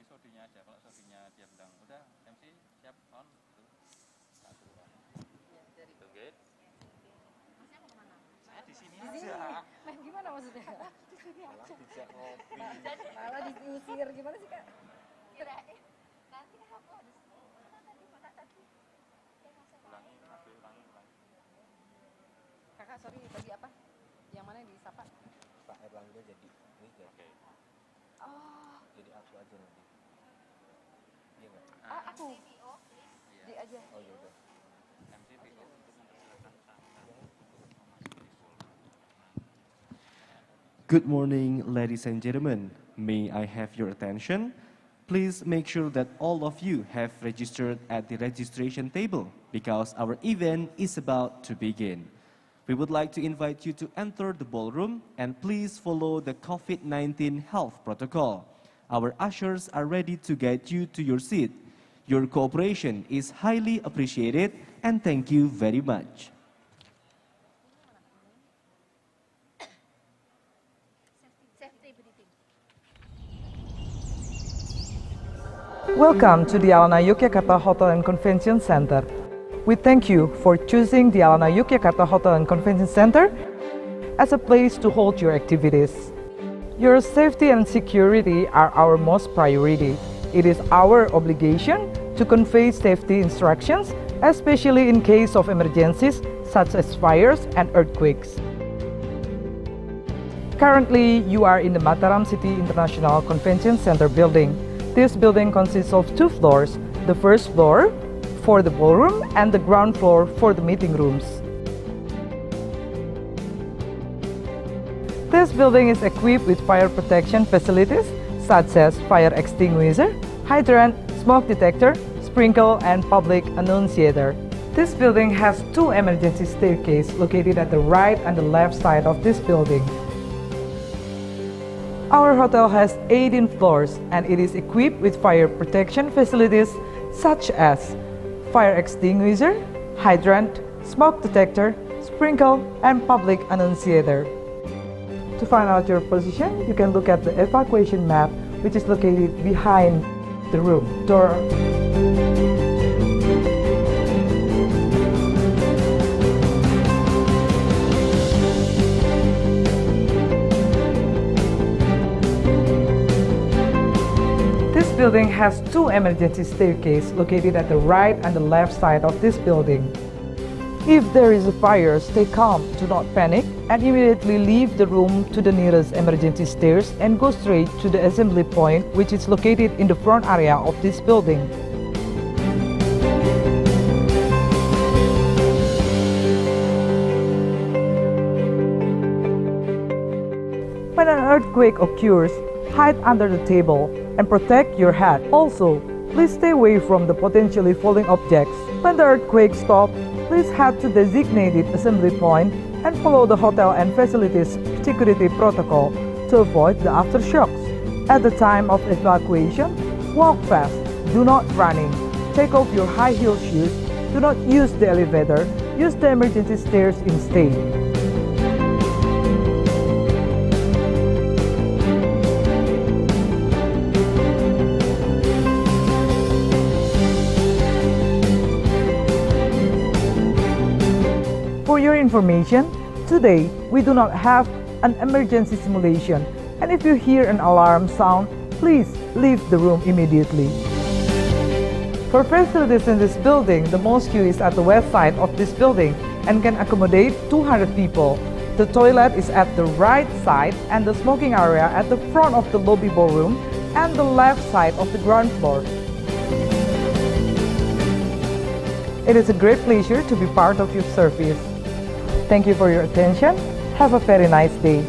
Sodinya aja. Kalau Sodinya dia bilang udah MC siap on itu satu dua. Oke. Masnya mau kemana? Saya di sini aja. Nah, gimana maksudnya? Di sini aja. Dijak ngopi. Malah diusir gimana sih kak? Kirain nanti aku harus mana tadi Ulangi. Kakak sorry tadi apa? Yang mana yang disapa? Pak Erlangga jadi ini jadi. Oke. Oh, Jadi aku aja nanti. Iya nggak? aku. CPO Iya. Di aja. Oh ya udah. MC PO untuk mempersilakan Sandra untuk memasuki full. Good morning, ladies and gentlemen. May I have your attention? Please make sure that all of you have registered at the registration table because our event is about to begin. We would like to invite you to enter the ballroom and please follow the COVID-19 health protocol. Our ushers are ready to get you to your seat. Your cooperation is highly appreciated and thank you very much. safety breathing. Welcome to the Alana Yogyakarta Hotel and Convention Center. We thank you for choosing the Alana Yogyakarta Hotel and Convention Center as a place to hold your activities. Your safety and security are our most priority. It is our obligation to convey safety instructions, especially in case of emergencies such as fires and earthquakes. Currently, you are in the Mataram City International Convention Center building. This building consists of 2 floors, the first floor for the ballroom and the ground floor for the meeting rooms. This building is equipped with fire protection facilities such as fire extinguisher, hydrant, smoke detector, sprinkler, and public annunciator. This building has 2 emergency staircases located at the right and the left side of this building. Our hotel has 18 floors and it is equipped with fire protection facilities such as fire extinguisher, hydrant, smoke detector, sprinkler, and public annunciator. To find out your position, you can look at the evacuation map, which is located behind the room door. This building has 2 emergency staircases located at the right and the left side of this building. If there is a fire, stay calm, do not panic, and immediately leave the room to the nearest emergency stairs and go straight to the assembly point, which is located in the front area of this building. When an earthquake occurs, hide under the table and protect your head. Also, please stay away from the potentially falling objects. When the earthquake stops, please head to designated assembly point and follow the hotel and facilities security protocol to avoid the aftershocks. At the time of evacuation, walk fast, do not running. Take off your high heel shoes, do not use the elevator, use the emergency stairs instead. For your information, today we do not have an emergency simulation, and if you hear an alarm sound, please leave the room immediately. For facilities in this building, the mosque is at the west side of this building and can accommodate 200 people. The toilet is at the right side and the smoking area at the front of the lobby ballroom and the left side of the ground floor. It is a great pleasure to be part of your service. Thank you for your attention. Have a very nice day.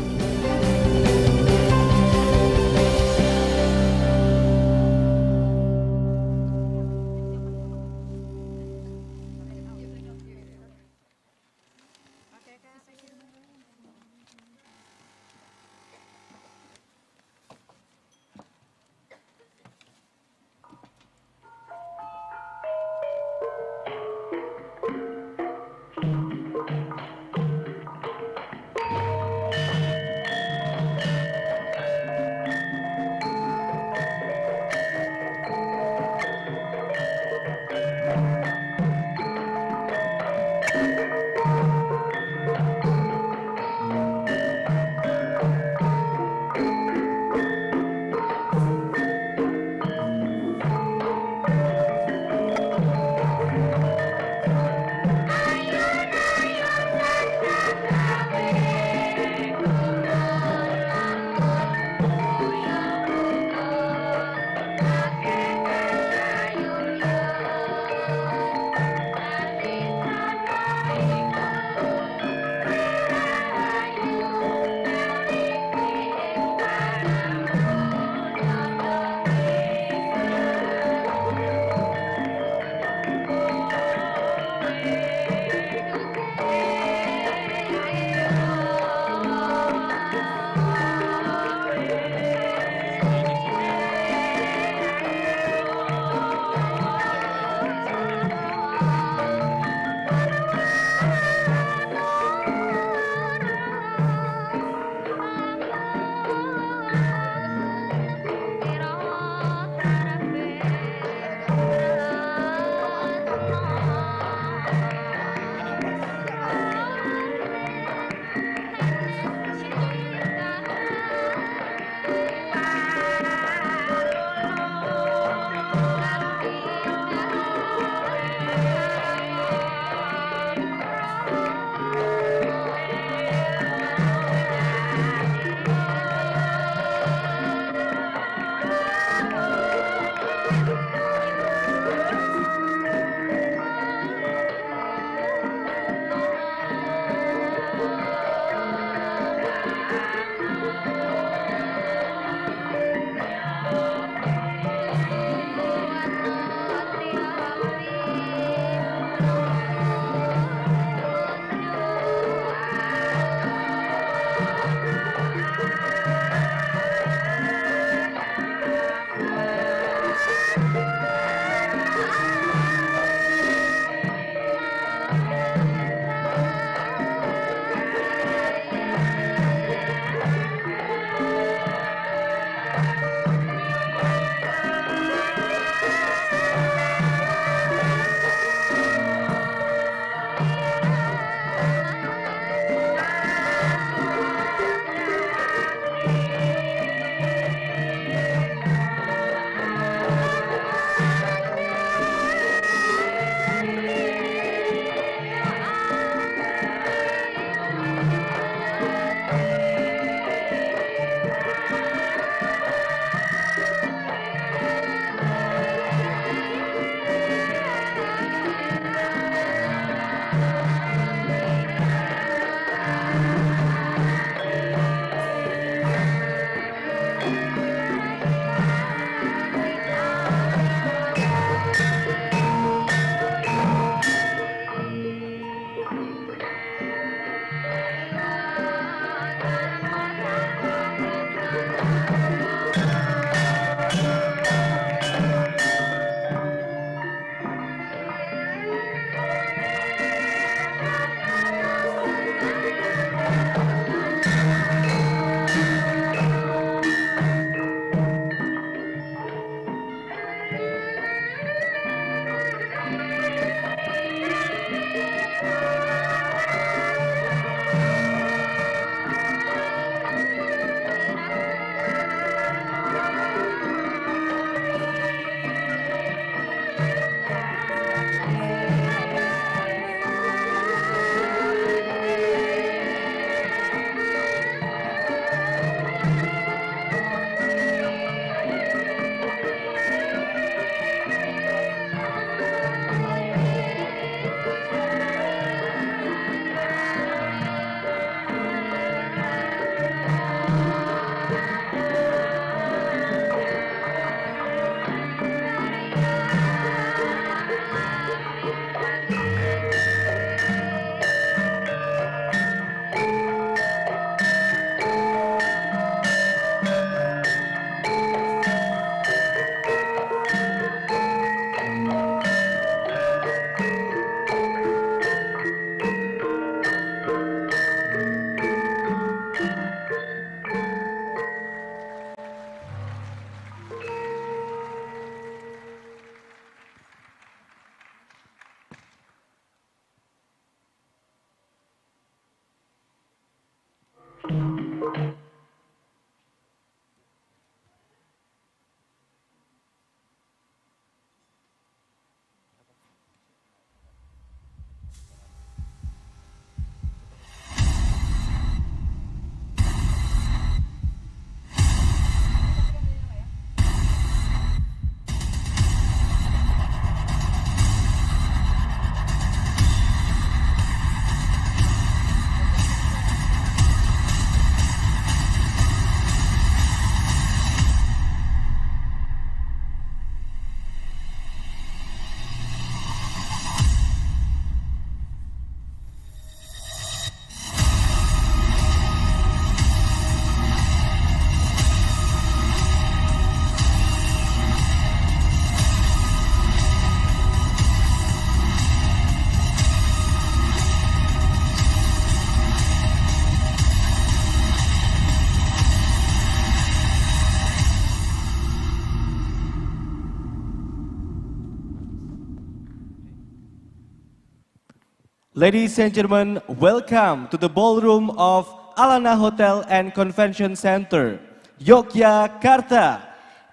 Ladies and gentlemen, welcome to the ballroom of Alana Hotel and Convention Center, Yogyakarta.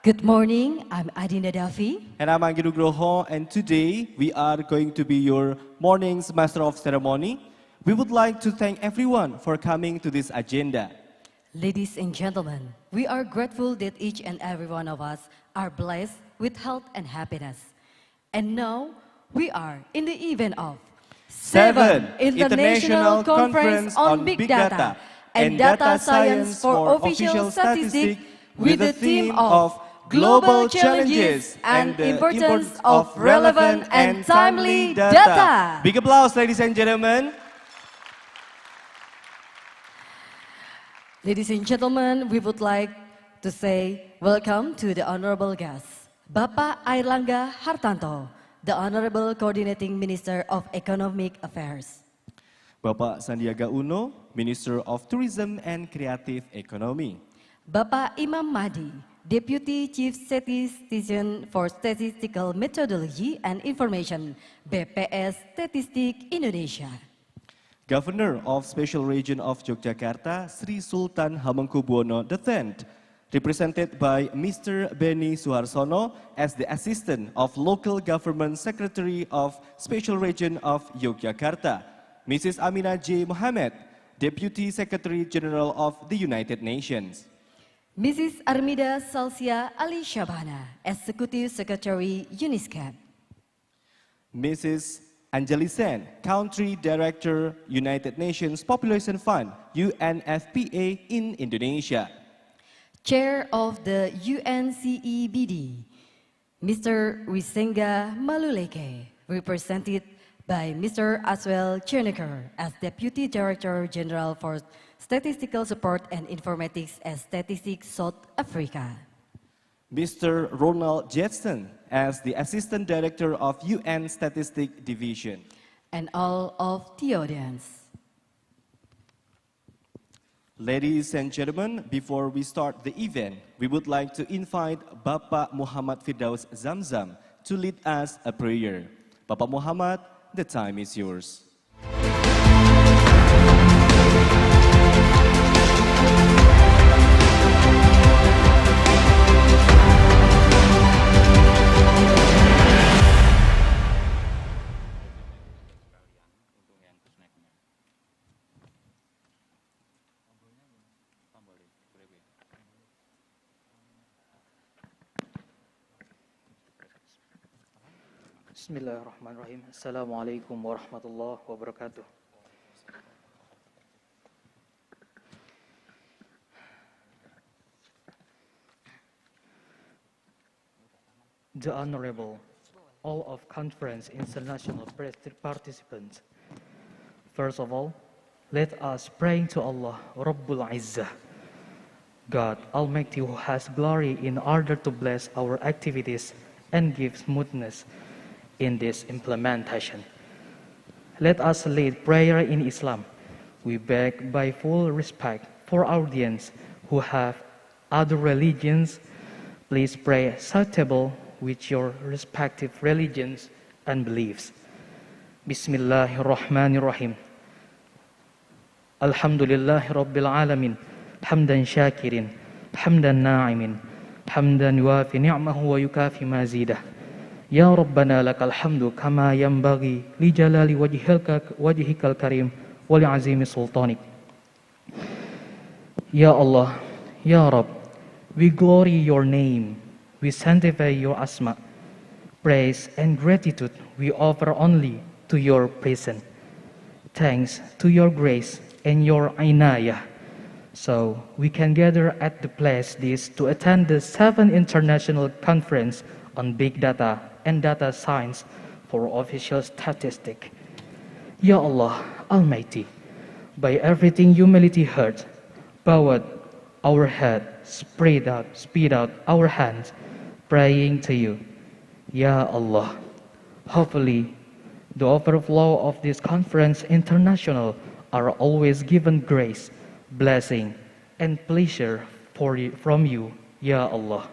Good morning, I'm Adinda Dafi. And I'm Anggi Nugroho, and today we are going to be your morning's Master of Ceremony. We would like to thank everyone for coming to this agenda. Ladies and gentlemen, we are grateful that each and every one of us are blessed with health and happiness. And now we are in the event of 7th International Conference on Big Data and Data Science for Official Statistics with the theme of Global Challenges and the Importance of Relevant and Timely Data. Big applause, ladies and gentlemen. Ladies and gentlemen, we would like to say welcome to the honorable guest, Bapak Airlangga Hartanto, the Honorable Coordinating Minister of Economic Affairs. Bapak Sandiaga Uno, Minister of Tourism and Creative Economy. Bapak Imam Mahdi, Deputy Chief Statistician for Statistical Methodology and Information, BPS Statistik Indonesia. Governor of Special Region of Yogyakarta, Sri Sultan Hamengkubuwono X, represented by Mr. Beni Suharsono as the Assistant of Local Government Secretary of Special Region of Yogyakarta, Mrs. Aminah J. Mohamed, Deputy Secretary General of the United Nations. Mrs. Armida Salsia Ali Shabana, Executive Secretary UNISCAP. Mrs. Anjali Sen, Country Director, United Nations Population Fund, UNFPA in Indonesia. Chair of the UNCEBD, Mr. Wisenga Maluleke, represented by Mr. Aswell Cherneker as Deputy Director General for Statistical Support and Informatics at Statistics South Africa. Mr. Ronald Jetson as the Assistant Director of UN Statistics Division. And all of the audience. Ladies and gentlemen, before we start the event, we would like to invite Bapak Muhammad Firdaus Zamzam to lead us a prayer. Bapak Muhammad, the time is yours. Bismillahirrahmanirrahim. Assalamualaikum warahmatullahi wabarakatuh. The Honorable, all of Conference International participants. First of all, let us pray to Allah, Rabbul Izzah, God Almighty, who has glory, in order to bless our activities and give smoothness in this implementation. Let us lead prayer in Islam. We beg by full respect for our audience who have other religions. Please pray suitable with your respective religions and beliefs. Bismillahirrahmanirrahim. Alhamdulillahi Rabbil Alamin. Hamdan shakirin. Hamdan na'imin. Hamdan yuafi ni'mahu wa yukafi mazidah. Ya Rabbana lakal hamdu kama yanbaghi li jalali wajhikal karim wa li azimi sultanik. Ya Allah, Ya Rabb, we glory your name, we sanctify your asma. Praise and gratitude we offer only to your presence. Thanks to your grace and your inayah. So we can gather at the place this to attend the 7th International Conference on Big Data and Data Science for Official Statistics. Ya Allah Almighty, by everything humility heard, bowed our head, spread out our hands, praying to you. Ya Allah, hopefully the overflow of this conference international are always given grace, blessing, and pleasure from you, Ya Allah.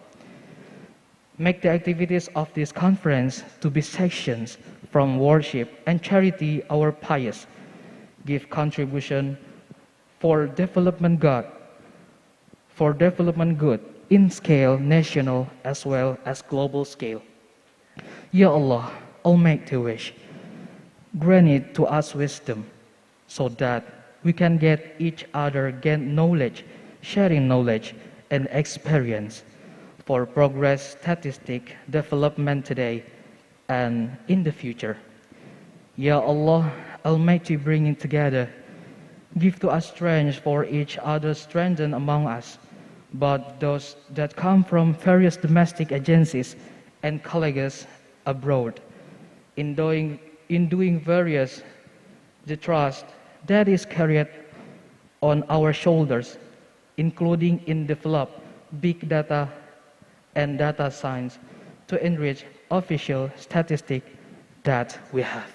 Make the activities of this conference to be sections from worship and charity our pious. Give contribution for development good in scale national as well as global scale. Ya Allah, Almighty wish, grant it to us wisdom so that we can get each other gain knowledge, sharing knowledge and experience for progress, statistic, development today and in the future. Ya Allah, Almighty, bringing together, give to us strength for each other, strengthen among us, but those that come from various domestic agencies and colleagues abroad, in doing various the trust that is carried on our shoulders, including in develop big data and data science to enrich official statistic that we have.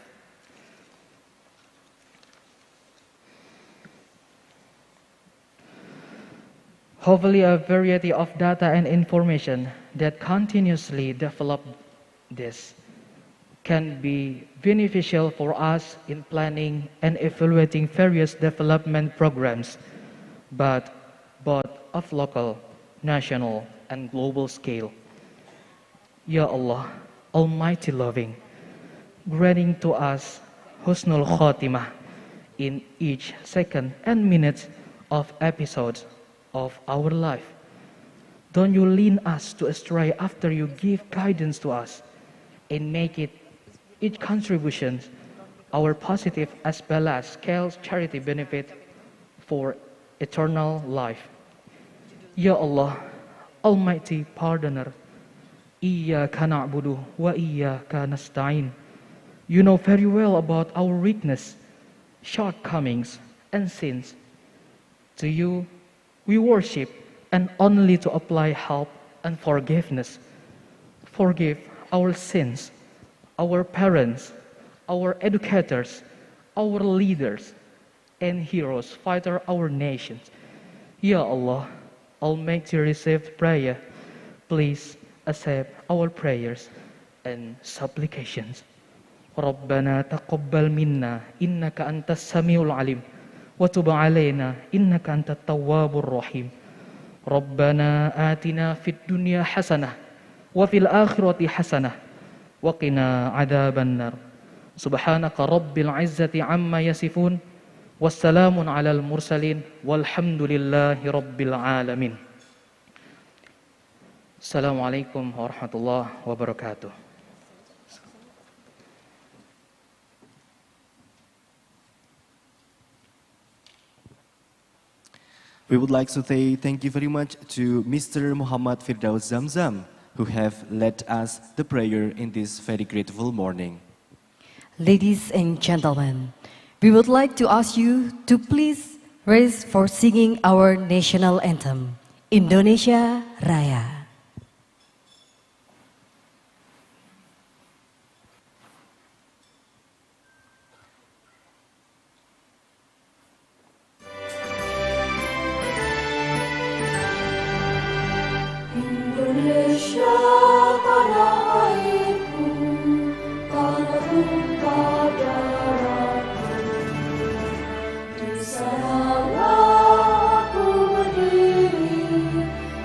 Hopefully a variety of data and information that continuously develop this can be beneficial for us in planning and evaluating various development programs, but both of local, national, and global scale. Ya Allah, Almighty loving, granting to us husnul khotimah in each second and minute of episodes of our life. Don't you lead us to astray after you give guidance to us and make it each contribution our positive as well as scales charity benefit for eternal life. Ya Allah, Almighty Pardoner, Iyyaka na'budu wa iyyaka nasta'in. You know very well about our weakness, shortcomings, and sins. To you, we worship and only to apply help and forgiveness. Forgive our sins, our parents, our educators, our leaders, and heroes, fighter our nations. Ya Allah, Almighty receive prayer. Please accept our prayers and supplications. Rabbana taqabbal minna innaka antas samiul alim wa tub alaina innaka antat tawwabur rahim. Rabbana atina fid dunya hasanah wa fil akhirati hasanah wa qina adzaban nar. Subhanaka rabbil izzati amma yasifun. Wassalamun alal mursalin walhamdulillahi rabbil alamin. Assalamualaikum warahmatullahi wabarakatuh. We would like to say thank you very much to Mr. Muhammad Firdaus Zamzam, who have led us the prayer in this very grateful morning. Ladies and gentlemen, we would like to ask you to please raise for singing our national anthem, Indonesia Raya. Indonesia tanah airku, tanah tumpah darahku. Di sanalah aku berdiri,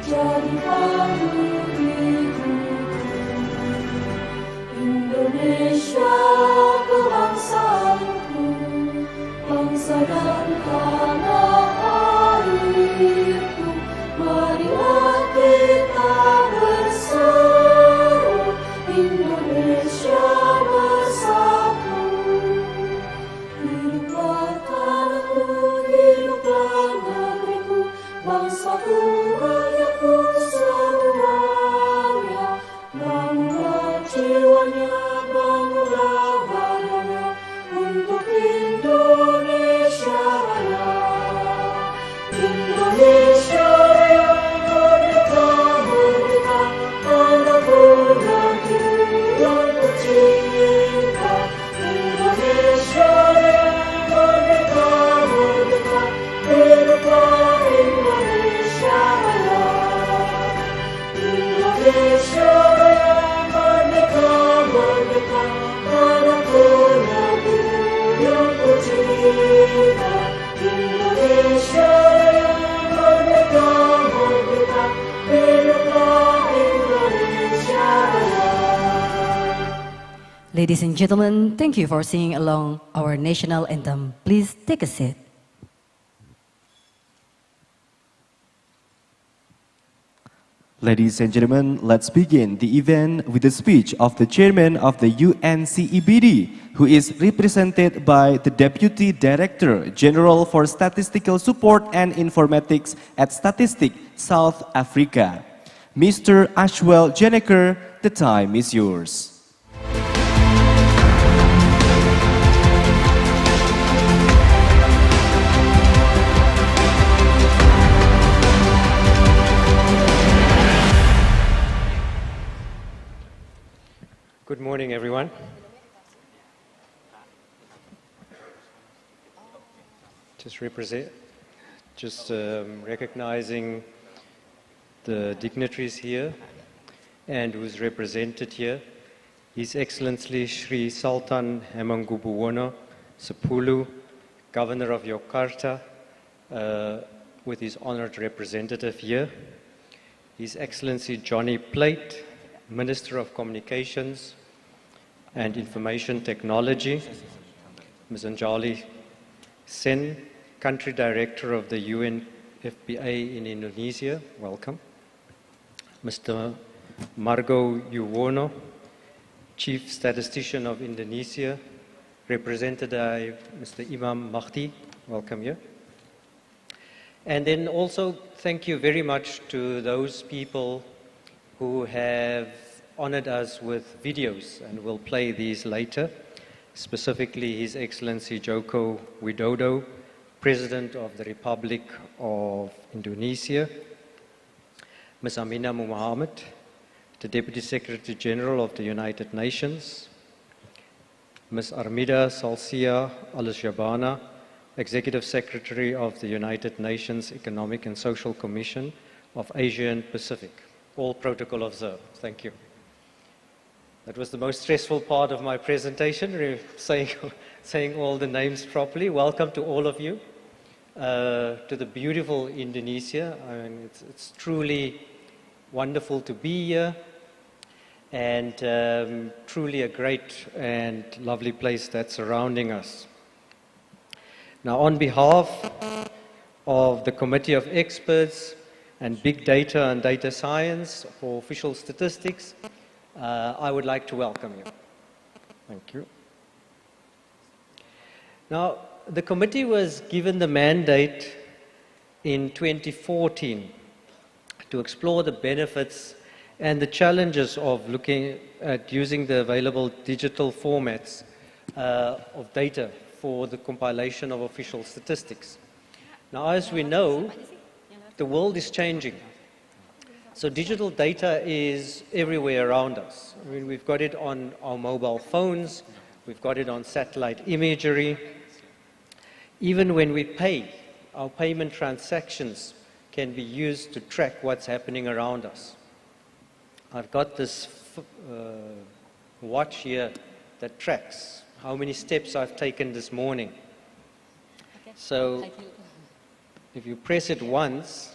jadi pandu hidupku. Indonesia kebangsaanku, bangsa dan tanah airku. Marilah kita berseru, Indonesia bersatu. Hiduplah tanahku, hiduplah negeriku, bangsaku, rakyatku semuanya. Bangunlah jiwanya, bangunlah badannya untuk Indonesia Raya. Indonesia Raya, merdeka, merdeka, tanahku negeriku yang tercinta. Indonesia Raya, merdeka, merdeka, hiduplah Indonesia Raya. Indonesia Raya. Ladies and gentlemen, thank you for singing along our national anthem. Please take a seat. Ladies and gentlemen, let's begin the event with the speech of the chairman of the UNCEBD, who is represented by the Deputy Director General for Statistical Support and Informatics at Statistic South Africa. Mr. Ashwell Jenneker, the time is yours. Good morning, everyone. Just recognizing the dignitaries here and who's represented here. His Excellency Sri Sultan Hamengkubuwono Sepuluh, Governor of Yogyakarta, with his honored representative here. His Excellency Johnny Plate, Minister of Communications and Information Technology, Ms. Anjali Sen, Country Director of the UNFPA in Indonesia, welcome. Mr. Margo Yuwono, Chief Statistician of Indonesia, represented by Mr. Imam Mahdi, welcome here. And then also thank you very much to those people who have honored us with videos, and we'll play these later, specifically His Excellency Joko Widodo, President of the Republic of Indonesia, Ms. Amina Mohammed, the Deputy Secretary General of the United Nations, Ms. Armida Salsia Al-Shabana, Executive Secretary of the United Nations Economic and Social Commission of Asia and Pacific. All protocol observed. Thank you. That was the most stressful part of my presentation, saying all the names properly. Welcome to all of you, to the beautiful Indonesia. I mean, it's truly wonderful to be here, and truly a great and lovely place that's surrounding us. Now, on behalf of the Committee of Experts and Big Data and Data Science for Official Statistics, I would like to welcome you. Thank you. Now, the committee was given the mandate in 2014 to explore the benefits and the challenges of looking at using the available digital formats of data for the compilation of official statistics. Now, as we know, the world is changing. So digital data is everywhere around us. I mean, we've got it on our mobile phones, we've got it on satellite imagery. Even when we pay, our payment transactions can be used to track what's happening around us. I've got this watch here that tracks how many steps I've taken this morning. Okay. So if you press it once,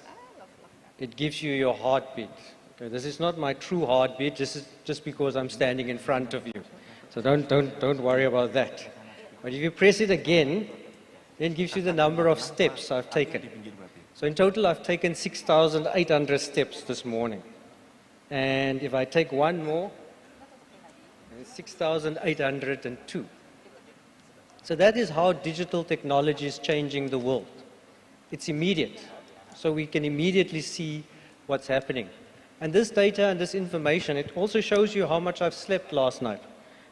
it gives you your heartbeat. Okay, this is not my true heartbeat, this is just because I'm standing in front of you. So don't worry about that. But if you press it again, then it gives you the number of steps I've taken. So in total, I've taken 6,800 steps this morning. And if I take one more, it's 6,802. So that is how digital technology is changing the world. It's immediate. So we can immediately see what's happening. And this data and this information, it also shows you how much I've slept last night.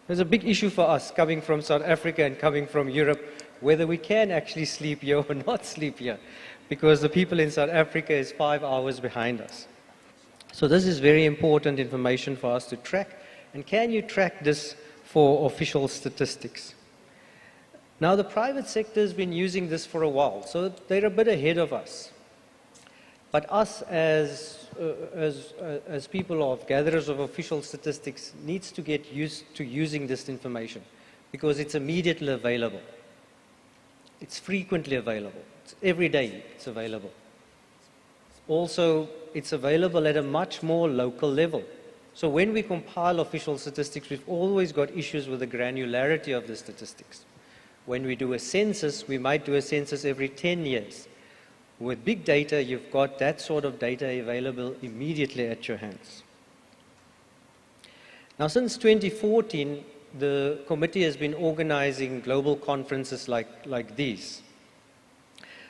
There's a big issue for us coming from South Africa and coming from Europe, whether we can actually sleep here or not sleep here, because the people in South Africa is 5 hours behind us. So this is very important information for us to track. And can you track this for official statistics? Now, the private sector has been using this for a while, so they're a bit ahead of us. But us as people of gatherers of official statistics needs to get used to using this information because it's immediately available. It's frequently available. It's every day it's available. Also, it's available at a much more local level. So when we compile official statistics, we've always got issues with the granularity of the statistics. When we do a census, we might do a census every 10 years. With big data, you've got that sort of data available immediately at your hands. Now, since 2014, the committee has been organizing global conferences like these.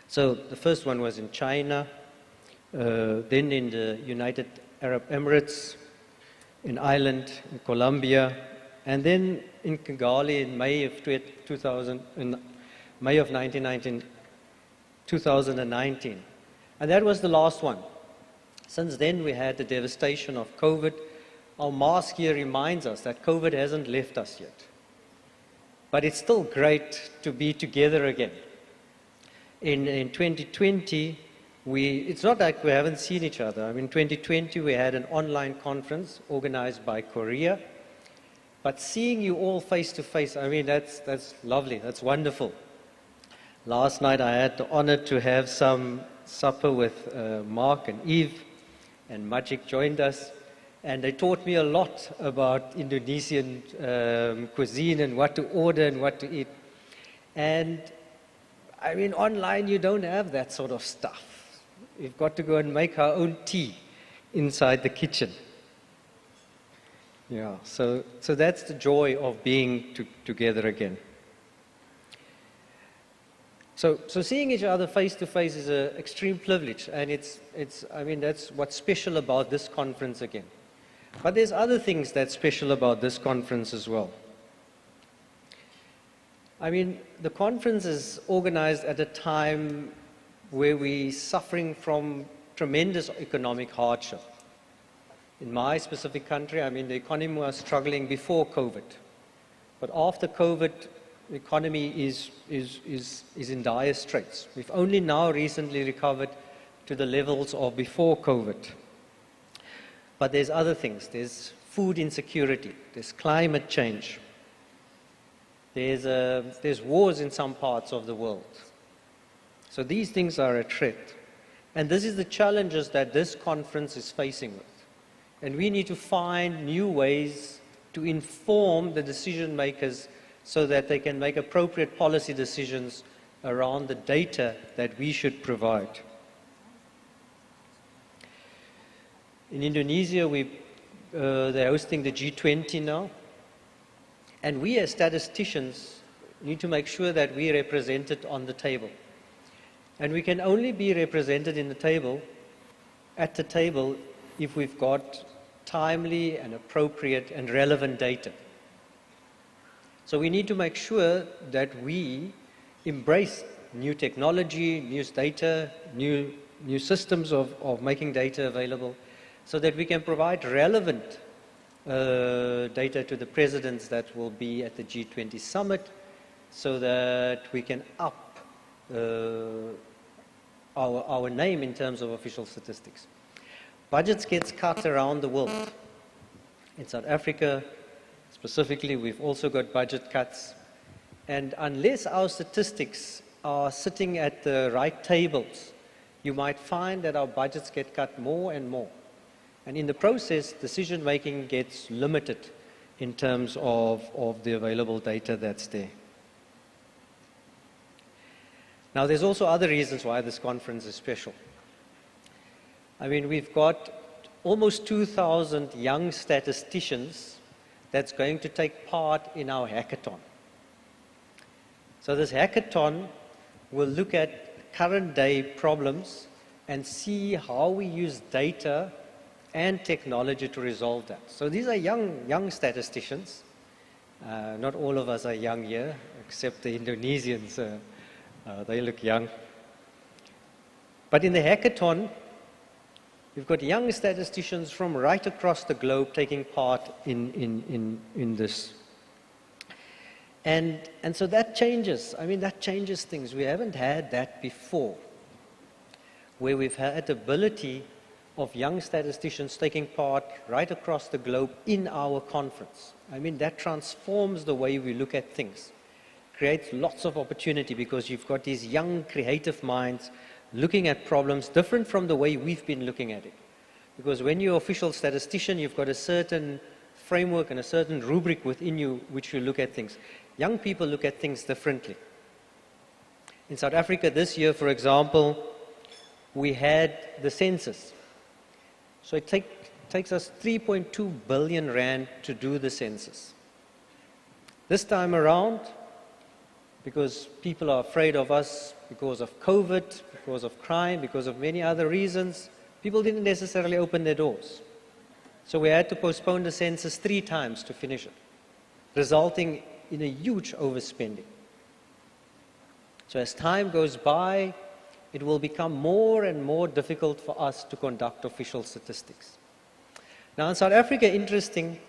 So the first one was in China, then in the United Arab Emirates, in Ireland, in Colombia, and then in Kigali in May of 2019. And that was the last one. Since then, we had the devastation of COVID. Our mask here reminds us that COVID hasn't left us yet. But it's still great to be together again. In 2020, it's not like we haven't seen each other. I mean, in 2020, we had an online conference organized by Korea. But seeing you all face to face, I mean, that's lovely, that's wonderful. Last night, I had the honor to have some supper with Mark and Eve, and Majik joined us. And they taught me a lot about Indonesian cuisine and what to order and what to eat. And I mean, online you don't have that sort of stuff. We've got to go and make our own tea inside the kitchen. Yeah, so that's the joy of being together again. So seeing each other face to face is an extreme privilege, and I mean, that's what's special about this conference again. But there's other things that's special about this conference as well. I mean, the conference is organized at a time where we're suffering from tremendous economic hardship. In my specific country, I mean, the economy was struggling before COVID. But after COVID, the economy is in dire straits. We've only now recently recovered to the levels of before COVID. But there's other things. There's food insecurity. There's climate change. There's wars in some parts of the world. So these things are a threat. And this is the challenges that this conference is facing with. And we need to find new ways to inform the decision makers so that they can make appropriate policy decisions around the data that we should provide. In Indonesia, they're hosting the G20 now. And we as statisticians need to make sure that we're represented on the table. And we can only be represented at the table, if we've got timely and appropriate and relevant data. So we need to make sure that we embrace new technology, new data, new systems of making data available, so that we can provide relevant data to the presidents that will be at the G20 summit, so that we can up our name in terms of official statistics. Budgets get cut around the world. In South Africa, specifically, we've also got budget cuts. And unless our statistics are sitting at the right tables, you might find that our budgets get cut more and more. And in the process, decision-making gets limited in terms of the available data that's there. Now, there's also other reasons why this conference is special. I mean, we've got almost 2,000 young statisticians that's going to take part in our hackathon. So this hackathon will look at current day problems and see how we use data and technology to resolve that. So these are young statisticians. Not all of us are young here, except the Indonesians. They look young. But in the hackathon, we've got young statisticians from right across the globe taking part in this. And so that changes. I mean, that changes things. We haven't had that before, where we've had the ability of young statisticians taking part right across the globe in our conference. I mean, that transforms the way we look at things, creates lots of opportunity, because you've got these young, creative minds looking at problems different from the way we've been looking at it. Because when you're an official statistician, you've got a certain framework and a certain rubric within you which you look at things. Young people look at things differently. In South Africa this year, for example, we had the census. So it takes us 3.2 billion rand to do the census. This time around, because people are afraid of us because of COVID, because of crime, because of many other reasons, people didn't necessarily open their doors. So we had to postpone the census 3 times to finish it, resulting in a huge overspending. So as time goes by, it will become more and more difficult for us to conduct official statistics. Now in South Africa, interesting,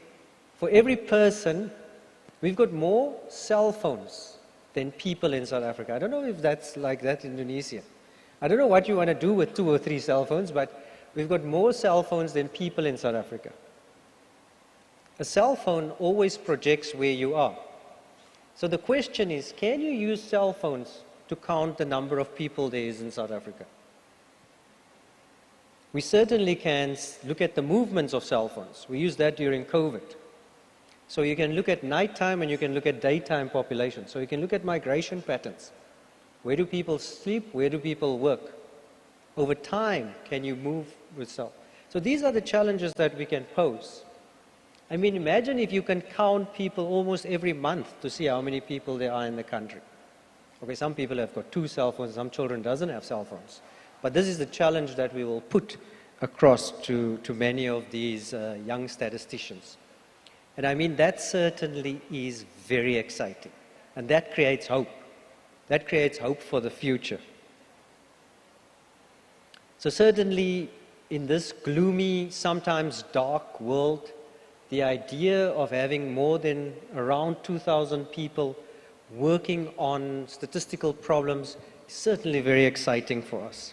for every person, we've got more cell phones than people in South Africa. I don't know if that's like that in Indonesia. I don't know what you want to do with 2 or 3 cell phones, but we've got more cell phones than people in South Africa. A cell phone always projects where you are. So the question is, can you use cell phones to count the number of people there is in South Africa? We certainly can look at the movements of cell phones. We used that during COVID. So you can look at nighttime and you can look at daytime population. So you can look at migration patterns. Where do people sleep? Where do people work? Over time, can you move with cell? So these are the challenges that we can pose. I mean, imagine if you can count people almost every month to see how many people there are in the country. Okay, some people have got 2 cell phones, some children doesn't have cell phones. But this is the challenge that we will put across to many of these young statisticians. And I mean, that certainly is very exciting. And that creates hope. That creates hope for the future. So certainly, in this gloomy, sometimes dark world, the idea of having more than around 2,000 people working on statistical problems is certainly very exciting for us.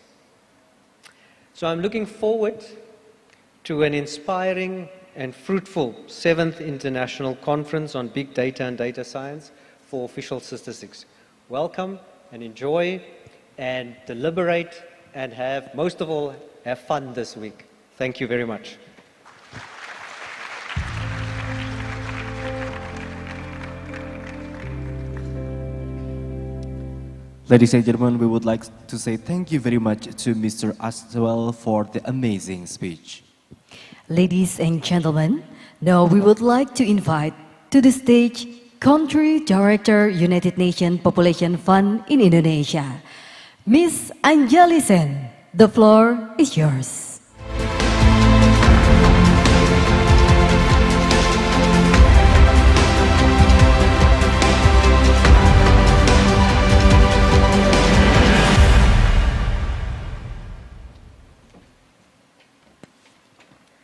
So I'm looking forward to an inspiring and fruitful 7th International Conference on Big Data and Data Science for Official Statistics. Welcome and enjoy and deliberate and have, most of all, have fun this week. Thank you very much. Ladies and gentlemen, we would like to say thank you very much to Mr. Aswell for the amazing speech. Ladies and gentlemen, now we would like to invite to the stage Country Director, United Nations Population Fund in Indonesia, Ms. Anjali Sen. The floor is yours.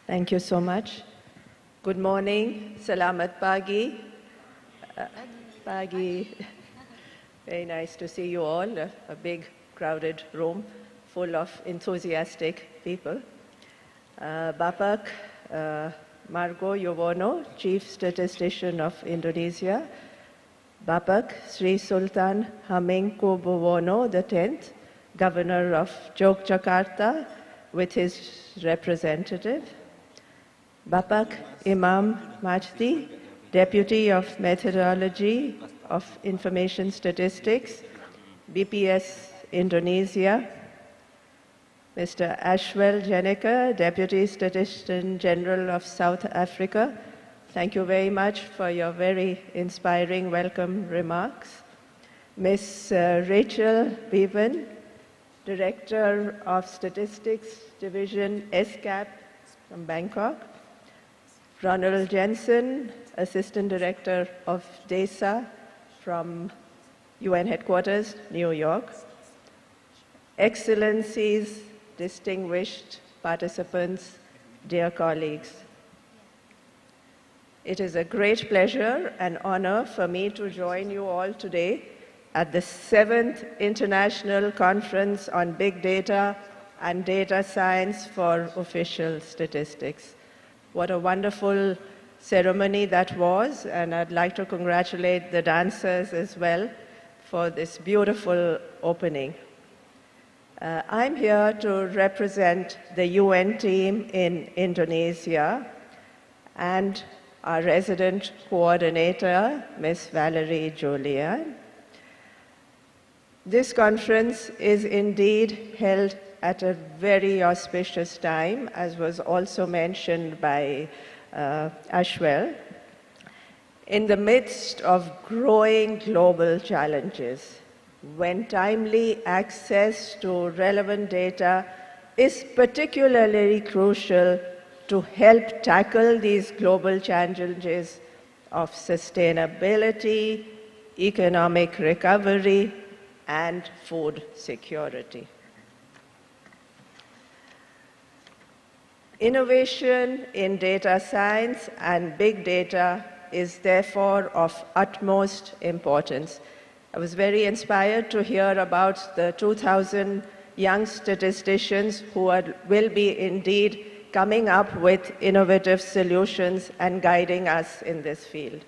Thank you so much. Good morning. Selamat pagi. Pagi. Very nice to see you all. A big, crowded room full of enthusiastic people. Bapak Margo Yuwono, Chief Statistician of Indonesia. Bapak Sri Sultan Hamengkubuwono X, Governor of Yogyakarta, with his representative. Bapak Imam Majdi, Deputy of Methodology of Information Statistics, BPS Indonesia. Mr. Ashwell Jenneker, Deputy Statistician General of South Africa. Thank you very much for your very inspiring welcome remarks. Ms. Rachel Bevan, Director of Statistics Division, SCAP from Bangkok. Ronald Jensen, Assistant Director of DESA from UN Headquarters, New York. Excellencies, distinguished participants, dear colleagues. It is a great pleasure and honor for me to join you all today at the 7th International Conference on Big Data and Data Science for Official Statistics. What a wonderful ceremony that was, and I'd like to congratulate the dancers as well for this beautiful opening. I'm here to represent the UN team in Indonesia and our resident coordinator, Ms. Valerie Julian. This conference is indeed held at a very auspicious time, as was also mentioned by Ashwell, in the midst of growing global challenges, when timely access to relevant data is particularly crucial to help tackle these global challenges of sustainability, economic recovery, and food security. Innovation in data science and big data is therefore of utmost importance. I was very inspired to hear about the 2,000 young statisticians who will be indeed coming up with innovative solutions and guiding us in this field.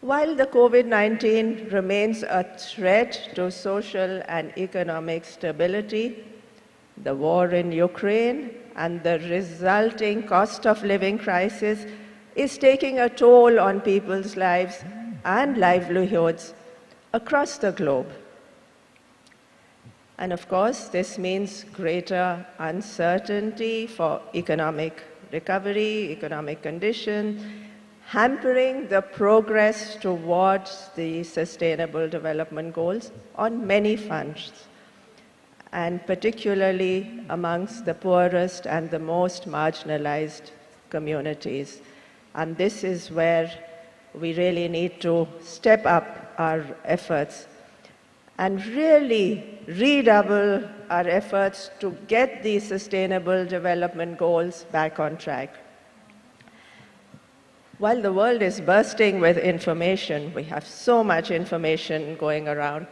While the COVID-19 remains a threat to social and economic stability, the war in Ukraine and the resulting cost of living crisis is taking a toll on people's lives and livelihoods across the globe. And of course, this means greater uncertainty for economic recovery, economic conditions, hampering the progress towards the Sustainable Development Goals on many fronts, and particularly amongst the poorest and the most marginalized communities. And this is where we really need to step up our efforts and really redouble our efforts to get these Sustainable Development Goals back on track. While the world is bursting with information, we have so much information going around,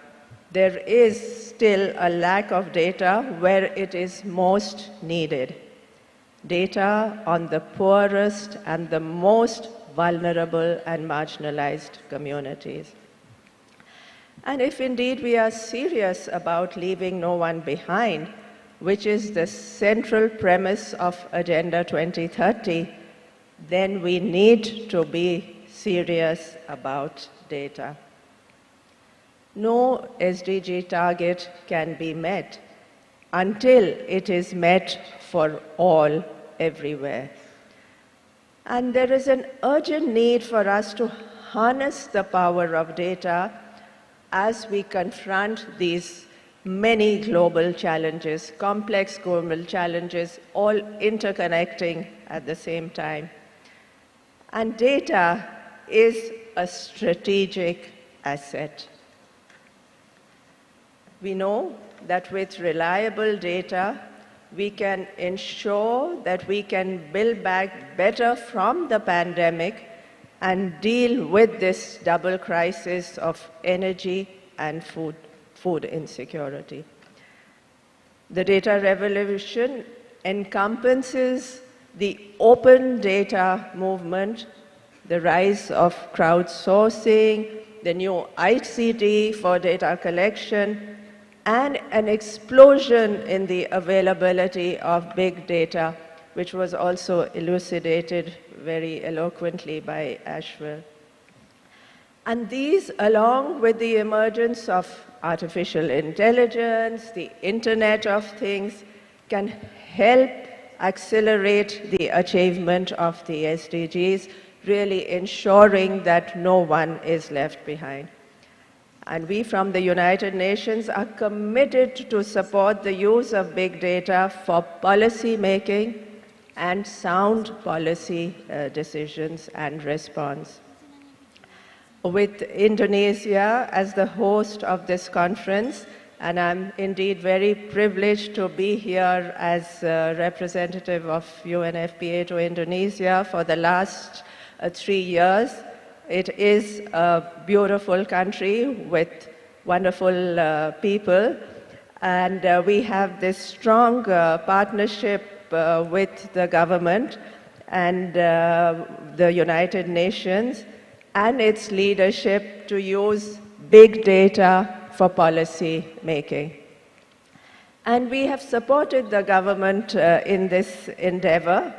there is still a lack of data where it is most needed. Data on the poorest and the most vulnerable and marginalized communities. And if indeed we are serious about leaving no one behind, which is the central premise of Agenda 2030, then we need to be serious about data. No SDG target can be met until it is met for all, everywhere. And there is an urgent need for us to harness the power of data as we confront these many global challenges, complex global challenges, all interconnecting at the same time. And data is a strategic asset. We know that with reliable data, we can ensure that we can build back better from the pandemic and deal with this double crisis of energy and food insecurity. The data revolution encompasses the open data movement, the rise of crowdsourcing, the new ICT for data collection, and an explosion in the availability of big data, which was also elucidated very eloquently by Ashwell. And these, along with the emergence of artificial intelligence, the Internet of Things, can help accelerate the achievement of the SDGs, really ensuring that no one is left behind. And we from the United Nations are committed to support the use of big data for policy making and sound policy decisions and response. With Indonesia as the host of this conference, and I'm indeed very privileged to be here as a representative of UNFPA to Indonesia for the last 3 years. It is a beautiful country with wonderful people, and we have this strong partnership with the government and the United Nations and its leadership to use big data for policy making. And we have supported the government in this endeavor.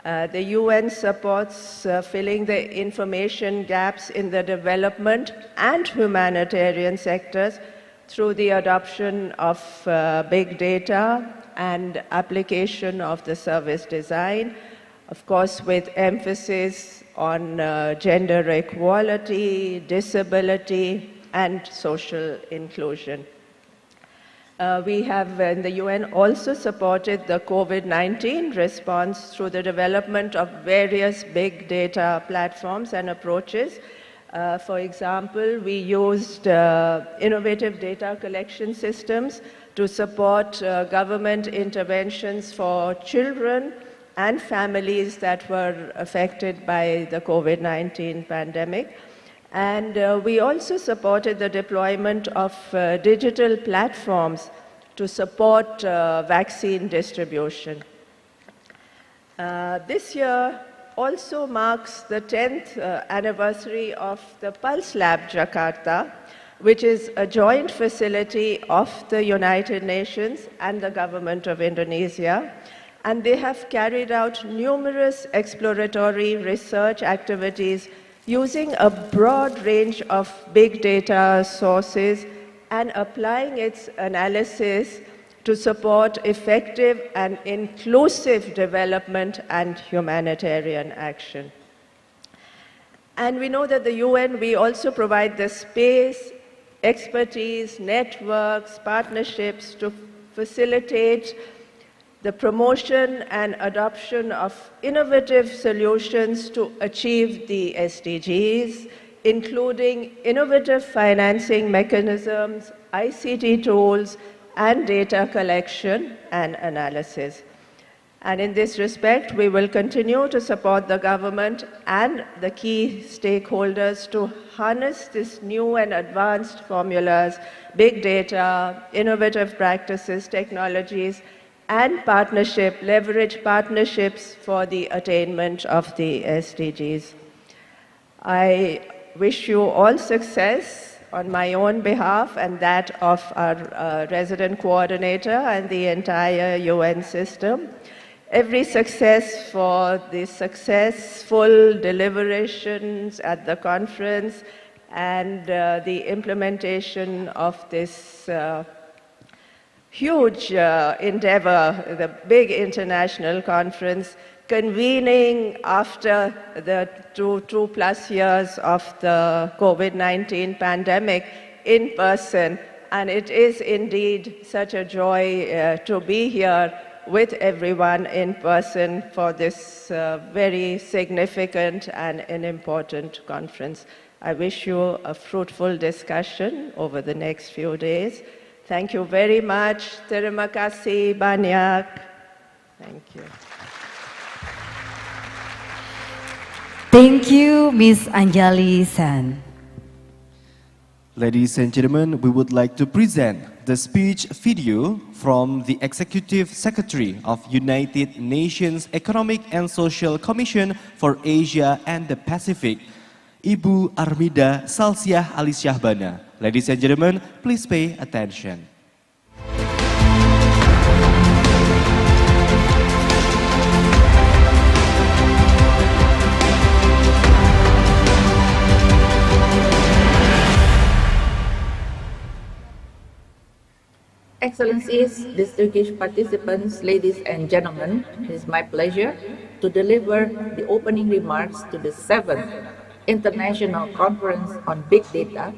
The UN supports filling the information gaps in the development and humanitarian sectors through the adoption of big data and application of the service design, of course with emphasis on gender equality, disability, and social inclusion. We have in the UN also supported the COVID-19 response through the development of various big data platforms and approaches. For example, we used innovative data collection systems to support government interventions for children and families that were affected by the COVID-19 pandemic. And we also supported the deployment of digital platforms to support vaccine distribution. This year also marks the 10th anniversary of the Pulse Lab Jakarta, which is a joint facility of the United Nations and the government of Indonesia. And they have carried out numerous exploratory research activities using a broad range of big data sources and applying its analysis to support effective and inclusive development and humanitarian action. And we know that the UN, we also provide the space, expertise, networks, partnerships to facilitate the promotion and adoption of innovative solutions to achieve the SDGs, including innovative financing mechanisms, ICT tools, and data collection and analysis. And in this respect, we will continue to support the government and the key stakeholders to harness these new and advanced formulas, big data, innovative practices, technologies, and leverage partnerships for the attainment of the SDGs. I wish you all success on my own behalf and that of our resident coordinator and the entire UN system. Every success for the successful deliberations at the conference and the implementation of this huge endeavor, the big international conference, convening after the two plus years of the COVID-19 pandemic in person. And it is indeed such a joy to be here with everyone in person for this very significant and an important conference. I wish you a fruitful discussion over the next few days. Thank you very much. Terima kasih banyak. Thank you. Thank you, Ms. Anjali San. Ladies and gentlemen, we would like to present the speech video from the Executive Secretary of United Nations Economic and Social Commission for Asia and the Pacific, Ibu Armida Salsiah Alissyahbana. Ladies and gentlemen, please pay attention. Excellencies, distinguished participants, ladies and gentlemen, it is my pleasure to deliver the opening remarks to the 7th International Conference on Big Data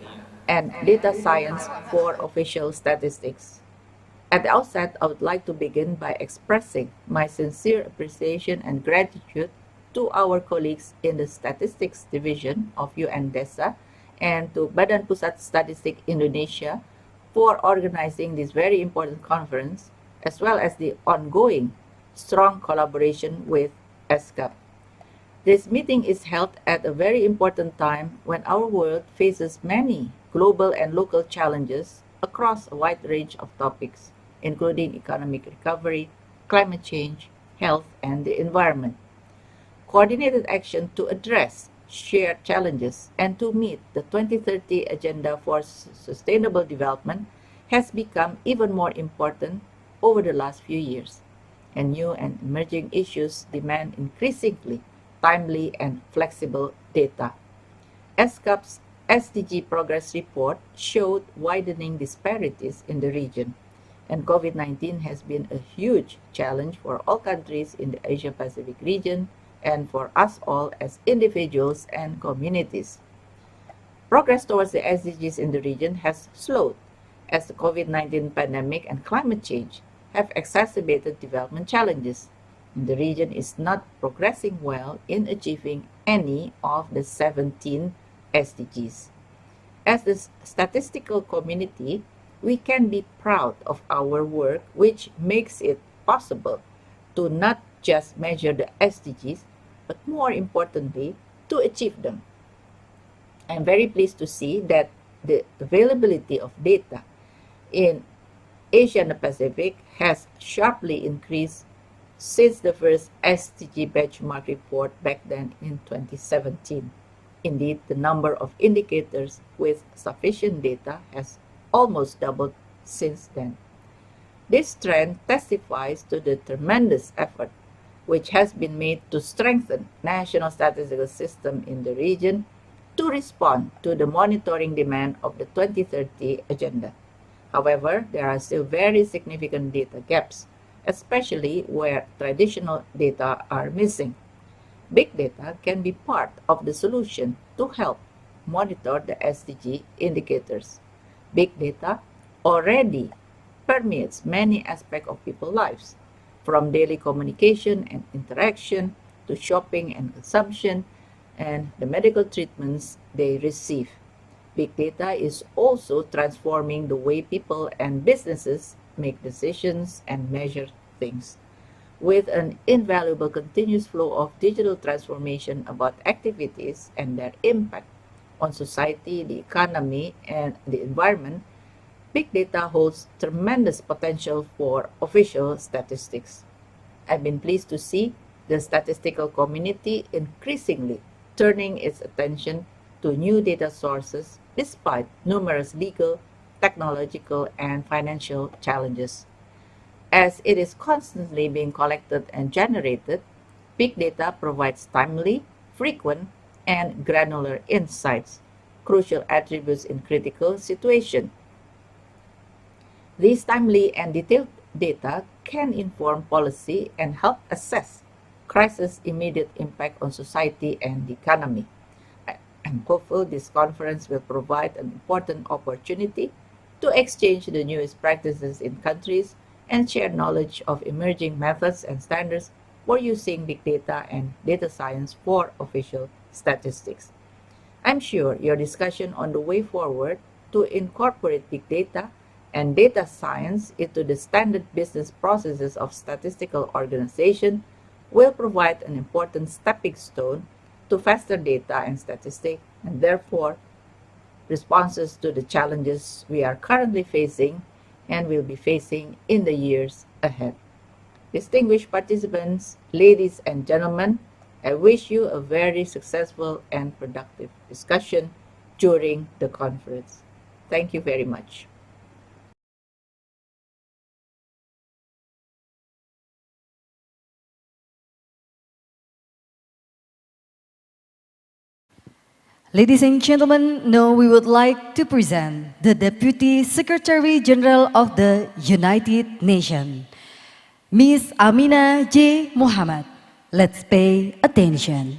and Data Science for Official Statistics. At the outset, I would like to begin by expressing my sincere appreciation and gratitude to our colleagues in the Statistics Division of UNDESA and to Badan Pusat Statistik Indonesia for organizing this very important conference, as well as the ongoing strong collaboration with ESCAP. This meeting is held at a very important time when our world faces many global and local challenges across a wide range of topics, including economic recovery, climate change, health, and the environment. Coordinated action to address shared challenges and to meet the 2030 Agenda for Sustainable Development has become even more important over the last few years, and new and emerging issues demand increasingly timely and flexible data. ESCAP's SDG Progress Report showed widening disparities in the region, and COVID-19 has been a huge challenge for all countries in the Asia-Pacific region and for us all as individuals and communities. Progress towards the SDGs in the region has slowed as the COVID-19 pandemic and climate change have exacerbated development challenges. And the region is not progressing well in achieving any of the 17 SDGs. As the statistical community, we can be proud of our work, which makes it possible to not just measure the SDGs, but more importantly, to achieve them. I'm very pleased to see that the availability of data in Asia and the Pacific has sharply increased since the first SDG benchmark report back then in 2017. Indeed, the number of indicators with sufficient data has almost doubled since then. This trend testifies to the tremendous effort which has been made to strengthen national statistical system in the region to respond to the monitoring demand of the 2030 agenda. However, there are still very significant data gaps, especially where traditional data are missing. Big data can be part of the solution to help monitor the SDG indicators. Big data already permeates many aspects of people's lives, from daily communication and interaction to shopping and consumption and the medical treatments they receive. Big data is also transforming the way people and businesses make decisions and measure things. With an invaluable continuous flow of digital transformation about activities and their impact on society, the economy, and the environment, big data holds tremendous potential for official statistics. I've been pleased to see the statistical community increasingly turning its attention to new data sources despite numerous legal, technological, and financial challenges. As it is constantly being collected and generated, big data provides timely, frequent, and granular insights, crucial attributes in critical situations. These timely and detailed data can inform policy and help assess crisis' immediate impact on society and the economy. I'm hopeful this conference will provide an important opportunity to exchange the newest practices in countries and share knowledge of emerging methods and standards for using big data and data science for official statistics. I'm sure your discussion on the way forward to incorporate big data and data science into the standard business processes of statistical organization will provide an important stepping stone to faster data and statistics, and therefore responses to the challenges we are currently facing and will be facing in the years ahead. Distinguished participants, ladies and gentlemen, I wish you a very successful and productive discussion during the conference. Thank you very much. Ladies and gentlemen, now we would like to present the Deputy Secretary General of the United Nations, Ms. Amina J. Mohammed. Let's pay attention.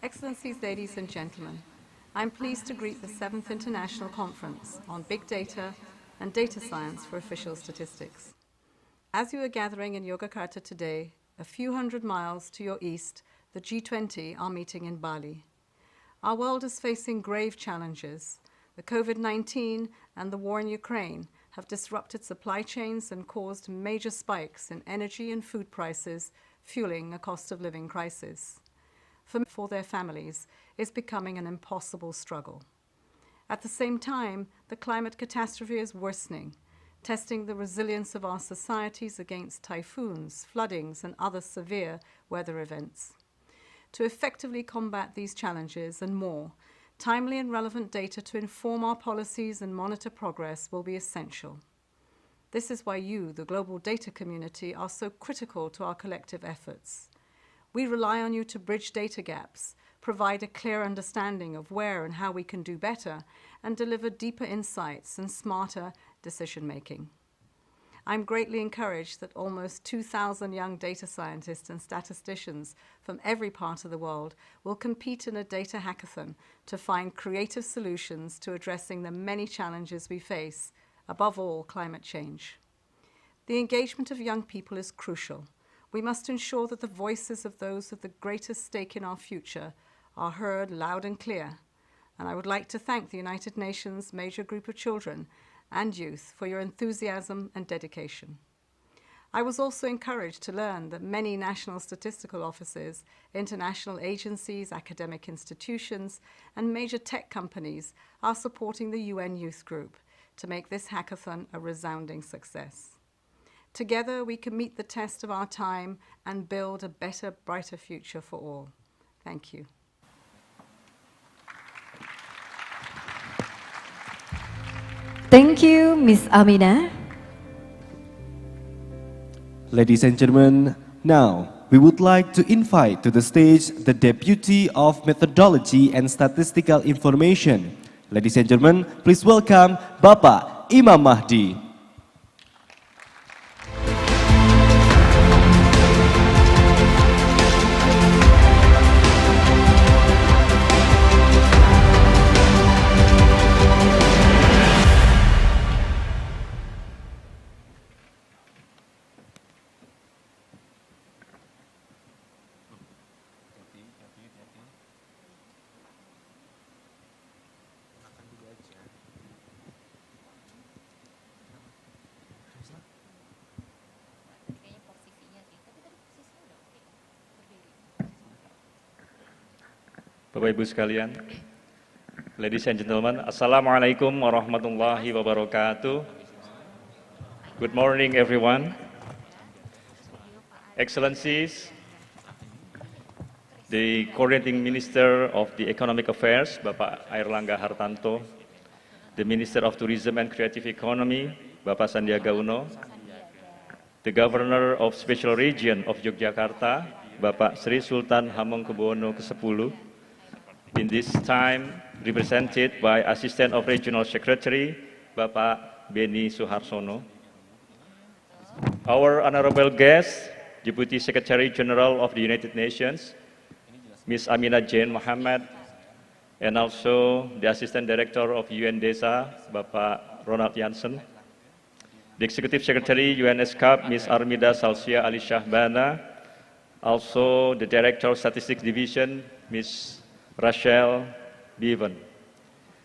Excellencies, ladies and gentlemen, I'm pleased to greet the 7th International Conference on Big Data and Data Science for Official Statistics. As you are gathering in Yogyakarta today, a few hundred miles to your east, the G20 are meeting in Bali. Our world is facing grave challenges. The COVID-19 and the war in Ukraine have disrupted supply chains and caused major spikes in energy and food prices, fueling a cost of living crisis. For their families is becoming an impossible struggle. At the same time, the climate catastrophe is worsening, testing the resilience of our societies against typhoons, floodings, and other severe weather events. To effectively combat these challenges and more, timely and relevant data to inform our policies and monitor progress will be essential. This is why you, the global data community, are so critical to our collective efforts. We rely on you to bridge data gaps, provide a clear understanding of where and how we can do better, and deliver deeper insights and smarter decision-making. I'm greatly encouraged that almost 2,000 young data scientists and statisticians from every part of the world will compete in a data hackathon to find creative solutions to addressing the many challenges we face, above all, climate change. The engagement of young people is crucial. We must ensure that the voices of those with the greatest stake in our future are heard loud and clear. And I would like to thank the United Nations Major Group of Children and Youth for your enthusiasm and dedication. I was also encouraged to learn that many national statistical offices, international agencies, academic institutions, and major tech companies are supporting the UN Youth Group to make this hackathon a resounding success. Together, we can meet the test of our time and build a better, brighter future for all. Thank you. Thank you, Ms. Amina. Ladies and gentlemen, now we would like to invite to the stage the Deputy of Methodology and Statistical Information. Ladies and gentlemen, please welcome Bapak Imam Mahdi. Bapak Ibu sekalian, ladies and gentlemen, Assalamualaikum warahmatullahi wabarakatuh. Good morning everyone. Excellencies, the Coordinating Minister of the Economic Affairs, Bapak Airlangga Hartanto, the Minister of Tourism and Creative Economy, Bapak Sandiaga Uno, the Governor of Special Region of Yogyakarta, Bapak Sri Sultan Hamengkubuwono ke-10, in this time represented by Assistant of Regional Secretary, Bapak Beni Suharsono. Our honorable guest, Deputy Secretary General of the United Nations, Ms. Amina Jane Mohammed, and also the Assistant Director of UN DESA, Bapak Ronald Jansen, the Executive Secretary UNESCAP, Ms. Armida Salsia Ali Shahbana, also the Director of Statistics Division, Ms. Rachel Bevan,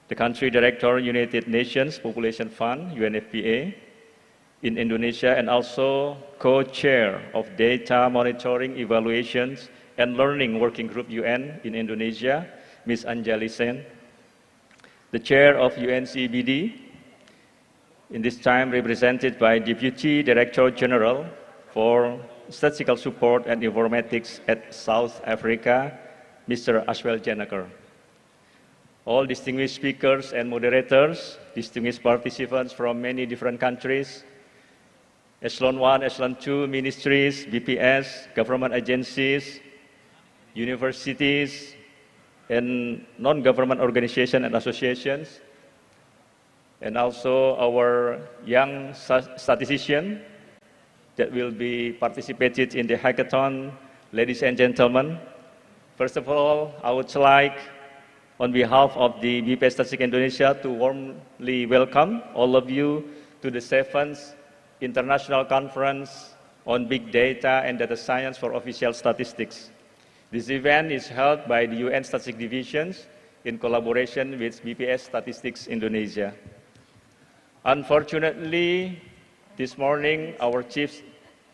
the Country Director, United Nations Population Fund, UNFPA, in Indonesia, and also co-chair of Data Monitoring, Evaluations, and Learning Working Group UN in Indonesia, Ms. Anjali Sen, the chair of UNCBD, in this time represented by Deputy Director General for Statistical Support and Informatics at South Africa, Mr. Ashwell Jenneker. All distinguished speakers and moderators, distinguished participants from many different countries, Echelon 1, Echelon 2, ministries, BPS, government agencies, universities, and non-government organizations and associations, and also our young statistician that will be participated in the hackathon. Ladies and gentlemen, first of all, I would like, on behalf of the BPS Statistics Indonesia, to warmly welcome all of you to the 7th International Conference on Big Data and Data Science for Official Statistics. This event is held by the UN Statistics Divisions in collaboration with BPS Statistics Indonesia. Unfortunately, this morning, our chief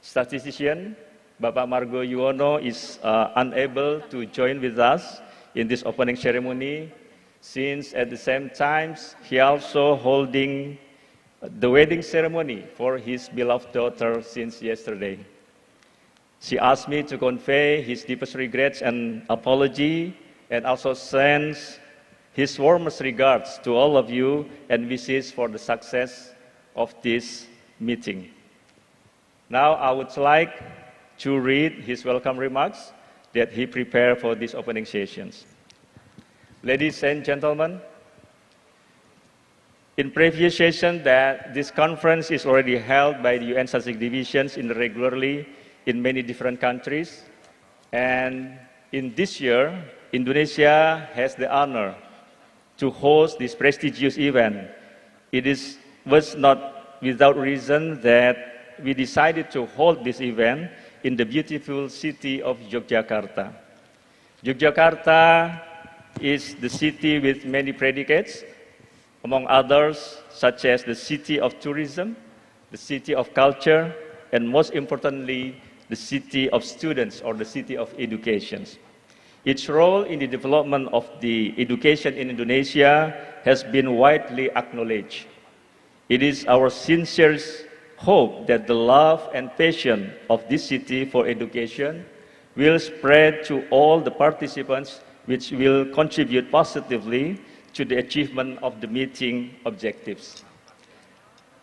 statistician, Bapak Margo Yuwono, is unable to join with us in this opening ceremony since at the same time he also holding the wedding ceremony for his beloved daughter since yesterday. She asked me to convey his deepest regrets and apology, and also sends his warmest regards to all of you and wishes for the success of this meeting. Now I would like to read his welcome remarks that he prepared for these opening sessions. Ladies and gentlemen, in previous session that this conference is already held by the UN Statistics Divisions regularly in many different countries, and in this year, Indonesia has the honor to host this prestigious event. Was not without reason that we decided to hold this event in the beautiful city of Yogyakarta. Yogyakarta is the city with many predicates, among others, such as the city of tourism, the city of culture, and most importantly, the city of students or the city of education. Its role in the development of the education in Indonesia has been widely acknowledged. It is our sincere hope that the love and passion of this city for education will spread to all the participants, which will contribute positively to the achievement of the meeting objectives.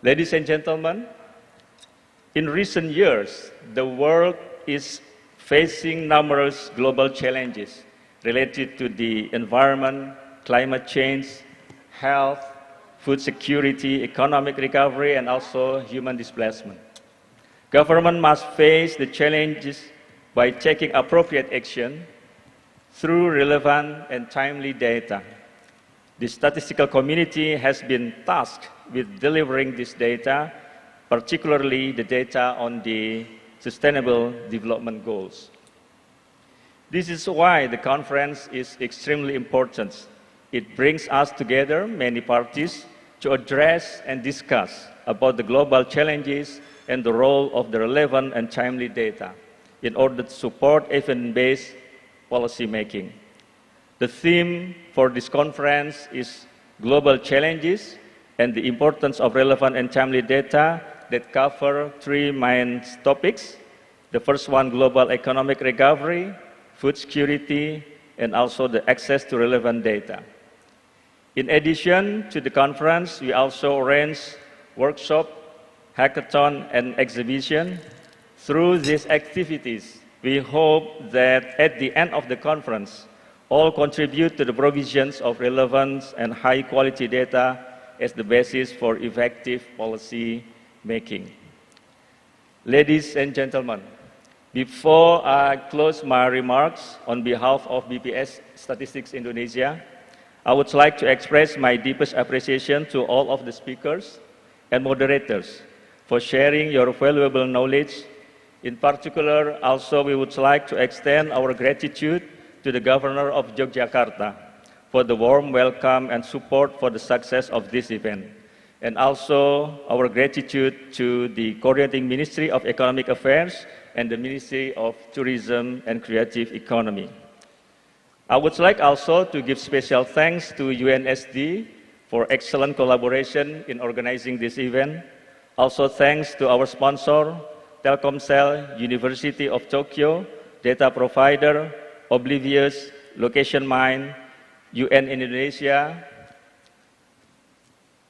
Ladies and gentlemen, in recent years, the world is facing numerous global challenges related to the environment, climate change, health, food security, economic recovery, and also human displacement. Government must face the challenges by taking appropriate action through relevant and timely data. The statistical community has been tasked with delivering this data, particularly the data on the Sustainable Development Goals. This is why the conference is extremely important. It brings us together, many parties, to address and discuss about the global challenges and the role of the relevant and timely data in order to support evidence-based policy making. The theme for this conference is Global Challenges and the Importance of Relevant and Timely Data that cover three main topics. The first one, global economic recovery, food security, and also the access to relevant data. In addition to the conference, we also arrange workshop, hackathon, and exhibition. Through these activities, we hope that at the end of the conference, all contribute to the provisions of relevant and high-quality data as the basis for effective policy making. Ladies and gentlemen, before I close my remarks on behalf of BPS Statistics Indonesia, I would like to express my deepest appreciation to all of the speakers and moderators for sharing your valuable knowledge. In particular, also we would like to extend our gratitude to the Governor of Yogyakarta for the warm welcome and support for the success of this event, and also our gratitude to the coordinating Ministry of Economic Affairs and the Ministry of Tourism and Creative Economy. I would like also to give special thanks to UNSD for excellent collaboration in organizing this event. Also thanks to our sponsor, Telkomsel, University of Tokyo, data provider, Oblivious, Location Mine, UN Indonesia,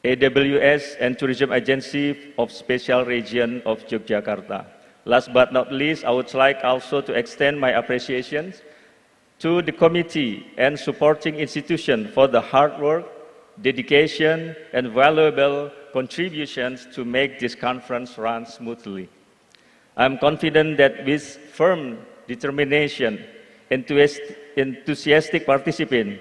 AWS, and Tourism Agency of Special Region of Yogyakarta. Last but not least, I would like also to extend my appreciation to the committee and supporting institution for the hard work, dedication, and valuable contributions to make this conference run smoothly. I'm confident that with firm determination, enthusiastic participation,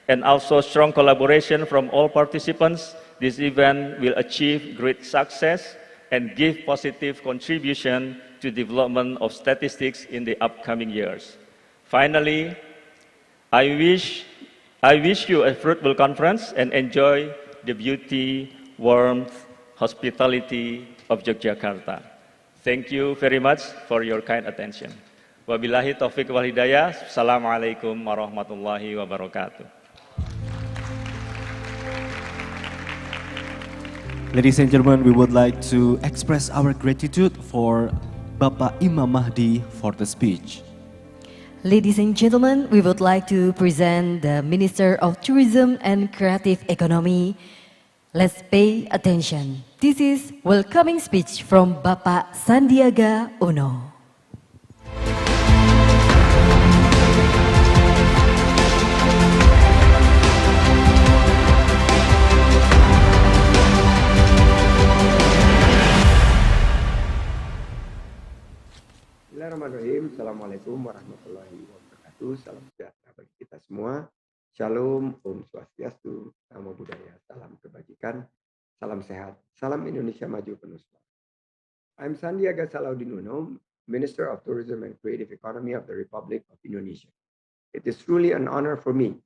and also strong collaboration from all participants, this event will achieve great success and give positive contribution to development of statistics in the upcoming years. Finally, I wish you a fruitful conference and enjoy the beauty, warmth, hospitality of Yogyakarta. Thank you very much for your kind attention. Wabillahi taufiq wal hidayah. Assalamualaikum warahmatullahi wabarakatuh. Ladies and gentlemen, we would like to express our gratitude for Bapak Imam Mahdi for the speech. Ladies and gentlemen, we would like to present the Minister of Tourism and Creative Economy. Let's pay attention. This is welcoming speech from Bapak Sandiaga Uno. Bismillahirrahmanirrahim. Assalamualaikum warahmatullahi wabarakatuh. Salam sejahtera bagi kita semua. Shalom, Om Swastiastu, Namo Buddhaya, salam kebajikan, salam sehat, salam Indonesia maju penuh semangat. I'm Sandiaga Salahuddin Uno, Minister of Tourism and Creative Economy of the Republic of Indonesia. It is truly an honor for me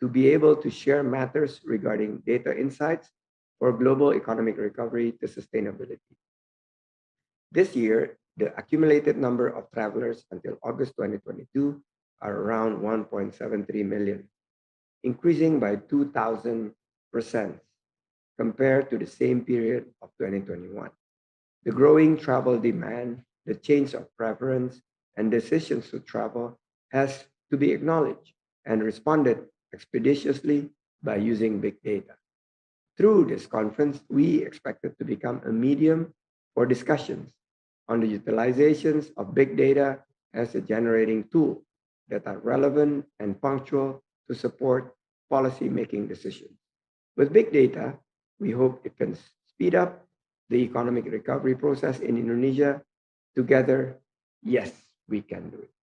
to be able to share matters regarding data insights for global economic recovery to sustainability. This year, the accumulated number of travelers until August 2022 are around 1.73 million, increasing by 2,000% compared to the same period of 2021. The growing travel demand, the change of preference, and decisions to travel has to be acknowledged and responded expeditiously by using big data. Through this conference, we expect it to become a medium for discussions on the utilizations of big data as a generating tool that are relevant and punctual to support policy-making decisions. With big data, we hope it can speed up the economic recovery process in Indonesia. Together, yes, we can do it.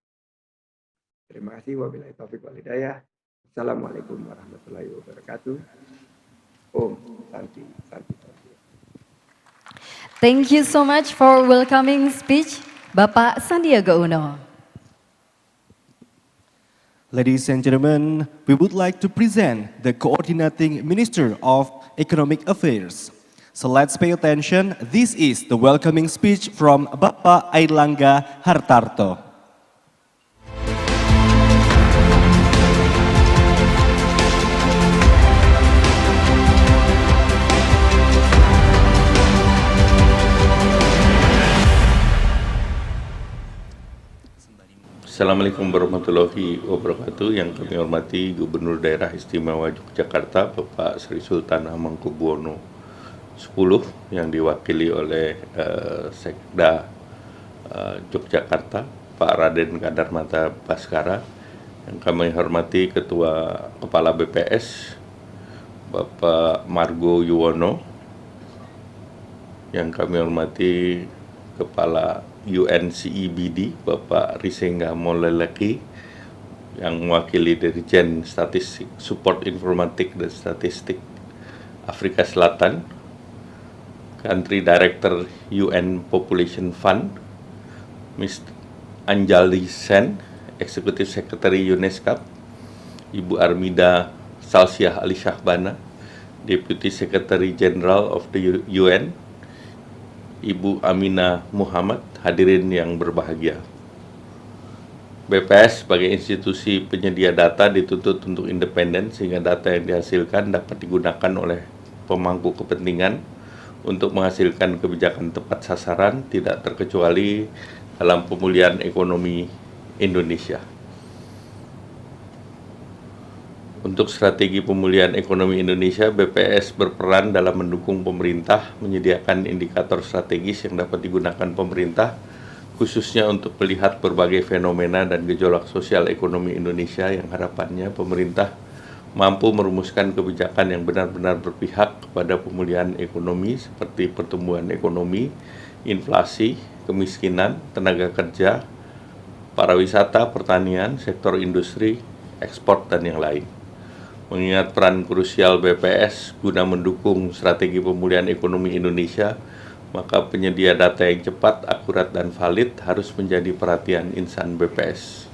Terima kasih. Wabillahi taufiq wal hidayah. Assalamualaikum warahmatullahi wabarakatuh. Om Santi Santi. Thank you so much for welcoming speech, Bapak Sandiaga Uno. Ladies and gentlemen, we would like to present the Coordinating Minister of Economic Affairs. So let's pay attention. This is the welcoming speech from Bapak Airlangga Hartarto. Assalamualaikum warahmatullahi wabarakatuh. Yang kami hormati Gubernur Daerah Istimewa Yogyakarta Bapak Sri Sultan Hamengkubuwono X yang diwakili oleh Sekda Yogyakarta Pak Raden Kadarmata Baskara. Yang kami hormati Ketua Kepala BPS Bapak Margo Yuwono. Yang kami hormati Kepala UNCEBD Bapak Risengga Moleleki yang mewakili Dirjen Statistik Support Informatik dan Statistik Afrika Selatan, Country Director UN Population Fund, Ms. Anjali Sen, Executive Secretary UNESCO, Ibu Armida Salsiah Ali Shahbana, Deputy Secretary General of the UN, Ibu Aminah Muhammad, hadirin yang berbahagia. BPS sebagai institusi penyedia data dituntut untuk independen sehingga data yang dihasilkan dapat digunakan oleh pemangku kepentingan untuk menghasilkan kebijakan tepat sasaran, tidak terkecuali dalam pemulihan ekonomi Indonesia. Untuk strategi pemulihan ekonomi Indonesia, BPS berperan dalam mendukung pemerintah menyediakan indikator strategis yang dapat digunakan pemerintah, khususnya untuk melihat berbagai fenomena dan gejolak sosial ekonomi Indonesia yang harapannya pemerintah mampu merumuskan kebijakan yang benar-benar berpihak kepada pemulihan ekonomi seperti pertumbuhan ekonomi, inflasi, kemiskinan, tenaga kerja, pariwisata, pertanian, sektor industri, ekspor, dan yang lain. Mengingat peran krusial BPS guna mendukung strategi pemulihan ekonomi Indonesia, maka penyedia data yang cepat, akurat, dan valid harus menjadi perhatian insan BPS.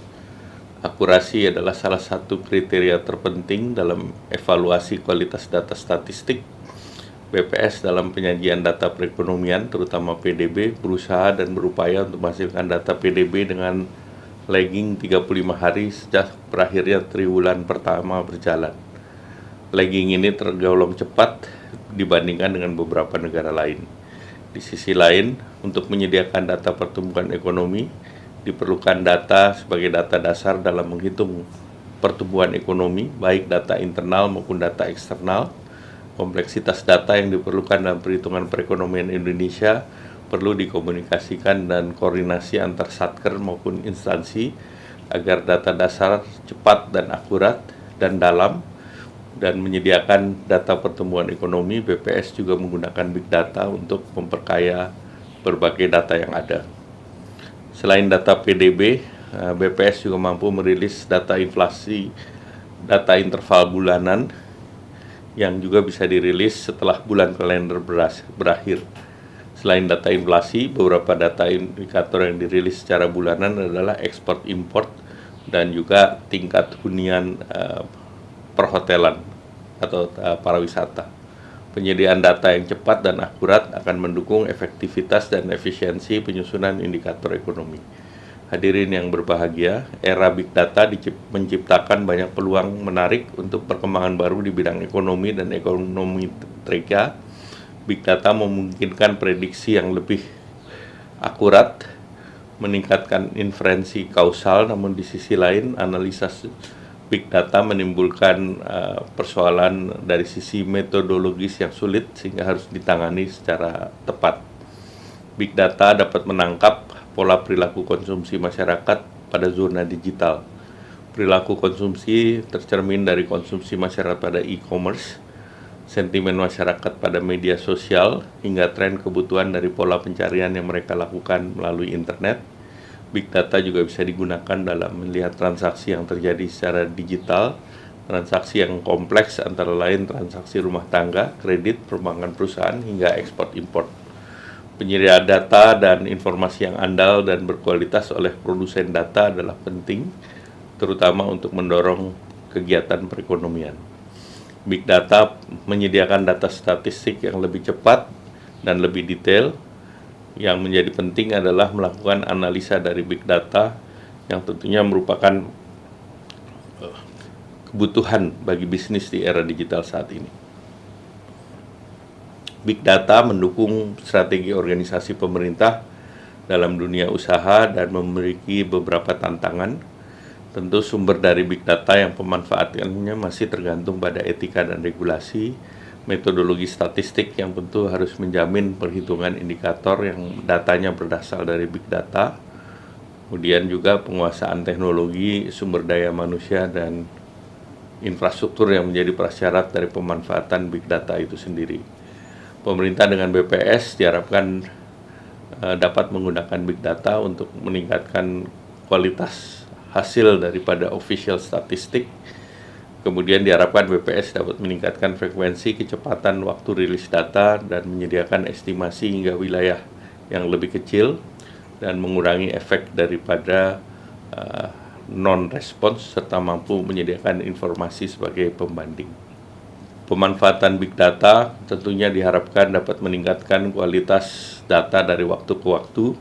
Akurasi adalah salah satu kriteria terpenting dalam evaluasi kualitas data statistik. BPS dalam penyajian data perekonomian, terutama PDB, berusaha dan berupaya untuk menghasilkan data PDB dengan lagging 35 hari sejak berakhirnya triwulan pertama berjalan. lagging ini tergolong cepat dibandingkan dengan beberapa negara lain. Di sisi lain, untuk menyediakan data pertumbuhan ekonomi, diperlukan data sebagai data dasar dalam menghitung pertumbuhan ekonomi, baik data internal maupun data eksternal. Kompleksitas data yang diperlukan dalam perhitungan perekonomian Indonesia perlu dikomunikasikan dan koordinasi antar satker maupun instansi agar data dasar cepat dan akurat dan dalam, dan menyediakan data pertumbuhan ekonomi. BPS juga menggunakan big data untuk memperkaya berbagai data yang ada. Selain data PDB, BPS juga mampu merilis data inflasi, data interval bulanan yang juga bisa dirilis setelah bulan kalender berakhir. Selain data inflasi, beberapa data indikator yang dirilis secara bulanan adalah ekspor import dan juga tingkat hunian perhotelan atau pariwisata. Penyediaan data yang cepat dan akurat akan mendukung efektivitas dan efisiensi penyusunan indikator ekonomi. Hadirin yang berbahagia, era Big Data menciptakan banyak peluang menarik untuk perkembangan baru di bidang ekonomi dan ekonomi trika. Big Data memungkinkan prediksi yang lebih akurat, meningkatkan inferensi kausal, namun di sisi lain analisa Big Data menimbulkan persoalan dari sisi metodologis yang sulit sehingga harus ditangani secara tepat. Big Data dapat menangkap pola perilaku konsumsi masyarakat pada zona digital. Perilaku konsumsi tercermin dari konsumsi masyarakat pada e-commerce, sentimen masyarakat pada media sosial, hingga tren kebutuhan dari pola pencarian yang mereka lakukan melalui internet. Big Data juga bisa digunakan dalam melihat transaksi yang terjadi secara digital, transaksi yang kompleks antara lain transaksi rumah tangga, kredit, perbankan perusahaan, hingga ekspor import. Penyediaan data dan informasi yang andal dan berkualitas oleh produsen data adalah penting, terutama untuk mendorong kegiatan perekonomian. Big Data menyediakan data statistik yang lebih cepat dan lebih detail. Yang menjadi penting adalah melakukan analisa dari Big Data yang tentunya merupakan kebutuhan bagi bisnis di era digital saat ini. Big Data mendukung strategi organisasi pemerintah dalam dunia usaha dan memiliki beberapa tantangan. Tentu sumber dari Big Data yang pemanfaatannya masih tergantung pada etika dan regulasi, metodologi statistik yang tentu harus menjamin perhitungan indikator yang datanya berasal dari Big Data, kemudian juga penguasaan teknologi, sumber daya manusia, dan infrastruktur yang menjadi prasyarat dari pemanfaatan Big Data itu sendiri. Pemerintah dengan BPS diharapkan dapat menggunakan Big Data untuk meningkatkan kualitas hasil daripada official statistik. Kemudian diharapkan BPS dapat meningkatkan frekuensi, kecepatan waktu rilis data, dan menyediakan estimasi hingga wilayah yang lebih kecil, dan mengurangi efek daripada non-response, serta mampu menyediakan informasi sebagai pembanding. Pemanfaatan Big Data tentunya diharapkan dapat meningkatkan kualitas data dari waktu ke waktu,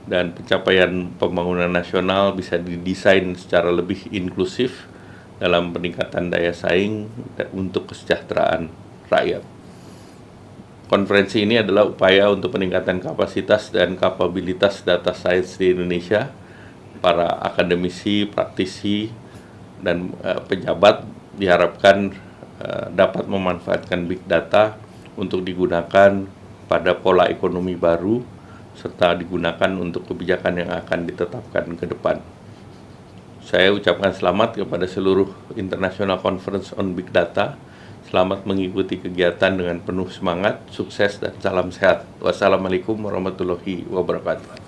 dan pencapaian pembangunan nasional bisa didesain secara lebih inklusif dalam peningkatan daya saing untuk kesejahteraan rakyat. Konferensi ini adalah upaya untuk peningkatan kapasitas dan kapabilitas data science di Indonesia. Para akademisi, praktisi, dan pejabat diharapkan dapat memanfaatkan Big Data untuk digunakan pada pola ekonomi baru, serta digunakan untuk kebijakan yang akan ditetapkan ke depan. Saya ucapkan selamat kepada seluruh International Conference on Big Data. Selamat mengikuti kegiatan dengan penuh semangat, sukses, dan salam sehat. Wassalamualaikum warahmatullahi wabarakatuh.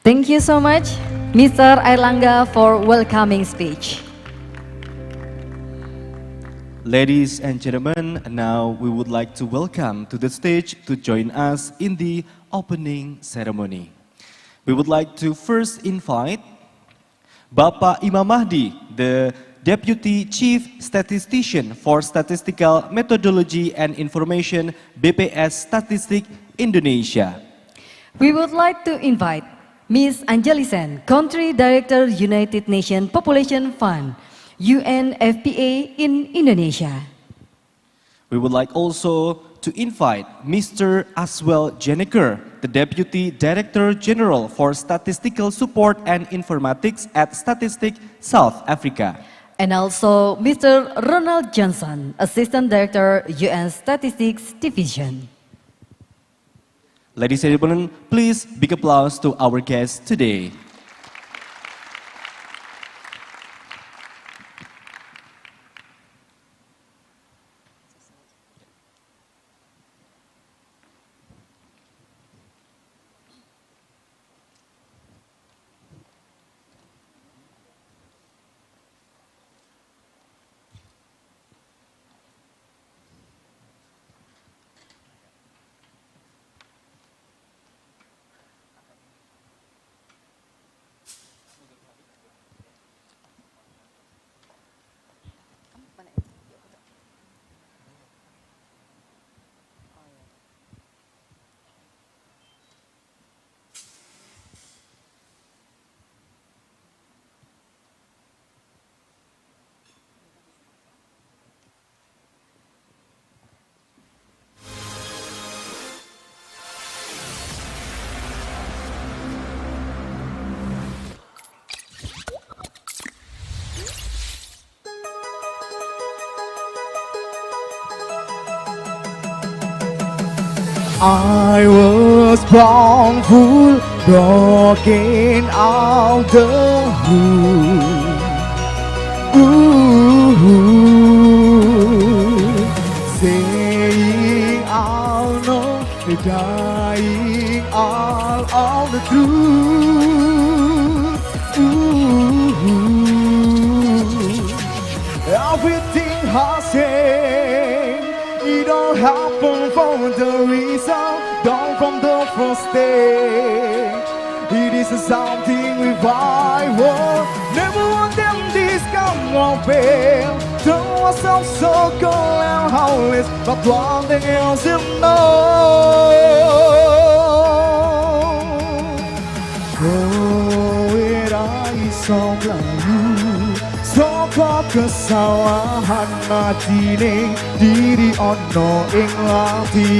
Thank you so much, Mr. Airlangga, for welcoming speech. Ladies and gentlemen, now we would like to welcome to the stage to join us in the opening ceremony. We would like to first invite Bapak Imam Mahdi, the Deputy Chief Statistician for Statistical Methodology and Information, BPS Statistik Indonesia. We would like to invite Ms. Anjali Sen, Country Director, United Nations Population Fund, UNFPA in Indonesia. We would like also to invite Mr. Aswell Jenneker, the Deputy Director General for Statistical Support and Informatics at Statistic South Africa. And also Mr. Ronald Johnson, Assistant Director, UN Statistics Division. Ladies and gentlemen, please big applause to our guests today. I was born full, broken out the hood. Saying I'll know, dying all of the truth. Everything I say, it don't happen for the reason, down from the first stage. It is something revival. Never want them this come of fail. Turn myself so cold and hopeless, but one thing else you know. Oh, it is so lalu. Soko kesalahan mati ning diri ono ing ati.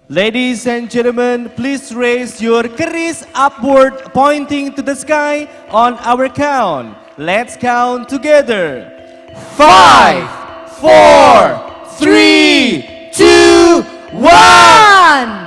Ladies and gentlemen, please raise your keris upward pointing to the sky on our count. Let's count together. 5, 4, 3, 2, 1.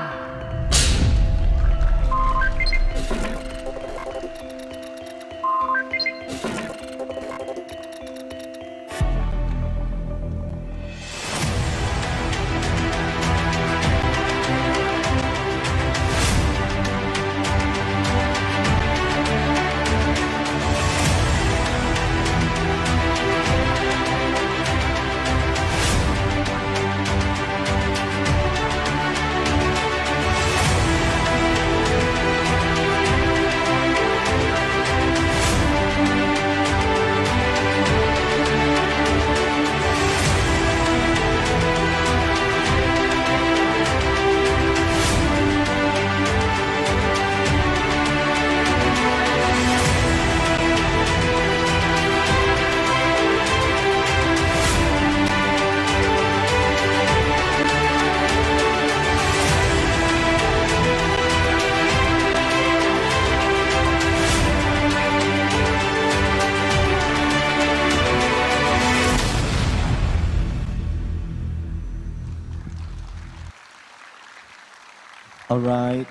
All right.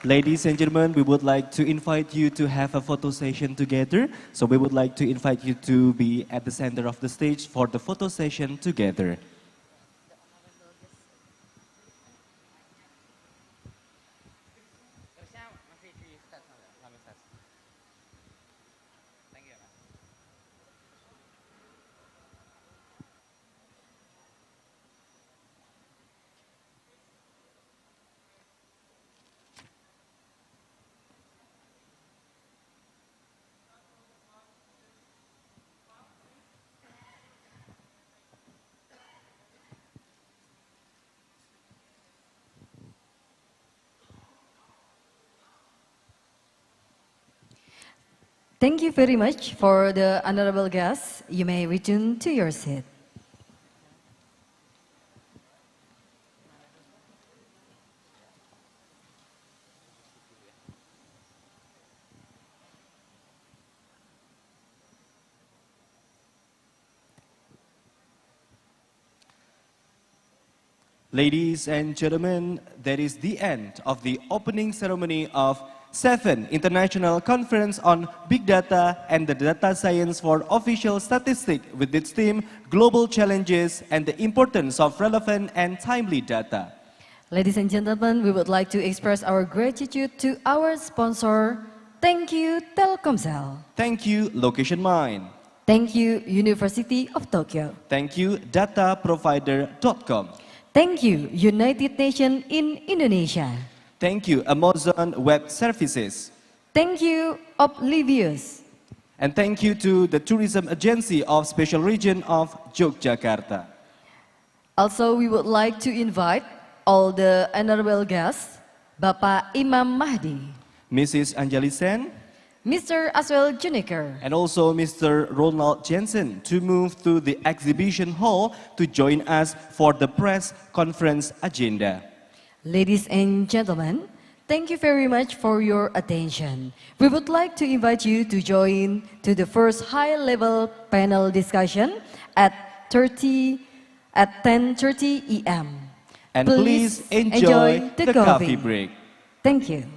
Ladies and gentlemen, we would like to invite you to have a photo session together. So we would like to invite you to be at the center of the stage for the photo session together. Thank you very much for the honorable guests. You may return to your seat. Ladies and gentlemen, that is the end of the opening ceremony of 7th International Conference on Big Data and the Data Science for Official Statistics with its theme Global Challenges and the Importance of Relevant and Timely Data. Ladies and gentlemen, we would like to express our gratitude to our sponsor. Thank you, Telkomsel. Thank you, Location Mind. Thank you, University of Tokyo. Thank you, dataprovider.com. Thank you, United Nations in Indonesia. Thank you, Amazon Web Services. Thank you, Oblivious. And thank you to the Tourism Agency of Special Region of Yogyakarta. Also, we would like to invite all the honorable guests, Bapak Imam Mahdi, Mrs. Anjali Sen, Mr. Aswell Juniker, and also Mr. Ronald Jensen to move to the exhibition hall to join us for the press conference agenda. Ladies and gentlemen, thank you very much for your attention. We would like to invite you to join to the first high-level panel discussion at 10:30 a.m. And please enjoy the coffee break. Thank you.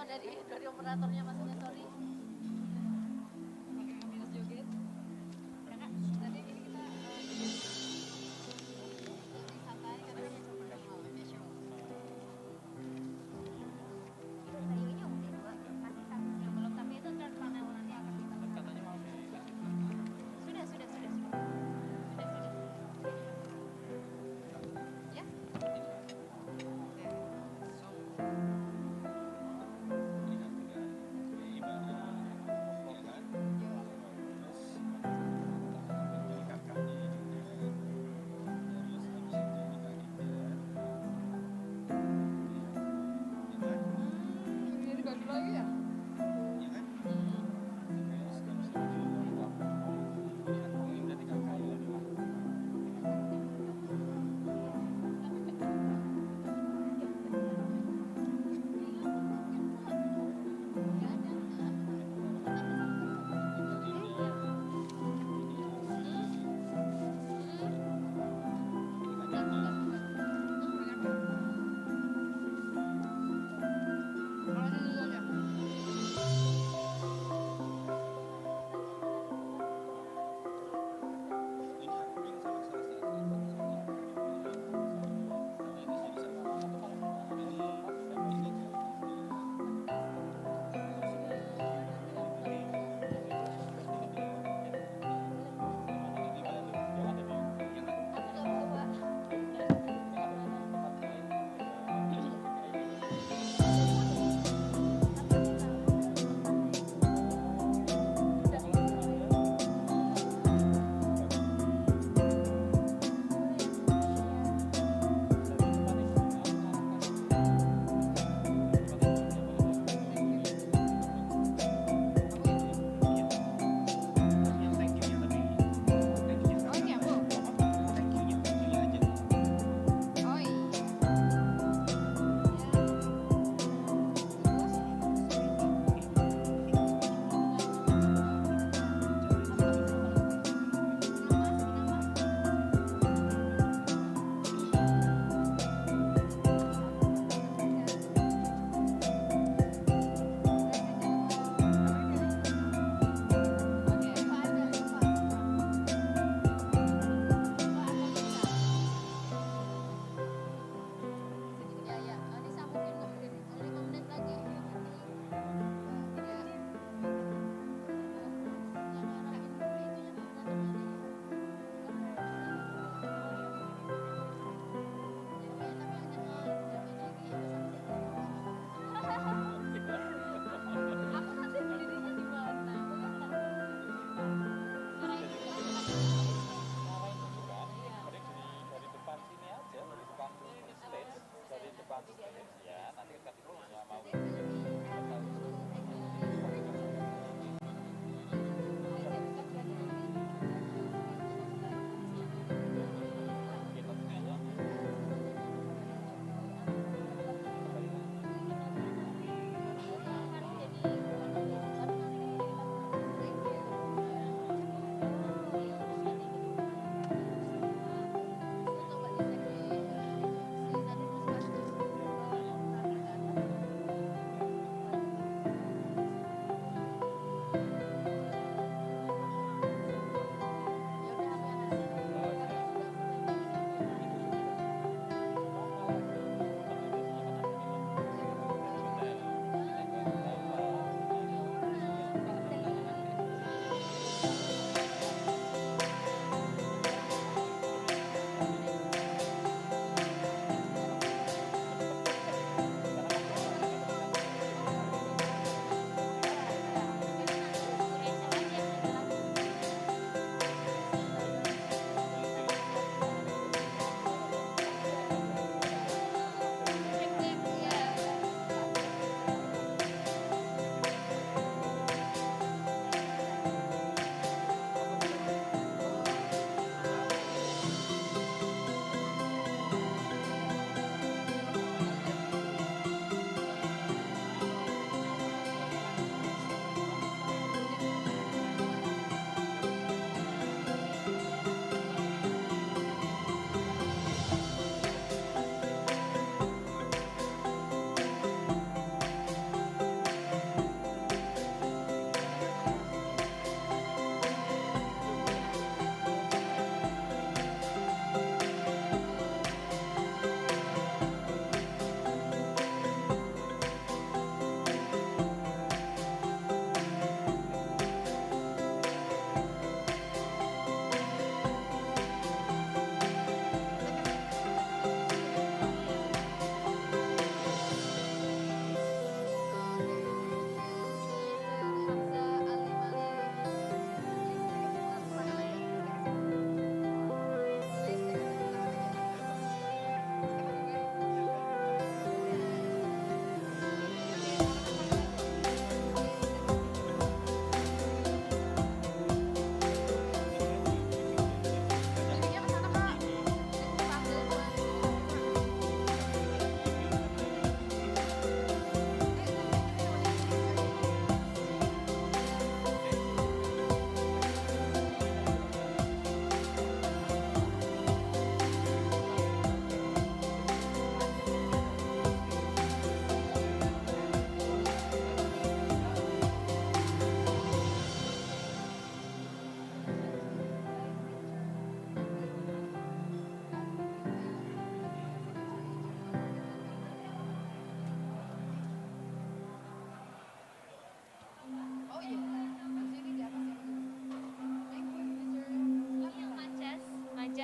atau dari operatornya maksudnya, sorry. Minus joget. Kakak, tadi ini kita lebih santai karena hanya cuma show. Sayunya udah dua, masih satu yang belum, tapi itu third panel nanti akan kita katanya mau sudah. Ya.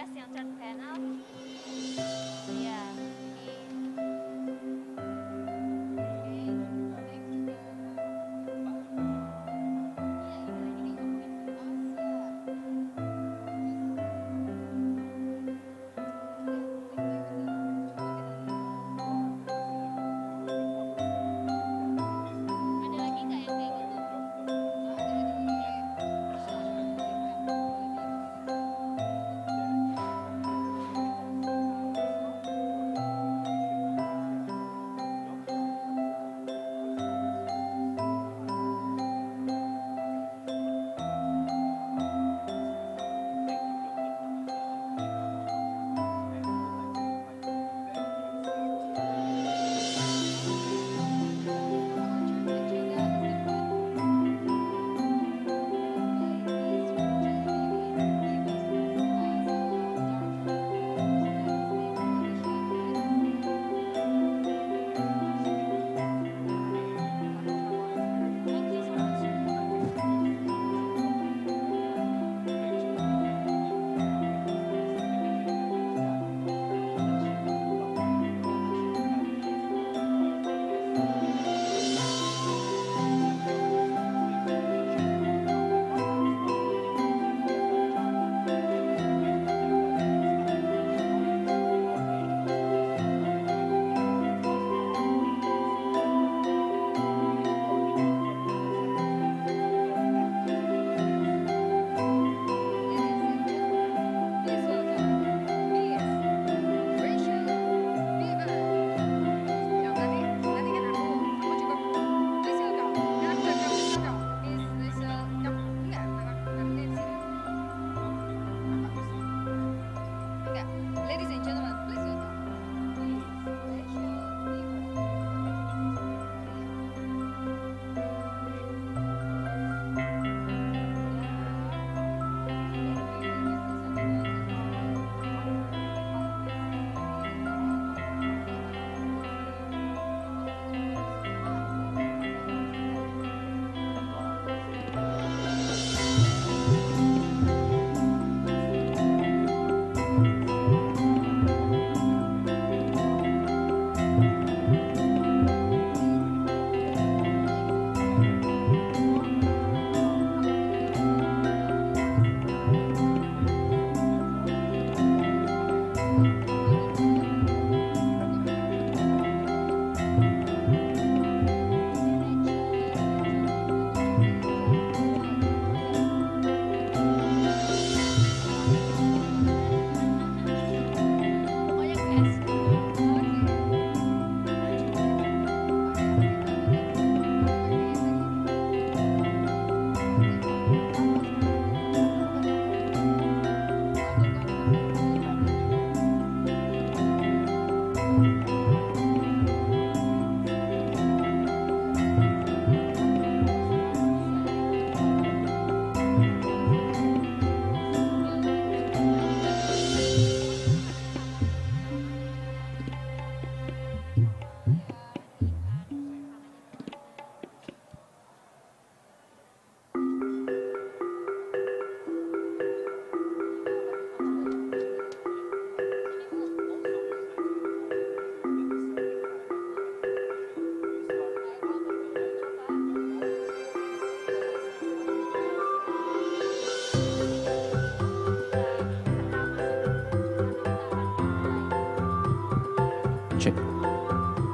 guest yang third panel. Iya. Ladies and gentlemen, please welcome.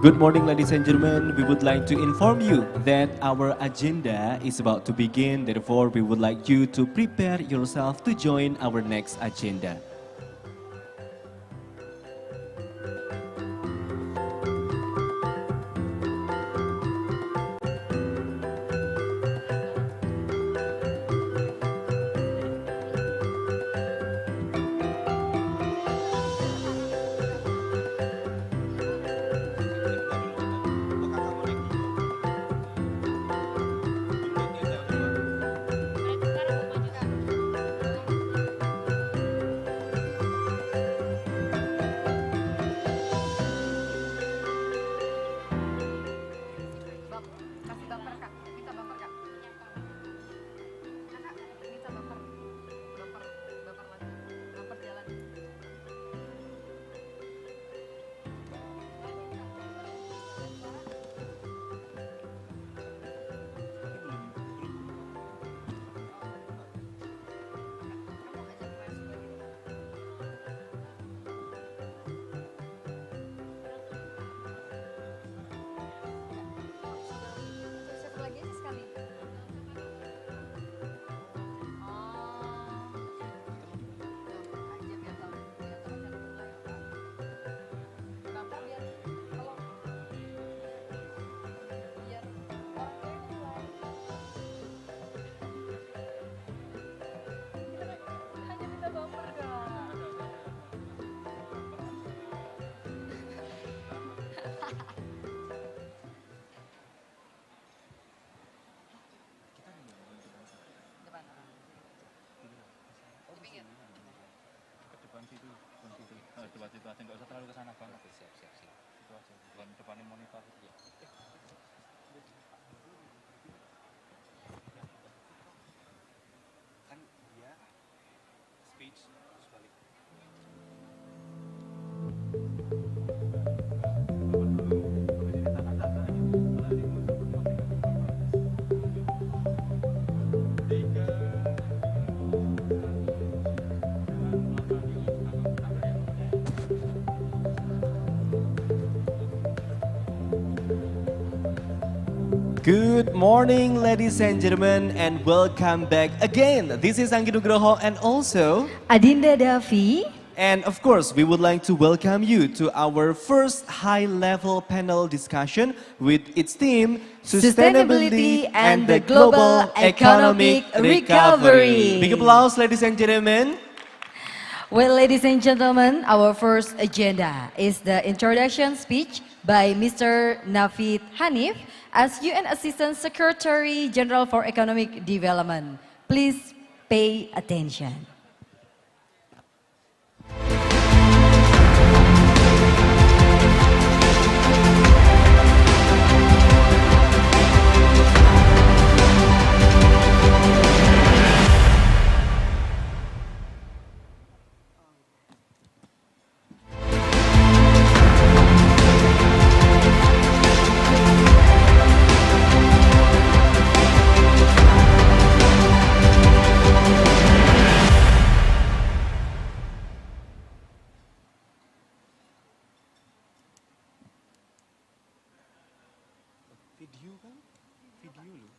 Good morning, ladies and gentlemen. We would like to inform you that our agenda is about to begin. Therefore, we would like you to prepare yourself to join our next agenda. Coba itu aja, nggak usah terlalu ke sana, Bang. Siap. Itu aja, bukan depanin monitor. Ya. Kan dia speech terus balik. Good morning, ladies and gentlemen, and welcome back again. This is Anggi Nugroho and also Adinda Davi. And of course, we would like to welcome you to our first high-level panel discussion with its theme, Sustainability and the Global Economic Recovery. Big applause, ladies and gentlemen. Well, ladies and gentlemen, our first agenda is the introduction speech by Mr. Nafid Hanif as UN Assistant Secretary General for Economic Development. Please pay attention. Video kan? Video loh.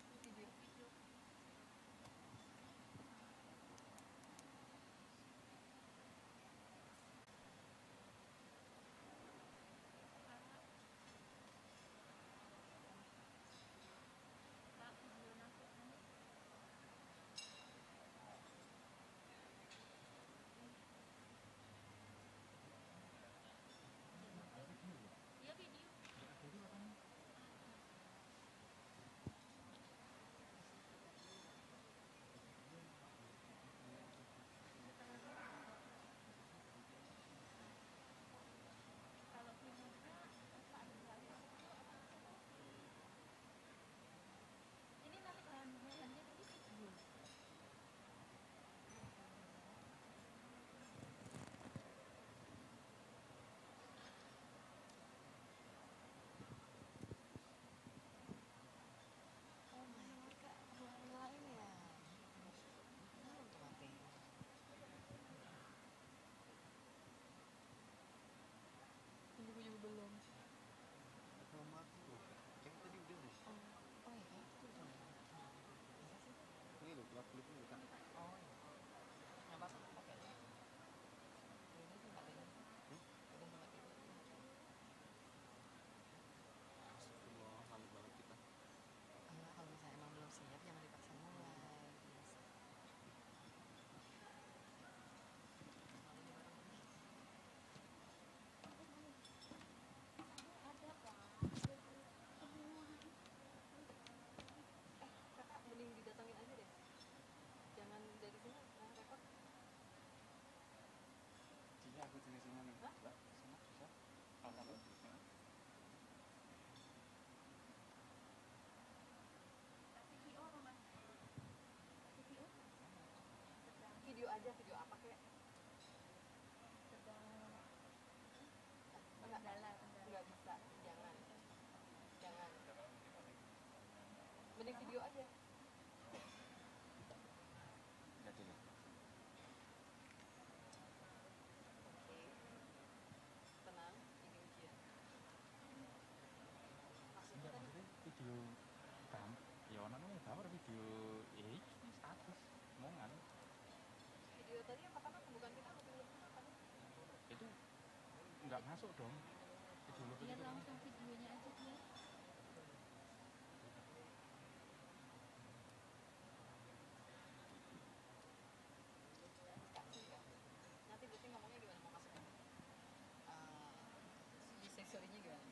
Video aja, video apa kek? Enggak bisa, jangan. Mending video aja. Tenang, ini ujian. Maksudnya video ya namanya gambar video ini status omongan. video tadi yang pertama bukan kita belum Itu nggak masuk dong. Lihat langsung videonya aja dia. nanti berarti ngomongnya gimana mau masuk? Sensorinya gimana?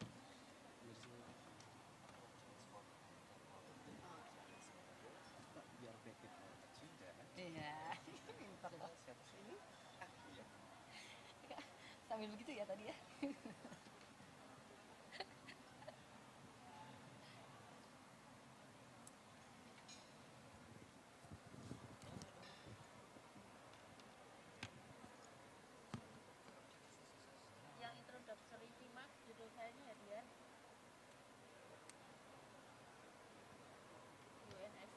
Biar bracket kecil ya. Iya, pintar loh. Ini sambil sambil begitu ya tadi ya. Yang introductory remarks judul saya ya dia. UNSC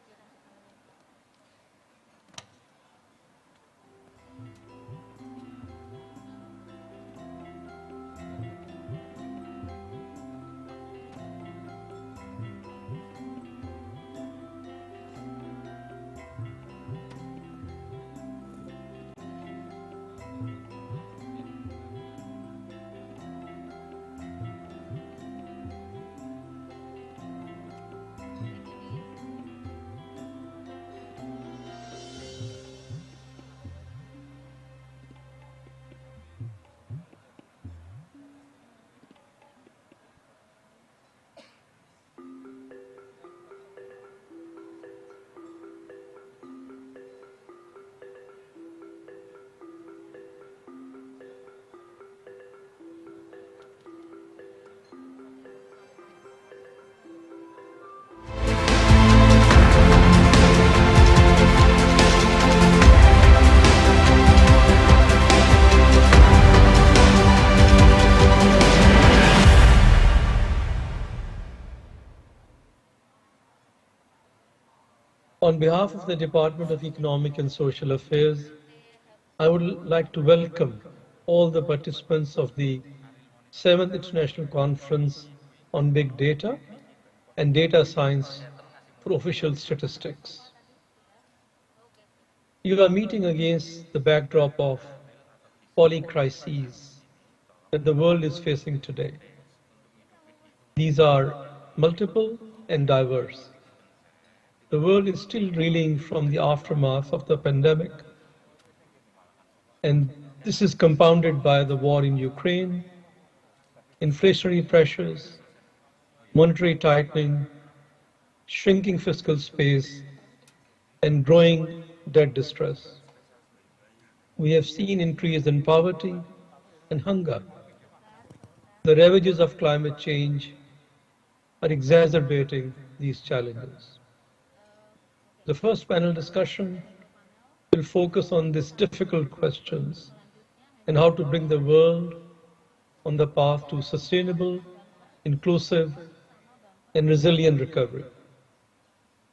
On behalf of the Department of Economic and Social Affairs, I would like to welcome all the participants of the 7th International Conference on Big Data and Data Science for Official Statistics. You are meeting against the backdrop of polycrises that the world is facing today. These are multiple and diverse. The world is still reeling from the aftermath of the pandemic, and this is compounded by the war in Ukraine, inflationary pressures, monetary tightening, shrinking fiscal space, and growing debt distress. We have seen increase in poverty and hunger. The ravages of climate change are exacerbating these challenges. The first panel discussion will focus on these difficult questions and how to bring the world on the path to sustainable, inclusive, and resilient recovery.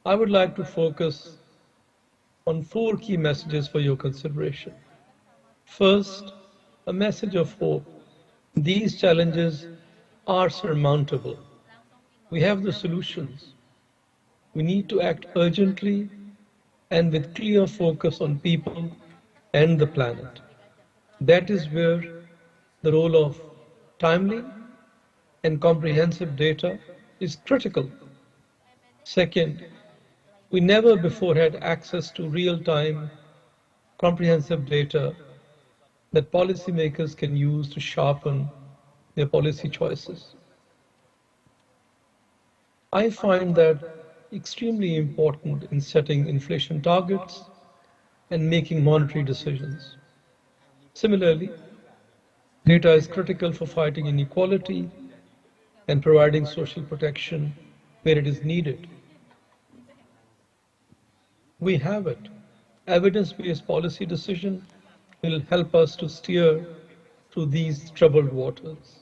I would like to focus on 4 key messages for your consideration. First, a message of hope. These challenges are surmountable. We have the solutions. We need to act urgently and with clear focus on people and the planet. That is where the role of timely and comprehensive data is critical. Second, we never before had access to real-time, comprehensive data that policymakers can use to sharpen their policy choices. I find that extremely important in setting inflation targets and making monetary decisions. Similarly, data is critical for fighting inequality and providing social protection where it is needed. We have it. Evidence-based policy decision will help us to steer through these troubled waters.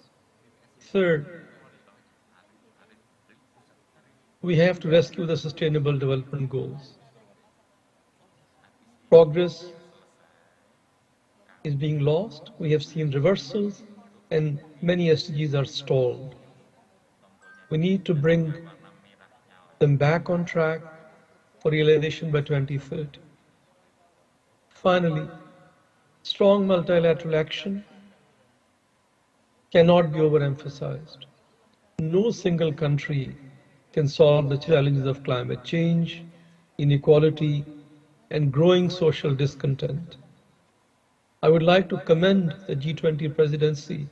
Third, we have to rescue the Sustainable Development Goals. Progress is being lost. We have seen reversals and many SDGs are stalled. We need to bring them back on track for realization by 2030. Finally, strong multilateral action cannot be overemphasized. No single country can solve the challenges of climate change, inequality, and growing social discontent. I would like to commend the G20 presidency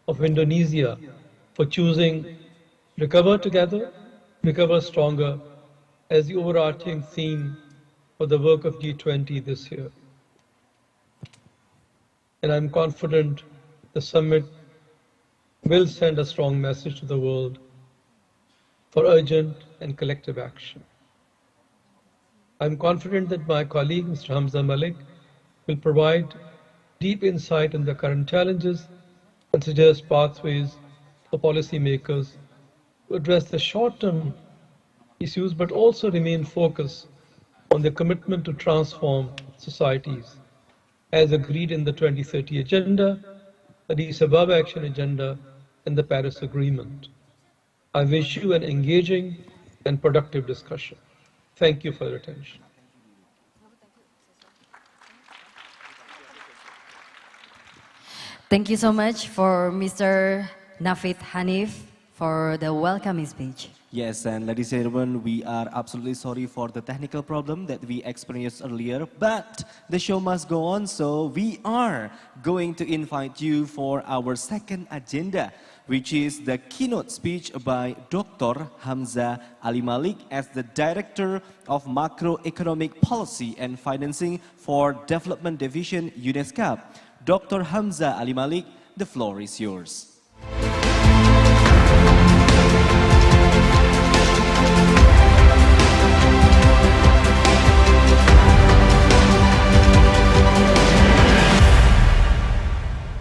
of Indonesia for choosing Recover Together, Recover Stronger as the overarching theme for the work of G20 this year. And I'm confident the summit will send a strong message to the world for urgent and collective action. I'm confident that my colleague, Mr. Hamza Malik, will provide deep insight in the current challenges and suggest pathways for policymakers to address the short-term issues, but also remain focused on their commitment to transform societies, as agreed in the 2030 Agenda, the Addis Ababa Action Agenda, and the Paris Agreement. I wish you an engaging and productive discussion. Thank you for your attention. Thank you so much for Mr. Nafid Hanif for the welcoming speech. Yes, and ladies and gentlemen, we are absolutely sorry for the technical problem that we experienced earlier, but the show must go on, so we are going to invite you for our second agenda, which is the keynote speech by Dr. Hamza Ali Malik as the Director of Macroeconomic Policy and Financing for Development Division, UNESCO. Dr. Hamza Ali Malik, the floor is yours.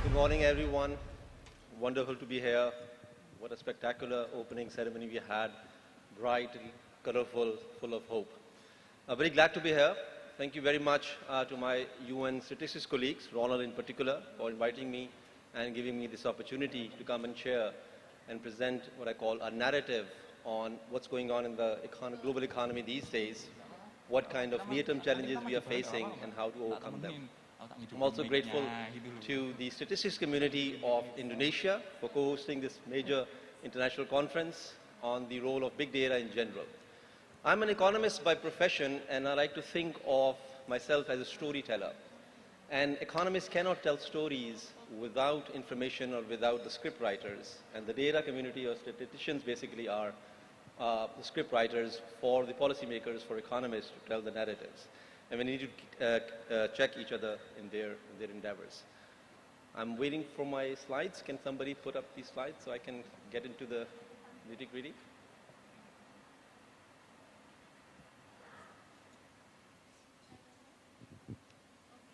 Good morning, everyone. Wonderful to be here. What a spectacular opening ceremony we had. Bright, colorful, full of hope. Very glad to be here. Thank you very much to my UN statistics colleagues, Ronald in particular, for inviting me and giving me this opportunity to come and share and present what I call a narrative on what's going on in the global economy these days, what kind of near-term challenges we are facing, and how to overcome them. I'm also grateful to the statistics community of Indonesia for co-hosting this major international conference on the role of big data in general. I'm an economist by profession, and I like to think of myself as a storyteller. And economists cannot tell stories without information or without the script writers. And the data community or statisticians basically are the script writers for the policymakers, for economists to tell the narratives. And we need to check each other in their endeavors. I'm waiting for my slides. Can somebody put up these slides so I can get into the nitty-gritty?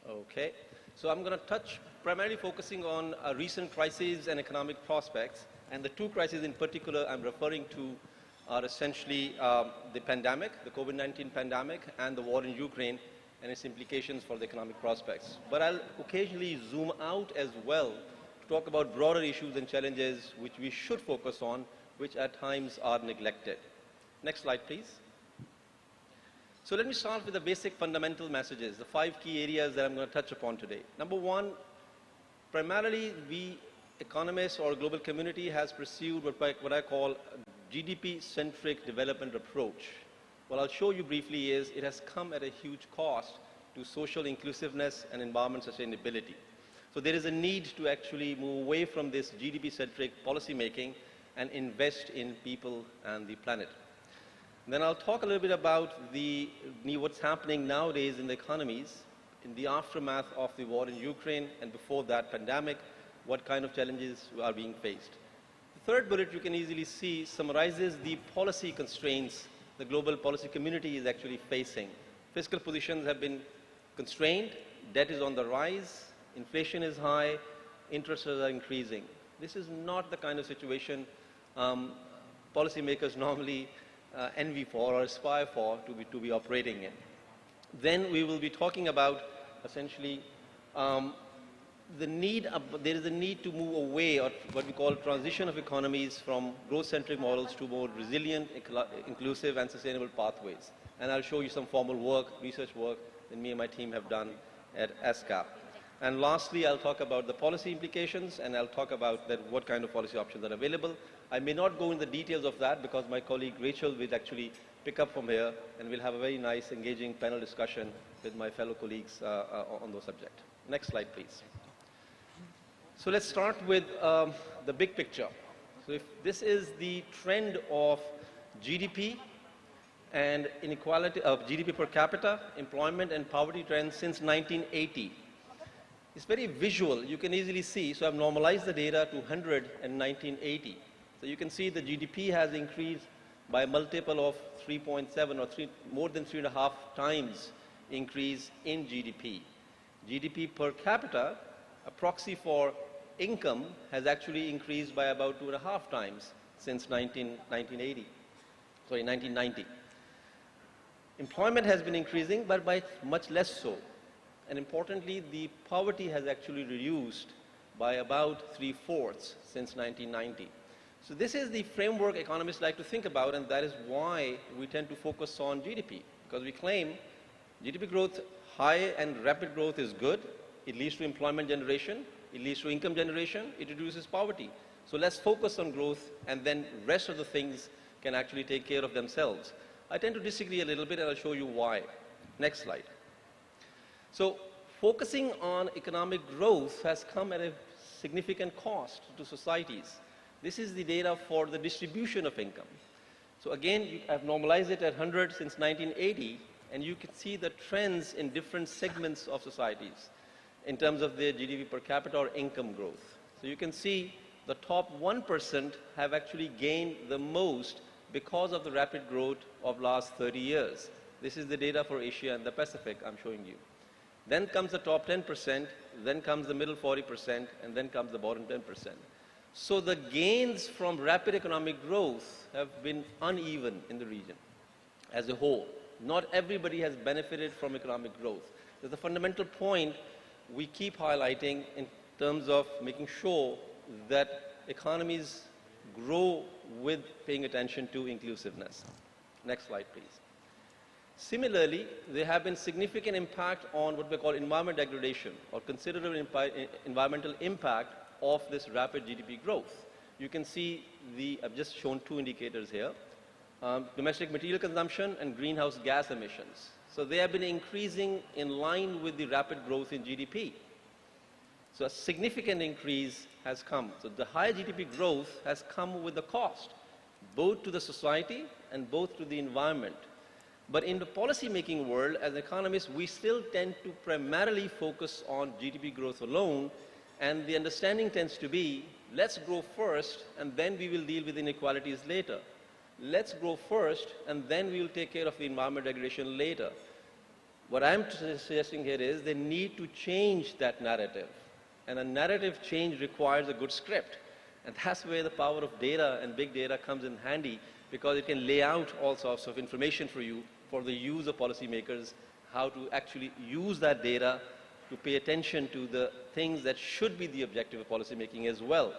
Okay, so I'm going to touch primarily focusing on recent crises and economic prospects. And the two crises in particular I'm referring to are essentially the pandemic, the COVID-19 pandemic, and the war in Ukraine and its implications for the economic prospects. But I'll occasionally zoom out as well to talk about broader issues and challenges which we should focus on, which at times are neglected. Next slide, please. So let me start with the basic fundamental messages, the 5 key areas that I'm going to touch upon today. Number one, primarily we economists or global community has pursued what I call a GDP-centric development approach. What I'll show you briefly is it has come at a huge cost to social inclusiveness and environment sustainability. So there is a need to actually move away from this GDP-centric policy making and invest in people and the planet. Then I'll talk a little bit about what's happening nowadays in the economies in the aftermath of the war in Ukraine and before that pandemic, what kind of challenges are being faced. The third bullet you can easily see summarizes the policy constraints the global policy community is actually facing. Fiscal positions have been constrained, debt is on the rise, inflation is high, interest rates are increasing. This is not the kind of situation policymakers normally envy for or aspire for to be operating in. Then we will be talking about essentially there is a need to move away or what we call transition of economies from growth-centric models to more resilient, inclusive and sustainable pathways. And I'll show you some formal work, research work that me and my team have done at ESCAP. And lastly, I'll talk about the policy implications and I'll talk about what kind of policy options are available. I may not go into the details of that because my colleague Rachel will actually pick up from here and we'll have a very nice, engaging panel discussion with my fellow colleagues on those subjects. Next slide, please. So let's start with the big picture. So if this is the trend of GDP and inequality of GDP per capita, employment and poverty trends since 1980. It's very visual. You can easily see. So I've normalized the data to 100 and 1980. So you can see the GDP has increased by a multiple of 3.7 or more than 3.5 times increase in GDP. GDP per capita, a proxy for income, has actually increased by about 2.5 times since 1990. Employment has been increasing, but by much less so. And importantly, the poverty has actually reduced by about 3/4 since 1990. So this is the framework economists like to think about, and that is why we tend to focus on GDP, because we claim GDP growth, high and rapid growth is good. It leads to employment generation, it leads to income generation, it reduces poverty. So let's focus on growth, and then rest of the things can actually take care of themselves. I tend to disagree a little bit, and I'll show you why. Next slide. So focusing on economic growth has come at a significant cost to societies. This is the data for the distribution of income. So again, I've normalized it at 100 since 1980, and you can see the trends in different segments of societies in terms of their GDP per capita or income growth. So you can see the top 1% have actually gained the most because of the rapid growth of last 30 years. This is the data for Asia and the Pacific I'm showing you. Then comes the top 10%, then comes the middle 40%, and then comes the bottom 10%. So the gains from rapid economic growth have been uneven in the region as a whole. Not everybody has benefited from economic growth. There's a fundamental point we keep highlighting in terms of making sure that economies grow with paying attention to inclusiveness. Next slide, please. Similarly, there have been significant impact on what we call environment degradation, or considerable environmental impact of this rapid GDP growth. You can see I've just shown two indicators here, domestic material consumption and greenhouse gas emissions. So they have been increasing in line with the rapid growth in GDP. So a significant increase has come. So the high GDP growth has come with a cost, both to the society and both to the environment. But in the policy-making world, as economists, we still tend to primarily focus on GDP growth alone, and the understanding tends to be, let's grow first, and then we will deal with inequalities later. Let's grow first, and then we will take care of the environment degradation later. What I'm suggesting here is they need to change that narrative. And a narrative change requires a good script. And that's where the power of data and big data comes in handy, because it can lay out all sorts of information for you, for the use of policymakers, how to actually use that data to pay attention to the things that should be the objective of policymaking as well.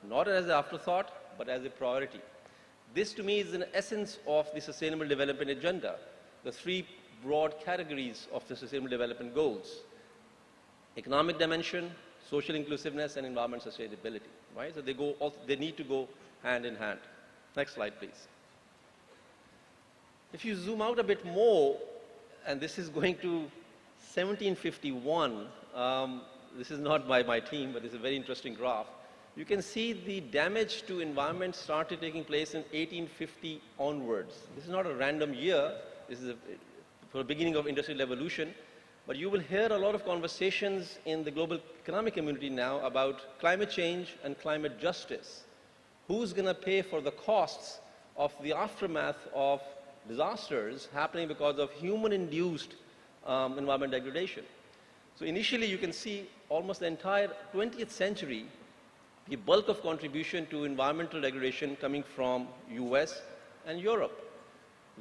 Not as an afterthought, but as a priority. This to me is an essence of the Sustainable Development Agenda, the three broad categories of the Sustainable Development Goals: economic dimension, social inclusiveness, and environment sustainability, right? So they need to go hand in hand. Next slide, please. If you zoom out a bit more, and this is going to 1751, this is not by my team, but it's a very interesting graph. You can see the damage to environment started taking place in 1850 onwards. This is not a random year. This is for the beginning of industrial revolution. But you will hear a lot of conversations in the global economic community now about climate change and climate justice. Who's going to pay for the costs of the aftermath of disasters happening because of human-induced environment degradation? So initially, you can see almost the entire 20th century, the bulk of contribution to environmental degradation coming from US and Europe.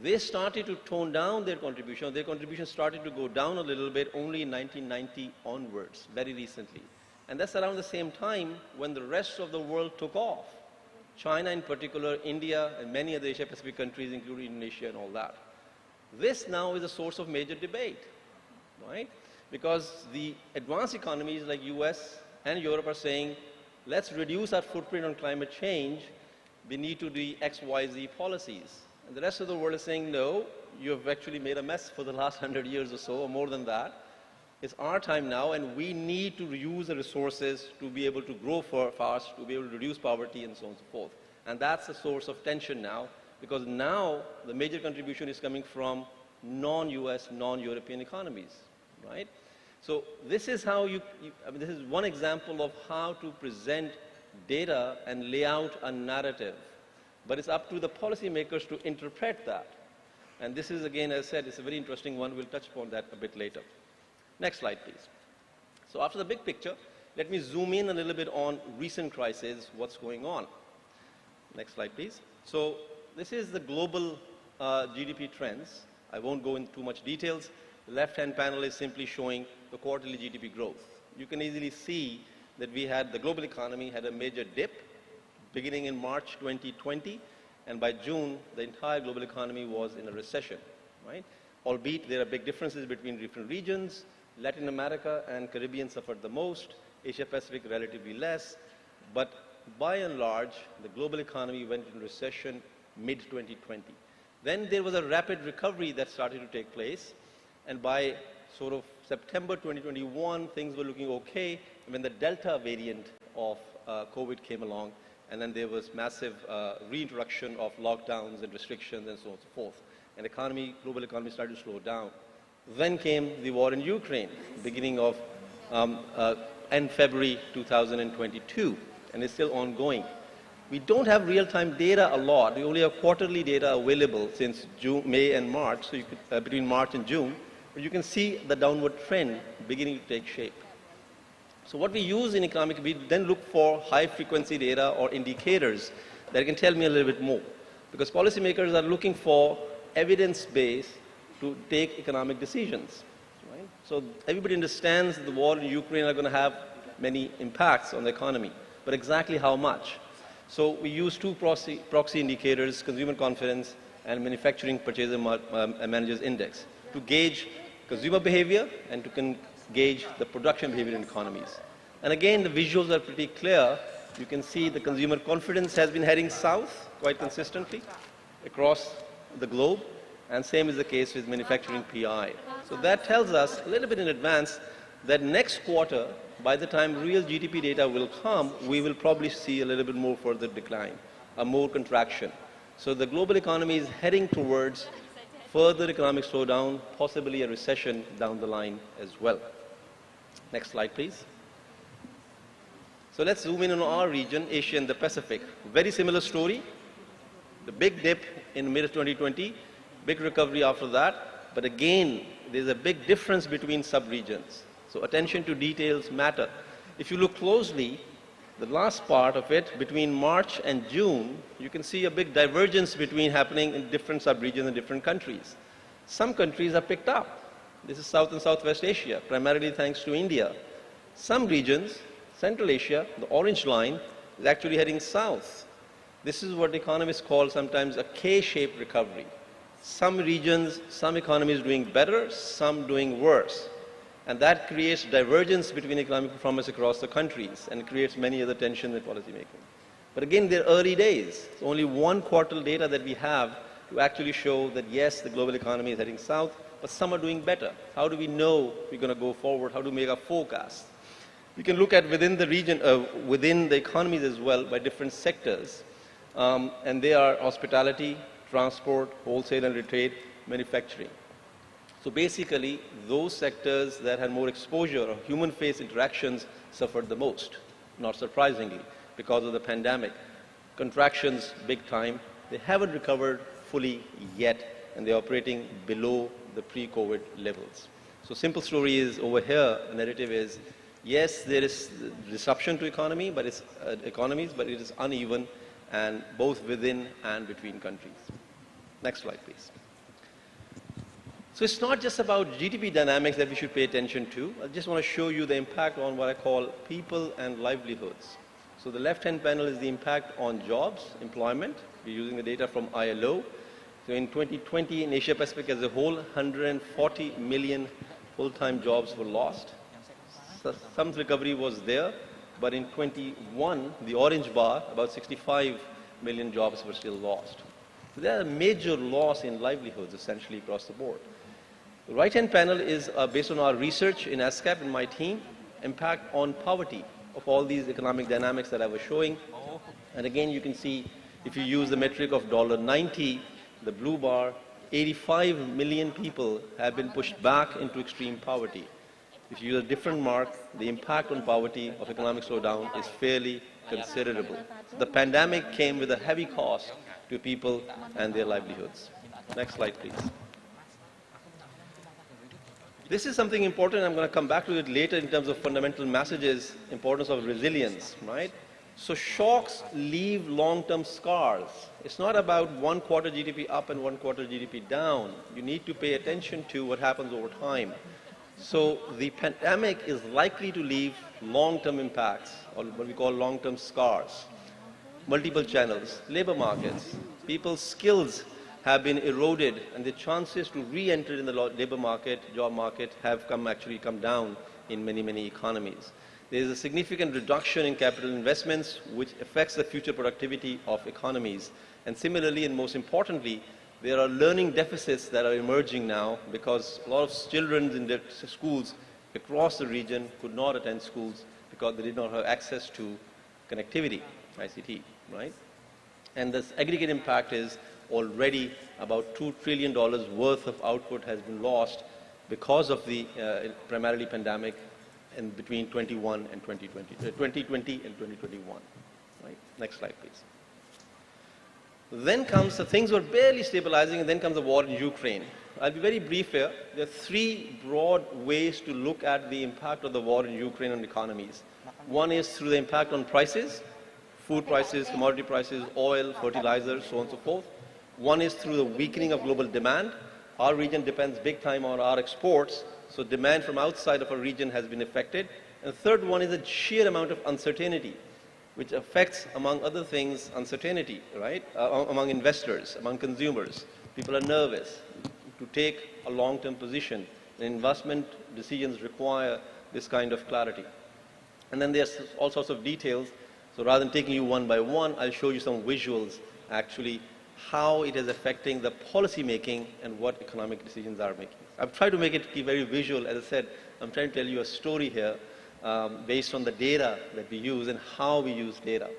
They started to tone down their contribution. Their contribution started to go down a little bit only in 1990 onwards, very recently. And that's around the same time when the rest of the world took off. China in particular, India, and many other Asia-Pacific countries, including Indonesia and all that. This now is a source of major debate, right? Because the advanced economies like US and Europe are saying, let's reduce our footprint on climate change. We need to do X, Y, Z policies. And the rest of the world is saying, no, you have actually made a mess for the last 100 years or so, or more than that. It's our time now, and we need to use the resources to be able to grow fast, to be able to reduce poverty, and so on and so forth. And that's a source of tension now, because now the major contribution is coming from non-US, non-European economies, right? So this is how this is one example of how to present data and lay out a narrative. But it's up to the policymakers to interpret that. And this is, again, as I said, it's a very interesting one. We'll touch upon that a bit later. Next slide, please. So after the big picture, let me zoom in a little bit on recent crises, what's going on. Next slide, please. So this is the global GDP trends. I won't go into too much details. The left-hand panel is simply showing the quarterly GDP growth. You can easily see that the global economy had a major dip beginning in March 2020, and by June, the entire global economy was in a recession, right? Albeit there are big differences between different regions. Latin America and Caribbean suffered the most, Asia Pacific relatively less, but by and large, the global economy went into recession mid-2020. Then there was a rapid recovery that started to take place, and by sort of September 2021, things were looking okay when the Delta variant of COVID came along, and then there was massive reintroduction of lockdowns and restrictions and so on and so forth. And global economy started to slow down. Then came the war in Ukraine, beginning of end February 2022, and it's still ongoing. We don't have real-time data a lot. We only have quarterly data available since May and March, so between March and June, but you can see the downward trend beginning to take shape. So what we use in economics, we then look for high-frequency data or indicators that can tell me a little bit more, because policymakers are looking for evidence base to take economic decisions. Right? So everybody understands that the war in Ukraine are going to have many impacts on the economy, but exactly how much? So we use two proxy indicators, consumer confidence and manufacturing purchaser managers index, to gauge consumer behavior and to gauge the production behavior in economies. And again, the visuals are pretty clear. You can see the consumer confidence has been heading south quite consistently across the globe, and same is the case with manufacturing PI. So that tells us a little bit in advance that next quarter, by the time real GDP data will come, we will probably see a little bit more further decline, more contraction. So the global economy is heading towards further economic slowdown, possibly a recession down the line as well. Next slide, please. So let's zoom in on our region, Asia and the Pacific. Very similar story. The big dip in mid-2020, big recovery after that, but again, there's a big difference between sub-regions. So attention to details matter. If you look closely, the last part of it, between March and June, you can see a big divergence happening in different sub-regions and different countries. Some countries are picked up. This is South and Southwest Asia, primarily thanks to India. Some regions, Central Asia, the orange line, is actually heading south. This is what economists call sometimes a K-shaped recovery. Some regions, some economies doing better, some doing worse. And that creates divergence between economic performance across the countries and creates many other tensions in policy making. But again, they're early days. It's only one quarter data that we have to actually show that yes, the global economy is heading south, but some are doing better. How do we know we're going to go forward? How do we make a forecast? We can look at within the region, within the economies as well, by different sectors. And they are hospitality, transport, wholesale and retail, manufacturing. So basically, those sectors that had more exposure or human-face interactions suffered the most, not surprisingly, because of the pandemic. Contractions, big time. They haven't recovered fully yet, and they're operating below the pre-COVID levels. So simple story is, over here, the narrative is, yes, there is disruption to economy, but it's economies, but it is uneven, and both within and between countries. Next slide, please. So it's not just about GDP dynamics that we should pay attention to. I just want to show you the impact on what I call people and livelihoods. So the left-hand panel is the impact on jobs, employment. We're using the data from ILO. So in 2020, in Asia Pacific as a whole, 140 million full-time jobs were lost. So some recovery was there, but in 21, the orange bar, about 65 million jobs were still lost. So there are a major loss in livelihoods essentially across the board. The right-hand panel is based on our research in ASCAP and my team, impact on poverty of all these economic dynamics that I was showing. And again, you can see if you use the metric of $90, the blue bar, 85 million people have been pushed back into extreme poverty. If you use a different mark, the impact on poverty of economic slowdown is fairly considerable. So the pandemic came with a heavy cost to people and their livelihoods. Next slide, please. This is something important. I'm going to come back to it later in terms of fundamental messages, importance of resilience, right? So shocks leave long-term scars. It's not about 1 quarter GDP up and 1 quarter GDP down. You need to pay attention to what happens over time. So the pandemic is likely to leave long-term impacts, or what we call long-term scars. Multiple channels, labor markets, people's skills have been eroded, and the chances to re-enter in the labor market, job market, have actually come down in many, many economies. There is a significant reduction in capital investments, which affects the future productivity of economies. And similarly, and most importantly, there are learning deficits that are emerging now because a lot of children in their schools across the region could not attend schools because they did not have access to connectivity, ICT, right? And this aggregate impact is already about $2 trillion worth of output has been lost because of the primarily pandemic in between 2020 and 2021. Right? Next slide, please. Then comes the things were barely stabilizing, and then comes the war in Ukraine. I'll be very brief here. There are 3 broad ways to look at the impact of the war in Ukraine on economies. One is through the impact on prices, food prices, commodity prices, oil, fertilizers, so on and so forth. One is through the weakening of global demand. Our region depends big time on our exports, so demand from outside of our region has been affected. And the third one is the sheer amount of uncertainty, which affects, among other things, uncertainty, right? Among investors, among consumers. People are nervous to take a long-term position. And investment decisions require this kind of clarity. And then there's all sorts of details. So rather than taking you one by one, I'll show you some visuals, actually, how it is affecting the policy making and what economic decisions are making. I've tried to make it very visual. As I said, I'm trying to tell you a story here based on the data that we use and how we use data.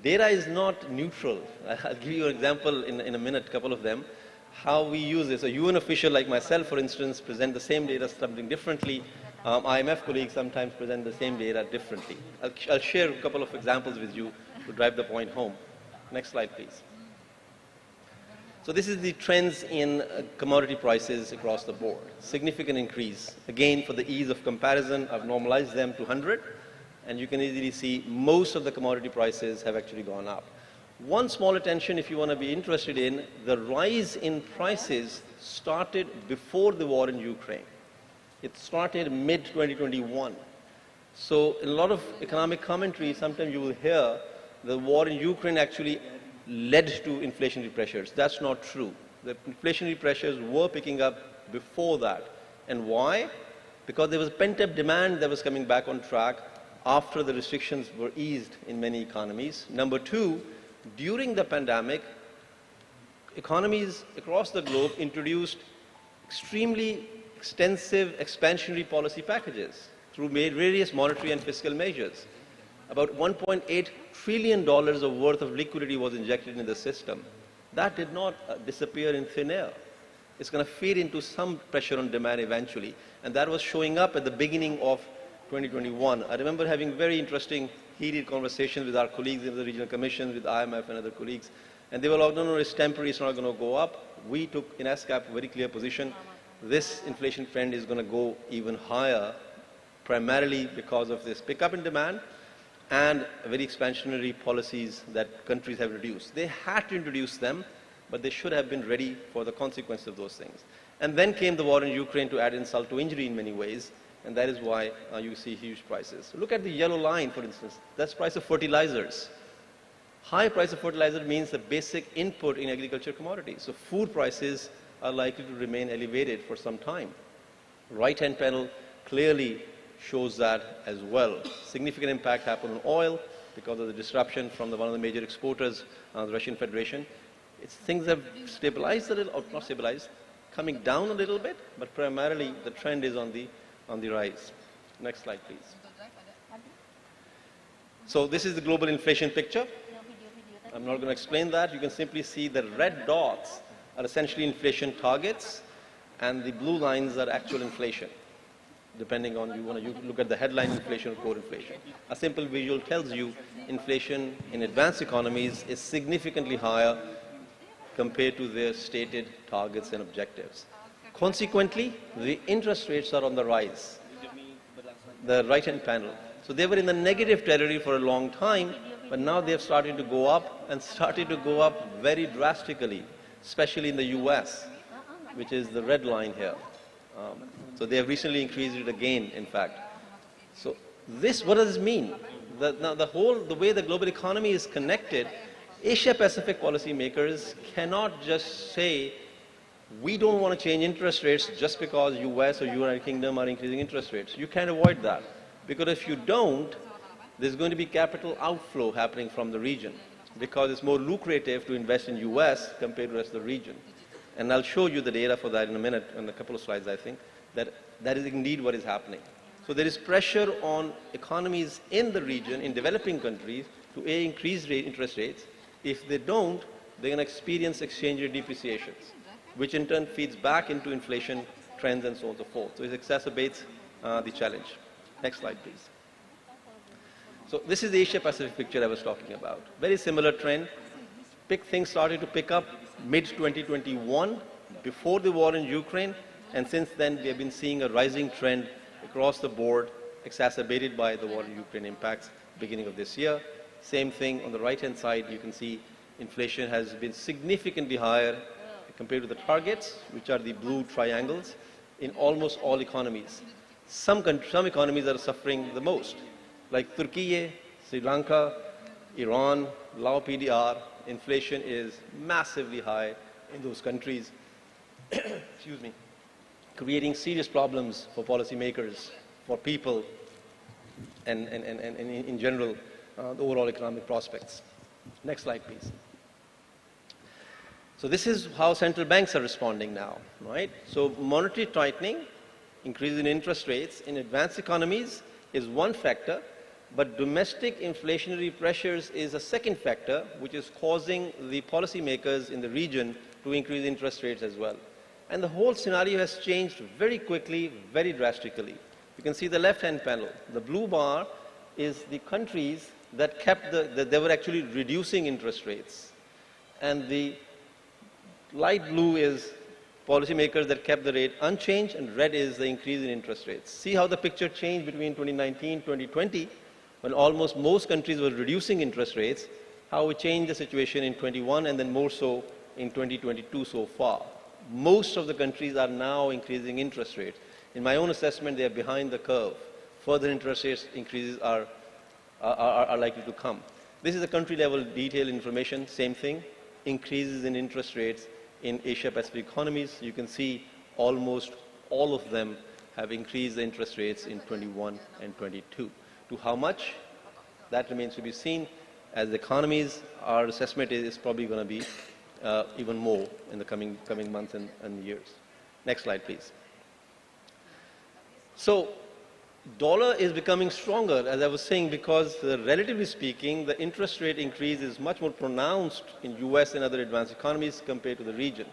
Data is not neutral. I'll give you an example in a minute, a couple of them, how we use this. A UN official like myself, for instance, present the same data something differently. IMF colleagues sometimes present the same data differently. I'll share a couple of examples with you to drive the point home. Next slide, please. So this is the trends in commodity prices across the board. Significant increase. Again, for the ease of comparison, I've normalized them to 100, and you can easily see most of the commodity prices have actually gone up. One small attention, if you want to be interested in, the rise in prices started before the war in Ukraine. It started mid-2021. So in a lot of economic commentary, sometimes you will hear the war in Ukraine actually led to inflationary pressures. That's not true. The inflationary pressures were picking up before that. And why? Because there was pent-up demand that was coming back on track after the restrictions were eased in many economies. Number 2, during the pandemic, economies across the globe introduced extremely extensive expansionary policy packages through various monetary and fiscal measures. About $1.8 trillion of worth of liquidity was injected in the system. That did not disappear in thin air. It's going to feed into some pressure on demand eventually. And that was showing up at the beginning of 2021. I remember having very interesting, heated conversations with our colleagues in the regional commissions, with IMF and other colleagues. And they were like, no, it's temporary, it's not going to go up. We took, in ASCAP, a very clear position. This inflation trend is going to go even higher, primarily because of this pickup in demand and very expansionary policies that countries have reduced. They had to introduce them, but they should have been ready for the consequence of those things. And then came the war in Ukraine to add insult to injury in many ways, and that is why you see huge prices. Look at the yellow line, for instance. That's price of fertilizers. High price of fertilizer means the basic input in agriculture commodities. So food prices are likely to remain elevated for some time. Right-hand panel clearly shows that as well. Significant impact happened on oil because of the disruption from one of the major exporters, the Russian Federation. Things have stabilized a little, or not stabilized, coming down a little bit, but primarily the trend is on the rise. Next slide, please. So this is the global inflation picture. I'm not going to explain that. You can simply see the red dots are essentially inflation targets, and the blue lines are actual inflation. depending on you look at the headline inflation or core inflation. A simple visual tells you inflation in advanced economies is significantly higher compared to their stated targets and objectives. Consequently, the interest rates are on the rise, the right-hand panel. So they were in the negative territory for a long time, but now they have started to go up and started to go up very drastically, especially in the US, which is the red line here. So they have recently increased it again, in fact. So this, what does this mean? Now the way the global economy is connected, Asia-Pacific policymakers cannot just say, we don't want to change interest rates just because US or United Kingdom are increasing interest rates. You can't avoid that. Because if you don't, there's going to be capital outflow happening from the region because it's more lucrative to invest in US compared to the rest of the region. And I'll show you the data for that in a minute, in a couple of slides, I think, that is indeed what is happening. So there is pressure on economies in the region, in developing countries, to increase interest rates. If they don't, they're going to experience exchange rate depreciations, which in turn feeds back into inflation trends and so on and so forth. So it exacerbates the challenge. Next slide, please. So this is the Asia-Pacific picture I was talking about. Very similar trend. Things started to pick up mid-2021, before the war in Ukraine, and since then we have been seeing a rising trend across the board, exacerbated by the war in Ukraine impacts beginning of this year. Same thing on the right-hand side, you can see inflation has been significantly higher compared to the targets, which are the blue triangles, in almost all economies. Some economies are suffering the most, like Turkey, Sri Lanka, Iran, Laos PDR. Inflation is massively high in those countries, excuse me, creating serious problems for policymakers, for people, and in general, the overall economic prospects. Next slide, please. So this is how central banks are responding now, right? So monetary tightening, increase in interest rates in advanced economies is one factor, but domestic inflationary pressures is a second factor, which is causing the policymakers in the region to increase interest rates as well. And the whole scenario has changed very quickly, very drastically. You can see the left-hand panel. The blue bar is the countries that kept they were actually reducing interest rates. And the light blue is policymakers that kept the rate unchanged, and red is the increase in interest rates. See how the picture changed between 2019 and 2020, when almost most countries were reducing interest rates, how it changed the situation in 21 and then more so in 2022 so far. Most of the countries are now increasing interest rates. In my own assessment, they are behind the curve. Further interest rates increases are likely to come. This is the country level detailed information, same thing, increases in interest rates in Asia-Pacific economies. You can see almost all of them have increased the interest rates in 21 and 22. To how much? That remains to be seen. As the economies, our assessment is probably going to be even more in the coming months and years. Next slide, please. So, dollar is becoming stronger, as I was saying, because relatively speaking, the interest rate increase is much more pronounced in US and other advanced economies compared to the region.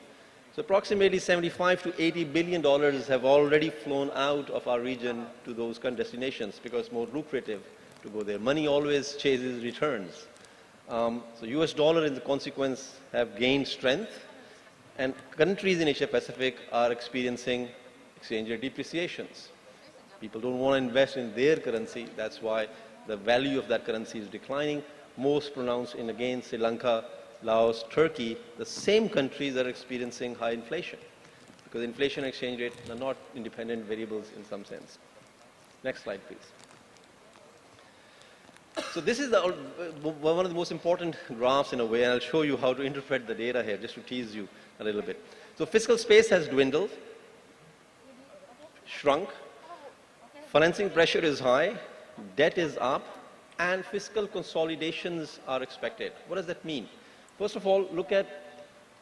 So approximately $75 to $80 billion have already flown out of our region to those destinations because it's more lucrative to go there. Money always chases returns. So US dollar, in the consequence, have gained strength, and countries in Asia Pacific are experiencing exchange rate depreciations. People don't want to invest in their currency. That's why the value of that currency is declining. Most pronounced in, again, Sri Lanka, Laos, Turkey, the same countries are experiencing high inflation because inflation and exchange rate are not independent variables in some sense. Next slide, please. So this is one of the most important graphs in a way, and I'll show you how to interpret the data here just to tease you a little bit. So fiscal space has dwindled, shrunk, financing pressure is high, debt is up, and fiscal consolidations are expected. What does that mean? First of all, look at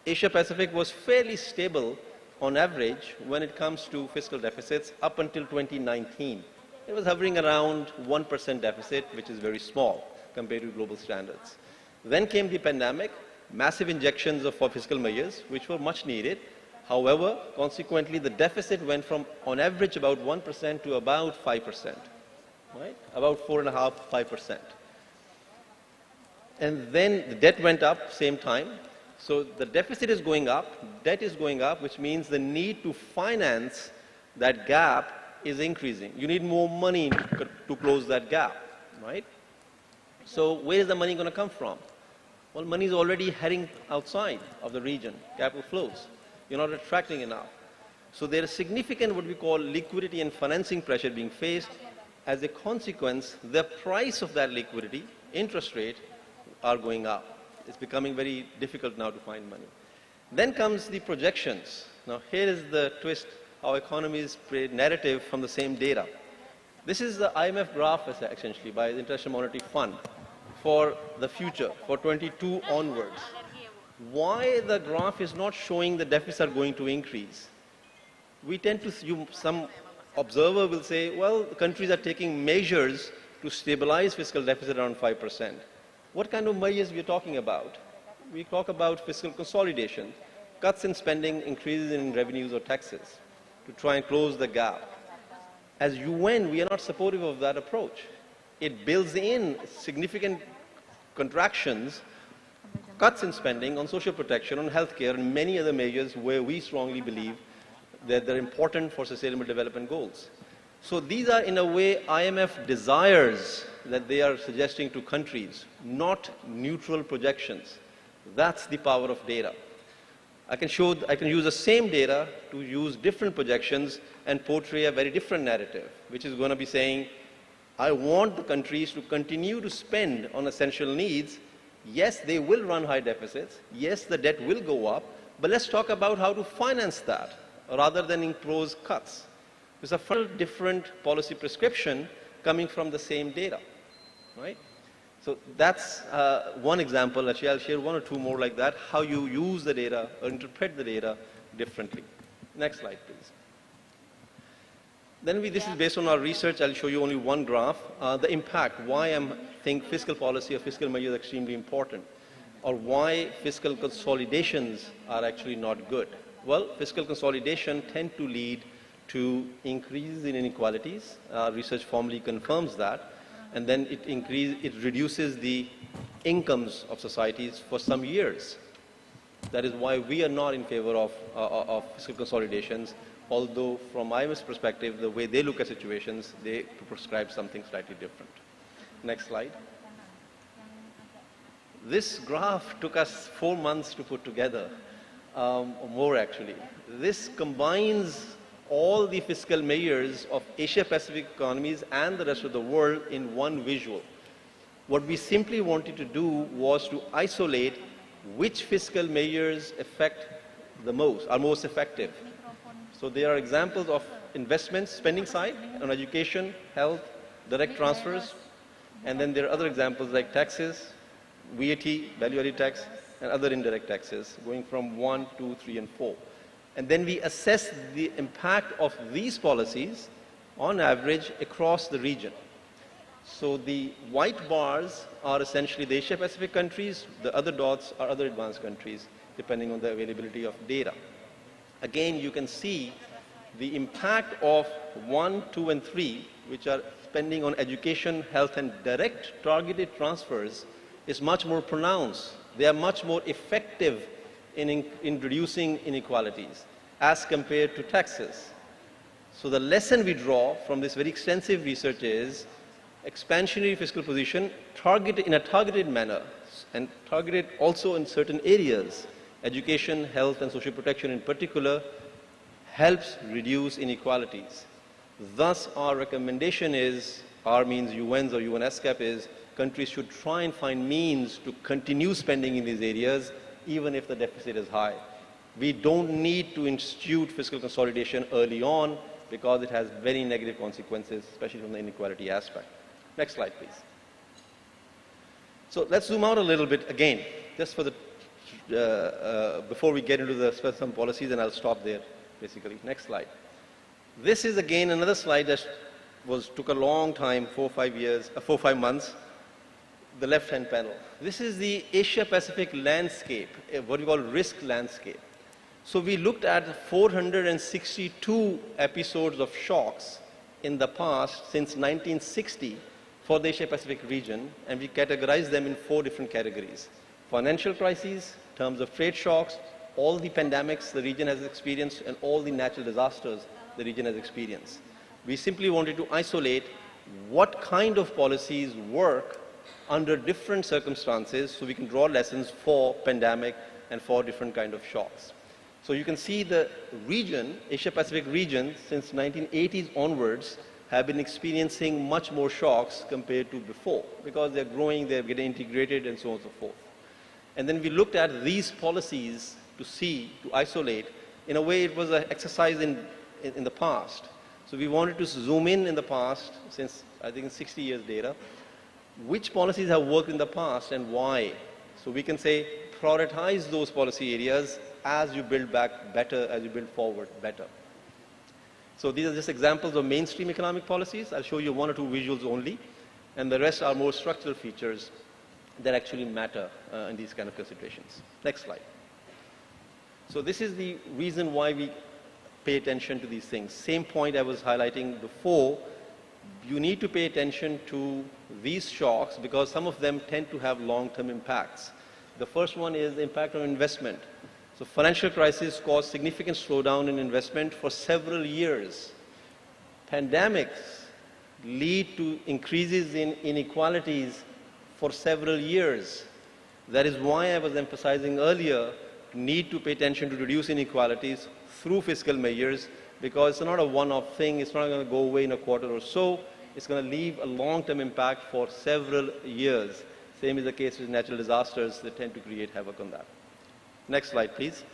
Asia Pacific was fairly stable on average when it comes to fiscal deficits up until 2019. It was hovering around 1% deficit, which is very small compared to global standards. Then came the pandemic, massive injections of fiscal measures, which were much needed. However, consequently, the deficit went from, on average, about 1% to about 5%, right? About 4.5%, 5%. And then the debt went up same time. So the deficit is going up, debt is going up, which means the need to finance that gap is increasing. You need more money to close that gap, right? So where is the money going to come from? Well, money is already heading outside of the region, capital flows. You're not attracting enough. So there is significant what we call liquidity and financing pressure being faced. As a consequence, the price of that liquidity, interest rate, are going up. It's becoming very difficult now to find money. Then comes the projections. Now here is the twist, how economies create narrative from the same data. This is the IMF graph essentially by the International Monetary Fund for the future, for 22 onwards. Why the graph is not showing the deficits are going to increase? We tend to, some observer will say, well, the countries are taking measures to stabilize fiscal deficit around 5%. What kind of measures we are talking about? We talk about fiscal consolidation, cuts in spending, increases in revenues or taxes to try and close the gap. As UN, we are not supportive of that approach. It builds in significant contractions, cuts in spending on social protection, on healthcare, and many other measures where we strongly believe that they're important for sustainable development goals. So these are, in a way, IMF desires that they are suggesting to countries, not neutral projections. That's the power of data. I can use the same data to use different projections and portray a very different narrative, which is going to be saying, I want the countries to continue to spend on essential needs. Yes, they will run high deficits. Yes, the debt will go up. But let's talk about how to finance that rather than impose cuts. There's a full different policy prescription coming from the same data, right? So that's one example. Actually, I'll share one or two more like that, how you use the data or interpret the data differently. Next slide, please. Then this is based on our research. I'll show you only one graph. The impact, why I think fiscal policy or fiscal measures are extremely important, or why fiscal consolidations are actually not good. Well, fiscal consolidation tend to lead to increases in inequalities. Research formally confirms that. And then it reduces the incomes of societies for some years. That is why we are not in favor of fiscal consolidations, although from IMF's perspective, the way they look at situations, they prescribe something slightly different. Next slide. This graph took us 4 months to put together, or more actually. This combines all the fiscal measures of Asia-Pacific economies and the rest of the world in one visual. What we simply wanted to do was to isolate which fiscal measures are most effective. So there are examples of investments, spending side, on education, health, direct transfers, and then there are other examples like taxes, VAT, value-added tax, and other indirect taxes, going from 1, 2, 3, and 4. And then we assess the impact of these policies on average across the region. So the white bars are essentially the Asia-Pacific countries, the other dots are other advanced countries, depending on the availability of data. Again, you can see the impact of 1, 2, and 3, which are spending on education, health, and direct targeted transfers, is much more pronounced. They are much more effective in reducing inequalities as compared to taxes. So the lesson we draw from this very extensive research is expansionary fiscal position in a targeted manner and targeted also in certain areas, education, health, and social protection in particular, helps reduce inequalities. Thus, our recommendation is, our means UN's or UNESCAP is, countries should try and find means to continue spending in these areas even if the deficit is high. We don't need to institute fiscal consolidation early on because it has very negative consequences, especially from the inequality aspect. Next slide, please. So let's zoom out a little bit again, just for the, before we get into some policies, and I'll stop there, basically. Next slide. This is again another slide that took a long time, 4 or 5 months. The left-hand panel. This is the Asia-Pacific landscape, what we call risk landscape. So we looked at 462 episodes of shocks in the past since 1960 for the Asia-Pacific region, and we categorized them in 4 different categories. Financial crises, terms of trade shocks, all the pandemics the region has experienced, and all the natural disasters the region has experienced. We simply wanted to isolate what kind of policies work under different circumstances so we can draw lessons for pandemic and for different kind of shocks. So you can see the region, Asia-Pacific region, since 1980s onwards, have been experiencing much more shocks compared to before, because they're growing, they're getting integrated, and so on and so forth. And then we looked at these policies to see, to isolate. In a way, it was an exercise in the past. So we wanted to zoom in the past, since I think 60 years data, which policies have worked in the past and why. So we can say, prioritize those policy areas as you build back better, as you build forward better. So these are just examples of mainstream economic policies. I'll show you 1 or 2 visuals only, and the rest are more structural features that actually matter in these kind of considerations. Next slide. So this is the reason why we pay attention to these things. Same point I was highlighting before. You need to pay attention to these shocks because some of them tend to have long-term impacts. The first one is the impact on investment. So financial crisis caused significant slowdown in investment for several years. Pandemics lead to increases in inequalities for several years. That is why I was emphasizing earlier, need to pay attention to reduce inequalities through fiscal measures, because it's not a one-off thing, it's not going to go away in a quarter or so, it's going to leave a long-term impact for several years. Same is the case with natural disasters that tend to create havoc on that. Next slide, please.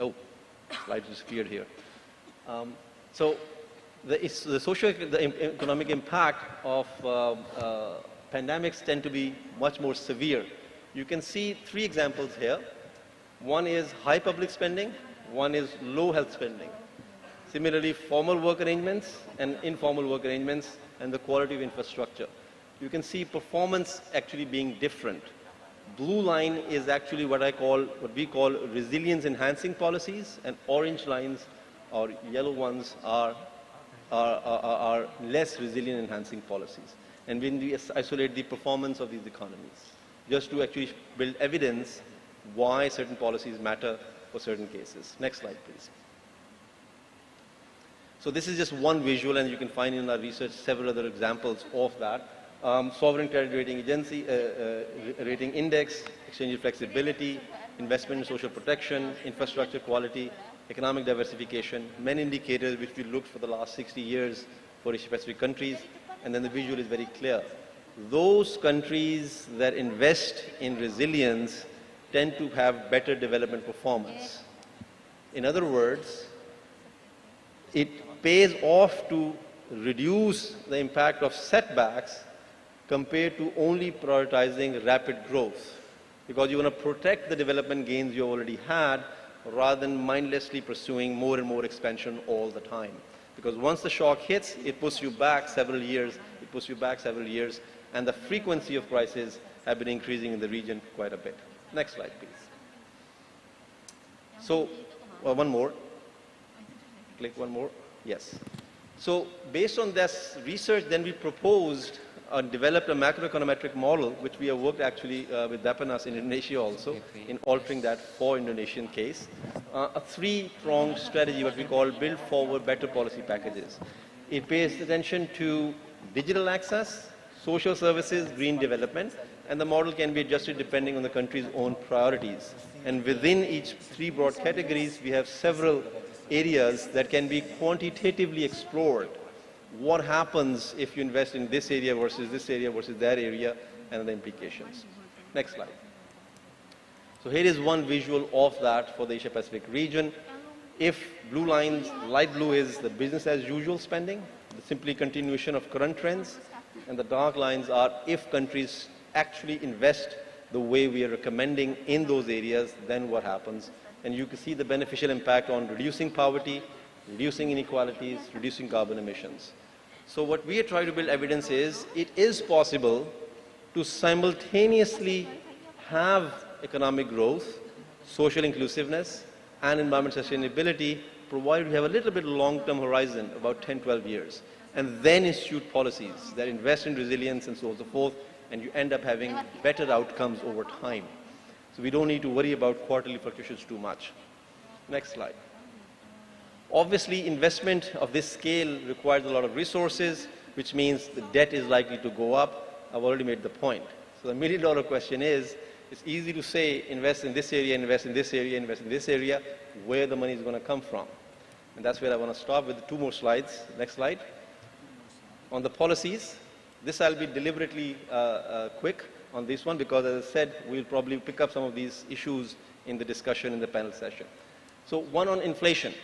Oh, slide disappeared here. So the economic impact of pandemics tend to be much more severe. You can see 3 examples here. One is high public spending, one is low health spending. Similarly, formal work arrangements and informal work arrangements and the quality of infrastructure. You can see performance actually being different. Blue line is actually what we call resilience enhancing policies, and orange lines or yellow ones are less resilient enhancing policies. And when we isolate the performance of these economies, just to actually build evidence why certain policies matter for certain cases. Next slide, please. So this is just one visual, and you can find in our research several other examples of that. Sovereign credit rating agency, rating index, exchange flexibility, investment in social protection, infrastructure quality, economic diversification, many indicators which we looked for the last 60 years for Asia-Pacific countries, and then the visual is very clear. Those countries that invest in resilience tend to have better development performance. In other words, it pays off to reduce the impact of setbacks compared to only prioritizing rapid growth, because you want to protect the development gains you already had rather than mindlessly pursuing more and more expansion all the time. Because once the shock hits, it puts you back several years, and the frequency of crises have been increasing in the region quite a bit. Next slide, please. So, one more. Click one more. Yes. So, based on this research, then we proposed and developed a macroeconometric model, which we have worked actually with Dapanas in Indonesia also, in altering that for Indonesian case. A 3-pronged strategy, what we call build forward better policy packages. It pays attention to digital access, social services, green development, and the model can be adjusted depending on the country's own priorities. And within each 3 broad categories, we have several areas that can be quantitatively explored. What happens if you invest in this area versus that area, and the implications. Next slide. So here is one visual of that for the Asia-Pacific region. If blue lines, light blue is the business as usual spending, simply continuation of current trends, and the dark lines are if countries actually invest the way we are recommending in those areas, then what happens? And you can see the beneficial impact on reducing poverty, reducing inequalities, reducing carbon emissions. So what we are trying to build evidence is, it is possible to simultaneously have economic growth, social inclusiveness, and environment sustainability, provided you have a little bit long-term horizon, about 10, 12 years, and then institute policies that invest in resilience and so on and so forth, and you end up having better outcomes over time. So we don't need to worry about quarterly fluctuations too much. Next slide. Obviously, investment of this scale requires a lot of resources, which means the debt is likely to go up. I've already made the point. So the million-dollar question is, it's easy to say, invest in this area, invest in this area, invest in this area, where the money is going to come from. And that's where I want to stop with the 2 more slides. Next slide. On the policies, this I'll be deliberately quick on this one because, as I said, we'll probably pick up some of these issues in the discussion in the panel session. So one on inflation.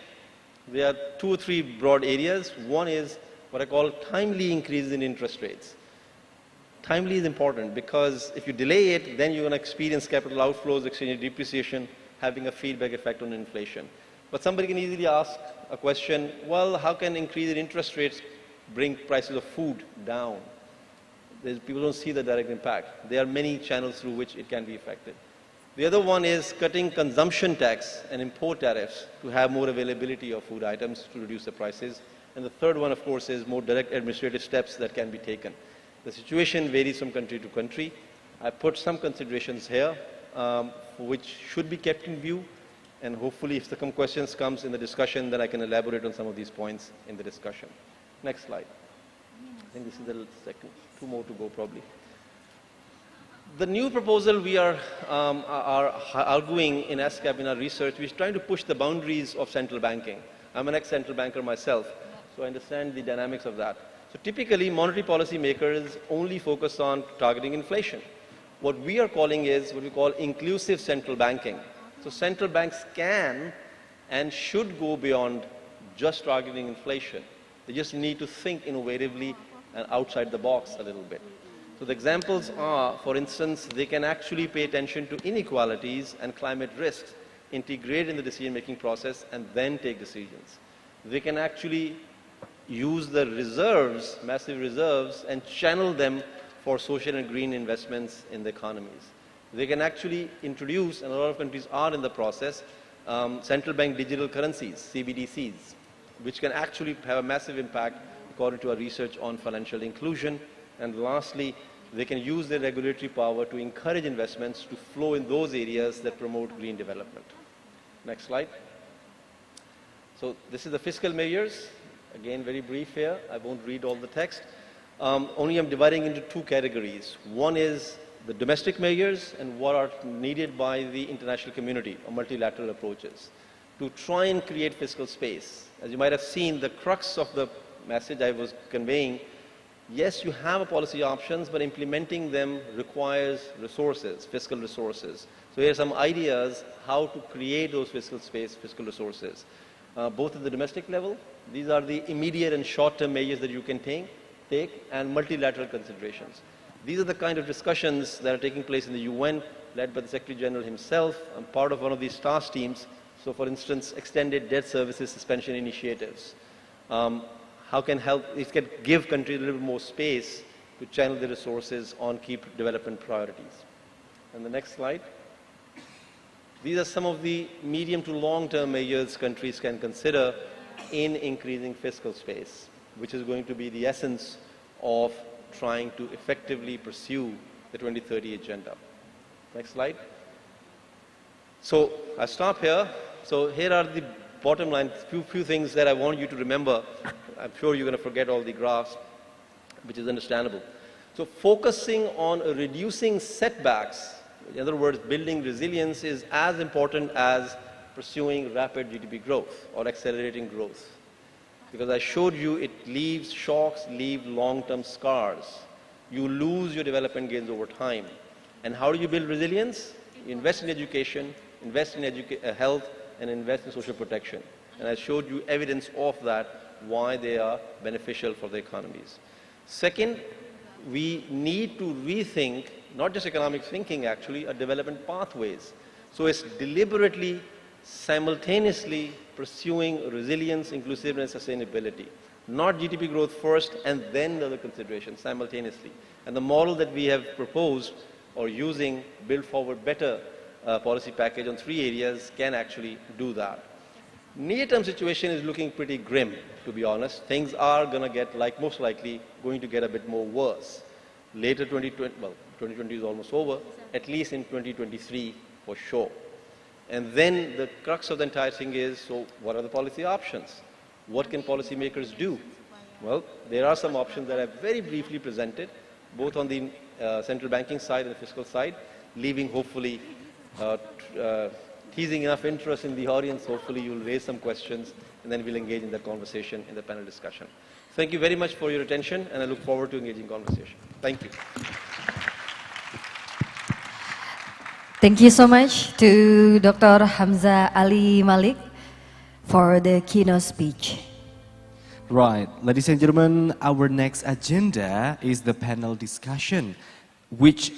There are 2 or 3 broad areas. One is what I call timely increases in interest rates. Timely is important because if you delay it, then you're going to experience capital outflows, exchange depreciation, having a feedback effect on inflation. But somebody can easily ask a question, well, how can increase in interest rates bring prices of food down? People don't see the direct impact. There are many channels through which it can be affected. The other one is cutting consumption tax and import tariffs to have more availability of food items to reduce the prices. And the third one, of course, is more direct administrative steps that can be taken. The situation varies from country to country. I put some considerations here which should be kept in view, and hopefully if some questions comes in the discussion, then I can elaborate on some of these points in the discussion. Next slide. I think this is the second, 2 more to go probably. The new proposal we are arguing in ASCAP in our research, we're trying to push the boundaries of central banking. I'm an ex-central banker myself, so I understand the dynamics of that. So typically, monetary policy makers only focus on targeting inflation. What we are calling is what we call inclusive central banking. So central banks can and should go beyond just targeting inflation. They just need to think innovatively and outside the box a little bit. So the examples are, for instance, they can actually pay attention to inequalities and climate risks, integrate in the decision-making process, and then take decisions. They can actually use the reserves, massive reserves, and channel them for social and green investments in the economies. They can actually introduce, and a lot of countries are in the process, central bank digital currencies, CBDCs, which can actually have a massive impact according to our research on financial inclusion. And lastly, they can use their regulatory power to encourage investments to flow in those areas that promote green development. Next slide. So this is the fiscal measures. Again, very brief here. I won't read all the text. Only I'm dividing into 2 categories. One is the domestic measures and what are needed by the international community or multilateral approaches to try and create fiscal space. As you might have seen, the crux of the message I was conveying, yes, you have policy options, but implementing them requires resources, fiscal resources. So here are some ideas how to create those fiscal space, fiscal resources. Both at the domestic level, these are the immediate and short-term measures that you can take, and multilateral considerations. These are the kind of discussions that are taking place in the UN, led by the Secretary General himself. I'm part of one of these task teams. So for instance, extended debt services suspension initiatives. How can it can give countries a little more space to channel the resources on key development priorities. And the next slide. These are some of the medium to long-term measures countries can consider in increasing fiscal space, which is going to be the essence of trying to effectively pursue the 2030 agenda. Next slide. So I stop here. So here are the bottom line, few things that I want you to remember. I'm sure you're going to forget all the graphs, which is understandable. So focusing on reducing setbacks, in other words, building resilience, is as important as pursuing rapid GDP growth or accelerating growth. Because I showed you it leaves shocks, leave long-term scars. You lose your development gains over time. And how do you build resilience? You invest in education, invest in health, and invest in social protection. And I showed you evidence of that, why they are beneficial for the economies. Second, we need to rethink, not just economic thinking actually, development pathways. So it's deliberately, simultaneously pursuing resilience, inclusiveness, sustainability. Not GDP growth first and then the other considerations simultaneously. And the model that we have proposed or using, Build Forward Better, policy package on 3 areas can actually do that. Near-term situation is looking pretty grim, to be honest. Things are going to get, most likely, going to get a bit more worse. Later 2020, well, 2020 is almost over, at least in 2023 for sure. And then the crux of the entire thing is, so what are the policy options? What can policymakers do? Well, there are some options that I've very briefly presented, both on the central banking side and the fiscal side, leaving hopefully teasing enough interest in the audience. Hopefully you'll raise some questions and then we'll engage in that conversation in the panel discussion. Thank you very much for your attention, and I look forward to engaging conversation. Thank you. Thank you so much to Dr. Hamza Ali Malik for the keynote speech. Right, ladies and gentlemen, our next agenda is the panel discussion, which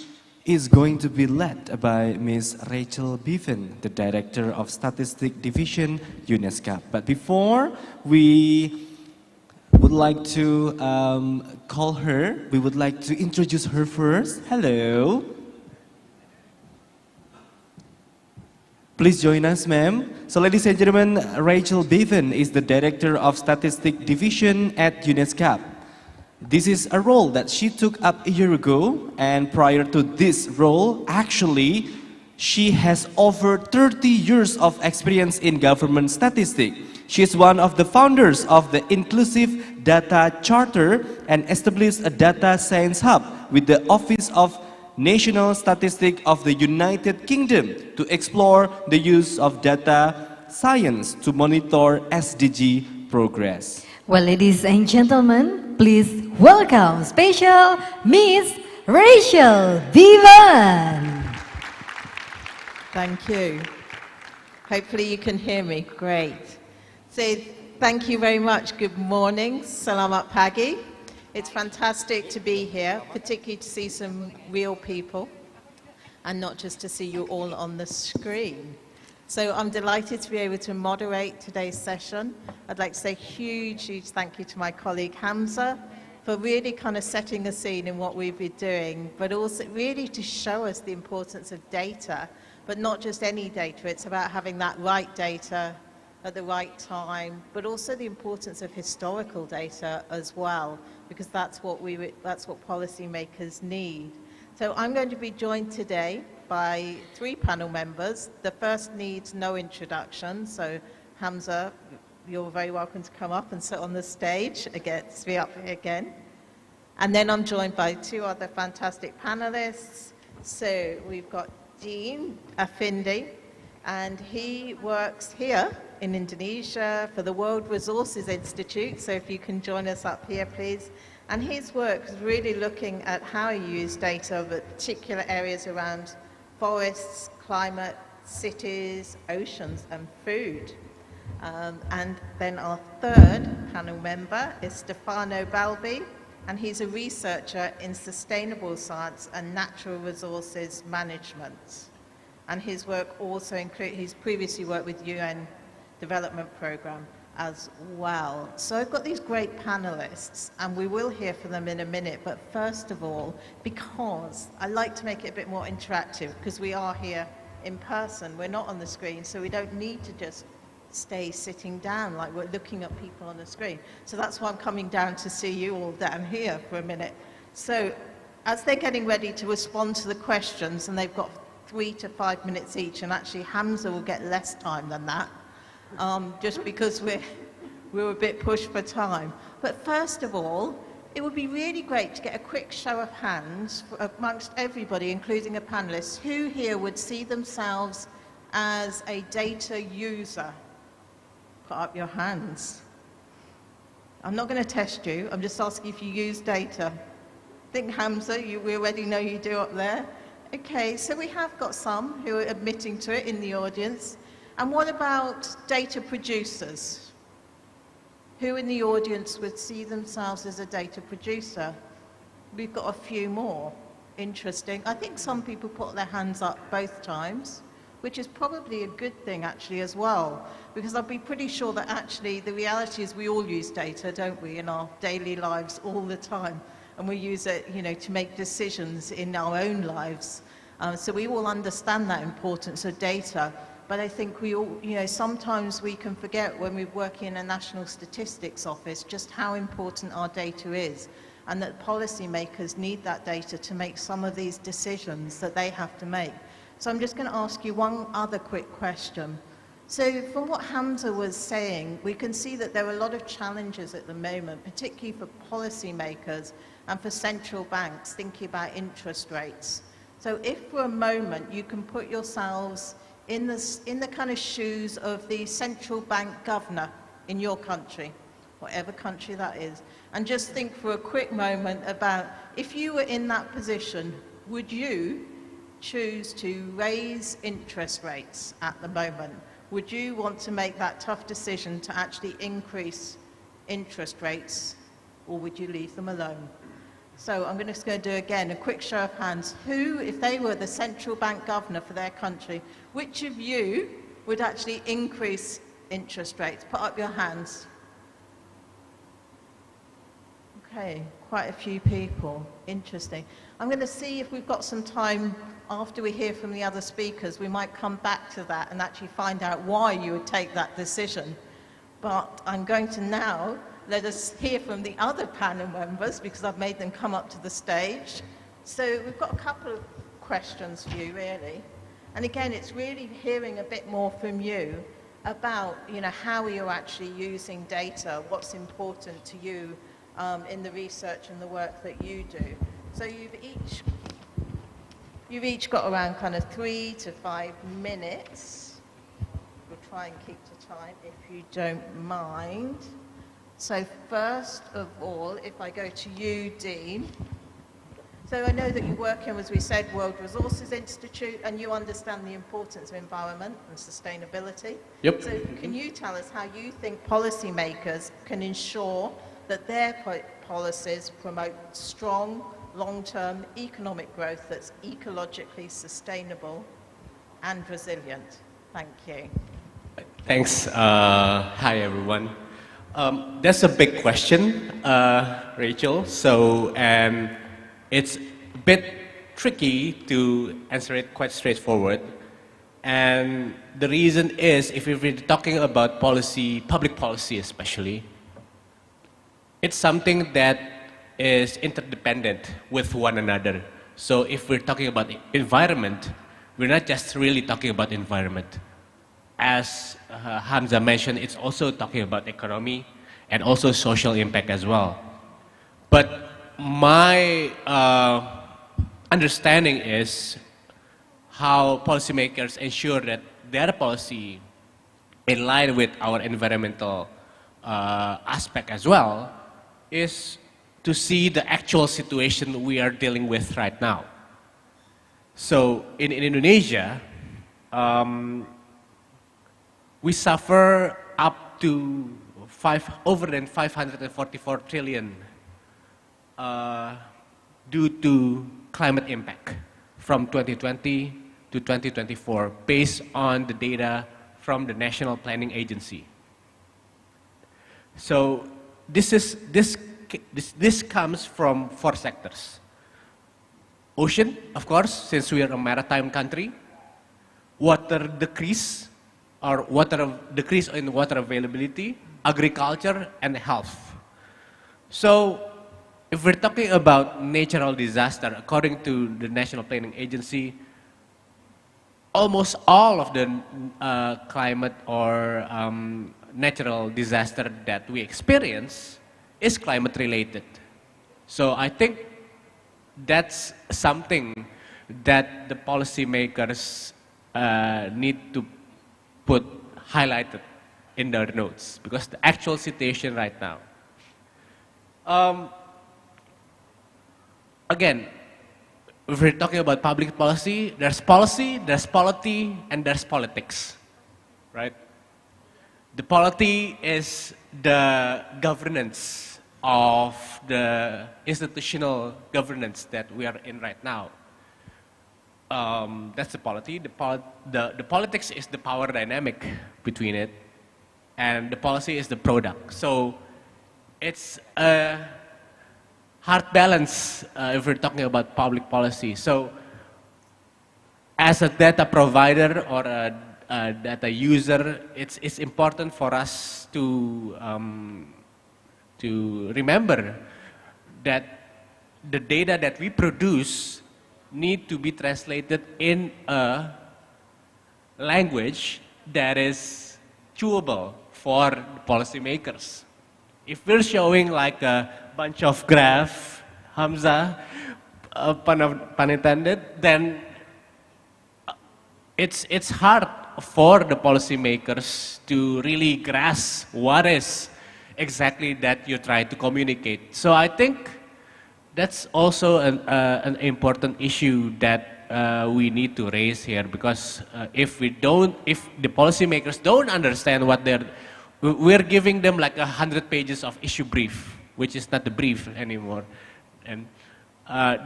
is going to be led by Ms. Rachel Bevan, the Director of Statistics Division, UNESCAP. But before we would like to call her, we would like to introduce her first. Hello. Please join us, ma'am. So ladies and gentlemen, Rachel Bevan is the Director of Statistics Division at UNESCAP. This is a role that she took up a year ago, and prior to this role, actually, she has over 30 years of experience in government statistics. She is one of the founders of the Inclusive Data Charter and established a data science hub with the Office of National Statistics of the United Kingdom to explore the use of data science to monitor SDG progress. Well, ladies and gentlemen, please welcome special Miss Rachel Bevan. Thank you. Hopefully you can hear me. Great. So thank you very much. Good morning. Selamat pagi. It's fantastic to be here, particularly to see some real people and not just to see you all on the screen. So I'm delighted to be able to moderate today's session. I'd like to say a huge, huge thank you to my colleague Hamza for really kind of setting the scene in what we've been doing, but also really to show us the importance of data, but not just any data. It's about having that right data at the right time, but also the importance of historical data as well, because that's what policymakers need. So I'm going to be joined today by 3 panel members. The first needs no introduction, so Hamza, you're very welcome to come up and sit on the stage again, to be up here again. And then I'm joined by 2 other fantastic panelists. So we've got Dean Effendi, and he works here in Indonesia for the World Resources Institute. So if you can join us up here, please. And his work is really looking at how you use data of particular areas around forests, climate, cities, oceans, and food. And then our third panel member is Stefano Balbi, and he's a researcher in sustainable science and natural resources management. And his work also includes, he's previously worked with UN Development Programme as well. So I've got these great panelists, and we will hear from them in a minute, but first of all, because I like to make it a bit more interactive, because we are here in person, we're not on the screen, so we don't need to just stay sitting down like we're looking at people on the screen. So that's why I'm coming down to see you all down here for a minute. So as they're getting ready to respond to the questions, and they've got 3 to 5 minutes each, and actually Hamza will get less time than that, just because we're a bit pushed for time. But first of all, it would be really great to get a quick show of hands amongst everybody, including the panelists, who here would see themselves as a data user. Put up your hands. I'm not going to test you, I'm just asking if you use data. I think Hamza, we already know you do up there. Okay, so we have got some who are admitting to it in the audience. And what about data producers? Who in the audience would see themselves as a data producer? We've got a few more. Interesting. I think some people put their hands up both times, which is probably a good thing actually as well, because I'll be pretty sure that actually the reality is we all use data, don't we, in our daily lives all the time. And we use it, you know, to make decisions in our own lives. So we all understand that importance of data, but I think we all, sometimes we can forget when we work in a national statistics office just how important our data is, and that policymakers need that data to make some of these decisions that they have to make. So I'm just going to ask you one other quick question. So from what Hamza was saying, we can see that there are a lot of challenges at the moment, particularly for policymakers and for central banks thinking about interest rates. So if for a moment you can put yourselves in the kind of shoes of the central bank governor in your country, whatever country that is, and just think for a quick moment about if you were in that position, would you choose to raise interest rates at the moment? Would you want to make that tough decision to actually increase interest rates, or would you leave them alone? So I'm just going to do again a quick show of hands. Who, if they were the central bank governor for their country, which of you would actually increase interest rates? Put up your hands. Okay, quite a few people. Interesting. I'm going to see if we've got some time after we hear from the other speakers. We might come back to that and actually find out why you would take that decision. But I'm going to now let us hear from the other panel members because I've made them come up to the stage. So we've got a couple of questions for you, really. And again, it's really hearing a bit more from you about, how you're actually using data, what's important to you in the research and the work that you do. So you've each got around kind of 3 to 5 minutes. We'll try and keep to time if you don't mind. So first of all, if I go to you, Dean. So I know that you work in, as we said, World Resources Institute, and you understand the importance of environment and sustainability. Yep. So can you tell us how you think policymakers can ensure that their policies promote strong, long-term economic growth that's ecologically sustainable and resilient? Thank you. Thanks. Hi, everyone. That's a big question, Rachel. So, it's a bit tricky to answer it quite straightforward. And the reason is, if we're talking about policy, public policy especially, it's something that is interdependent with one another. So if we're talking about environment, we're not just really talking about environment. As Hamza mentioned, it's also talking about economy and also social impact as well. But my understanding is how policymakers ensure that their policy in line with our environmental aspect as well is to see the actual situation we are dealing with right now. So in Indonesia, we suffer up to over than 544 trillion due to climate impact from 2020 to 2024 based on the data from the National Planning Agency. So this comes from 4 sectors. Ocean, of course, since we are a maritime country. Water decrease, or decrease in water availability, agriculture, and health. So if we're talking about natural disaster, according to the National Planning Agency, almost all of the climate or natural disaster that we experience is climate related. So I think that's something that the policymakers need to put highlighted in their notes, because the actual situation right now. Again, if we're talking about public policy, there's polity, and there's politics, right? The polity is the governance of the institutional governance that we are in right now. That's the polity. The politics is the power dynamic between it, and the policy is the product. So it's a hard balance if we're talking about public policy. So as a data provider or a data user, it's important for us to remember that the data that we produce need to be translated in a language that is chewable for policymakers. If we're showing like a bunch of graph, Hamza, pun intended, then it's hard for the policymakers to really grasp what is exactly that you try to communicate. So I think that's also an important issue that we need to raise here, because if the policymakers don't understand what we're giving them like 100 pages of issue brief, which is not the brief anymore, and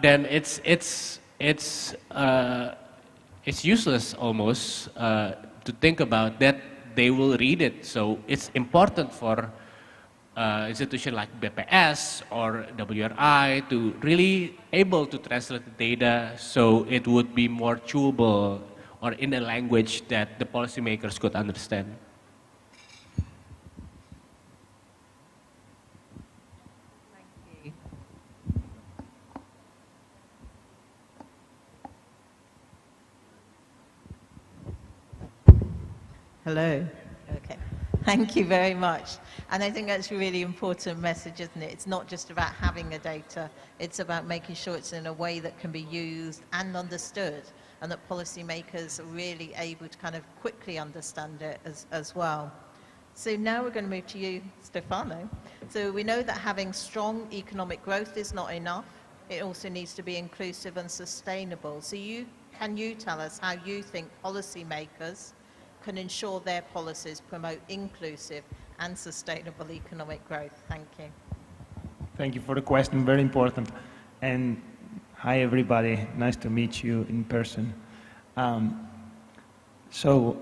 then it's useless almost to think about that they will read it. So it's important for institution like BPS or WRI to really able to translate the data so it would be more chewable or in a language that the policymakers could understand. Hello. Okay. Thank you very much. And I think that's a really important message, isn't it? It's not just about having the data, it's about making sure it's in a way that can be used and understood, and that policymakers are really able to kind of quickly understand it as well. So now we're going to move to you, Stefano. So we know that having strong economic growth is not enough. It also needs to be inclusive and sustainable. So can you tell us how you think policymakers can ensure their policies promote inclusive and sustainable economic growth? Thank you. Thank you for the question, very important. And hi everybody, nice to meet you in person. So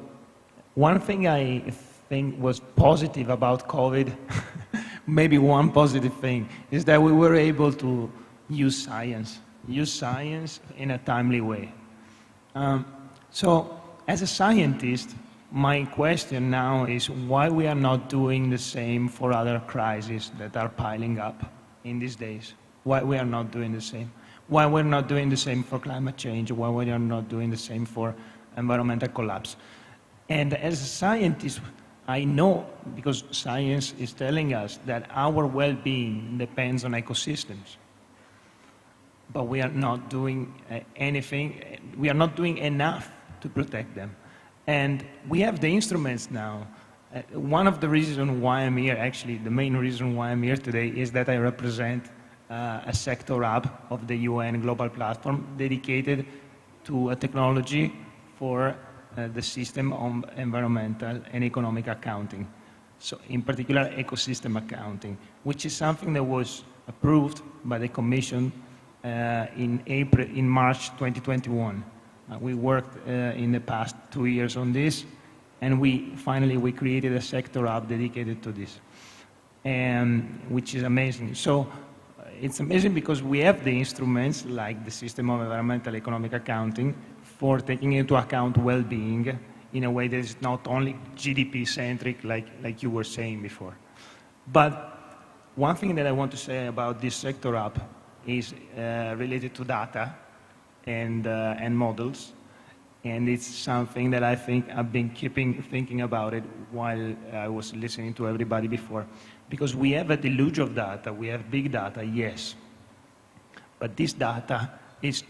one thing I think was positive about COVID, maybe one positive thing, is that we were able to use science in a timely way. So as a scientist, my question now is why we are not doing the same for other crises that are piling up in these days. Why we are not doing the same. Why we're not doing the same for climate change. Why we are not doing the same for environmental collapse. And as a scientist, I know, because science is telling us that our well-being depends on ecosystems. But we are not doing anything, we are not doing enough to protect them. And we have the instruments now. One of the reasons why I'm here, actually the main reason why I'm here today, is that I represent a sector hub of the UN Global Platform dedicated to a technology for the system of environmental and economic accounting. So in particular, ecosystem accounting, which is something that was approved by the Commission in March 2021. We worked in the past 2 years on this, and finally we created a sector hub dedicated to this, which is amazing. So it's amazing because we have the instruments like the system of environmental economic accounting for taking into account well-being in a way that is not only GDP-centric like you were saying before. But one thing that I want to say about this sector hub is related to data and models, and it's something that I think I've been thinking about it while I was listening to everybody before, because we have a deluge of data, we have big data, yes, but this data is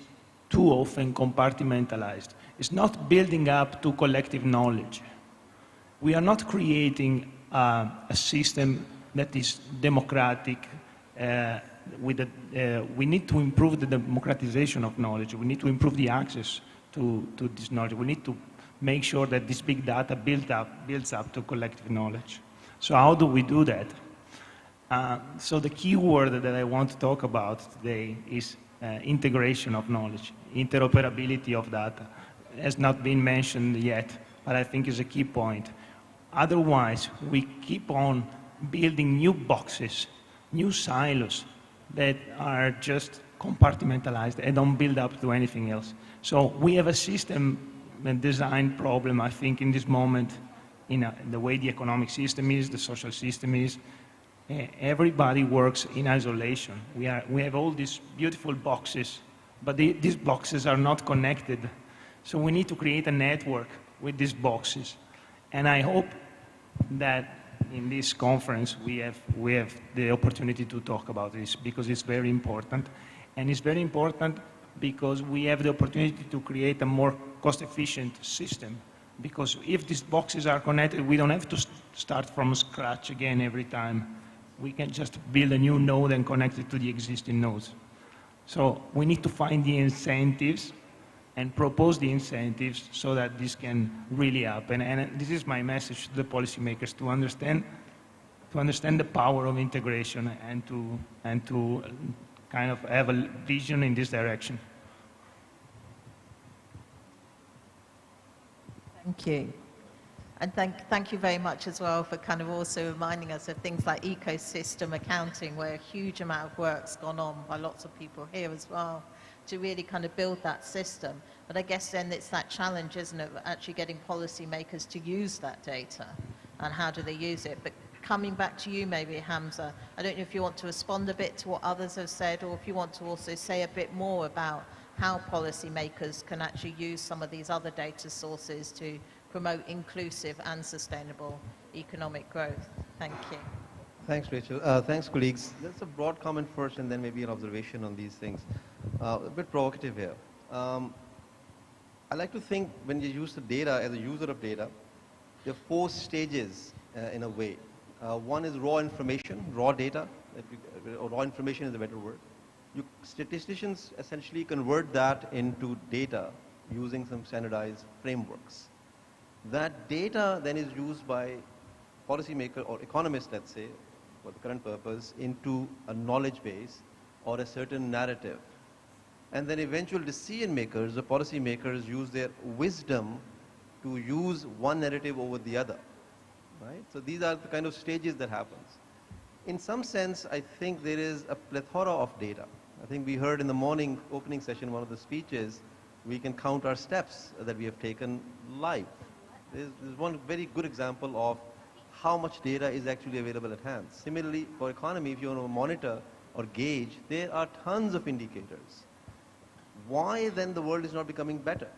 too often compartmentalized. It's not building up to collective knowledge. We are not creating a system that is democratic. We need to improve the democratization of knowledge. We need to improve the access to this knowledge. We need to make sure that this big data builds up to collective knowledge. So how do we do that? So the key word that I want to talk about today is integration of knowledge, interoperability of data. It has not been mentioned yet, but I think is a key point. Otherwise, we keep on building new boxes, new silos that are just compartmentalized. They don't build up to anything else. So we have a system design problem, I think, in this moment, in the way the economic system is, the social system is. Everybody works in isolation. We have all these beautiful boxes, but these boxes are not connected. So we need to create a network with these boxes. And I hope that in this conference we have the opportunity to talk about this, because it's very important. And it's very important because we have the opportunity to create a more cost-efficient system. Because if these boxes are connected, we don't have to start from scratch again every time. We can just build a new node and connect it to the existing nodes. So we need to find the incentives and propose the incentives so that this can really happen. And this is my message to the policymakers, to understand the power of integration and to kind of have a vision in this direction. Thank you. And thank you very much as well for kind of also reminding us of things like ecosystem accounting, where a huge amount of work's gone on by lots of people here as well to really kind of build that system. But I guess then it's that challenge, isn't it, actually getting policymakers to use that data, and how do they use it. But coming back to you maybe, Hamza, I don't know if you want to respond a bit to what others have said, or if you want to also say a bit more about how policymakers can actually use some of these other data sources to promote inclusive and sustainable economic growth. Thank you. Thanks, Rachel. Thanks, colleagues. Let's a broad comment first and then maybe an observation on these things. A bit provocative here. I like to think when you use the data as a user of data, there are 4 stages in a way. One is raw information, raw data, or raw information is a better word. Statisticians essentially convert that into data using some standardized frameworks. That data then is used by policymakers or economists, let's say, for the current purpose, into a knowledge base or a certain narrative. And then eventual decision makers, the policymakers, use their wisdom to use one narrative over the other. Right? So these are the kind of stages that happens. In some sense, I think there is a plethora of data. I think we heard in the morning opening session, one of the speeches, we can count our steps that we have taken live. There's one very good example of how much data is actually available at hand. Similarly, for economy, if you want to monitor or gauge, there are tons of indicators. Why then the world is not becoming better?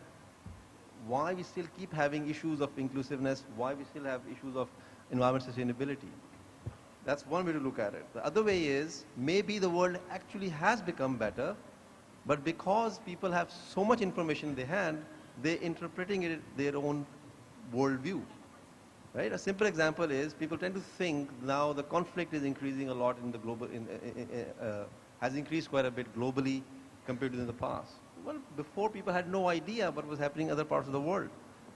Why we still keep having issues of inclusiveness? Why we still have issues of environment sustainability? That's one way to look at it. The other way is, maybe the world actually has become better, but because people have so much information in their hand, they're interpreting it their own worldview. Right? A simple example is, people tend to think now the conflict is increasing a lot in the global, has increased quite a bit globally compared to in the past. Well, before people had no idea what was happening in other parts of the world.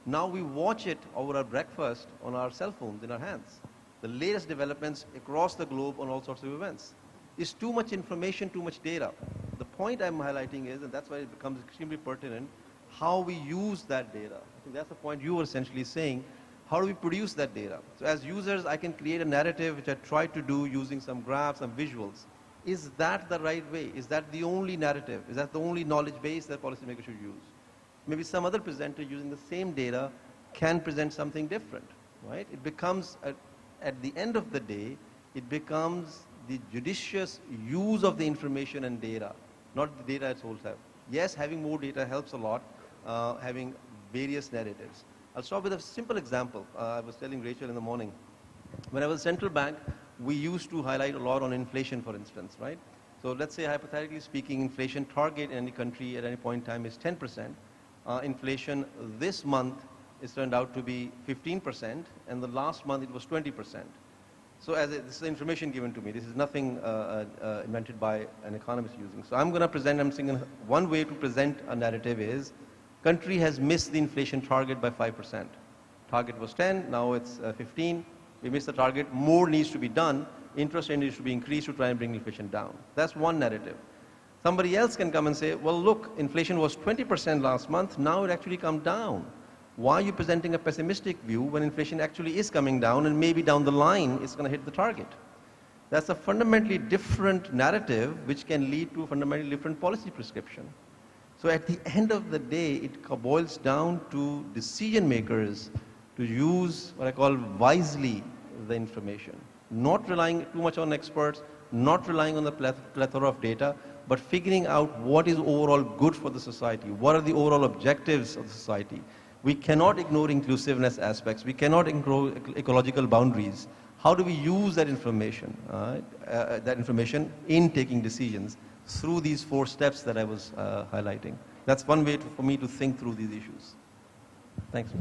Now we watch it over our breakfast on our cell phones in our hands. The latest developments across the globe on all sorts of events. It's too much information, too much data. The point I'm highlighting is, and that's why it becomes extremely pertinent, how we use that data. I think that's the point you were essentially saying. How do we produce that data? So as users, I can create a narrative, which I try to do using some graphs, some visuals. Is that the right way? Is that the only narrative? Is that the only knowledge base that policymakers should use? Maybe some other presenter using the same data can present something different, right? It becomes, at the end of the day, it becomes the judicious use of the information and data, not the data itself. Yes, having more data helps a lot, having various narratives. I'll start with a simple example. I was telling Rachel in the morning. When I was central bank, we used to highlight a lot on inflation, for instance, right? So let's say, hypothetically speaking, inflation target in any country at any point in time is 10%. Inflation this month is turned out to be 15%, and the last month it was 20%. So this is information given to me. This is nothing invented by an economist using. So I'm going to present, I'm thinking one way to present a narrative is, country has missed the inflation target by 5%. Target was 10, now it's 15. We missed the target, more needs to be done, interest rate needs to be increased to try and bring inflation down. That's one narrative. Somebody else can come and say, well, look, inflation was 20% last month, now it actually come down. Why are you presenting a pessimistic view when inflation actually is coming down and maybe down the line it's going to hit the target? That's a fundamentally different narrative which can lead to a fundamentally different policy prescription. So at the end of the day, it boils down to decision makers to use what I call wisely the information, not relying too much on experts, not relying on the plethora of data, but figuring out what is overall good for the society, what are the overall objectives of the society. We cannot ignore inclusiveness aspects, we cannot ignore ecological boundaries. How do we use that information in taking decisions through these 4 steps that I was highlighting? That's one way for me to think through these issues. Thanks.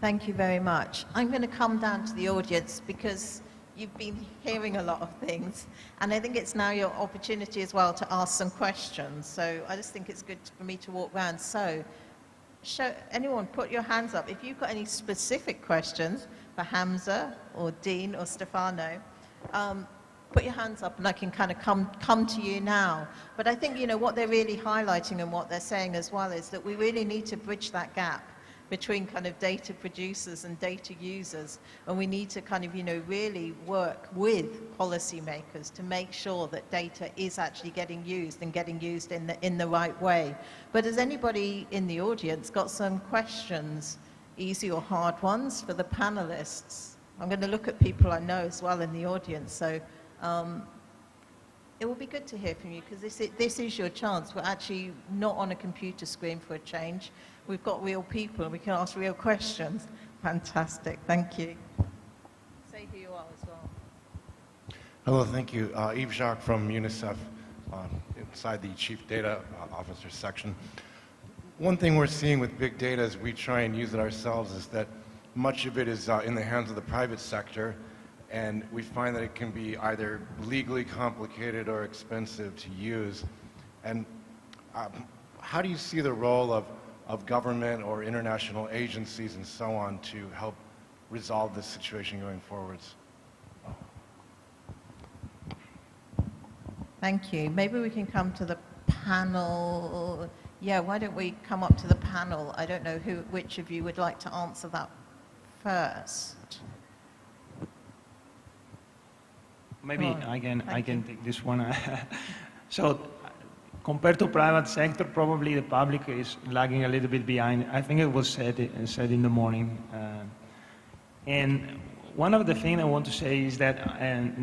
Thank you very much. I'm going to come down to the audience because you've been hearing a lot of things, and I think it's now your opportunity as well to ask some questions. So I just think it's good for me to walk around. So anyone, put your hands up. If you've got any specific questions for Hamza or Dean or Stefano, put your hands up and I can kind of come to you now. But I think, what they're really highlighting and what they're saying as well is that we really need to bridge that gap between kind of data producers and data users, and we need to kind of, really work with policymakers to make sure that data is actually getting used and getting used in the right way. But has anybody in the audience got some questions, easy or hard ones, for the panelists? I'm going to look at people I know as well in the audience, so it will be good to hear from you, because this is your chance. We're actually not on a computer screen for a change. We've got real people and we can ask real questions. Fantastic, thank you. Say who you are as well. Hello, thank you. Yves Jacques from UNICEF, inside the Chief Data Officer section. One thing we're seeing with big data as we try and use it ourselves is that much of it is in the hands of the private sector, and we find that it can be either legally complicated or expensive to use. And how do you see the role of government or international agencies and so on to help resolve this situation going forwards? Thank you. Maybe we can come to the panel. Yeah, why don't we come up to the panel? I don't know which of you would like to answer that first. Maybe I can take this one. So, compared to private sector, probably the public is lagging a little bit behind. I think it was said in the morning. And one of the things I want to say is that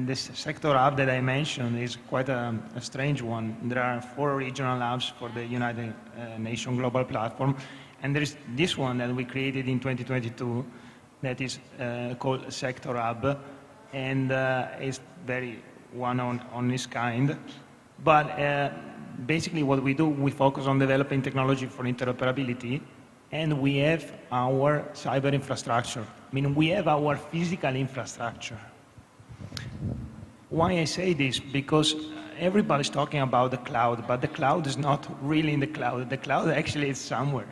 this sector hub that I mentioned is quite a strange one. There are 4 regional hubs for the United Nations Global Platform, and there is this one that we created in 2022 that is called Sector Hub, and is very one on its kind. But basically what we do, we focus on developing technology for interoperability, and we have our cyber infrastructure. I mean, we have our physical infrastructure. Why I say this? Because everybody's talking about the cloud, but the cloud is not really in the cloud. The cloud actually is somewhere.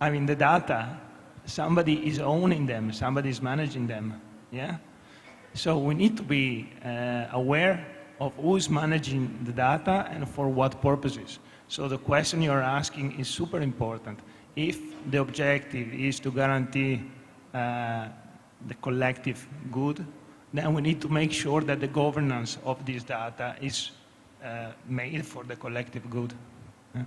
I mean, the data, somebody is owning them, somebody is managing them, yeah? So we need to be aware of who's managing the data and for what purposes. So the question you're asking is super important. If the objective is to guarantee the collective good, then we need to make sure that the governance of this data is made for the collective good. Yeah.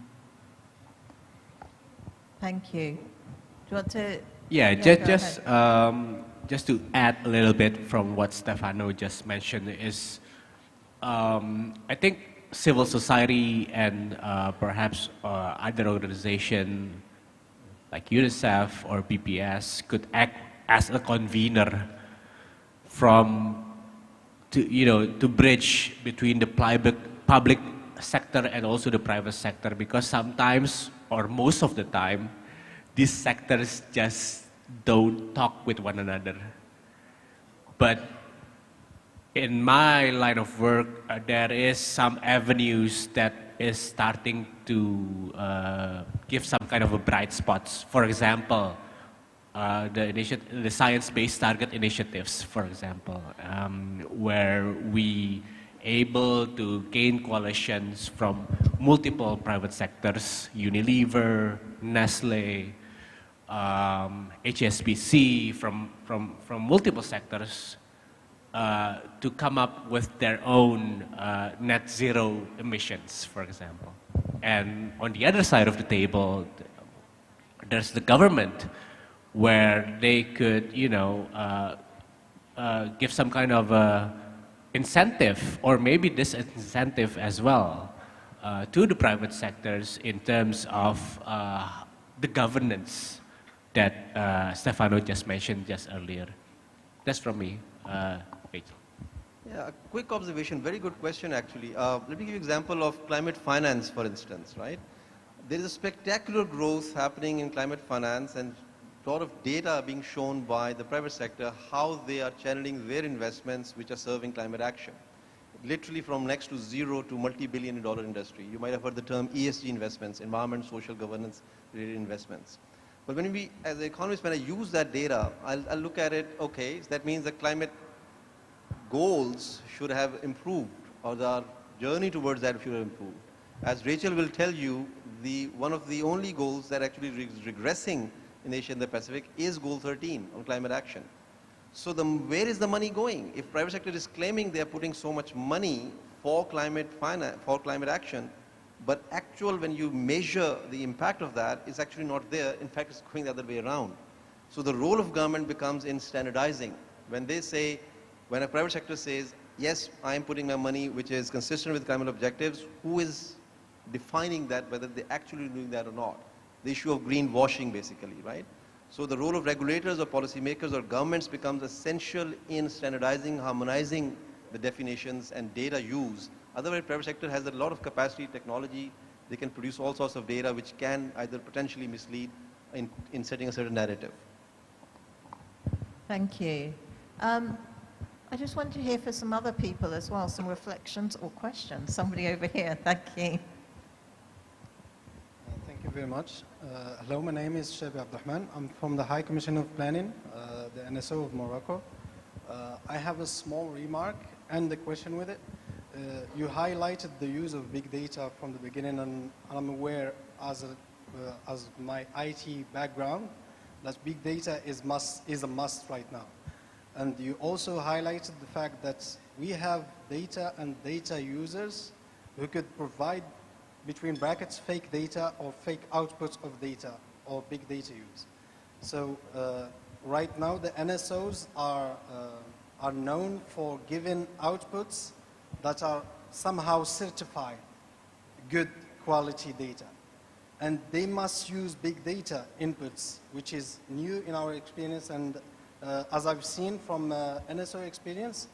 Thank you. Do you want to? Yeah, just to add a little bit from what Stefano just mentioned is, I think civil society and perhaps other organization like UNICEF or PPS could act as a convener to bridge between the public sector and also the private sector, because sometimes or most of the time these sectors just don't talk with one another. But in my line of work, there is some avenues that is starting to give some kind of a bright spots. For example, the science-based target initiatives, for example, where we able to gain coalitions from multiple private sectors, Unilever, Nestle, HSBC, from multiple sectors, to come up with their own net zero emissions, for example. And on the other side of the table, there's the government, where they could, give some kind of incentive or maybe disincentive as well to the private sectors in terms of the governance that Stefano just mentioned just earlier. That's from me, Rachel. Yeah, a quick observation, very good question actually. Let me give you an example of climate finance, for instance, right? There is a spectacular growth happening in climate finance, and a lot of data being shown by the private sector, how they are channeling their investments which are serving climate action. Literally from next to zero to multi-billion-dollar industry. You might have heard the term ESG investments, environment, social governance related investments. But when we, as economists, when I use that data, I'll look at it, okay, so that means the climate goals should have improved, or the journey towards that should have improved. As Rachel will tell you, one of the only goals that actually is regressing in Asia and the Pacific is Goal 13 on climate action. So where is the money going? If private sector is claiming they are putting so much money for climate finance, for climate action, but when you measure the impact of that, it's actually not there. In fact, it's going the other way around. So the role of government becomes in standardizing. When a private sector says, yes, I am putting my money which is consistent with climate objectives, who is defining that, whether they're actually doing that or not? The issue of greenwashing, basically, right? So the role of regulators or policymakers or governments becomes essential in standardizing, harmonizing the definitions and data use. Otherwise, private sector has a lot of capacity, technology. They can produce all sorts of data which can either potentially mislead in setting a certain narrative. Thank you. I just want to hear from some other people as well, some reflections or questions. Somebody over here, thank you. Thank you very much. Hello, my name is Shabi Abdurrahman. I'm from the High Commission of Planning, the NSO of Morocco. I have a small remark and a question with it. You highlighted the use of big data from the beginning, and I'm aware as my IT background that big data is a must right now. And you also highlighted the fact that we have data and data users who could provide, between brackets, fake data or fake outputs of data or big data use. So right now the NSOs are known for giving outputs that are somehow certified good quality data. And they must use big data inputs, which is new in our experience. And as I've seen from NSO experience,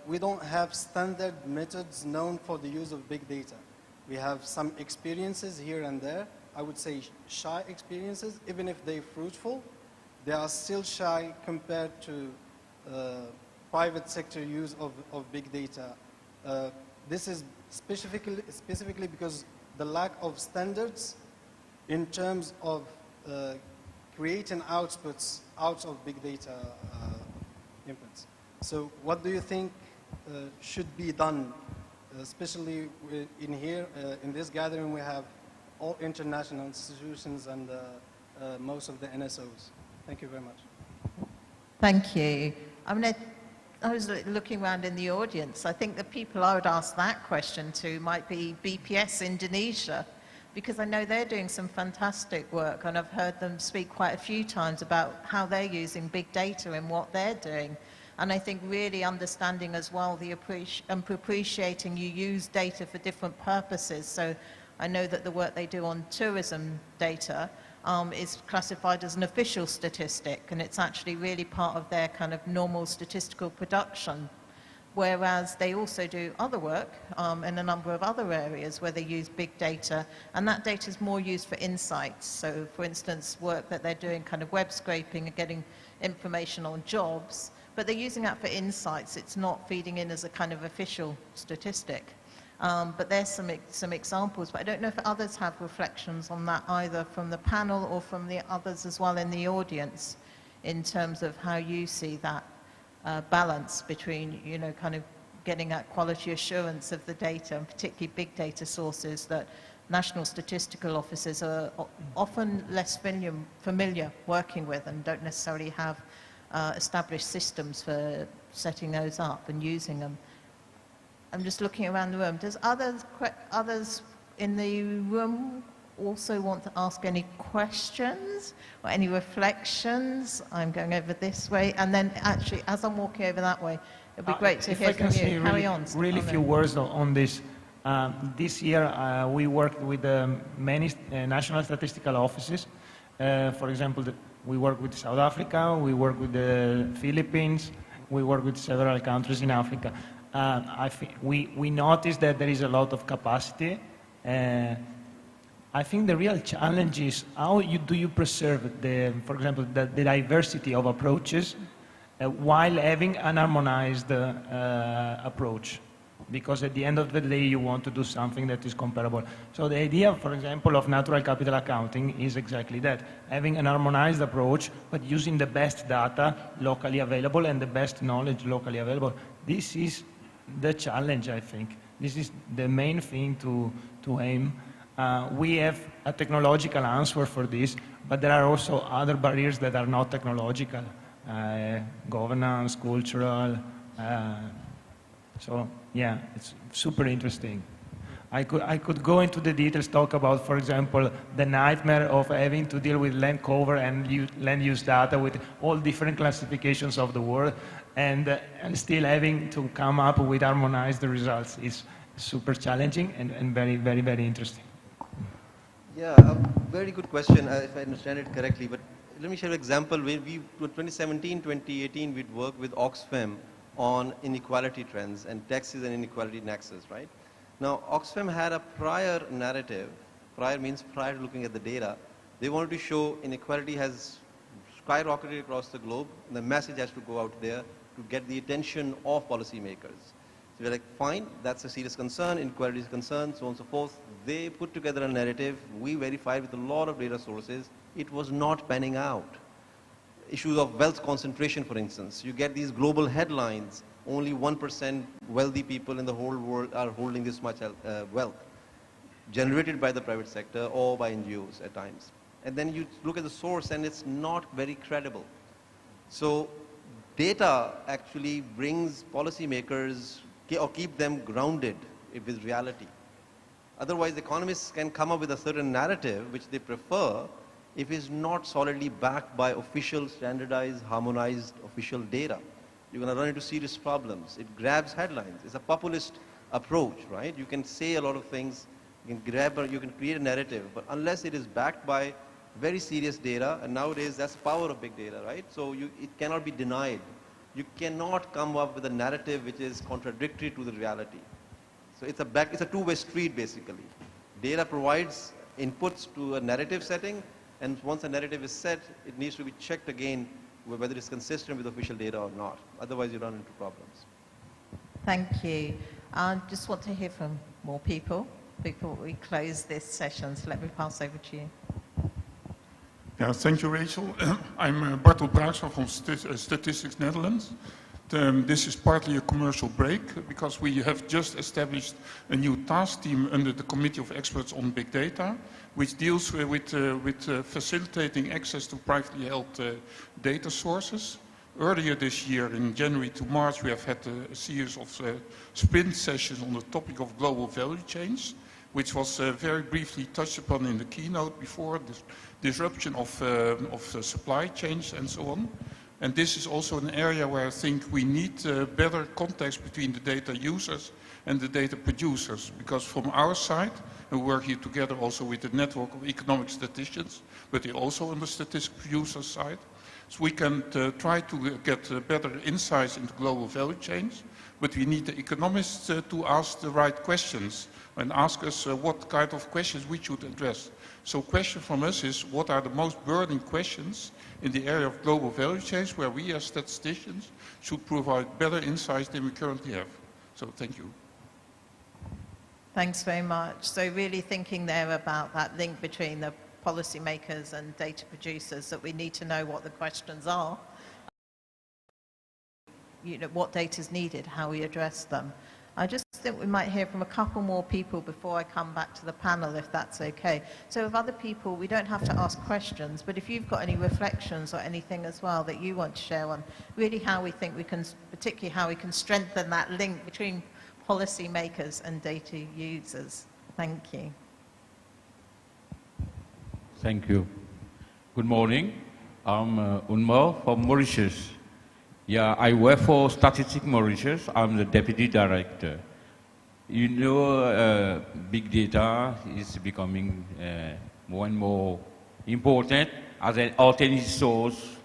we don't have standard methods known for the use of big data. We have some experiences here and there. I would say shy experiences. Even if they're fruitful, they are still shy compared to private sector use of big data. This is specifically because the lack of standards in terms of creating outputs out of big data inputs. So what do you think should be done, especially in here, in this gathering we have all international institutions and most of the NSOs. Thank you very much. Thank you. I was looking around in the audience. I think the people I would ask that question to might be BPS Indonesia, because I know they're doing some fantastic work, and I've heard them speak quite a few times about how they're using big data and what they're doing. And I think really understanding as well and appreciating you use data for different purposes. So I know that the work they do on tourism data is classified as an official statistic, and it's actually really part of their kind of normal statistical production. Whereas they also do other work in a number of other areas where they use big data, and that data is more used for insights. So for instance, work that they're doing kind of web scraping and getting information on jobs, but they're using that for insights. It's not feeding in as a kind of official statistic. But there's some examples, but I don't know if others have reflections on that either from the panel or from the others as well in the audience in terms of how you see that balance between, kind of getting at quality assurance of the data, and particularly big data sources that national statistical offices are often less familiar working with and don't necessarily have established systems for setting those up and using them. I'm just looking around the room. Does others in the room also want to ask any questions or any reflections? I'm going over this way, and then actually, as I'm walking over that way, it'd be great to hear from you. Carry on. Really few words on this. This year, we worked with many national statistical offices. For example, we work with South Africa, we work with the Philippines, we work with several countries in Africa. I think we noticed that there is a lot of capacity. I think the real challenge is how do you preserve, for example, the diversity of approaches while having an harmonized approach. Because at the end of the day, you want to do something that is comparable. So the idea, for example, of natural capital accounting is exactly that, having an harmonized approach, but using the best data locally available and the best knowledge locally available. This is the challenge, I think. This is the main thing to aim. We have a technological answer for this, but there are also other barriers that are not technological, governance, cultural. So yeah, it's super interesting. I could go into the details, talk about, for example, the nightmare of having to deal with land cover and land use data with all different classifications of the world, and still having to come up with harmonized results is super challenging and very, very, very interesting. Yeah, a very good question, if I understand it correctly. But let me share an example. We 2017, 2018, we'd worked with Oxfam on inequality trends and taxes and inequality nexus, right? Now, Oxfam had a prior narrative. Prior means prior to looking at the data. They wanted to show inequality has skyrocketed across the globe, and the message has to go out there to get the attention of policymakers. So we're like, fine, that's a serious concern, inequality is a concern, so on and so forth. They put together a narrative. We verified with a lot of data sources. It was not panning out. Issues of wealth concentration, for instance. You get these global headlines, only 1% wealthy people in the whole world are holding this much wealth, generated by the private sector or by NGOs at times. And then you look at the source and it's not very credible. So data actually brings policymakers or keep them grounded with reality. Otherwise, economists can come up with a certain narrative which they prefer if it's not solidly backed by official, standardized, harmonized official data. You're going to run into serious problems. It grabs headlines. It's a populist approach, right? You can say a lot of things, you can create a narrative, but unless it is backed by very serious data, and nowadays that's the power of big data, right? So it cannot be denied. You cannot come up with a narrative which is contradictory to the reality. So it's a two-way street, basically. Data provides inputs to a narrative setting, and once a narrative is set, it needs to be checked again whether it's consistent with official data or not. Otherwise, you run into problems. Thank you. I just want to hear from more people before we close this session. So let me pass over to you. Yeah, thank you, Rachel. I'm Bartel Bruijsma from Statistics Netherlands. This is partly a commercial break because we have just established a new task team under the Committee of Experts on Big Data, which deals with facilitating access to privately held data sources. Earlier this year, in January to March, we have had a series of sprint sessions on the topic of global value chains, which was very briefly touched upon in the keynote before, this disruption of supply chains and so on. And this is also an area where I think we need better context between the data users and the data producers, because from our side, and we work here together also with the network of economic statisticians, but they're also on the statistics producer side, so we can try to get better insights into global value chains, but we need the economists to ask the right questions and ask us what kind of questions we should address. So question from us is, what are the most burning questions in the area of global value chains where we as statisticians should provide better insights than we currently have? So thank you. Thanks very much. So really thinking there about that link between the policymakers and data producers, that we need to know what the questions are, you know, what data is needed, how we address them. I just I think we might hear from a couple more people before I come back to the panel, if that's okay. So if other people, we don't have to ask questions, but if you've got any reflections or anything as well that you want to share on really how we think we can, particularly how we can strengthen that link between policymakers and data users. Thank you. Thank you. Good morning. I'm Unmer from Mauritius. Yeah, I work for Statistics Mauritius. I'm the deputy director. You know, big data is becoming more and more important as an alternative source.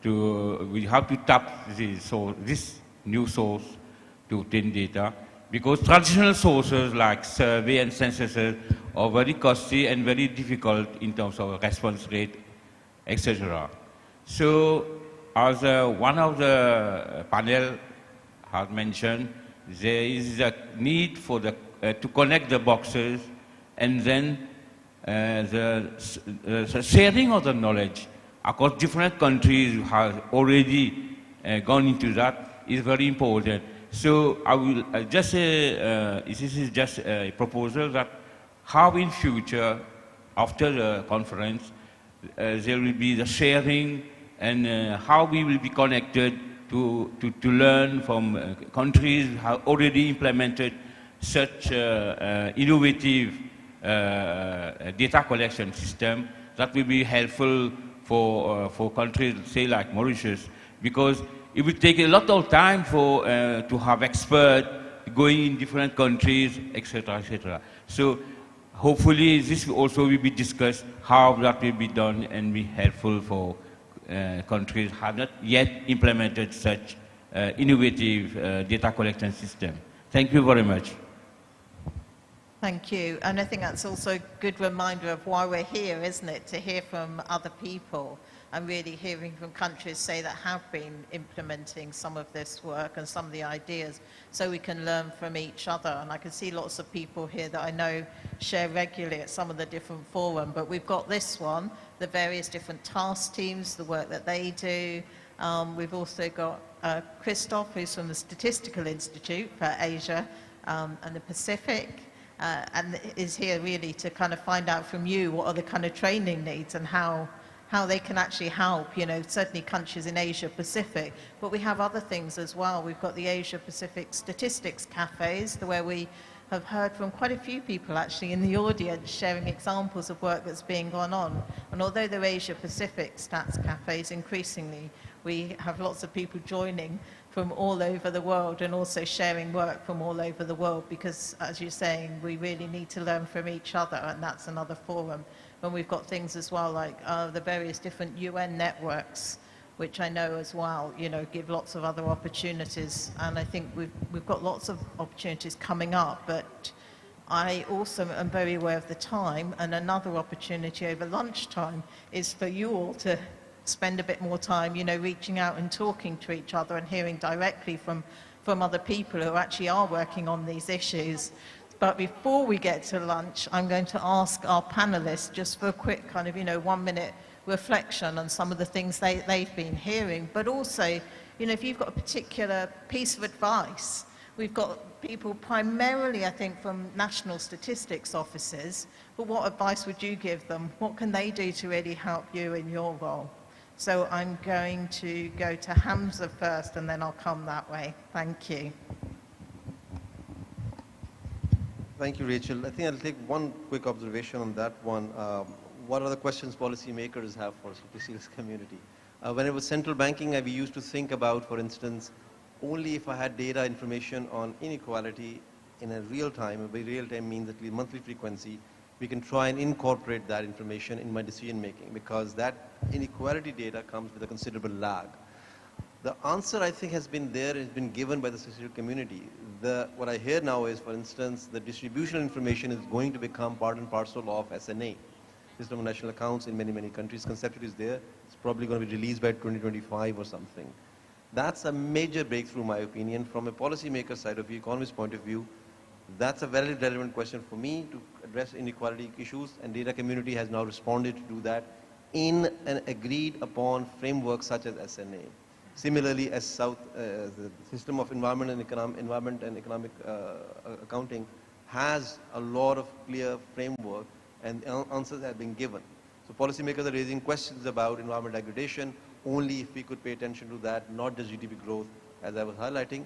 We have to tap this new source to obtain data, because traditional sources like survey and censuses are very costly and very difficult in terms of response rate, etc. So, as one of the panel has mentioned, there is a need for to connect the boxes, and then the sharing of the knowledge across different countries has already gone into that is very important. So I will just say, this is just a proposal that how in future, after the conference, there will be the sharing and how we will be connected to learn from countries who have already implemented such innovative data collection system that will be helpful for countries, say like Mauritius, because it will take a lot of time for to have experts going in different countries, etc., etc. So hopefully this also will be discussed how that will be done and be helpful for countries have not yet implemented such innovative data collection system. Thank you very much. Thank you. And I think that's also a good reminder of why we're here, isn't it? To hear from other people and really hearing from countries, say, that have been implementing some of this work and some of the ideas, so we can learn from each other. And I can see lots of people here that I know share regularly at some of the different forums, but we've got this one, the various different task teams, the work that they do. We've also got Christoph, who's from the Statistical Institute for Asia and the Pacific, and is here really to kind of find out from you what are the kind of training needs and how they can actually help, you know, certainly countries in Asia Pacific, but we have other things as well. We've got the Asia Pacific Statistics Cafes, where we have heard from quite a few people actually in the audience sharing examples of work that's being gone on. And although they're Asia Pacific Stats Cafes, increasingly we have lots of people joining from all over the world and also sharing work from all over the world, because as you're saying, we really need to learn from each other, and that's another forum. And we've got things as well like the various different UN networks, which I know as well, you know, give lots of other opportunities. And I think we've got lots of opportunities coming up, but I also am very aware of the time, and another opportunity over lunchtime is for you all to spend a bit more time, you know, reaching out and talking to each other and hearing directly from other people who actually are working on these issues. But before we get to lunch, I'm going to ask our panelists just for a quick kind of, you know, 1 minute reflection on some of the things they've been hearing. But also, you know, if you've got a particular piece of advice, we've got people primarily, I think, from national statistics offices, but what advice would you give them? What can they do to really help you in your role? So I'm going to go to Hamza first, and then I'll come that way. Thank you. Thank you, Rachel. I think I'll take one quick observation on that one. What are the questions policymakers have for statistics community? When it was central banking, we used to think about, for instance, only if I had data information on inequality in a real time, by real time means at least monthly frequency, we can try and incorporate that information in my decision making, because that inequality data comes with a considerable lag. The answer, I think, has been given by the statistical community. What I hear now is, for instance, the distribution information is going to become part and parcel of SNA, System of National Accounts, in many, many countries. Conceptually is there. It's probably going to be released by 2025 or something. That's a major breakthrough, in my opinion. From a policymaker side of view, economist point of view, that's a very relevant question for me to address inequality issues, and data community has now responded to do that in an agreed upon framework such as SNA. Similarly, as the system of environment and economic accounting has a lot of clear framework and answers have been given. So policymakers are raising questions about environment degradation only if we could pay attention to that, not just GDP growth, as I was highlighting.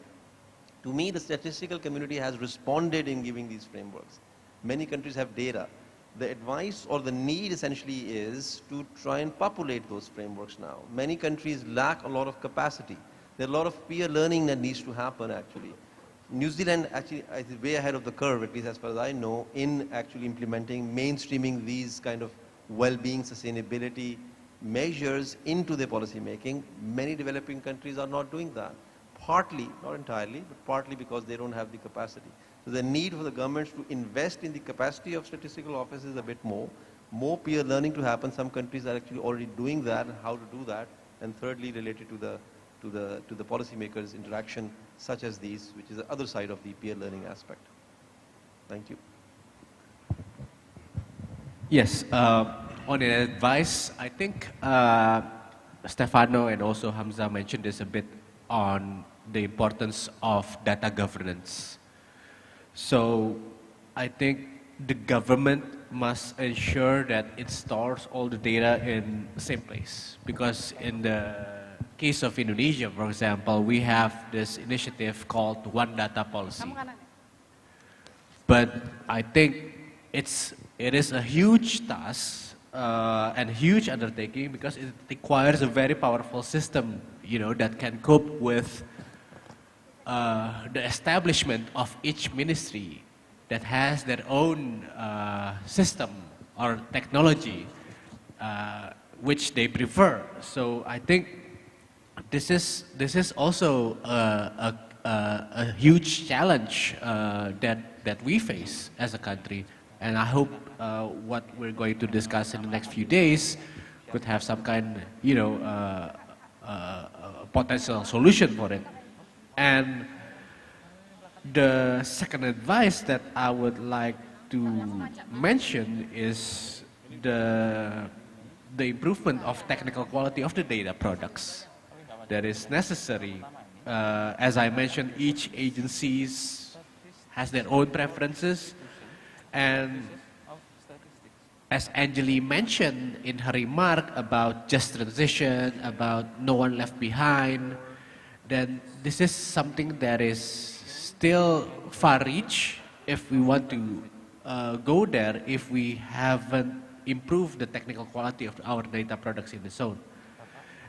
To me, the statistical community has responded in giving these frameworks. Many countries have data. The advice or the need essentially is to try and populate those frameworks now. Many countries lack a lot of capacity. There are a lot of peer learning that needs to happen actually. New Zealand actually is way ahead of the curve, at least as far as I know, in actually implementing, mainstreaming these kind of well-being, sustainability measures into their policy making. Many developing countries are not doing that. Partly, not entirely, but partly because they don't have the capacity. So the need for the governments to invest in the capacity of statistical offices a bit more peer learning to happen. Some countries are actually already doing that and how to do that. And thirdly, related to the policymakers' interaction such as these, which is the other side of the peer learning aspect. Thank you. Yes, on the advice, I think Stefano and also Hamza mentioned this a bit on the importance of data governance. So I think the government must ensure that it stores all the data in the same place. Because in the case of Indonesia, for example, we have this initiative called One Data Policy. But I think it is a huge task and huge undertaking because it requires a very powerful system, that can cope with the establishment of each ministry that has their own system or technology which they prefer. So I think this is also a huge challenge that we face as a country, and I hope what we're going to discuss in the next few days could have some kind, potential solution for it. And the second advice that I would like to mention is the improvement of technical quality of the data products that is necessary. As I mentioned, each agency has their own preferences, and as Anjali mentioned in her remark about just transition, about no one left behind, then this is something that is still far-reach if we want to go there, if we haven't improved the technical quality of our data products in the zone.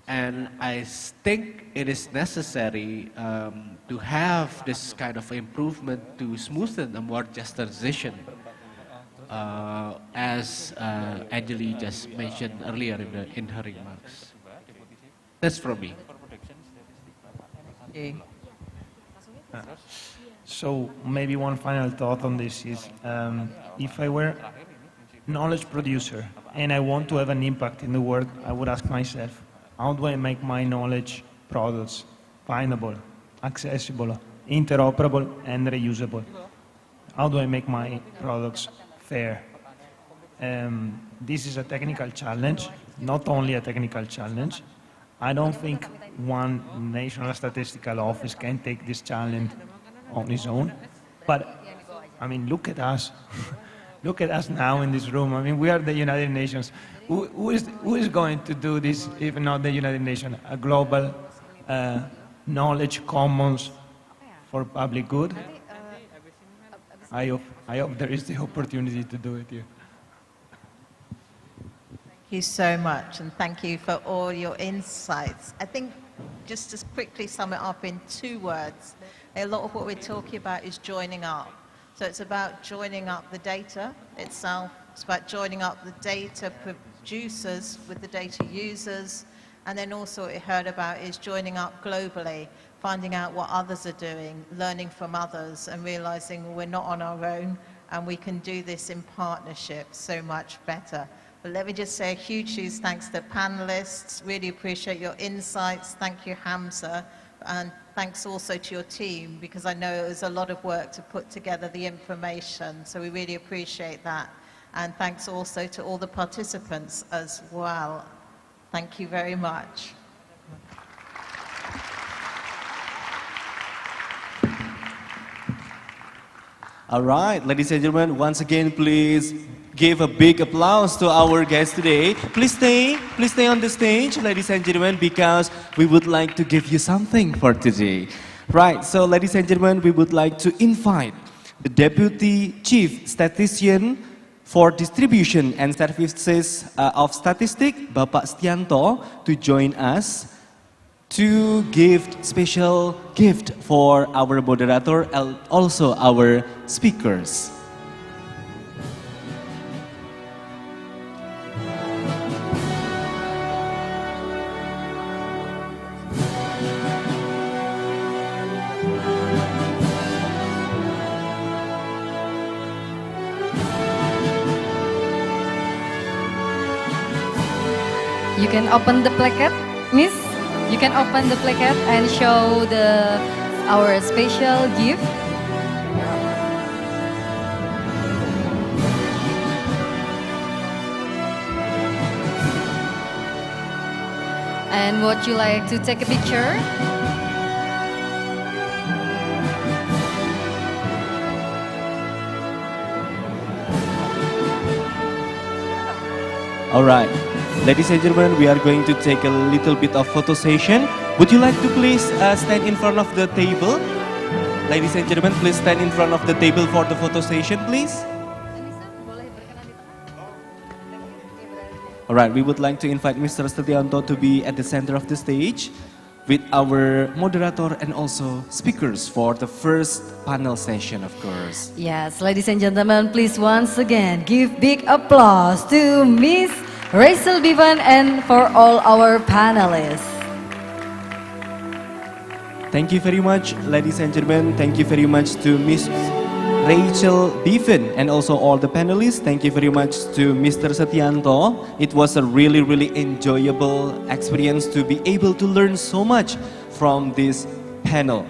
And I think it is necessary to have this kind of improvement to smoothen a more just transition, as Anjali just mentioned earlier in her remarks. That's from me. So maybe one final thought on this is, if I were knowledge producer and I want to have an impact in the world, I would ask myself, how do I make my knowledge products findable, accessible, interoperable, and reusable? How do I make my products fair? This is a technical challenge, not only a technical challenge. I don't think one national statistical office can take this challenge on its own. But, I mean, look at us. Look at us now in this room. I mean, we are the United Nations. Who is going to do this if not the United Nations? A global knowledge commons for public good? I hope there is the opportunity to do it here. Thank you so much, and thank you for all your insights. I think just to quickly sum it up in 2 words, a lot of what we're talking about is joining up. So it's about joining up the data itself, it's about joining up the data producers with the data users, and then also what we heard about is joining up globally, finding out what others are doing, learning from others, and realizing we're not on our own and we can do this in partnership so much better. But let me just say a huge thanks to the panelists. Really appreciate your insights. Thank you, Hamza. And thanks also to your team, because I know it was a lot of work to put together the information. So we really appreciate that. And thanks also to all the participants as well. Thank you very much. All right, ladies and gentlemen, once again, please give a big applause to our guest today. Please stay on the stage, ladies and gentlemen, because we would like to give you something for today. Right, so ladies and gentlemen, we would like to invite the Deputy Chief Statistician for Distribution and Services of Statistics, Bapak Setianto, to join us to give special gift for our moderator and also our speakers. You can open the placard, Miss. You can open the placard and show our special gift. And would you like to take a picture? All right. Ladies and gentlemen, we are going to take a little bit of photo session. Would you like to please stand in front of the table? Ladies and gentlemen, please stand in front of the table for the photo session, please. All right, we would like to invite Mr. Setianto to be at the center of the stage with our moderator and also speakers for the first panel session, of course. Yes, ladies and gentlemen, please once again give big applause to Miss Rachel Bivan and for all our panelists. Thank you very much, ladies and gentlemen. Thank you very much to Miss Rachel Bivan and also all the panelists. Thank you very much to Mr. Setianto. It was a really, really enjoyable experience to be able to learn so much from this panel.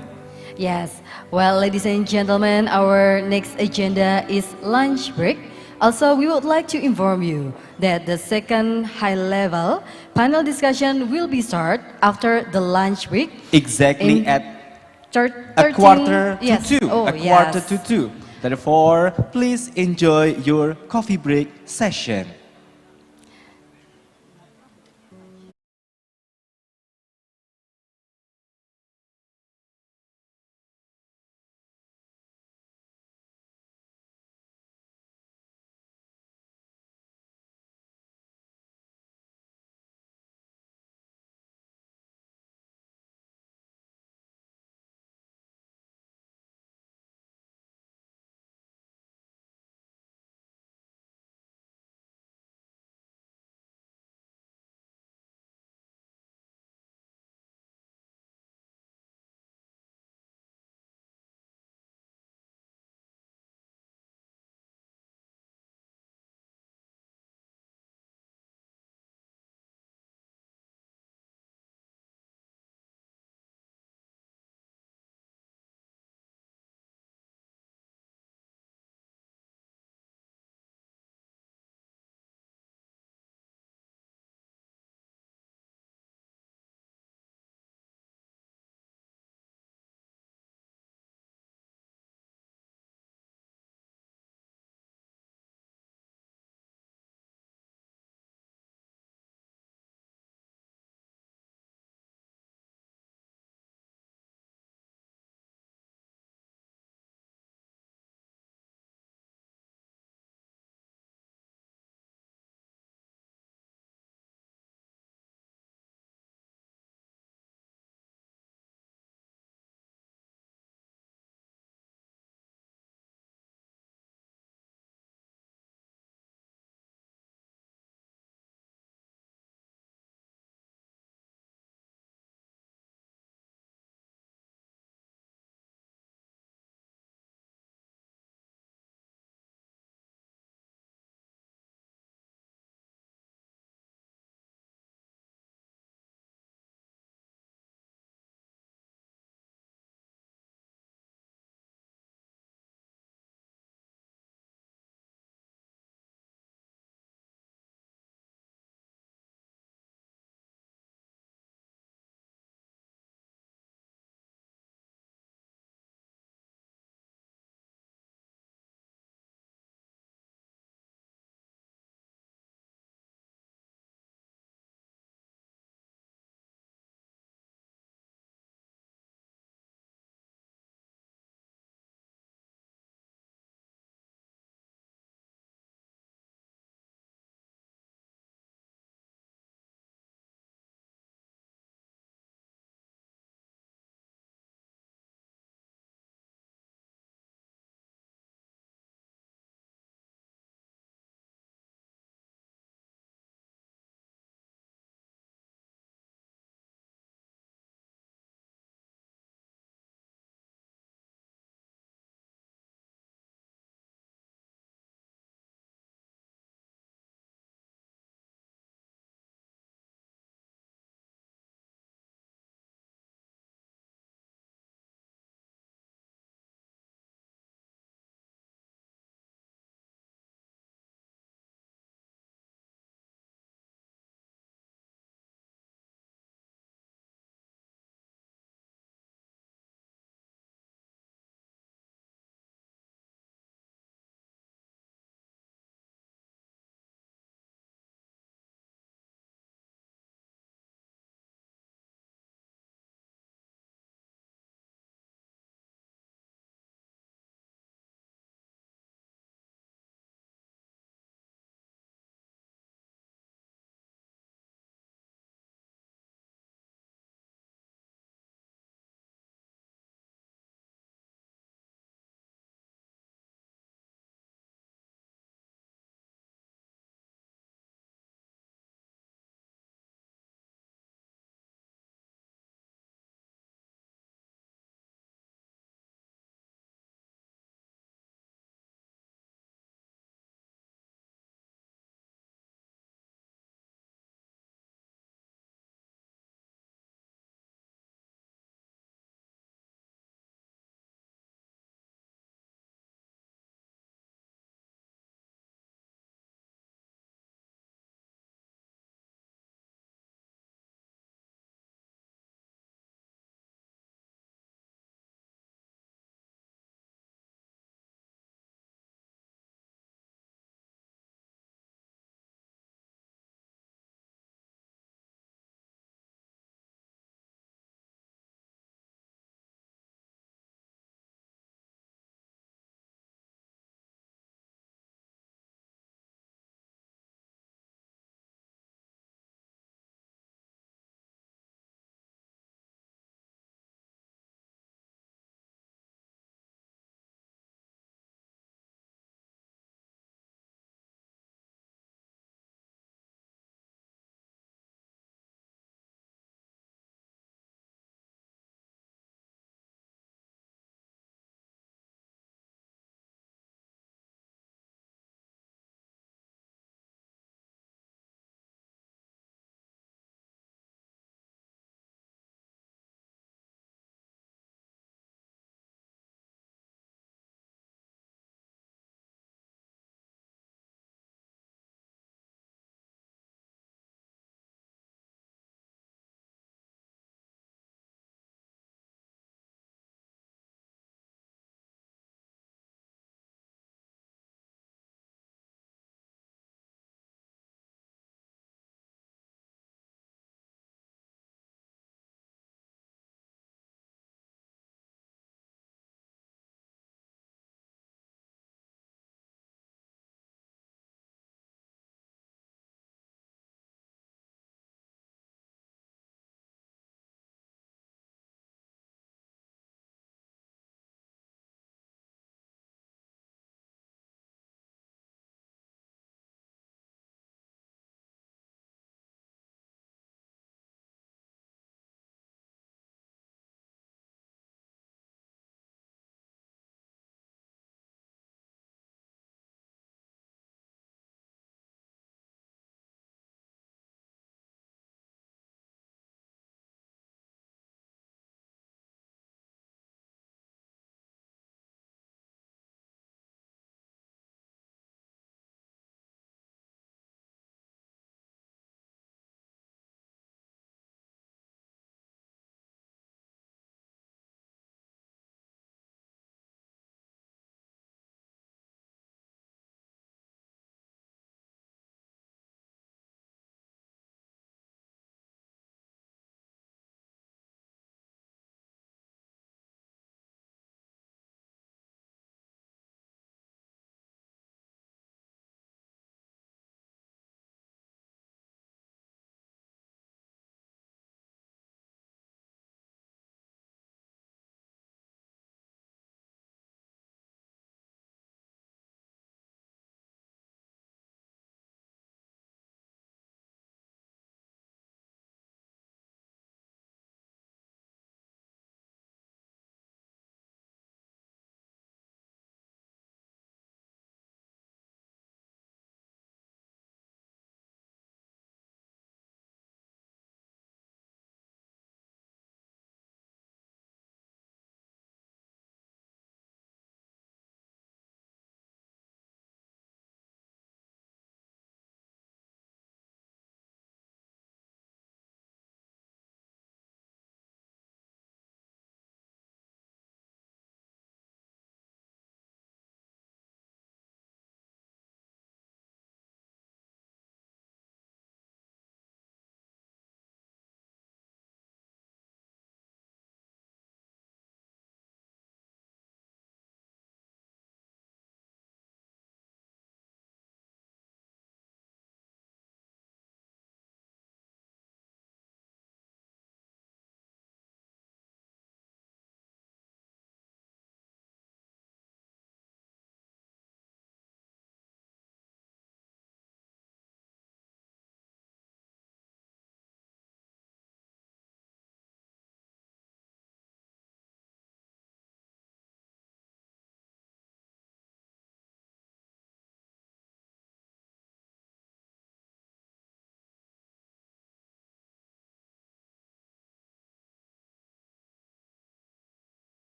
Yes, well, ladies and gentlemen, our next agenda is lunch break. Also, we would like to inform you that the second high-level panel discussion will be start after the lunch break. Exactly at a 13, quarter to yes. 2. Oh, A quarter yes. to 2. Therefore, please enjoy your coffee break session.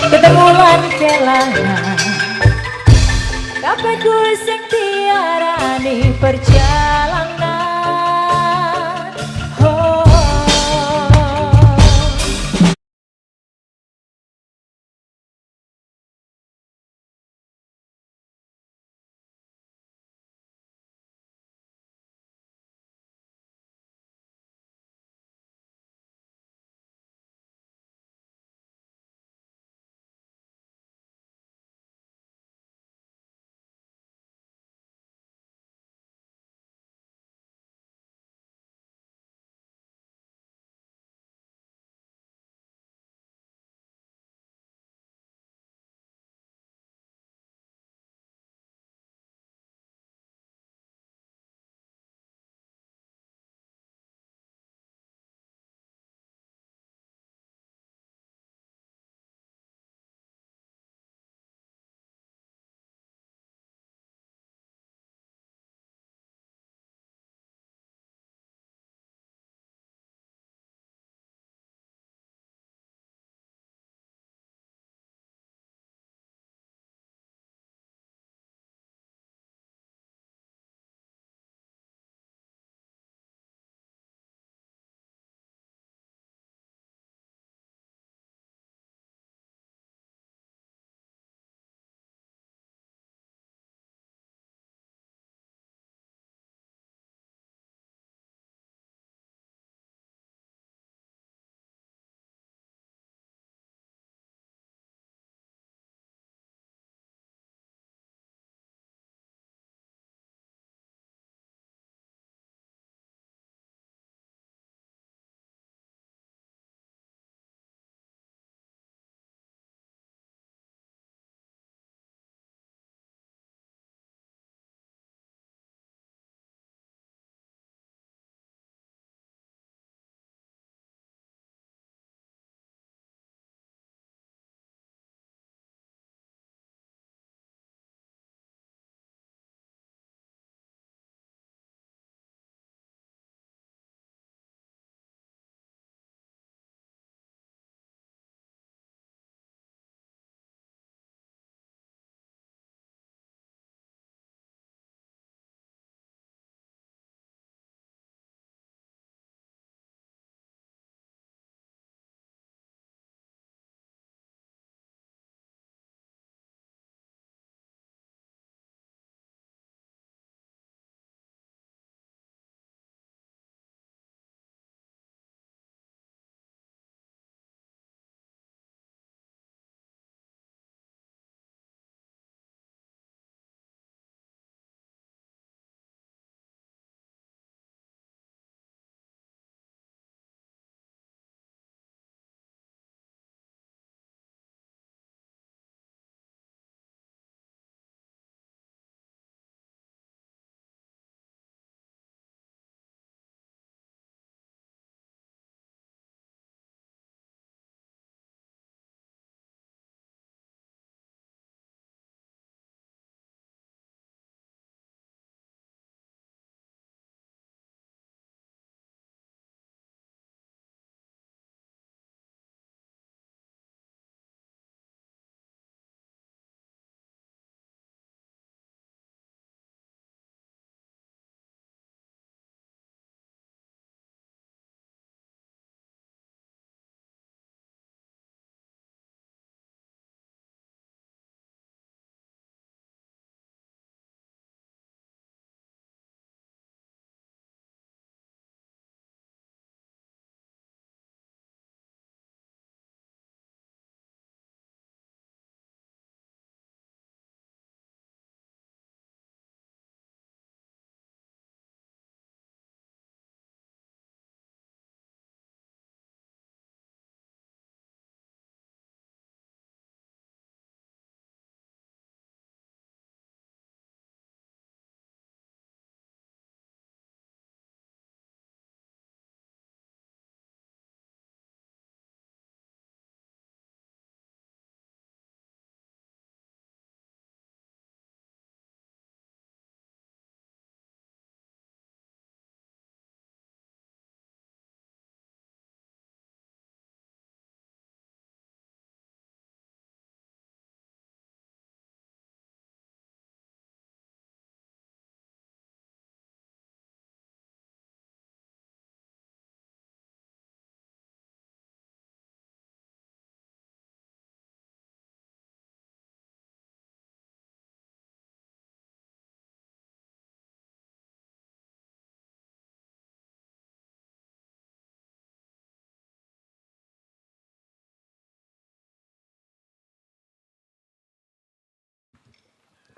Ketemu lan kelangan kabehku sing diarani perjalanan.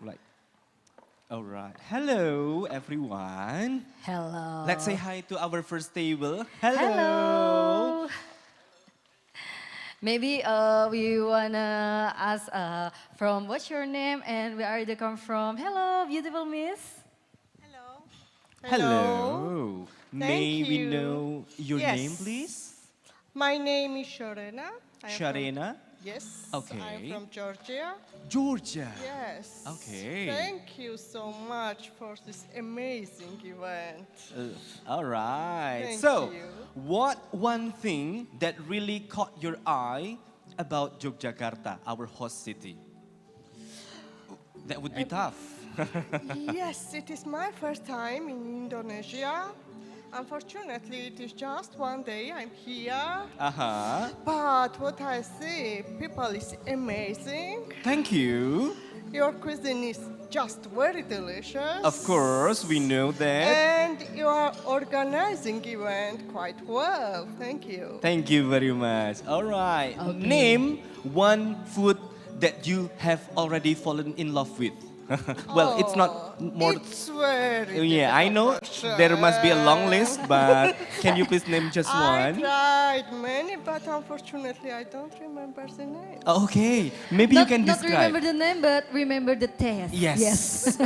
Right. All right. Hello, everyone. Hello. Let's say hi to our first table. Hello. Hello. Maybe we wanna ask from what's your name and where are you come from? Hello, beautiful miss. Hello. May we you. know your Yes. name, please? My name is Sharena. I am Sharena? From, yes. Okay. I'm from Georgia. Georgia. Yes. Okay. Thank you so much for this amazing event. All right. Thank So, you. what one thing that really caught your eye about Yogyakarta, our host city? That would be tough. Yes, it is my first time in Indonesia. Unfortunately, it is just one day I'm here. Uh-huh. But what I see, people is amazing. Thank you. Your cuisine is just very delicious. Of course, we know that. And you are organizing event quite well. Thank you. Thank you very much. All right. Name one food that you have already fallen in love with. Well, it's not more. It's very Yeah, I know there must be a long list, but can you please name just I one? tried many, but unfortunately I don't remember the name. Okay, maybe you can Not describe. remember the name, but remember the taste. Yes.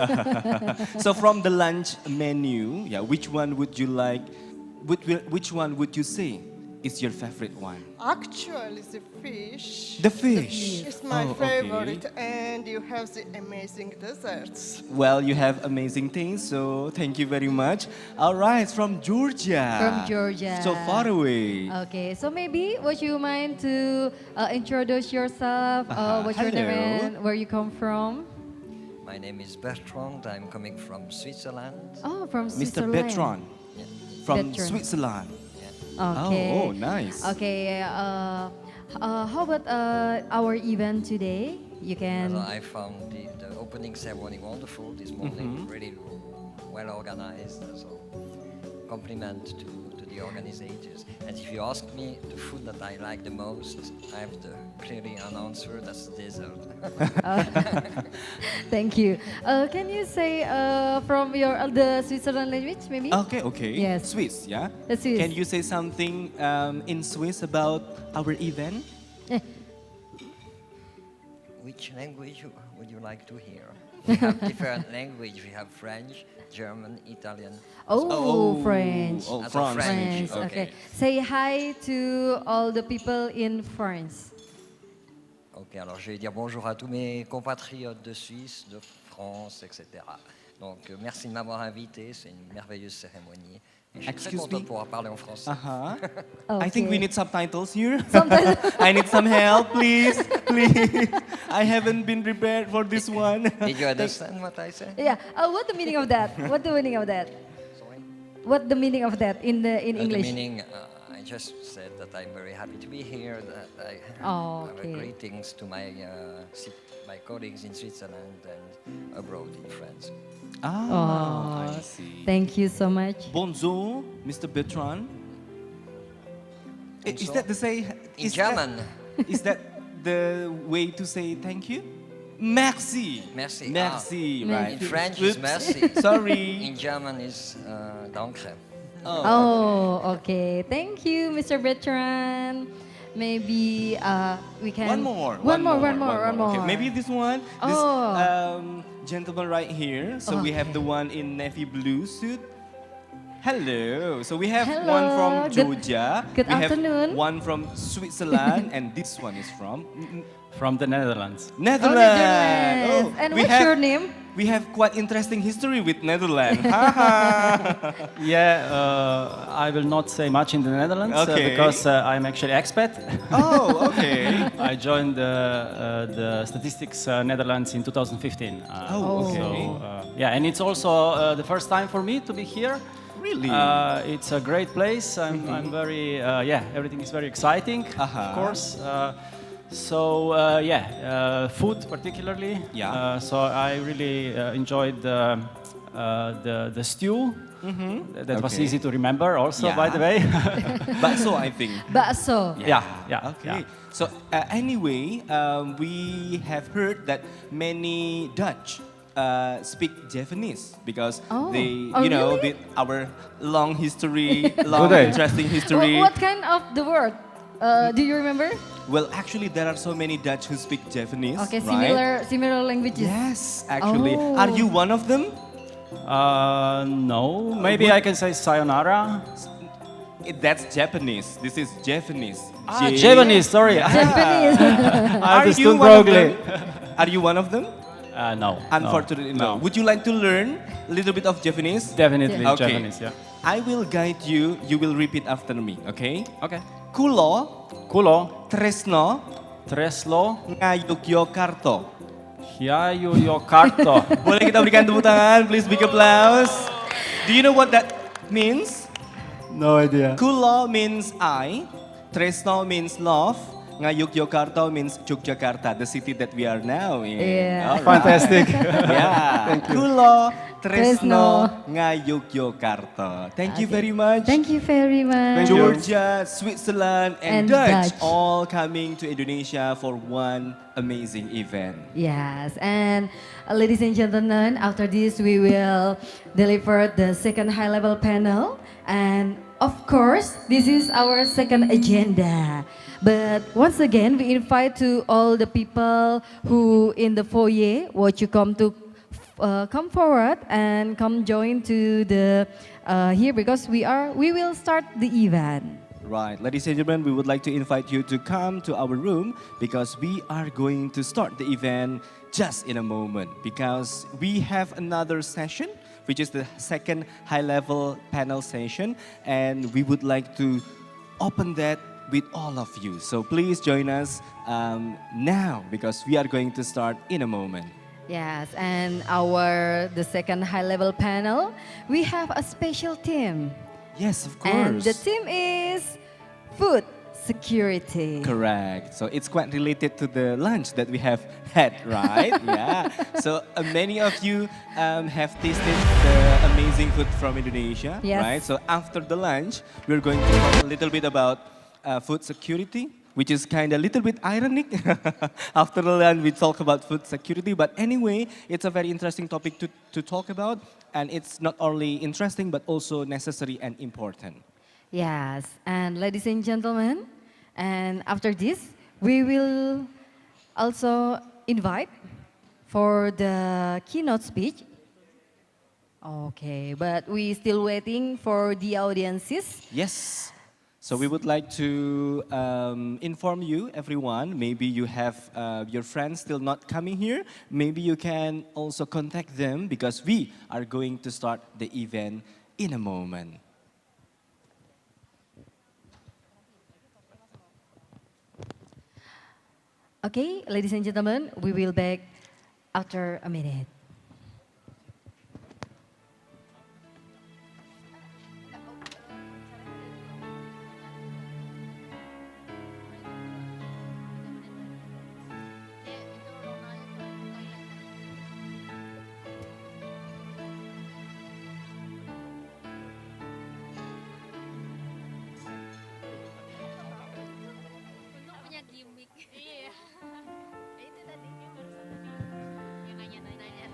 So from the lunch menu, yeah, which one would you like? Which one would you say is your favorite one? Actually, the fish. The fish. Is my Oh, okay. favorite, and you have the amazing desserts. Well, you have amazing things, so thank you very much. All right, from Georgia. From Georgia. So far away. Okay, so maybe would you mind to introduce yourself? What's your name Hello. and where you come from? My name is Bertrand. I'm coming from Switzerland. Oh, from Mr. Switzerland. Bertrand. From Bertrand. Switzerland. Okay. Oh, nice. Okay. How about our event today? You can. I found the opening ceremony wonderful this morning, really well organized. So, compliment to the organizers. And if you ask me the food that I like the most, I have the clearly an answer. That's dessert. Thank you. Can you say from your the Switzerland language, maybe? Okay. Yes. Swiss, yeah? The Swiss. Can you say something in Swiss about our event? Which language would you like to hear? We have different language. We have French, German, Italian. French. Also French. Okay. Say hi to all the people in France. Ok, alors je vais dire bonjour à tous mes compatriotes de Suisse, de France, etc. Donc merci de m'avoir invité, c'est une merveilleuse cérémonie. Et je suis très Excuse content me? de pouvoir parler en français. I think we need subtitles here. Subtitles. I need some help, please. Please. I haven't been prepared for this one. Did you understand what I said? Yeah. What the meaning of that? What the meaning of that? What the meaning of that in English? The meaning, I just said that I'm very happy to be here, that I have greetings to my colleagues in Switzerland and abroad in France. I see. Thank you so much. Bonjour, Mr. Bertrand. Is that the say? In German. Is that the way to say thank you? Merci. Merci. Merci, right. In French Oops. is merci. Sorry. In German is danke. Oh, okay. Thank you, Mr. Bertrand. Maybe we can. One more. Okay, maybe this one. This gentleman right here. So we have the one in navy blue suit. Hello. So we have one from Georgia. Good we afternoon. have one from Switzerland, and this one is from the Netherlands. Netherlands. Oh, and what's your name? We have quite interesting history with Netherlands. Yeah, I will not say much in the Netherlands because I'm actually expat. Oh, okay. I joined the Statistics Netherlands in 2015. Okay. So, yeah, and it's also the first time for me to be here. Really? It's a great place. I'm very, everything is very exciting, of course. Food particularly. Yeah. So I really enjoyed the stew. That was easy to remember also, by the way. Bakso, I think. Bakso. Yeah. Okay. So anyway, we have heard that many Dutch speak Japanese because Oh. they, Oh, you know, really? our long history, long Good. interesting history. What kind of the word? Do you remember? Well, actually, there are so many Dutch who speak Japanese. Okay, right? similar languages. Yes, actually. Oh. Are you one of them? No, maybe I can say sayonara. That's Japanese. This is Japanese. Japanese, sorry. Japanese. I Are you understood one of wrongly. them? Are you one of them? No. Unfortunately, no. Would you like to learn a little bit of Japanese? Definitely Okay. Japanese, yeah. I will guide you. You will repeat after me, okay? Okay. Kulo, tresno, Ngayogyakarta. Ngayogyakarta. Boleh kita berikan tepuk tangan, please big applause. Do you know what that means? No idea. Kulo means I, tresno means love, Ngayogyakarta means Yogyakarta, the city that we are now in. Yeah. All right. Fantastic. Yeah. Thank you. Kulo, tresno, Tresno. Ngayogyakarta. Thank you very much. Thank you very much. Georgia, Switzerland, and And Dutch, Dutch. all coming to Indonesia for one amazing event. Yes, and ladies and gentlemen, after this we will deliver the second high-level panel, and of course, this is our second agenda. But once again, we invite to all the people who in the foyer, what you come to come forward and come join to the here because we will start the event. Right, ladies and gentlemen, we would like to invite you to come to our room because we are going to start the event just in a moment because we have another session, which is the second high-level panel session, and we would like to open that with all of you. So please join us now because we are going to start in a moment. Yes, and the second high-level panel, we have a special team. Yes, of course. And the theme is food security. Correct. So it's quite related to the lunch that we have had, right? Yeah. So many of you have tasted the amazing food from Indonesia, Yes. right? So after the lunch, we're going to talk a little bit about food security, which is kind of a little bit ironic. After the lunch, we talk about food security. But anyway, it's a very interesting topic to talk about. And it's not only interesting, but also necessary and important. Yes, and ladies and gentlemen, and after this, we will also invite for the keynote speech. Okay, but we still waiting for the audiences. Yes. So we would like to inform you, everyone, maybe you have your friends still not coming here. Maybe you can also contact them because we are going to start the event in a moment. Okay, ladies and gentlemen, we will back after a minute. Punya gimmick. Iya. Itu tadi yang barusan yang nanya-nanya.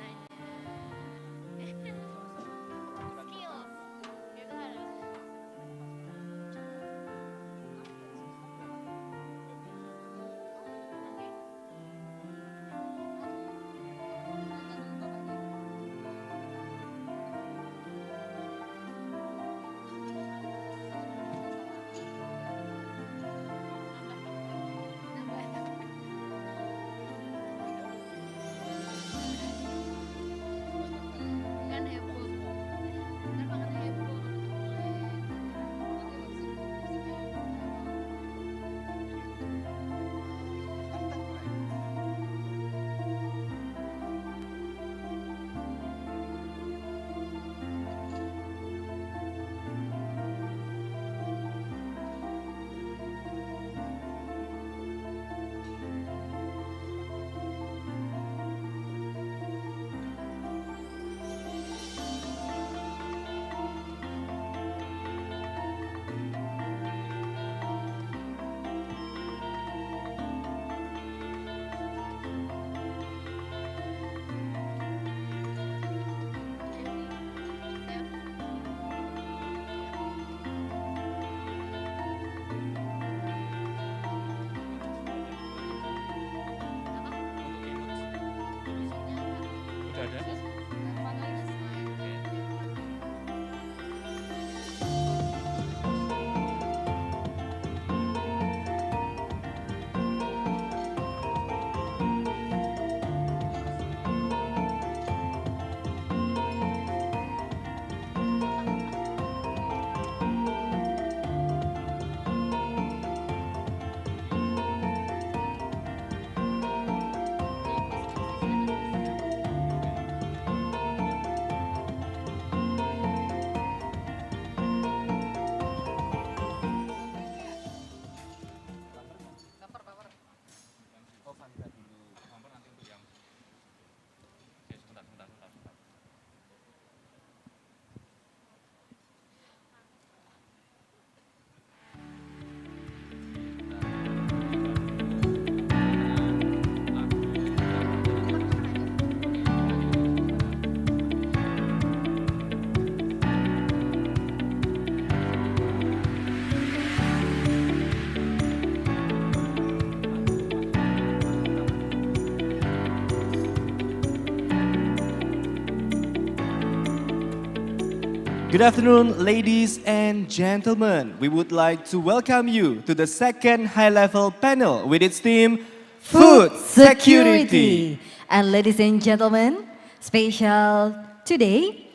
Good afternoon, ladies and gentlemen. We would like to welcome you to the second high-level panel with its theme, Food Security. And ladies and gentlemen, special today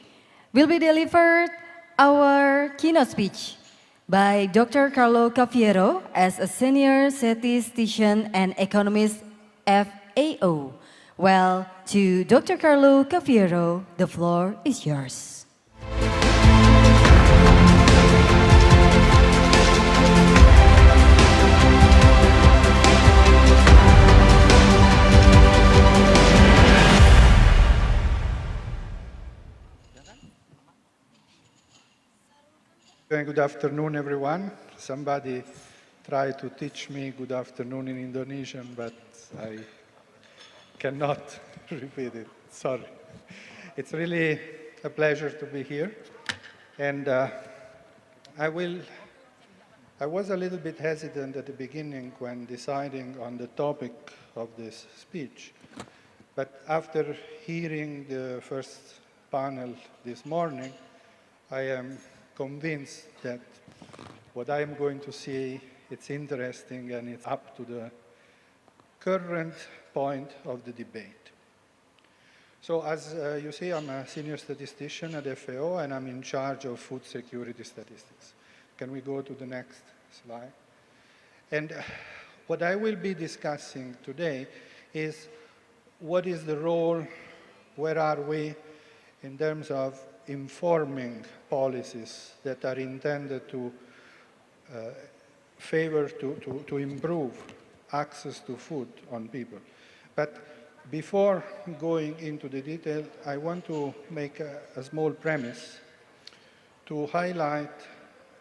will be delivered our keynote speech by Dr. Carlo Cafiero as a senior statistician and economist FAO. Well, to Dr. Carlo Cafiero, the floor is yours. Good afternoon, everyone. Somebody tried to teach me good afternoon in Indonesian, but I cannot repeat it. Sorry. It's really a pleasure to be here. And I was a little bit hesitant at the beginning when deciding on the topic of this speech. But after hearing the first panel this morning, I am convinced that what I am going to say, it's interesting and it's up to the current point of the debate. So as you see, I'm a senior statistician at FAO and I'm in charge of food security statistics. Can we go to the next slide? And what I will be discussing today is what is the role, where are we in terms of informing policies that are intended to favor, to improve access to food on people. But before going into the detail, I want to make a small premise to highlight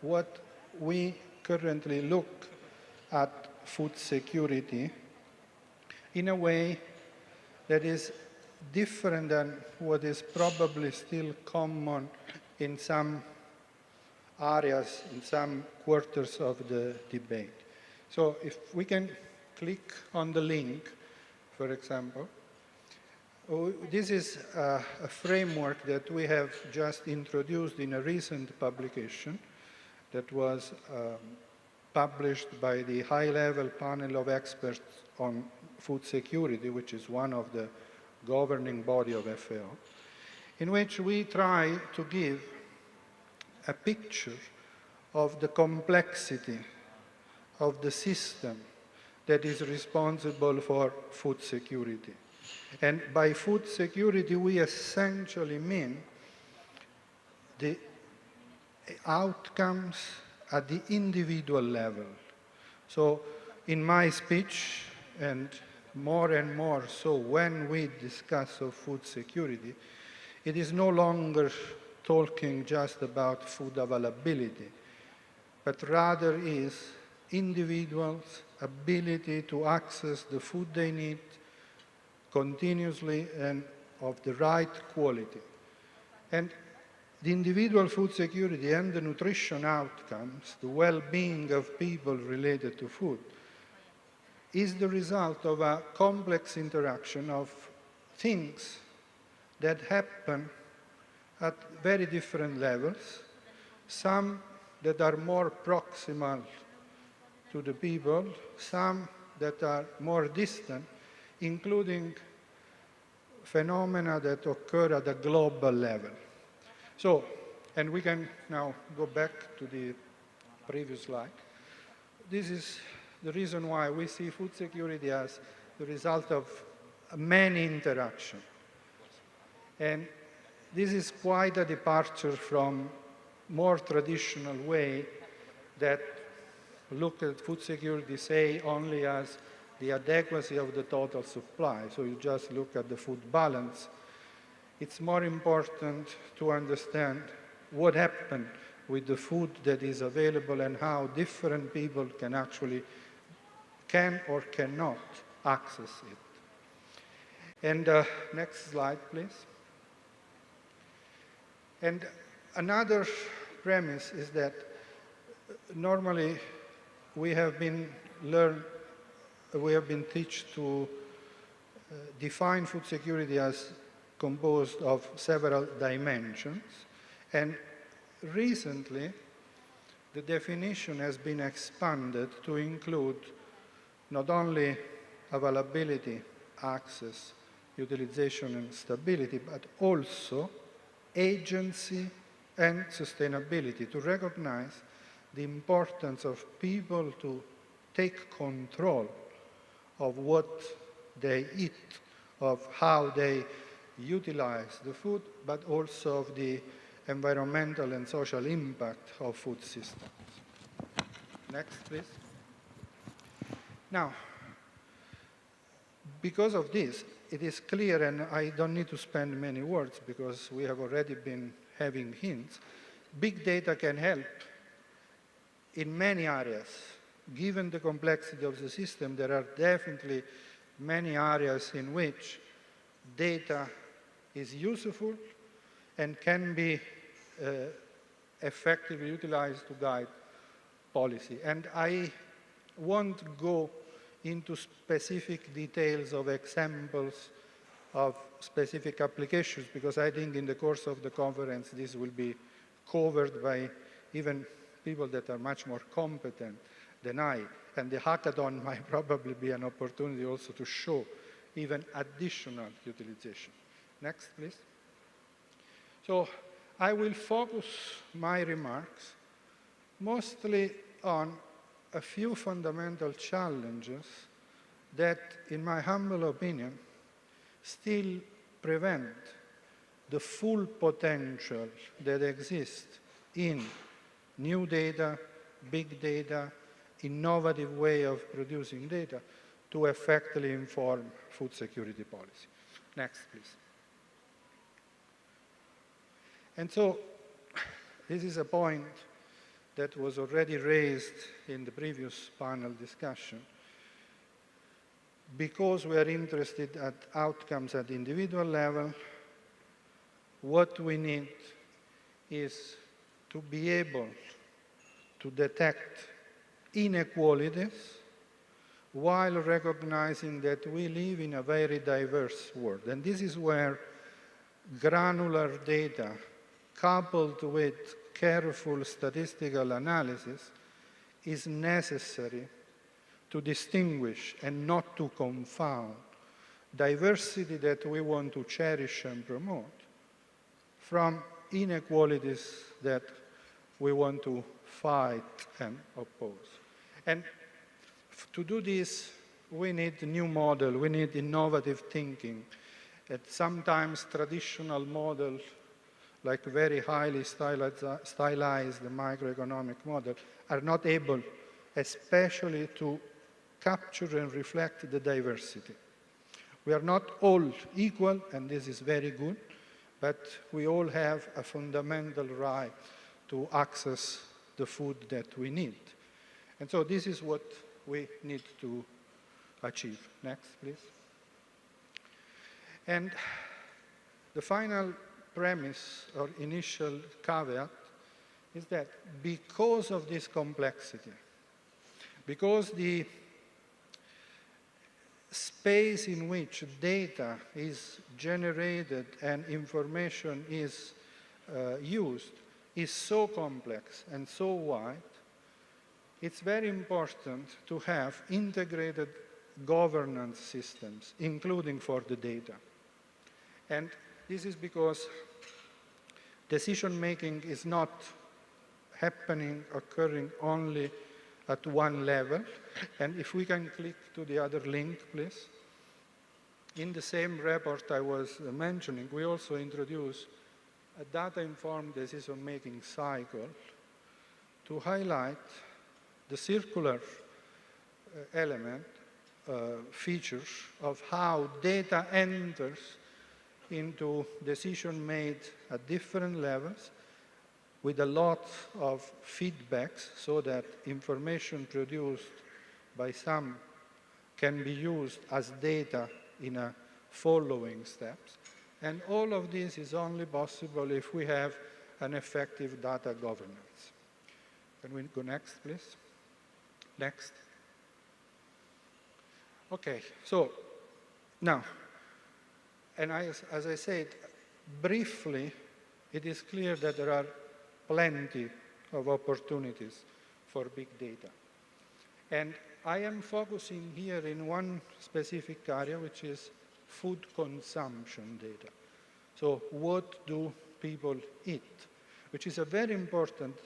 what we currently look at food security in a way that is different than what is probably still common in some areas, in some quarters of the debate. So if we can click on the link, for example, this is a framework that we have just introduced in a recent publication that was published by the high-level panel of experts on food security, which is one of the governing body of FAO, in which we try to give a picture of the complexity of the system that is responsible for food security. And by food security, we essentially mean the outcomes at the individual level. So in my speech, and more so when we discuss of food security, it is no longer talking just about food availability, but rather is individuals' ability to access the food they need continuously and of the right quality. And the individual food security and the nutrition outcomes, the well-being of people related to food, is the result of a complex interaction of things that happen at very different levels, some that are more proximal to the people, some that are more distant, including phenomena that occur at a global level. So, and we can now go back to the previous slide. This is the reason why we see food security as the result of many interactions. And this is quite a departure from more traditional way that look at food security, say, only as the adequacy of the total supply. So you just look at the food balance. It's more important to understand what happened with the food that is available and how different people can actually can or cannot access it. And next slide, please. And another premise is that normally we have been taught to define food security as composed of several dimensions. And recently, the definition has been expanded to include not only availability, access, utilization, and stability, but also agency and sustainability, to recognize the importance of people to take control of what they eat, of how they utilize the food, but also of the environmental and social impact of food systems. Next, please. Now, because of this, it is clear, and I don't need to spend many words because we have already been having hints, big data can help in many areas. Given the complexity of the system, there are definitely many areas in which data is useful and can be effectively utilized to guide policy. And I won't go into specific details of examples of specific applications, because I think in the course of the conference this will be covered by even people that are much more competent than I. And the hackathon might probably be an opportunity also to show even additional utilization. Next, please. So I will focus my remarks mostly on a few fundamental challenges that, in my humble opinion, still prevent the full potential that exists in new data, big data, innovative way of producing data to effectively inform food security policy. Next, please. And so this is a point that was already raised in the previous panel discussion. Because we are interested at outcomes at the individual level, what we need is to be able to detect inequalities while recognizing that we live in a very diverse world. And this is where granular data coupled with careful statistical analysis is necessary to distinguish and not to confound diversity that we want to cherish and promote from inequalities that we want to fight and oppose. And to do this, we need a new model, we need innovative thinking. That sometimes traditional models, like very highly stylized microeconomic model, are not able, especially to capture and reflect the diversity. We are not all equal, and this is very good, but we all have a fundamental right to access the food that we need. And so this is what we need to achieve. Next, please. And the final premise or initial caveat is that because of this complexity, because the space in which data is generated and information is used is so complex and so wide, it's very important to have integrated governance systems, including for the data. And this is because decision-making is not occurring only at one level. And if we can click to the other link, please. In the same report I was mentioning, we also introduced a data-informed decision-making cycle to highlight the circular element, features of how data enters into decision made at different levels with a lot of feedbacks so that information produced by some can be used as data in a following steps. And all of this is only possible if we have an effective data governance. Can we go next, please? Next. Okay, so now, and as I said, briefly, it is clear that there are plenty of opportunities for big data. And I am focusing here in one specific area, which is food consumption data. So what do people eat? Which is a very important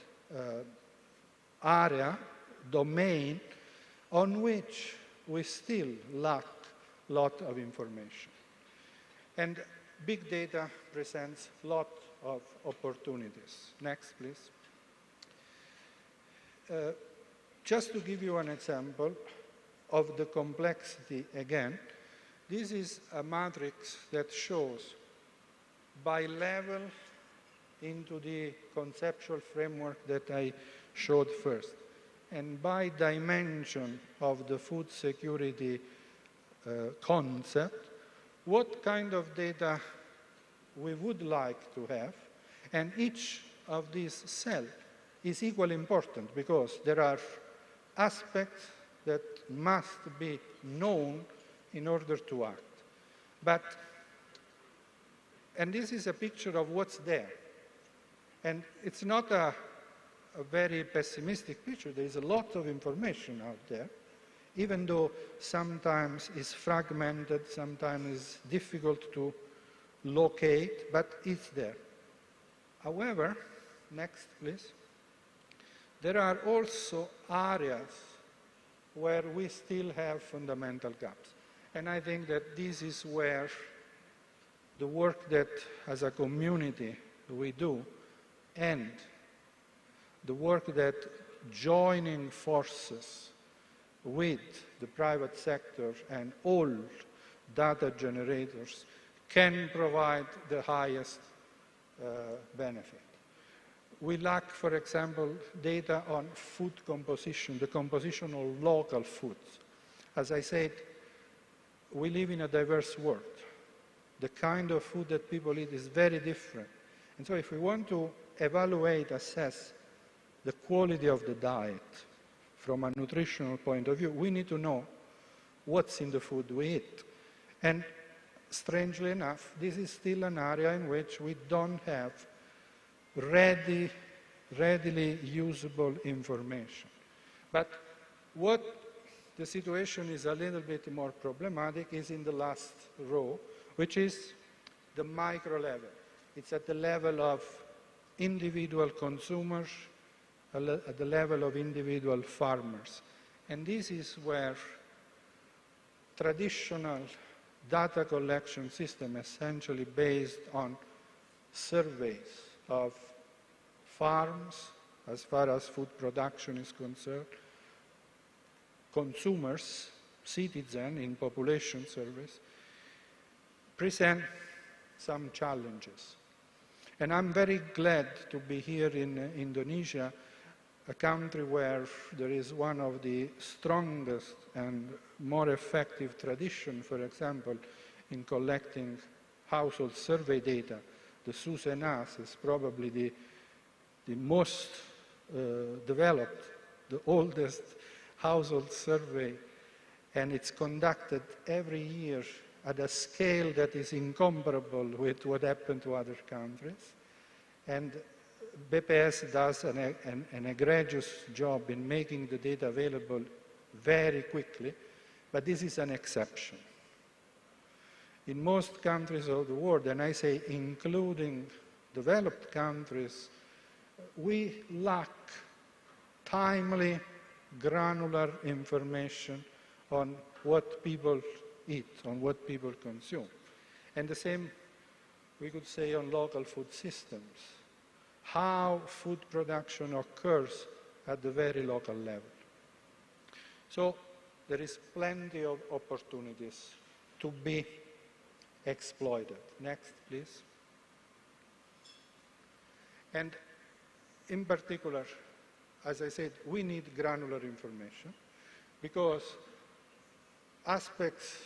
area, domain, on which we still lack a lot of information. And big data presents a lot of opportunities. Next, please. Just to give you an example of the complexity again, this is a matrix that shows by level into the conceptual framework that I showed first, and by dimension of the food security concept, what kind of data we would like to have, and each of these cells is equally important because there are aspects that must be known in order to act. And this is a picture of what's there. And it's not a very pessimistic picture. There is a lot of information out there, even though sometimes it's fragmented, sometimes it's difficult to locate, but it's there. However, next please, there are also areas where we still have fundamental gaps. And I think that this is where the work that as a community we do, and the work that joining forces with the private sector and all data generators can provide the highest benefit. We lack, for example, data on food composition, the composition of local foods. As I said, we live in a diverse world. The kind of food that people eat is very different. And so if we want to evaluate, assess the quality of the diet from a nutritional point of view, we need to know what's in the food we eat. And strangely enough, this is still an area in which we don't have readily usable information. But what the situation is a little bit more problematic is in the last row, which is the micro level. It's at the level of individual consumers, at the level of individual farmers. And this is where traditional data collection system, essentially based on surveys of farms, as far as food production is concerned, consumers, citizens in population surveys, present some challenges. And I'm very glad to be here in Indonesia, a country where there is one of the strongest and more effective tradition, for example, in collecting household survey data. The SUSENAS is probably the most developed, the oldest household survey, and it's conducted every year at a scale that is incomparable with what happened to other countries. And BPS does an egregious job in making the data available very quickly, but this is an exception. In most countries of the world, and I say including developed countries, we lack timely, granular information on what people eat, on what people consume. And the same we could say on local food systems, how food production occurs at the very local level. So there is plenty of opportunities to be exploited. Next, please. And in particular, as I said, we need granular information because aspects,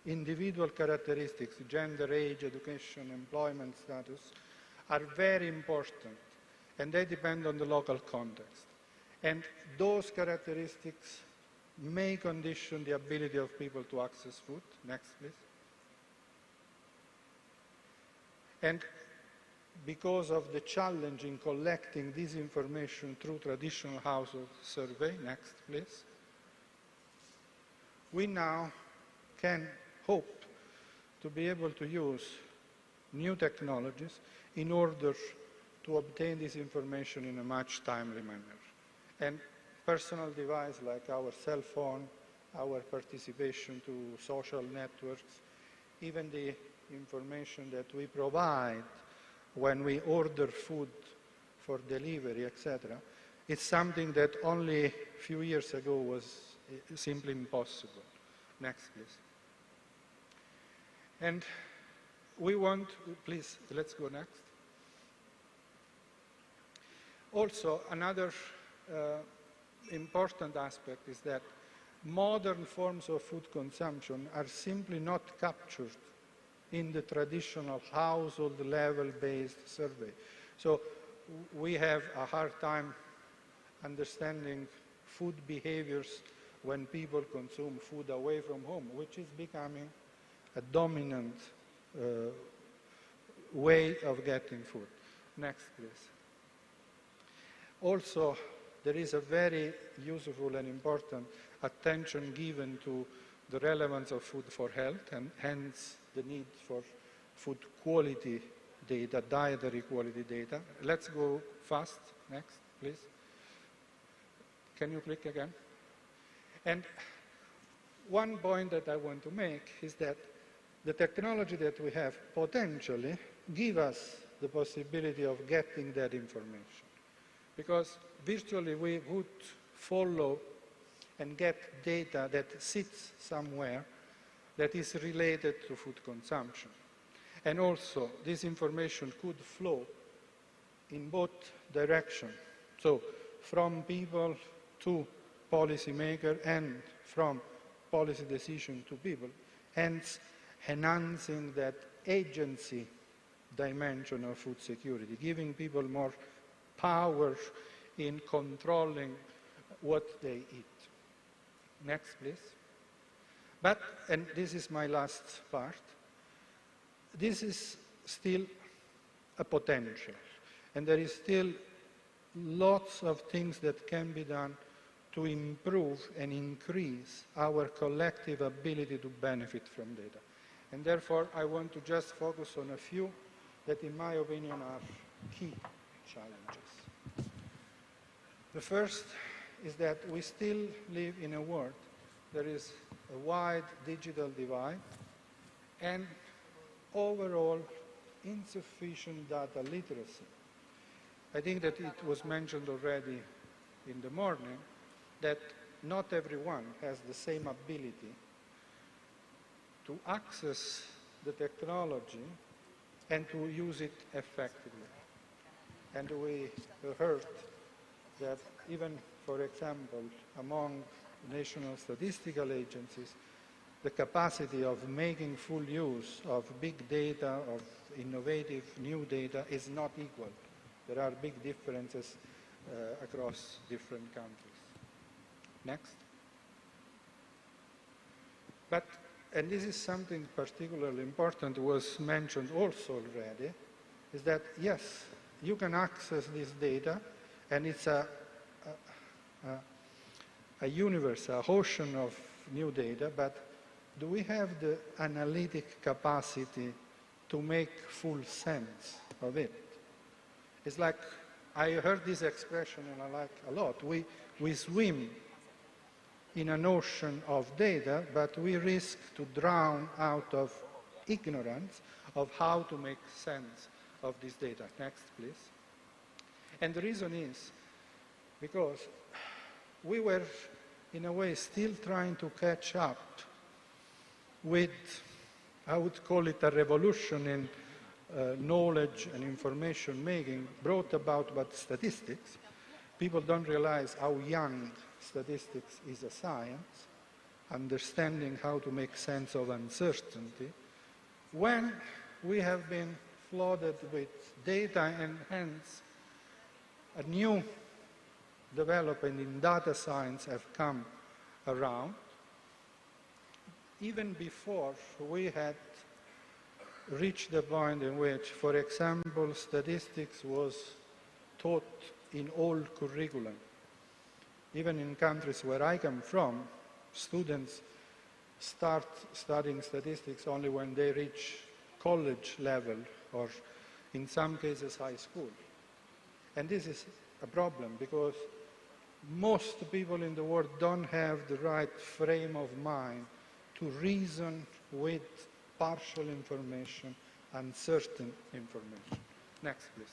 individual characteristics, gender, age, education, employment status, are very important, and they depend on the local context. And those characteristics may condition the ability of people to access food. Next, please. And because of the challenge in collecting this information through traditional household survey. Next, please. We now can hope to be able to use new technologies in order to obtain this information in a much timely manner. And personal device like our cell phone, our participation to social networks, even the information that we provide when we order food for delivery, etc., it's something that only a few years ago was simply impossible. Next, please. And we want, please, let's go next. Also, another important aspect is that modern forms of food consumption are simply not captured in the traditional household level-based survey. So we have a hard time understanding food behaviors when people consume food away from home, which is becoming a dominant way of getting food. Next, please. Also, there is a very useful and important attention given to the relevance of food for health, and hence the need for food quality data, dietary quality data. Let's go fast. Next, please. Can you click again? And one point that I want to make is that the technology that we have potentially give us the possibility of getting that information. Because virtually we would follow and get data that sits somewhere that is related to food consumption. And also, this information could flow in both directions. So, from people to policymaker and from policy decision to people, hence enhancing that agency dimension of food security, giving people more power in controlling what they eat. Next, please. But, and this is my last part, this is still a potential. And there is still lots of things that can be done to improve and increase our collective ability to benefit from data. And therefore, I want to just focus on a few that, in my opinion, are key challenges. The first is that we still live in a world there is a wide digital divide and overall insufficient data literacy. I think that it was mentioned already in the morning that not everyone has the same ability to access the technology and to use it effectively. And we heard that even, for example, among national statistical agencies, the capacity of making full use of big data, of innovative new data, is not equal. There are big differences across different countries. Next. But, and this is something particularly important, was mentioned also already, is that yes, you can access this data, and it's a universe, a ocean of new data, but do we have the analytic capacity to make full sense of it? It's like, I heard this expression and I like a lot. We swim in an ocean of data, but we risk to drown out of ignorance of how to make sense of this data. Next, please. And the reason is because we were, in a way, still trying to catch up with, I would call it a revolution in knowledge and information making brought about by statistics. People don't realize how young statistics is a science, understanding how to make sense of uncertainty, when we have been flooded with data and hence a new development in data science have come around. Even before we had reached the point in which, for example, statistics was taught in all curriculum. Even in countries where I come from, students start studying statistics only when they reach college level or in some cases high school. And this is a problem because most people in the world don't have the right frame of mind to reason with partial information, uncertain information. Next, please.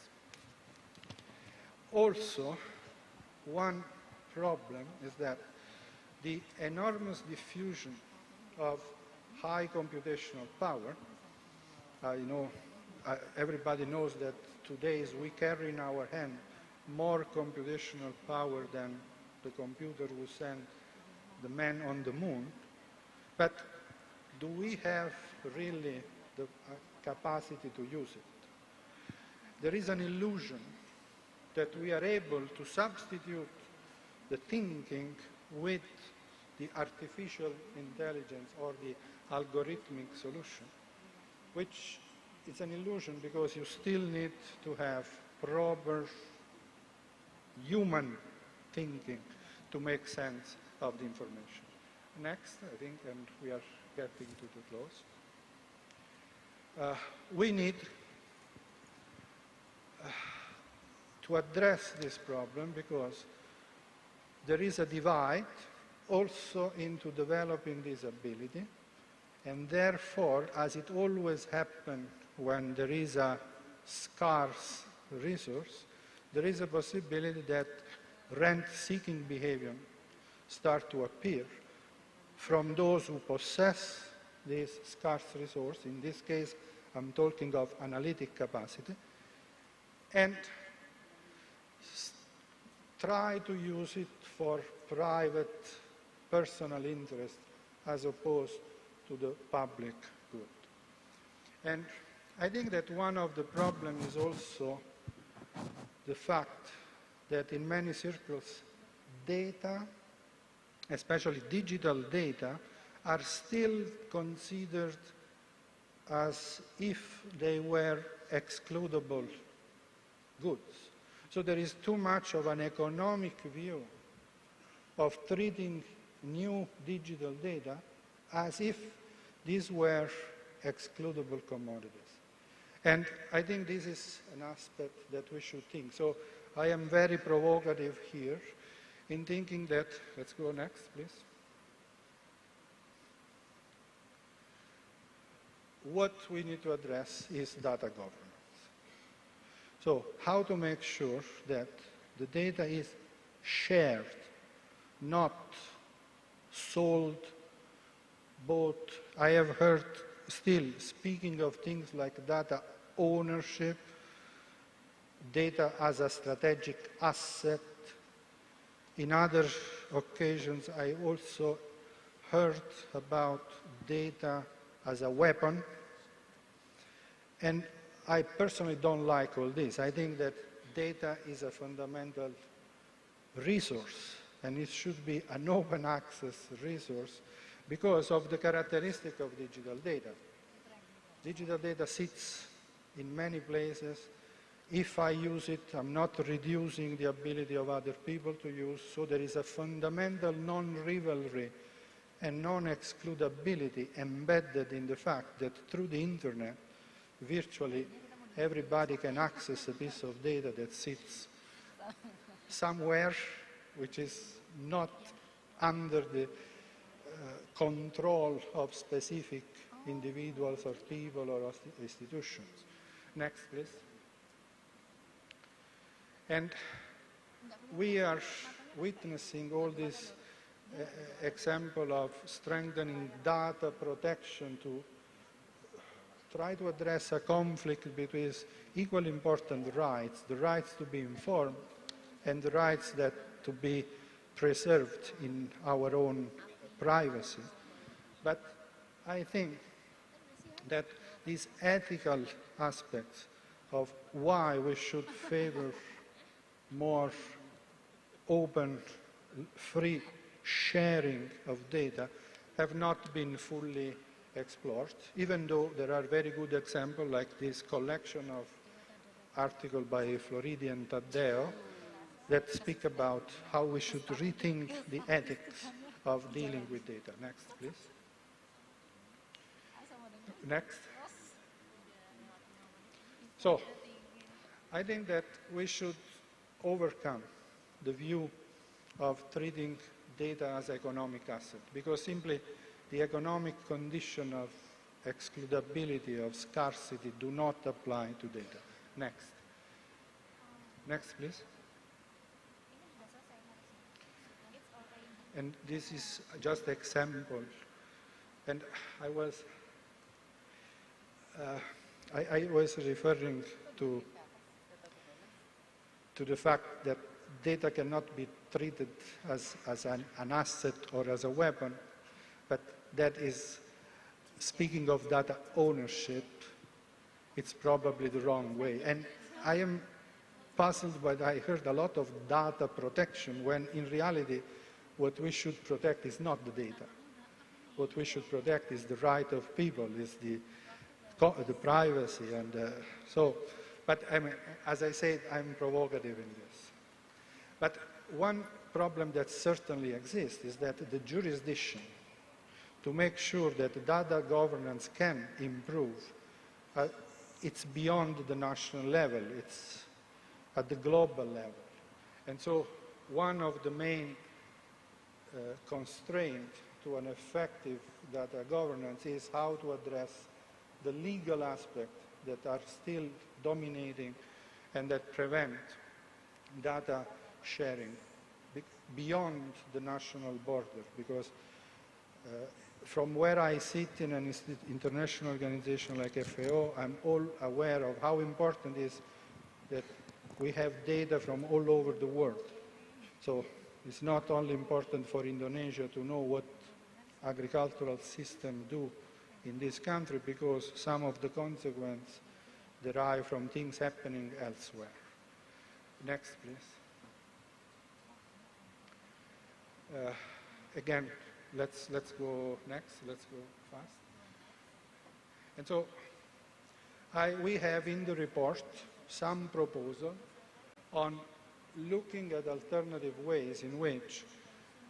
Also, one problem is that the enormous diffusion of high computational power, everybody knows that today we carry in our hand more computational power than the computer who sent the man on the moon. But do we have really the capacity to use it? There is an illusion that we are able to substitute the thinking with the artificial intelligence or the algorithmic solution, which is an illusion because you still need to have proper human thinking to make sense of the information. Next, I think, and we are getting to the close. We need to address this problem because there is a divide also into developing this ability, and therefore, as it always happens when there is a scarce resource, there is a possibility that rent-seeking behavior start to appear from those who possess this scarce resource. In this case, I'm talking of analytic capacity, and try to use it for private, personal interest as opposed to the public good. And I think that one of the problems is also the fact that in many circles, data, especially digital data, are still considered as if they were excludable goods. So there is too much of an economic view of treating new digital data as if these were excludable commodities. And I think this is an aspect that we should think. So I am very provocative here in thinking that, let's go next, please. What we need to address is data governance. So how to make sure that the data is shared, not sold, bought. I have heard still speaking of things like data ownership, data as a strategic asset. In other occasions, I also heard about data as a weapon. And I personally don't like all this. I think that data is a fundamental resource, and it should be an open access resource because of the characteristic of digital data. Digital data sits in many places. If I use it, I'm not reducing the ability of other people to use, so there is a fundamental non-rivalry and non-excludability embedded in the fact that through the internet, virtually everybody can access a piece of data that sits somewhere which is not under the control of specific individuals or people or institutions. Next, please. And we are witnessing all this example of strengthening data protection to try to address a conflict between equally important rights, the rights to be informed and the rights that to be preserved in our own privacy. But I think that these ethical aspects of why we should favor more open, free sharing of data have not been fully explored, even though there are very good examples like this collection of articles by Floridi and Taddeo that speak about how we should rethink the ethics of dealing with data. Next, please. Next. So, I think that we should overcome the view of treating data as economic asset, because simply the economic condition of excludability, of scarcity, do not apply to data. Next. Next, please. And this is just example. And I was referring to the fact that data cannot be treated as an asset or as a weapon, but that is, speaking of data ownership, it's probably the wrong way. And I am puzzled, but I heard a lot of data protection when in reality what we should protect is not the data. What we should protect is the right of people, is the privacy, and so. But I mean, as I said, I'm provocative in this. But one problem that certainly exists is that the jurisdiction to make sure that data governance can improve, it's beyond the national level, it's at the global level. And so one of the main constraints to an effective data governance is how to address the legal aspects that are still dominating and that prevent data sharing beyond the national border. Because from where I sit in an international organization like FAO, I'm all aware of how important it is that we have data from all over the world. So it's not only important for Indonesia to know what agricultural systems do in this country, because some of the consequences derive from things happening elsewhere. Next, please. Again, let's go next. Let's go fast. And so we have in the report some proposal on looking at alternative ways in which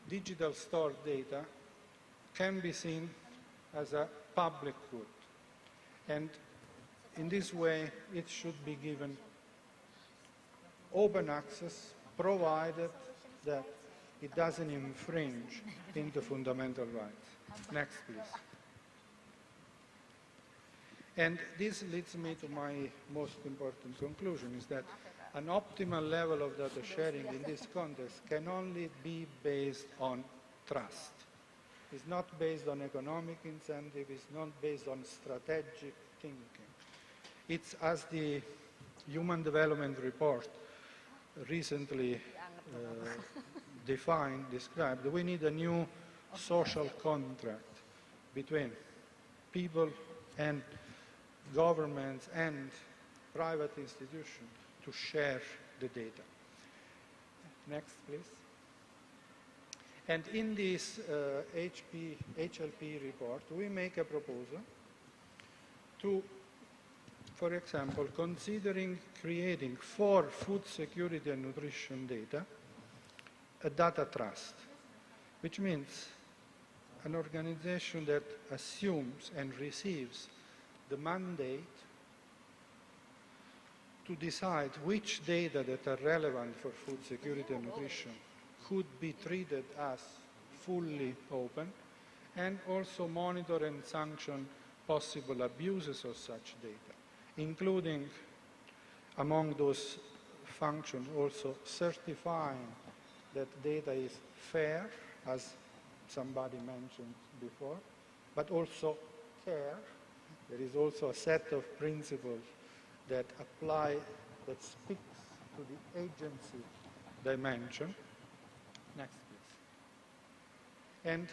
digital stored data can be seen as a public good. And in this way, it should be given open access, provided that it doesn't infringe into fundamental rights. Next, please. And this leads me to my most important conclusion, is that an optimal level of data sharing in this context can only be based on trust. It's not based on economic incentive, it's not based on strategic thinking. It's, as the Human Development Report recently described, we need a new social contract between people and governments and private institutions to share the data. Next, please. And in this HLP report, we make a proposal to, for example, considering creating for food security and nutrition data, a data trust, which means an organization that assumes and receives the mandate to decide which data that are relevant for food security and nutrition could be treated as fully open, and also monitor and sanction possible abuses of such data, including among those functions also certifying that data is fair, as somebody mentioned before, but also care. There is also a set of principles that apply, that speaks to the agency dimension. Next, please. And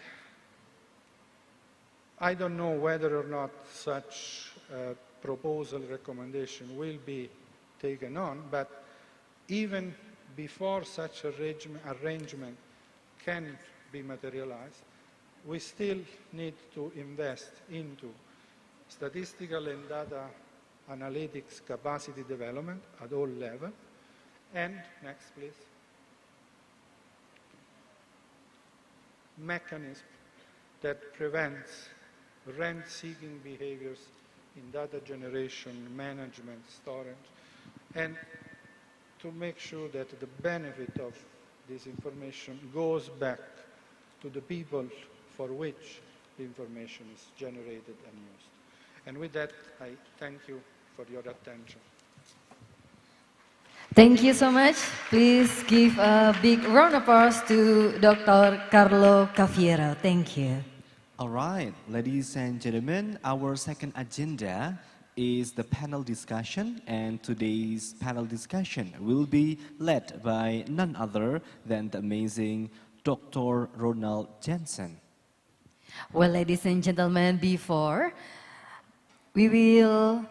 I don't know whether or not such proposal recommendation will be taken on, but even before such arrangement can be materialized, we still need to invest into statistical and data analytics capacity development at all levels. And, next please, mechanism that prevents rent-seeking behaviors in data generation, management, storage, and to make sure that the benefit of this information goes back to the people for which the information is generated and used. And with that, I thank you for your attention. Thank you so much. Please give a big round of applause to Dr. Carlo Cafiero. Thank you. All right, ladies and gentlemen, our second agenda is the panel discussion, and today's panel discussion will be led by none other than the amazing Dr. Ronald Jensen. Well, ladies and gentlemen, before we will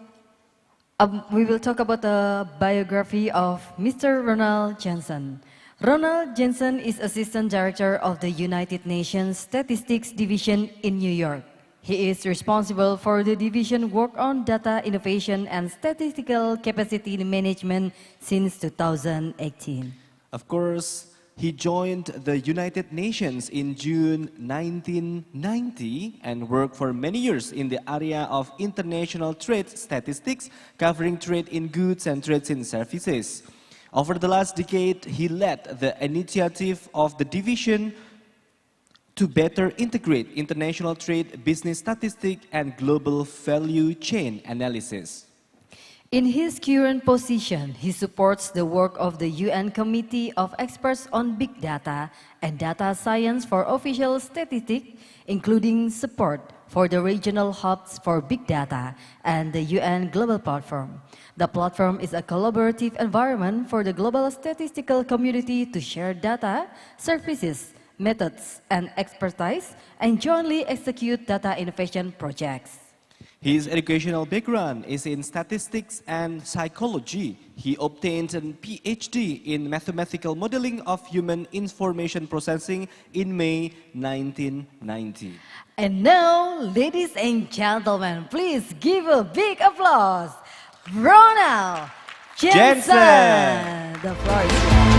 talk about the biography of Mr. Ronald Jensen. Ronald Jensen is Assistant Director of the United Nations Statistics Division in New York. He is responsible for the division work on data innovation and statistical capacity management since 2018. Of course, he joined the United Nations in June 1990 and worked for many years in the area of international trade statistics, covering trade in goods and trade in services. Over the last decade, he led the initiative of the division to better integrate international trade, business statistics, and global value chain analysis. In his current position, he supports the work of the UN Committee of Experts on Big Data and Data Science for Official Statistics, including support for the regional hubs for big data and the UN Global Platform. The platform is a collaborative environment for the global statistical community to share data, services, methods, and expertise, and jointly execute data innovation projects. His educational background is in statistics and psychology. He obtained a PhD in mathematical modeling of human information processing in May 1990. And now, ladies and gentlemen, please give a big applause. Ronald Jensen. The floor is yours.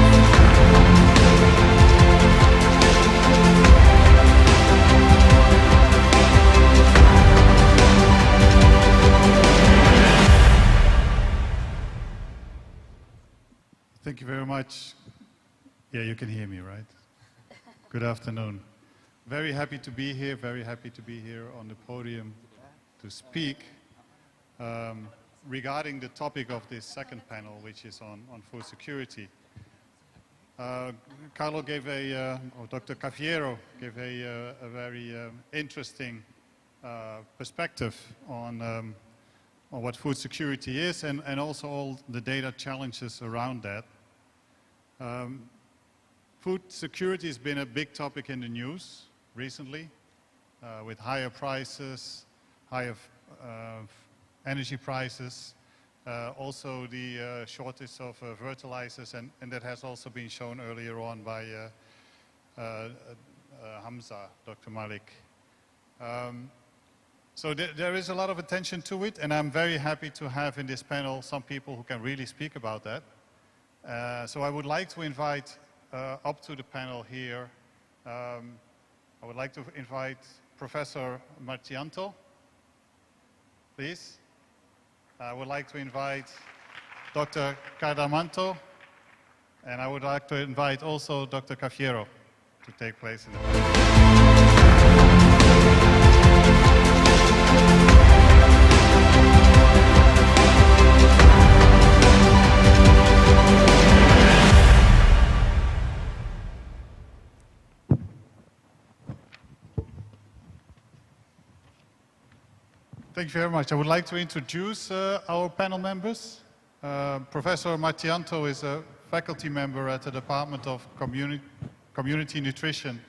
Thank you very much. Yeah, you can hear me, right? Good afternoon. Very happy to be here, very happy to be here on the podium to speak regarding the topic of this second panel, which is on food security. Carlo gave or Dr. Cafiero gave a very interesting perspective on what food security is and also all the data challenges around that. Food security has been a big topic in the news recently with higher prices, higher energy prices, also the shortage of fertilizers, and that has also been shown earlier on by Hamza, Dr. Malik. So there is a lot of attention to it, and I'm very happy to have in this panel some people who can really speak about that. So I would like to invite up to the panel here, I would like to invite Professor Martianto, please. I would like to invite Dr. Cardamanto, and I would like to invite also Dr. Cafiero to take place in the panel. Thank you very much. I would like to introduce our panel members. Professor Martianto is a faculty member at the Department of Community Nutrition,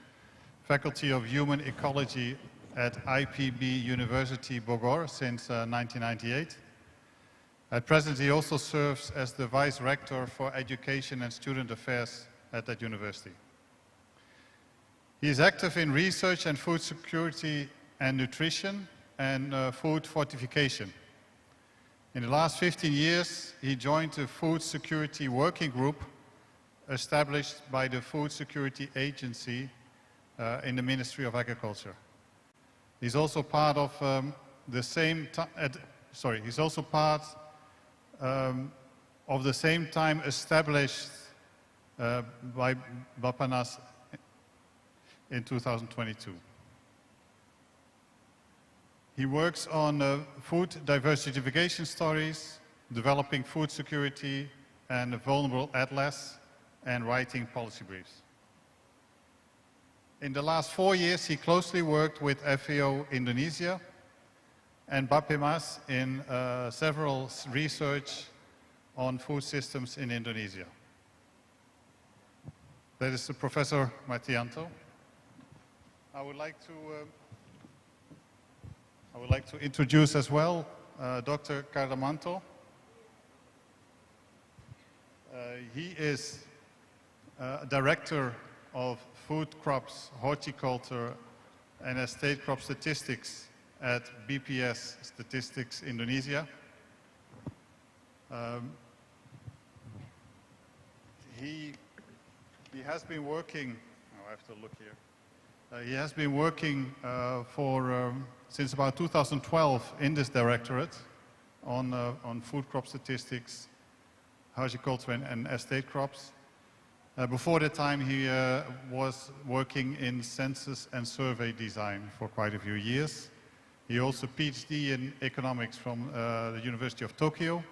Faculty of Human Ecology at IPB University Bogor since 1998. At present, he also serves as the Vice Rector for Education and Student Affairs at that university. He is active in research and food security and nutrition and food fortification. In the last 15 years, he joined the Food Security Working Group established by the Food Security Agency in the Ministry of Agriculture. He's also part of he's also part of the same time established by Bapanas in 2022. He works on food diversification stories, developing food security and a vulnerable atlas, and writing policy briefs. In the last 4 years, he closely worked with FAO Indonesia and Bapemas in several research on food systems in Indonesia. That is Professor Martianto. I would like to introduce as well Dr. Cardamanto. He is Director of Food Crops, Horticulture and Estate Crop Statistics at BPS Statistics Indonesia. He has been working, I have to look here. He has been working since about 2012 in this directorate on food crop statistics, horticulture and estate crops. Before that time, he was working in census and survey design for quite a few years. He also PhD in economics from the University of Tokyo.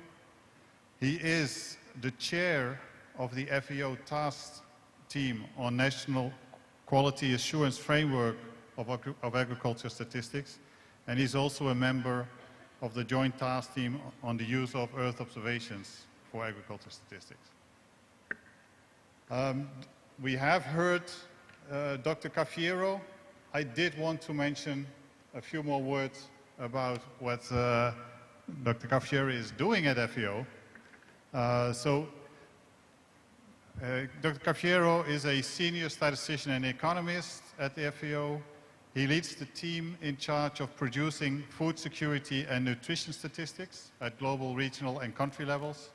He is the chair of the FAO task team on National Quality Assurance Framework of Agriculture Statistics, and he's also a member of the Joint Task Team on the use of Earth observations for agriculture statistics. We have heard Dr. Cafiero. I did want to mention a few more words about what Dr. Cafiero is doing at FAO. Dr. Cafiero is a senior statistician and economist at the FAO. He leads the team in charge of producing food security and nutrition statistics at global, regional and country levels.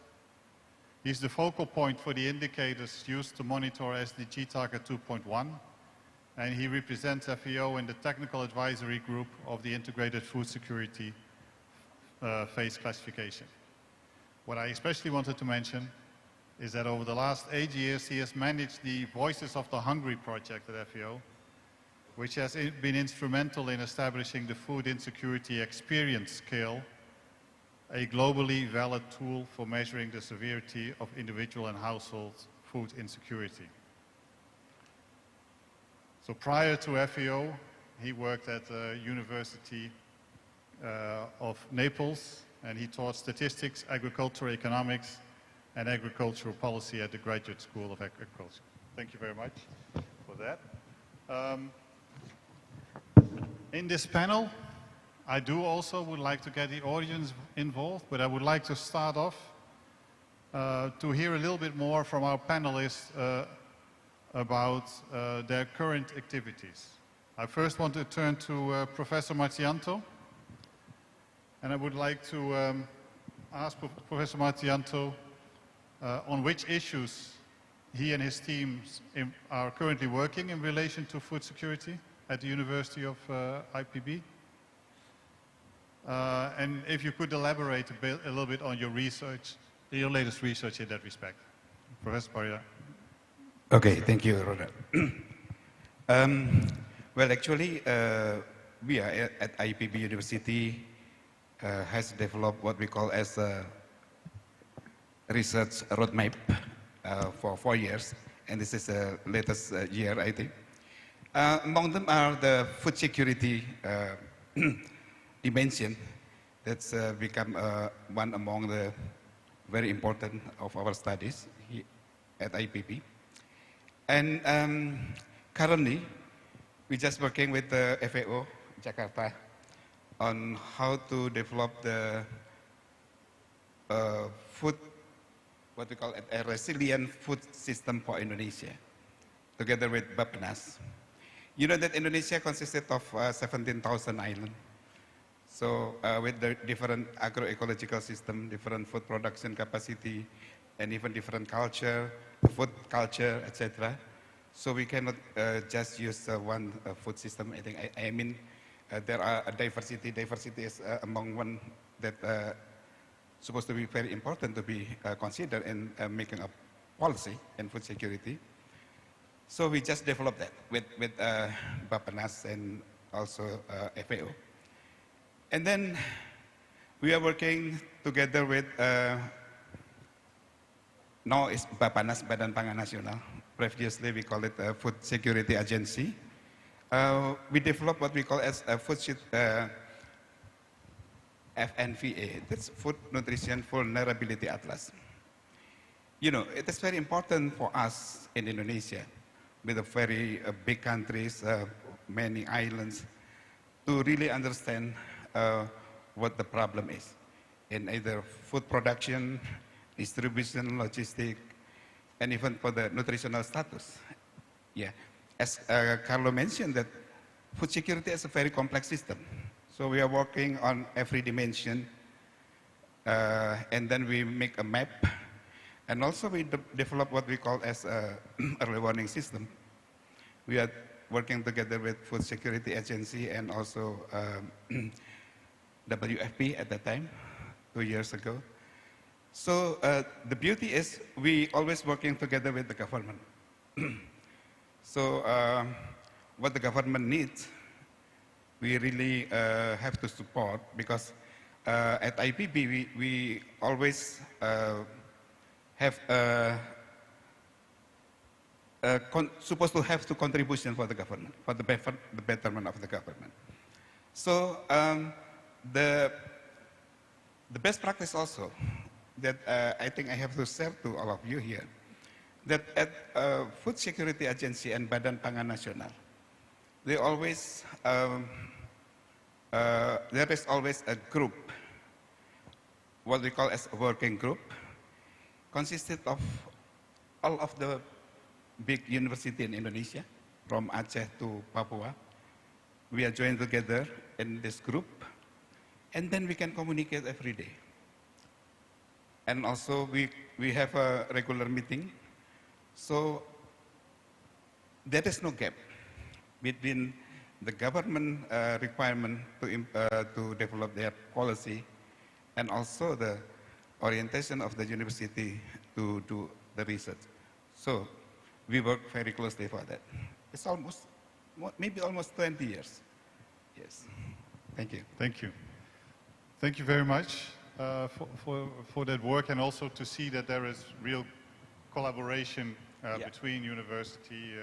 He's the focal point for the indicators used to monitor SDG Target 2.1, and he represents FAO in the technical advisory group of the Integrated Food Security Phase Classification. What I especially wanted to mention is that over the last 8 years, he has managed the Voices of the Hungry project at FAO, which has been instrumental in establishing the Food Insecurity Experience Scale, a globally valid tool for measuring the severity of individual and household food insecurity. So prior to FAO, he worked at the University of Naples, and he taught statistics, agricultural economics, and agricultural policy at the Graduate School of Agriculture. Thank you very much for that. In this panel, I would like to get the audience involved, but I would like to start off to hear a little bit more from our panelists about their current activities. I first want to turn to Professor Martianto, and I would like to ask Professor Martianto on which issues he and his teams are currently working in relation to food security at the University of IPB. And if you could elaborate a little bit on your research, your latest research in that respect. Professor Paria. Okay, thank you, Ronald. Well, actually, we are at IPB University has developed what we call as a research roadmap for 4 years, and this is the latest year, I think. Among them are the food security dimension that's become one among the very important of our studies here at IPB. And currently, we're just working with the FAO Jakarta on how to develop the food, what we call a resilient food system for Indonesia, together with Bapenas. You know that Indonesia consisted of 17,000 islands. So with the different agroecological system, different food production capacity, and even different culture, food culture, etc. So we cannot just use one food system. I mean, there are a diversity. Diversity is among one that supposed to be very important to be considered in making a policy in food security. So we just developed that with Bappenas and also FAO. And then we are working together with, now it's Bappenas, Badan Pangan Nasional. Previously we call it Food Security Agency. We developed what we call as a FNVA, that's Food Nutrition Vulnerability Atlas. You know, it is very important for us in Indonesia, with a very big countries, many islands, to really understand what the problem is in either food production, distribution, logistics, and even for the nutritional status. Yeah, as Carlo mentioned, that food security is a very complex system. So we are working on every dimension, and then we make a map. And also we develop what we call as a early warning system. We are working together with Food Security Agency and also WFP at that time, 2 years ago. So the beauty is we always working together with the government. So what the government needs, we really have to support, because at IPB we always have supposed to have to contribution for the government, for the betterment of the government. So the best practice also that I think I have to share to all of you here, that at Food Security Agency and Badan Pangan Nasional, they always there is always a group, what we call as a working group, consisted of all of the big university in Indonesia, from Aceh to Papua. We are joined together in this group, and then we can communicate every day. And also we have a regular meeting, so there is no gap between the government requirement to develop their policy and also the orientation of the university to do the research. So we work very closely for that. It's almost, maybe almost 20 years. Yes. Thank you. Thank you. Thank you very much for that work, and also to see that there is real collaboration between university,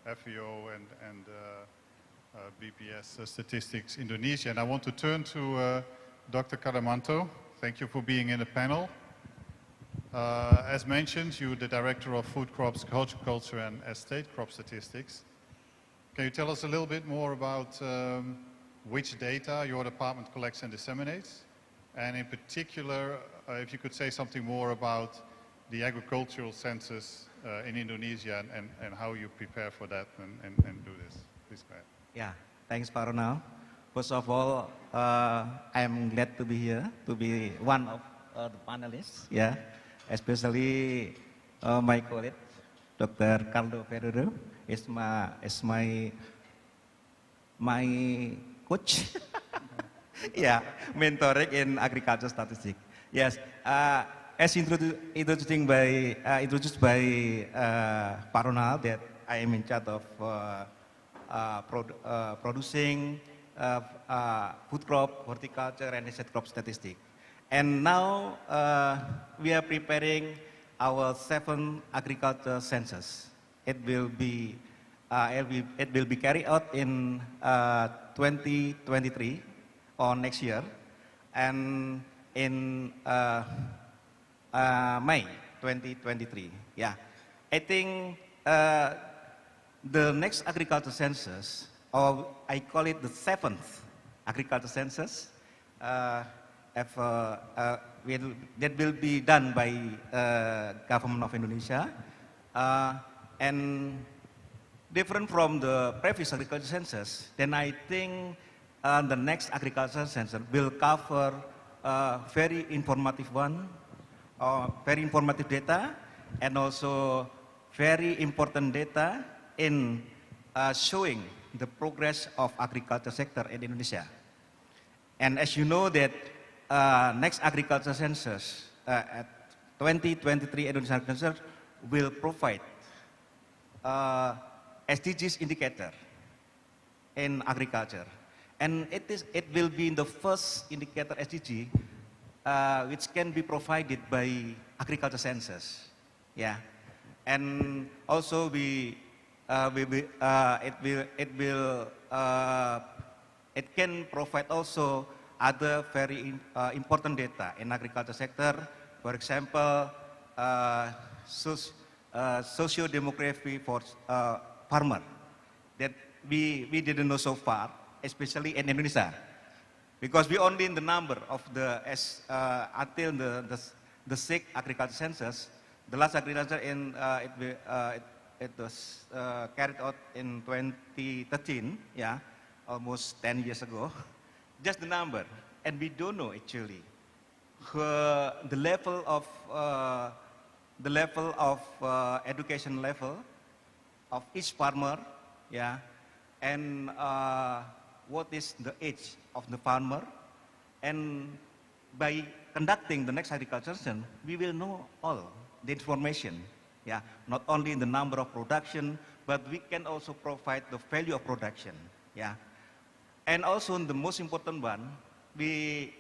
FAO and BPS Statistics Indonesia. And I want to turn to Dr. Kadamanto. Thank you for being in the panel. As mentioned, you're the Director of Food Crops, Horticulture and Estate Crop Statistics. Can you tell us a little bit more about which data your department collects and disseminates? And in particular, if you could say something more about the agricultural census in Indonesia and how you prepare for that and do this. Please go ahead. Yeah, thanks, Pak Ronald. First of all, I'm glad to be here, to be one of the panelists. Yeah, especially my colleague, Dr. Carlo Ferreiro, is my coach. Yeah, mentoring in agriculture statistics. Yes, as introduced by Pak Ronald, that I am in charge of producing food crop, horticulture, and estate crop statistics. And now we are preparing our 7th agriculture census. It will be carried out in 2023 or next year, and in May 2023. Yeah, I think the next agriculture census, or I call it the 7th agriculture census, that will be done by government of Indonesia, and different from the previous agriculture census, then I think the next agriculture census will cover very informative very informative data, and also very important data in showing the progress of agriculture sector in Indonesia. And as you know that next agriculture census at 2023 Indonesia census will provide SDGs indicator in agriculture. And it will be the first indicator SDG which can be provided by agriculture census. Yeah. And also it can provide also other very important data in agriculture sector. For example, socio-demography for farmer that we didn't know so far, especially in Indonesia, because we only in the number of the until the sixth agriculture census, the last agriculture in it was carried out in 2013, yeah, almost 10 years ago. Just the number, and we don't know actually the level of education level of each farmer, yeah, and what is the age of the farmer. And by conducting the next agriculture census, we will know all the information, yeah, not only in the number of production, but we can also provide the value of production, yeah. And also the most important one, we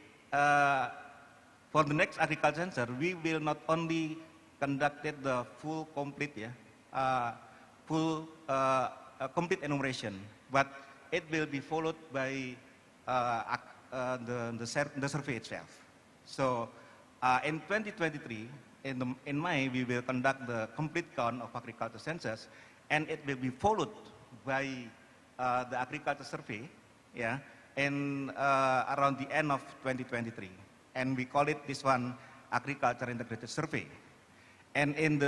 for the next agriculture census, we will not only conducted the full complete, complete enumeration, but it will be followed by the survey itself. So in 2023, in May, we will conduct the complete count of agriculture census, and it will be followed by the agriculture survey, yeah, in around the end of 2023. And we call it this one agriculture integrated survey. And in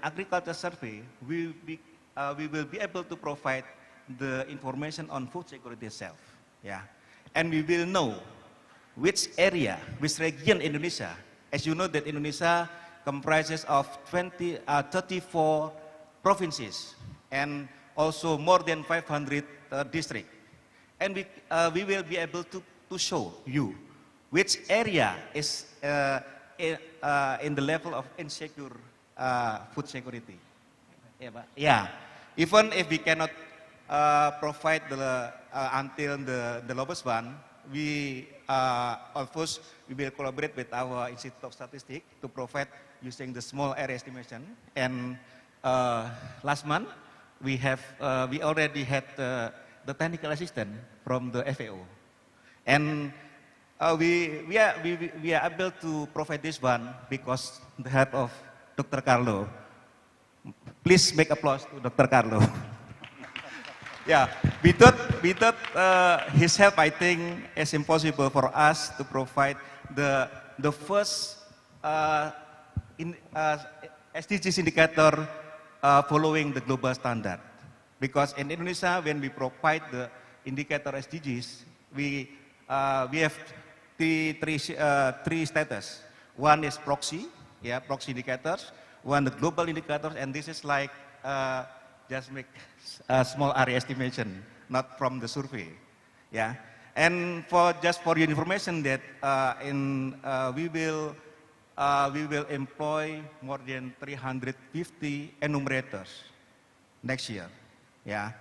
agriculture survey, we will be able to provide the information on food security itself, yeah. And we will know which area, which region Indonesia. As you know that Indonesia comprises of 34 provinces and also more than 500 districts. And we will be able to show you which area is in the level of insecure food security. Yeah, even if we cannot provide until the lowest one, we of course we will collaborate with our Institute of Statistics to provide using the small area estimation. And last month we already had the technical assistant from the FAO, and we are able to provide this one because the help of Dr. Carlo. Please make applause to Dr. Carlo. Yeah, without his help, I think it's impossible for us to provide the first SDGs indicator following the global standard. Because in Indonesia, when we provide the indicator SDGs, we have three status. One is proxy, yeah, proxy indicators. One the global indicators, and this is like just make a small area estimation, not from the survey, yeah. And just for your information that we will employ more than 350 enumerators next year, yeah.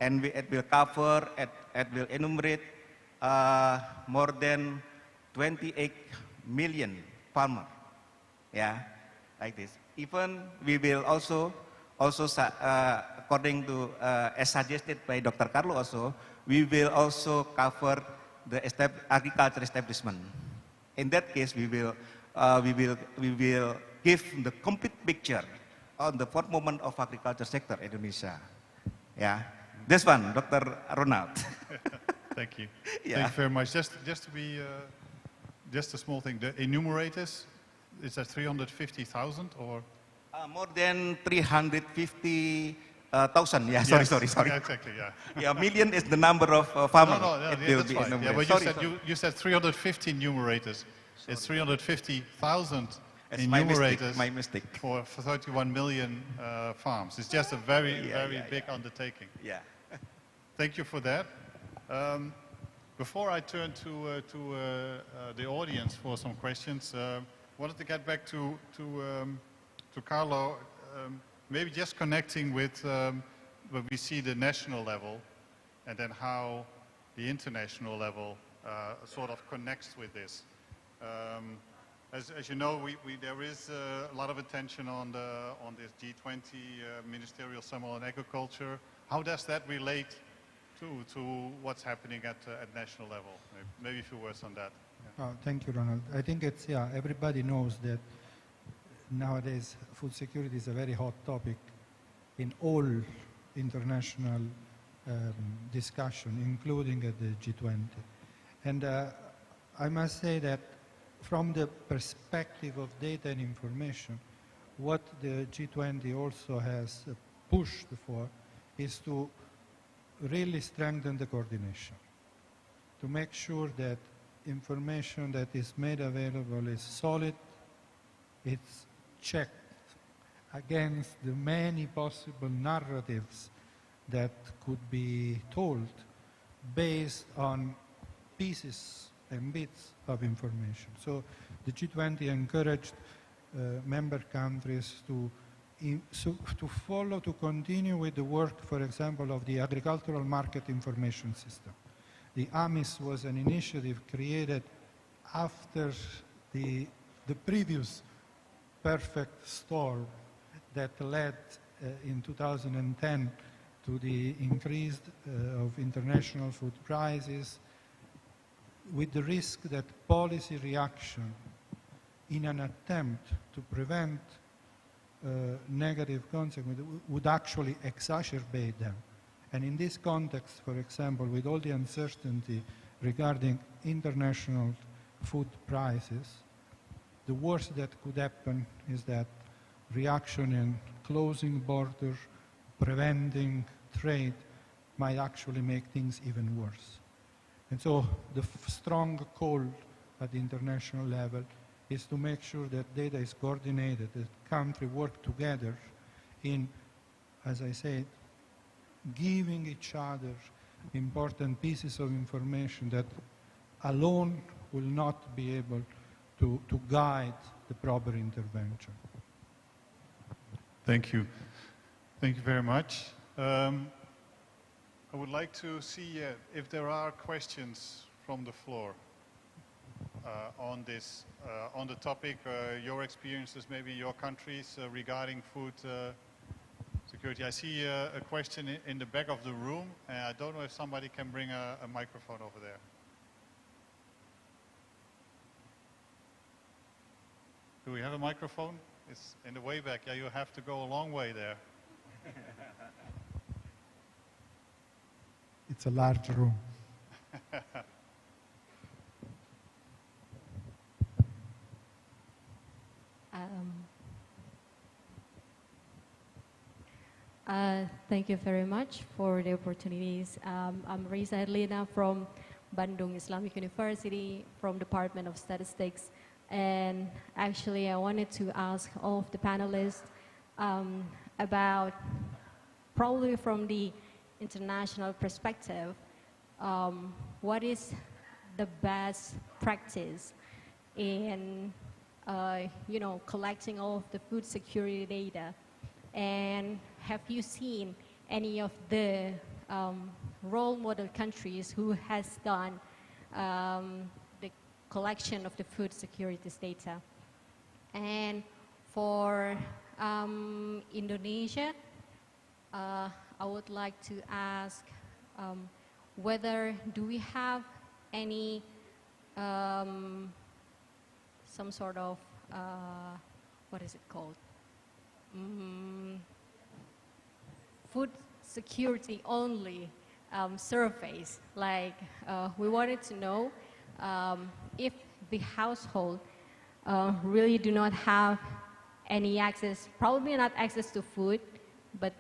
And it will cover, it will enumerate more than 28 million farmers, yeah, like this. Even we will also according to as suggested by Dr. Carlo also, we will also cover the agriculture establishment. In that case, we will give the complete picture on the fourth moment of agriculture sector in Indonesia. Yeah, this one, Dr. Ronald. Thank you. Yeah. Thank you very much. Just to be just a small thing. The enumerators, is that 350,000 or? More than 350 thousand. Yeah, Yes, sorry. exactly, yeah. Yeah, million is the number of farmers. No, It yeah, will that's be right. Yeah, enumerated. but you said 350 numerators. It's 350,000 It's my mistake, enumerators my mistake. for 31 million farms. It's just a very big undertaking. Yeah. Thank you for that. Before I turn to the audience for some questions, wanted to get back to Carlo, maybe just connecting with when we see the national level and then how the international level sort of connects with this. As you know, there is a lot of attention on this G20 Ministerial Summit on Agriculture. How does that relate to what's happening at national level? Maybe a few words on that. Oh, thank you, Ronald. I think it's, everybody knows that nowadays food security is a very hot topic in all international discussion, including at the G20. And I must say that from the perspective of data and information, what the G20 also has pushed for is to really strengthen the coordination, to make sure that information that is made available is solid, it's checked against the many possible narratives that could be told based on pieces and bits of information. So the G20 encouraged member countries to follow, to continue with the work, for example, of the Agricultural Market Information System. The AMIS was an initiative created after the previous perfect storm that led in 2010 to the increase of international food prices, with the risk that policy reaction in an attempt to prevent negative consequences would actually exacerbate them. And in this context, for example, with all the uncertainty regarding international food prices, the worst that could happen is that reaction in closing borders, preventing trade, might actually make things even worse. And so the strong call at the international level is to make sure that data is coordinated, that countries work together in, as I said, giving each other important pieces of information that alone will not be able to guide the proper intervention. Thank you. Thank you very much. I would like to see if there are questions from the floor on this, on the topic, your experiences, maybe your countries regarding food security. I see a question in the back of the room, and I don't know if somebody can bring a microphone over there. Do we have a microphone? It's in the way back. Yeah, you have to go a long way there. It's a large room. Thank you very much for the opportunities. I'm Reza Erlina from Bandung Islamic University, from Department of Statistics. And actually, I wanted to ask all of the panelists about, probably from the international perspective, what is the best practice in collecting all of the food security data? And have you seen any of the role model countries who has done the collection of the food security data? And for Indonesia, I would like to ask whether do we have any some sort of what is it called? Food security only surveys. Like we wanted to know if the household really do not have any access, probably not access to food, but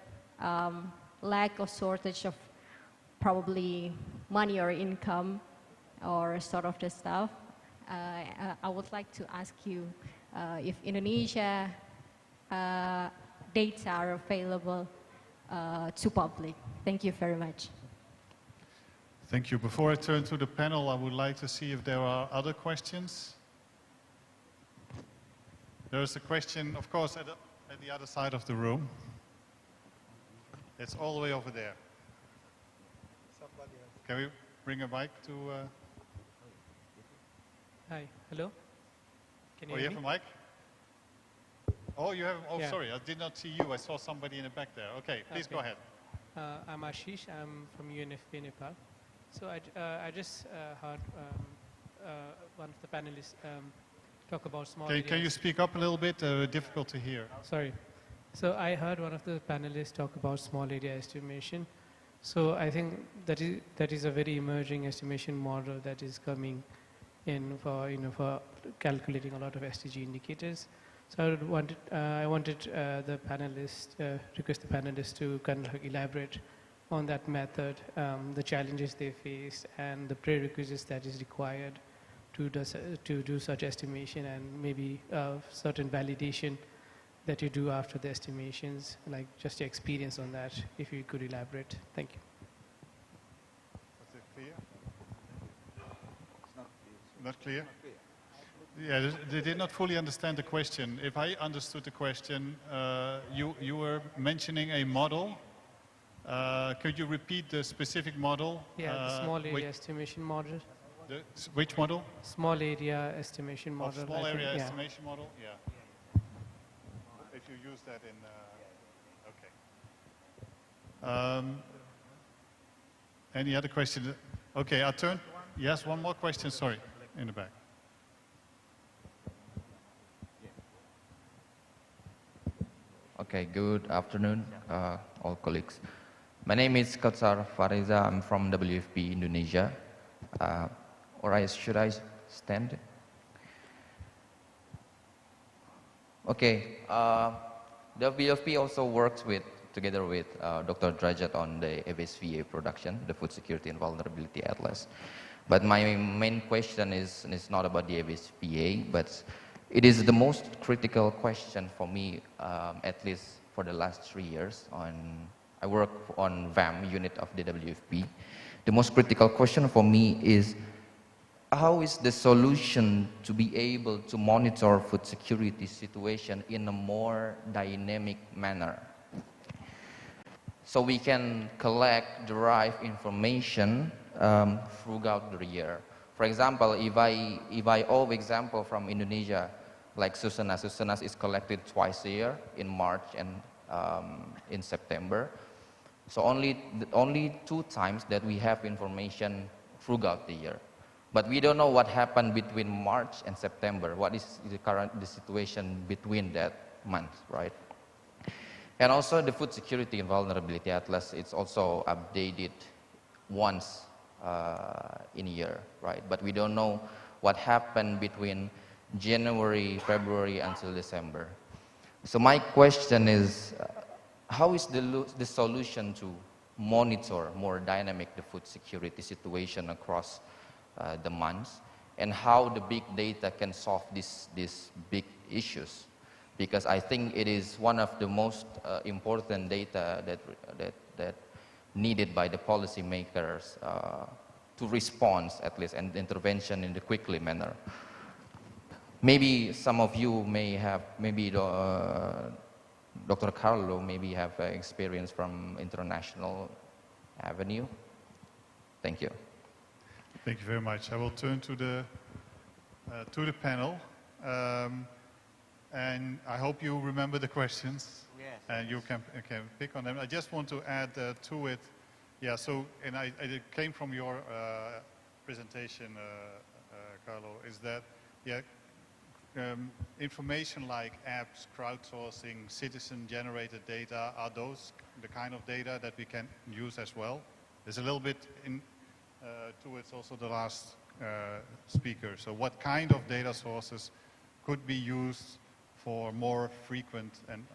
lack or shortage of probably money or income or sort of the stuff. I would like to ask you if Indonesia data are available to public. Thank you very much. Thank you. Before I turn to the panel, I would like to see if there are other questions. There is a question, of course, at the other side of the room. It's all the way over there. Can we bring a mic to... Hi, hello? Can you hear have me? a mic? Oh, you have, Yeah. sorry, I did not see you. I saw somebody in the back there. Okay, please go ahead. I'm Ashish, I'm from UNFP Nepal. So I just heard one of the panelists talk about small areas. Can you speak up a little bit? Difficult to hear. Sorry. So I heard one of the panelists talk about small area estimation. So I think that is a very emerging estimation model that is coming in for calculating a lot of SDG indicators. So I wanted the panelists request the panelists to kind of elaborate on that method, the challenges they face, and the prerequisites that is required to do such estimation, and maybe certain validation that you do after the estimations, like just your experience on that, if you could elaborate. Thank you. Was it clear? Not clear? Yeah, they did not fully understand the question. If I understood the question, you were mentioning a model. Could you repeat the specific model? Yeah, the small area estimation model. Which model? Small area estimation model. Small I think, area yeah. estimation model? Yeah. If you use that in... okay. Any other questions? Okay, I'll turn... Yes, one more question, sorry, in the back. Okay, good afternoon, all colleagues. My name is Kautsar Fariza. I'm from WFP Indonesia. Should I stand? Okay, WFP also works together with Dr. Derajat on the FSVA production, the Food Security and Vulnerability Atlas. But my main question is not about the FSVA, but it is the most critical question for me, at least for the last 3 years. I work on VAM unit of the WFP. The most critical question for me is, how is the solution to be able to monitor food security situation in a more dynamic manner? So we can collect, derive information throughout the year. For example, if I example from Indonesia, like Susenas. Susenas is collected twice a year, in March and in September. So only 2 times that we have information throughout the year. But we don't know what happened between March and September. What is the situation between that month, right? And also the Food Security and Vulnerability Atlas, it's also updated once in a year, right? But we don't know what happened between January, February until December. So my question is, how is the solution to monitor more dynamic the food security situation across the months, and how the big data can solve these big issues? Because I think it is one of the most important data that needed by the policymakers to respond, at least, and intervention in the quickly manner. Maybe some of you may have, maybe Dr. Carlo maybe have experience from international avenue. Thank you. Thank you very much. I will turn to the panel. And I hope you remember the questions. Yes. And you can pick on them. I just want to add to it. Yeah, so, and it came from your presentation, Carlo, is that, yeah, information like apps, crowdsourcing, citizen-generated data, are those the kind of data that we can use as well? There's a little bit towards also the last speaker. So what kind of data sources could be used for more frequent and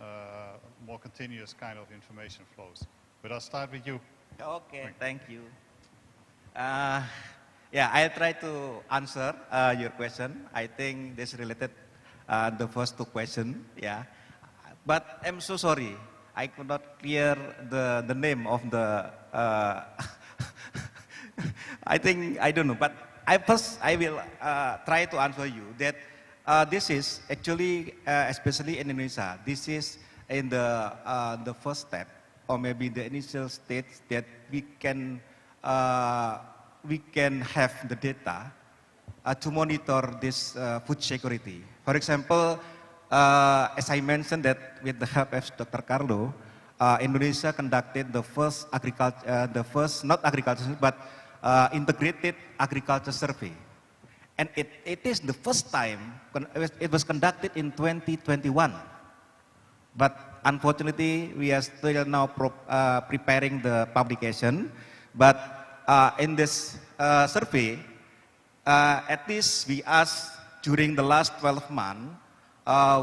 more continuous kind of information flows. But I'll start with you. Okay, thank you. Yeah, I'll try to answer your question. I think this related the first two questions. Yeah, but I'm so sorry. I could not clear the name of the. I think I don't know, but I will try to answer you that this is actually especially in Indonesia. This is in the first step or maybe the initial stage that we can have the data to monitor this food security. For example, as I mentioned that with the help of Dr. Carlo, Indonesia conducted the first not agriculture, but integrated agriculture survey. And it is the first time, it was conducted in 2021. But unfortunately, we are still now preparing the publication. But in this survey, at least we asked during the last 12 months,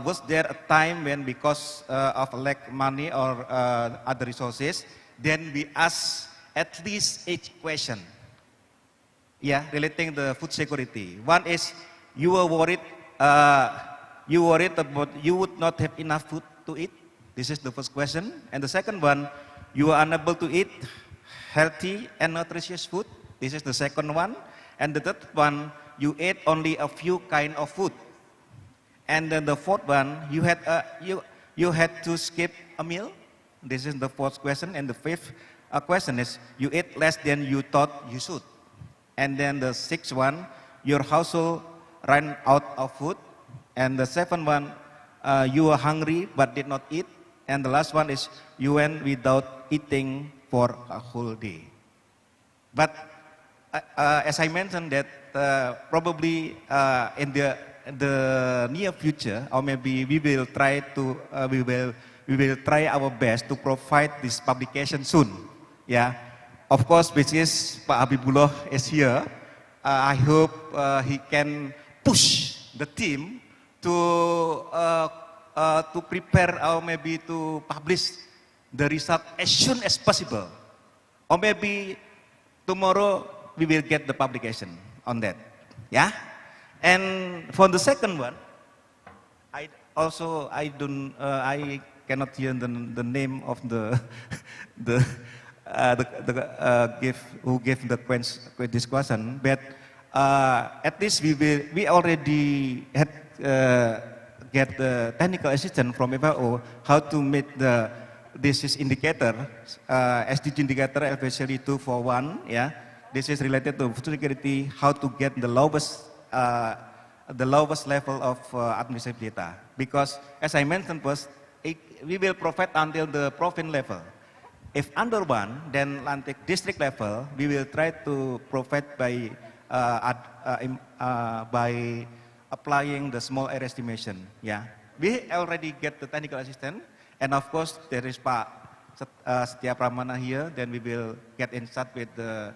was there a time when because of lack money or other resources, then we asked at least 8 questions. Yeah, relating the food security. One is you were worried about you would not have enough food to eat. This is the first question. And the second one, you are unable to eat healthy and nutritious food. This is the second one. And the third one, you ate only a few kind of food. And then the fourth one, you had to skip a meal. This is the fourth question. And the fifth question is you ate less than you thought you should. And then the sixth one, your household ran out of food. And the seventh one, you were hungry but did not eat. And the last one is you went without eating for a whole day. But as I mentioned that probably in the near future, or maybe we will try our best to provide this publication soon. Yeah. Of course, which is Pak Habibullah is here. I hope he can push the team to prepare or maybe to publish the result as soon as possible. Or maybe tomorrow we will get the publication on that. Yeah? And for the second one, I cannot hear the name of who gave this question, but at least we already had get the technical assistance from FAO how to make the disease indicator, SDG indicator especially 241. Yeah, this is related to food security, how to get the lowest level of administrative data. Because as I mentioned first, we will provide until the province level. If under one, then Lantic district level, we will try to provide by applying the small area estimation. Yeah, we already get the technical assistance, and of course there is Pak Setia Pramana here. Then we will get in touch with the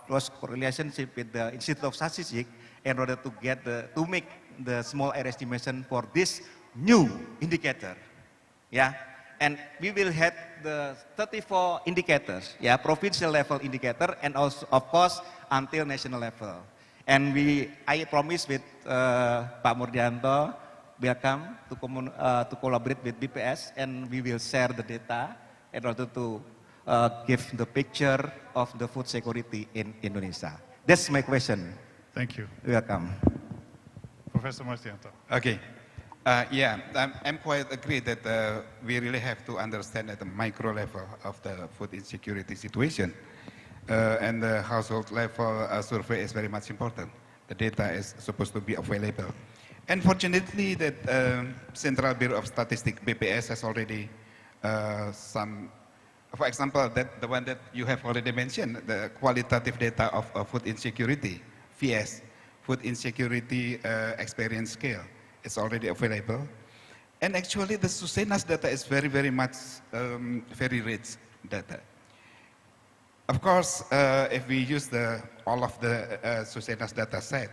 close relationship with the Institute of Statistics in order to get to make the small area estimation for this new indicator. Yeah. And we will have the 34 indicators, yeah, provincial level indicator, and also, of course, until national level. And I promise with Pak Murdianto, welcome to collaborate with BPS, and we will share the data in order to give the picture of the food security in Indonesia. That's my question. Thank you. Welcome. Professor Martianto. Okay. Yeah, I'm quite agree that we really have to understand at the micro level of the food insecurity situation. And the household level survey is very much important. The data is supposed to be available. And fortunately that Central Bureau of Statistics, BPS, has already some, for example, that the one that you have already mentioned, the qualitative data of food insecurity, VS, food insecurity experience scale. It's already available. And actually the SUSENAS data is very, very much, very rich data. Of course, if we use all of the SUSENAS data set,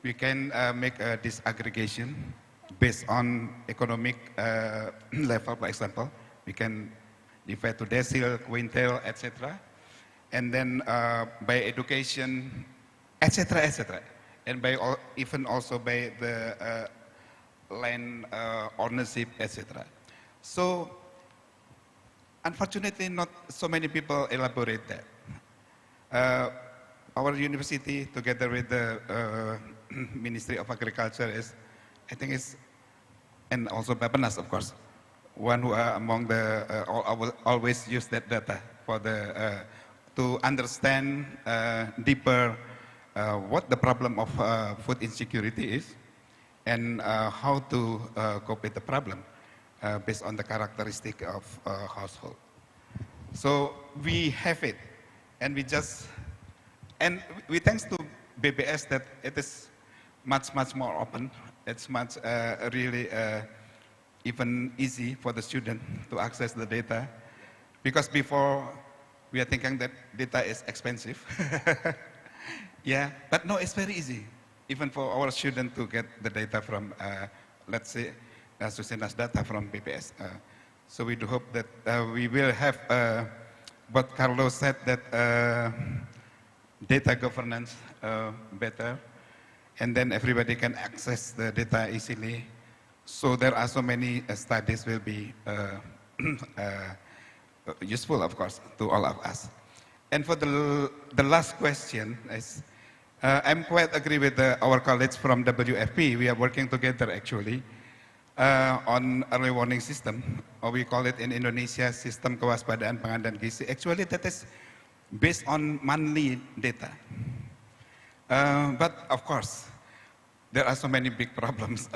we can make a disaggregation based on economic level, for example. We can divide to decile, quintile, etc. And then by education, etc., etc. And by even also by the land ownership, etc. So, unfortunately, not so many people elaborate that. Our university, together with the Ministry of Agriculture, I think is, and also Bapenas, of course, one who are among the always use that data for the to understand deeper what the problem of food insecurity is and how to cope with the problem based on the characteristic of household. So we have it, and we thanks to BBS that it is much more open. It's much really even easy for the student to access the data, because before we are thinking that data is expensive. Yeah, but no, it's very easy, even for our student to get the data from, let's say, Susena's data from BPS. So we do hope that we will have what Carlos said, that data governance better, and then everybody can access the data easily. So there are so many studies will be useful, of course, to all of us. And for the last question is, I'm quite agree with our colleagues from WFP. We are working together actually on early warning system, or we call it in Indonesia Sistem Kewaspadaan Pangan dan Gizi. Actually, that is based on monthly data. But of course, there are so many big problems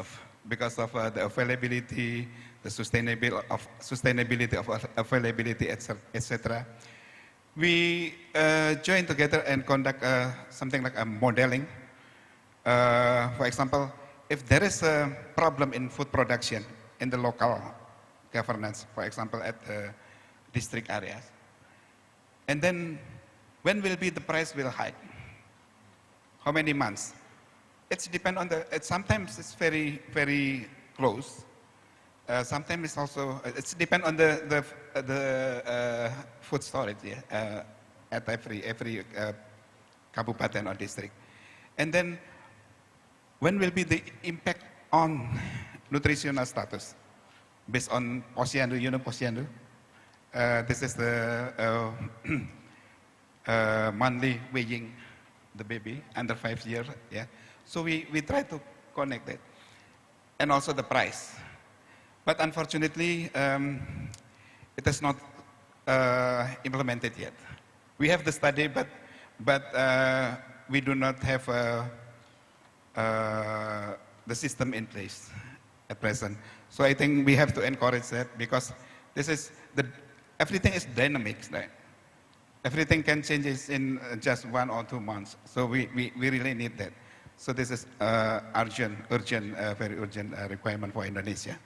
because of the availability, the sustainability of availability, etc. We join together and conduct something like a modeling. For example, if there is a problem in food production in the local governance, for example, at the district areas, and then when will be the price will hike? How many months? It's depend on sometimes it's very close. Sometimes it's also, it's depend on the food storage, yeah, at every kabupaten or district. And then when will be the impact on nutritional status based on Posyandu? You know Posyandu? This is the monthly weighing the baby under 5 years. Yeah. So we try to connect it, and also the price. But unfortunately, it is not implemented yet. We have the study, but we do not have the system in place at present. So I think we have to encourage that, because this is everything is dynamic, right? Everything can change in just 1 or 2 months. So we really need that. So this is urgent, very urgent requirement for Indonesia.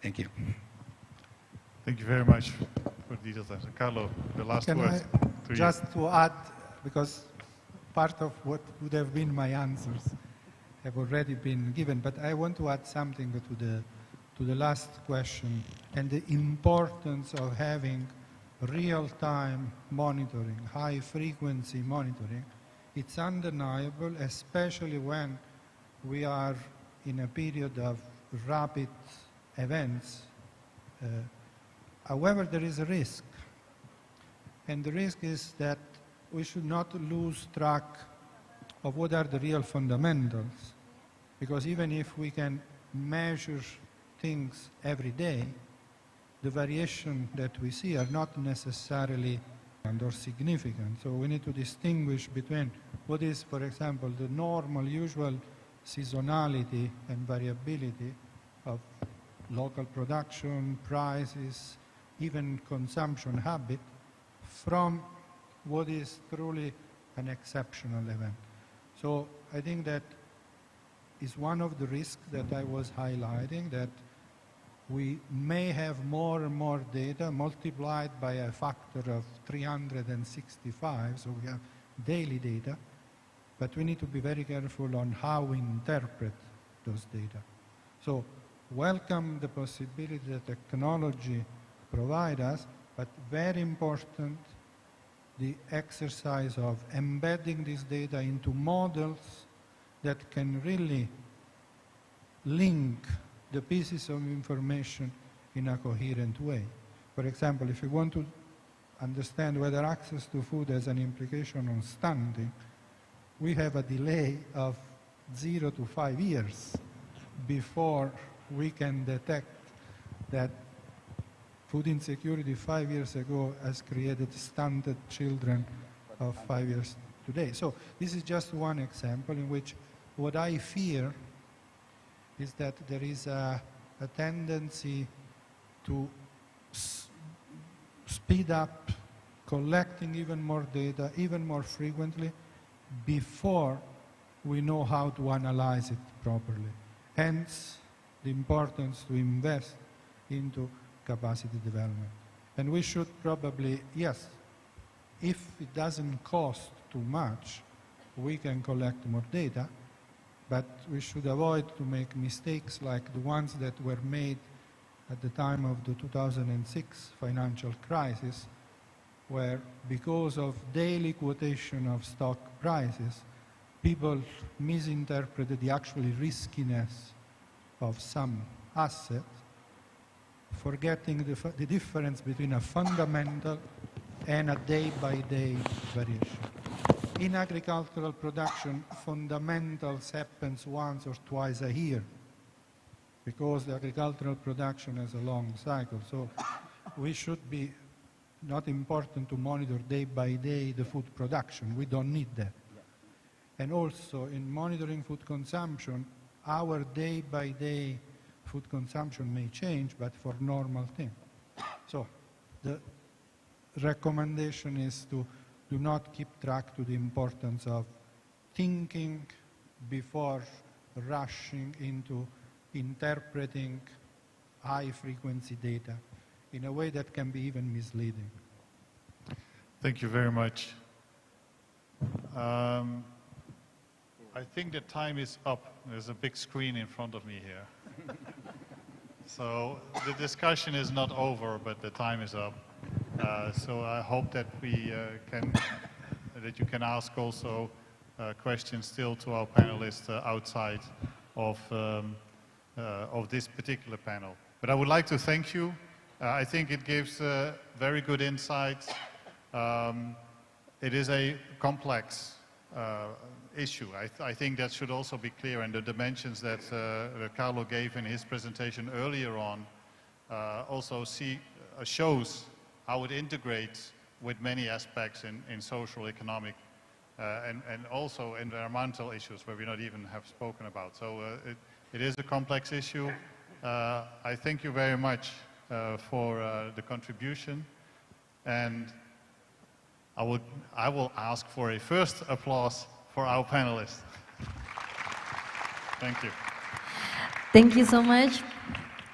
Thank you. Thank you very much for the details. Carlo, the last word to just to add, because part of what would have been my answers have already been given, but I want to add something to the last question and the importance of having real-time monitoring, high-frequency monitoring. It's undeniable, especially when we are in a period of rapid events. However, there is a risk, and the risk is that we should not lose track of what are the real fundamentals, because even if we can measure things every day, the variation that we see are not necessarily or significant. So we need to distinguish between what is, for example, the normal, usual seasonality and variability of local production, prices, even consumption habit, from what is truly an exceptional event. So I think that is one of the risks that I was highlighting, that we may have more and more data multiplied by a factor of 365, so we have daily data, but we need to be very careful on how we interpret those data. So welcome the possibility that technology provide us, but very important, the exercise of embedding this data into models that can really link the pieces of information in a coherent way. For example, if you want to understand whether access to food has an implication on stunting, we have a delay of 0 to 5 years before we can detect that food insecurity 5 years ago has created stunted children of 5 years today. So this is just one example in which what I fear is that there is a tendency to speed up collecting even more data, even more frequently, before we know how to analyze it properly. Hence, the importance to invest into capacity development. And we should probably, yes, if it doesn't cost too much, we can collect more data, but we should avoid to make mistakes like the ones that were made at the time of the 2006 financial crisis, where because of daily quotation of stock prices, people misinterpreted the actual riskiness of some assets, forgetting the difference between a fundamental and a day-by-day variation. In agricultural production, fundamentals happens once or twice a year because the agricultural production has a long cycle. So we should be not important to monitor day by day the food production. We don't need that. And also in monitoring food consumption, our day by day food consumption may change, but for normal things. So the recommendation is to do not keep track to the importance of thinking before rushing into interpreting high-frequency data in a way that can be even misleading. Thank you very much. I think the time is up. There's a big screen in front of me here. So the discussion is not over, but the time is up. So I hope that that you can ask also questions still to our panelists outside of this particular panel. But I would like to thank you. I think it gives very good insights. It is a complex issue. I think that should also be clear, and the dimensions that Carlo gave in his presentation earlier on also shows how it integrates with many aspects in social, economic, and also environmental issues where we not even have spoken about. So it is a complex issue. I thank you very much for the contribution, and I will ask for a first applause for our panelists. Thank you. Thank you so much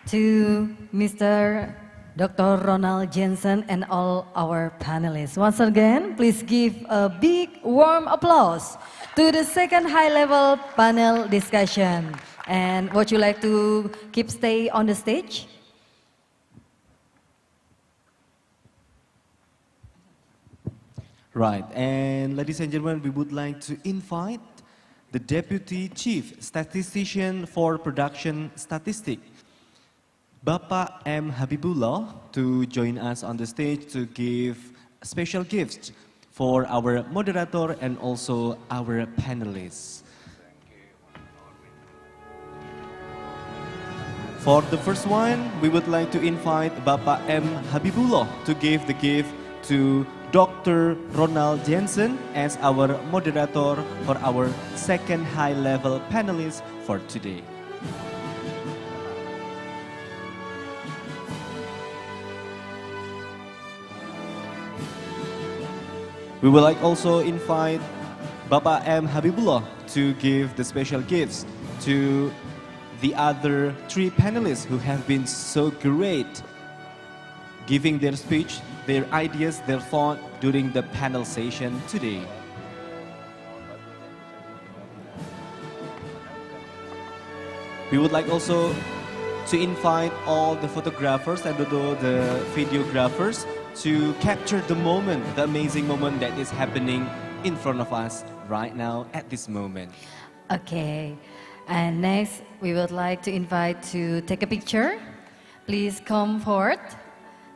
to Mr. Dr. Ronald Jensen and all our panelists. Once again, please give a big warm applause to the second high-level panel discussion. And would you like to stay on the stage? Right, and ladies and gentlemen, we would like to invite the Deputy Chief Statistician for Production Statistics, Bapak M. Habibullah, to join us on the stage to give special gifts for our moderator and also our panelists. For the first one, we would like to invite Bapak M. Habibullah to give the gift to Dr. Ronald Jensen as our moderator for our second high-level panelist for today. We would like also invite Bapak M. Habibullah to give the special gifts to the other three panelists who have been so great giving their speech, their ideas, their thought during the panel session today. We would like also to invite all the photographers and the videographers to capture the moment, the amazing moment that is happening in front of us right now at this moment. Okay, and next we would like to invite to take a picture. Please come forward.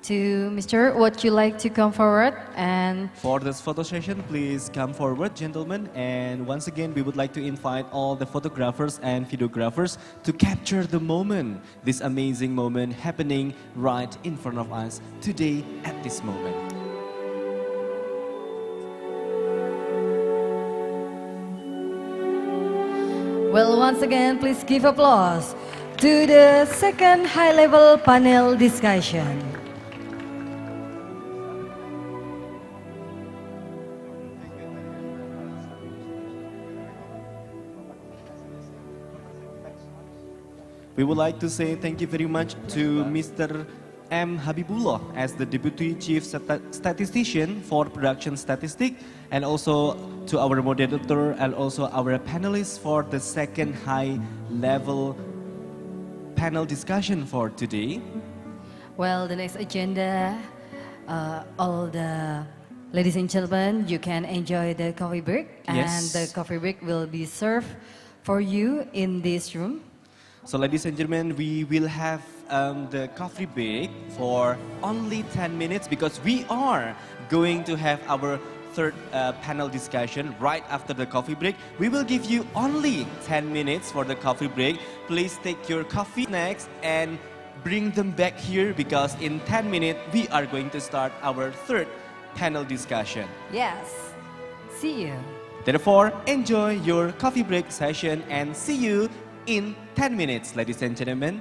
To Mr. Would you like to come forward? And for this photo session, please come forward, gentlemen. And once again, we would like to invite all the photographers and videographers to capture the moment, this amazing moment happening right in front of us today at this moment. well, once again, please give applause to the second high-level panel discussion. We would like to say thank you very much to Mr. M. Habibullah as the Deputy Chief Statistician for Production Statistics, and also to our moderator and also our panelists for the second high-level panel discussion for today. Well, the next agenda, all the ladies and gentlemen, you can enjoy the coffee break, and the coffee break will be served for you in this room. So ladies and gentlemen, we will have the coffee break for only 10 minutes because we are going to have our third panel discussion right after the coffee break. We will give you only 10 minutes for the coffee break. Please take your coffee snacks and bring them back here because in 10 minutes we are going to start our third panel discussion. Yes, see you. Therefore, enjoy your coffee break session and see you in 10 minutes, ladies and gentlemen.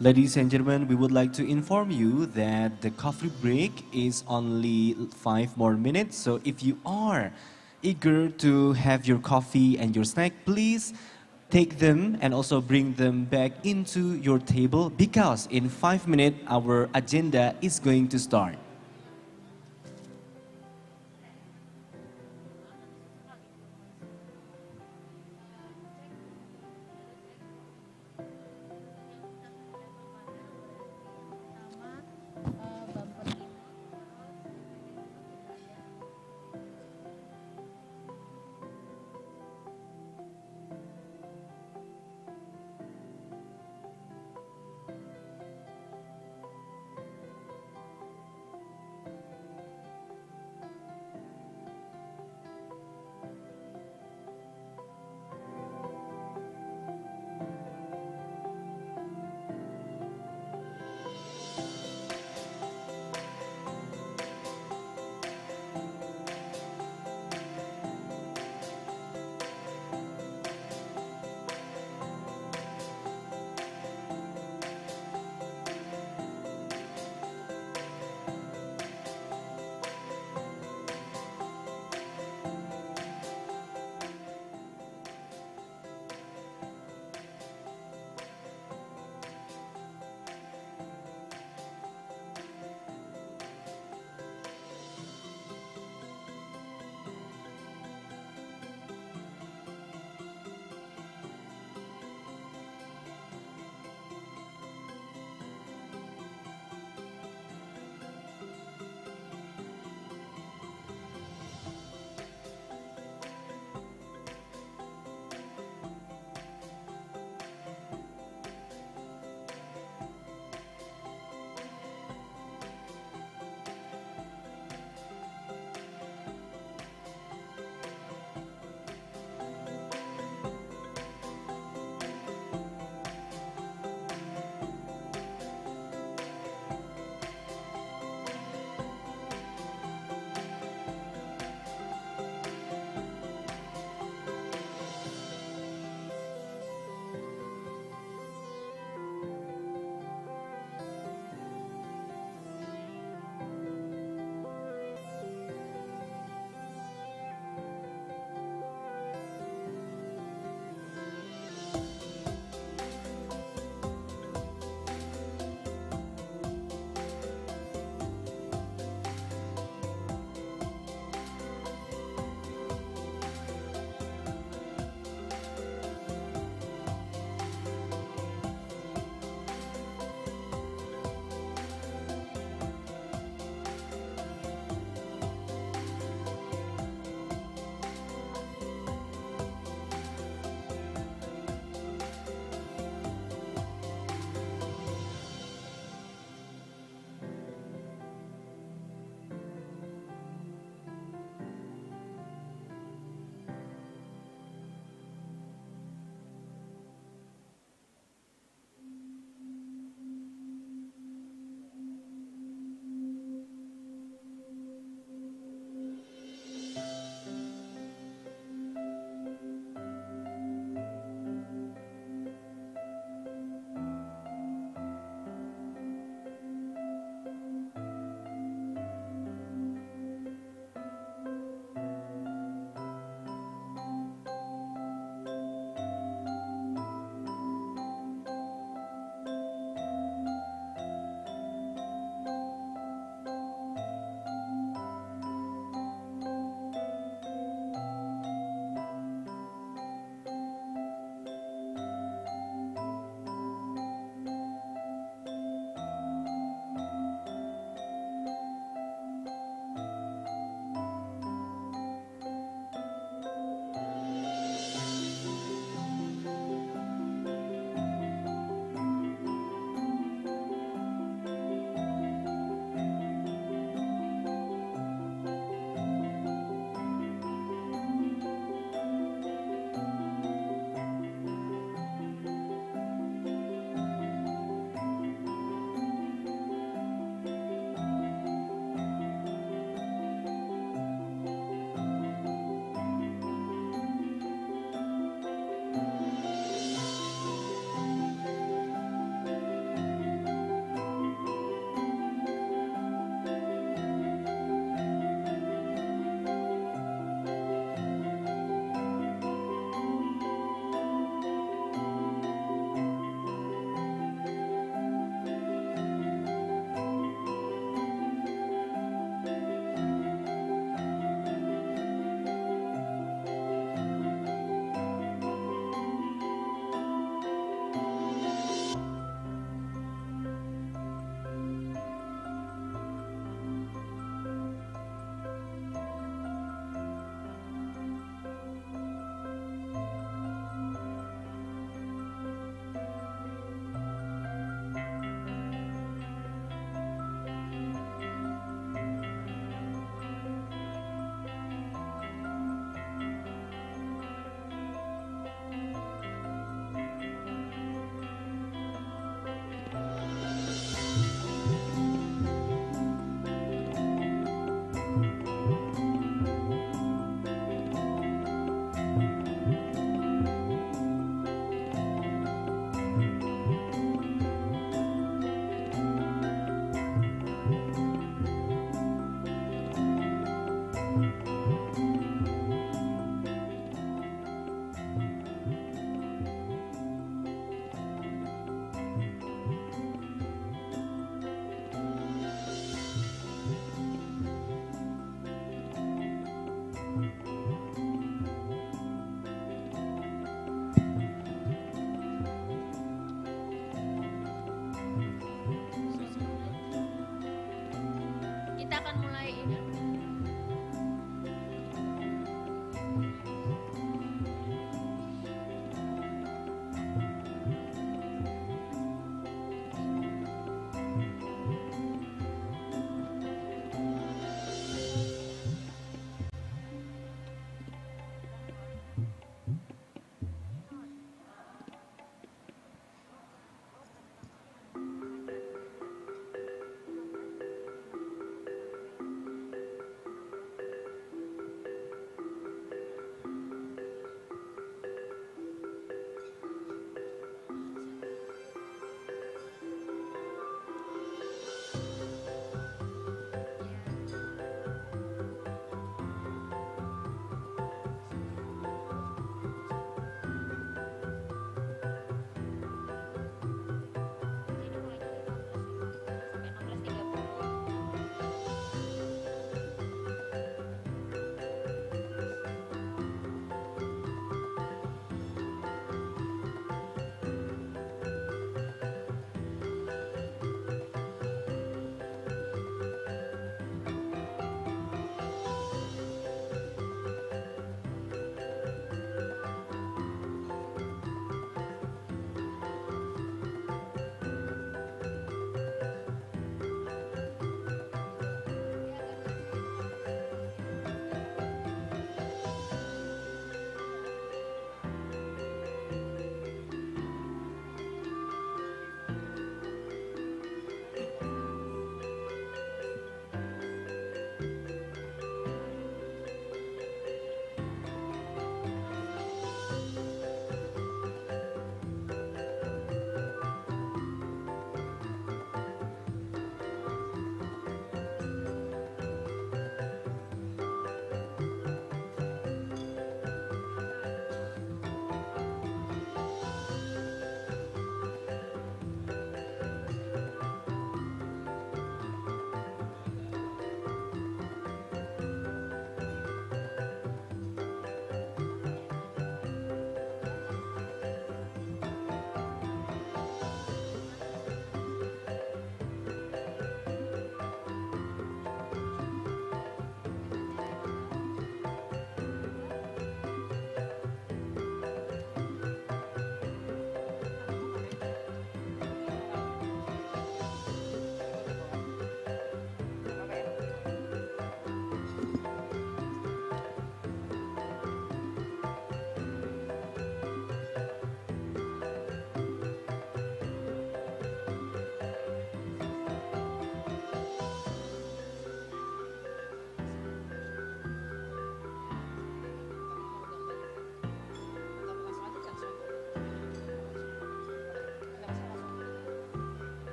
Ladies and gentlemen, we would like to inform you that the coffee break is only 5 more minutes. So if you are eager to have your coffee and your snack, please take them and also bring them back into your table, because in 5 minutes our agenda is going to start. kita akan mulai ini.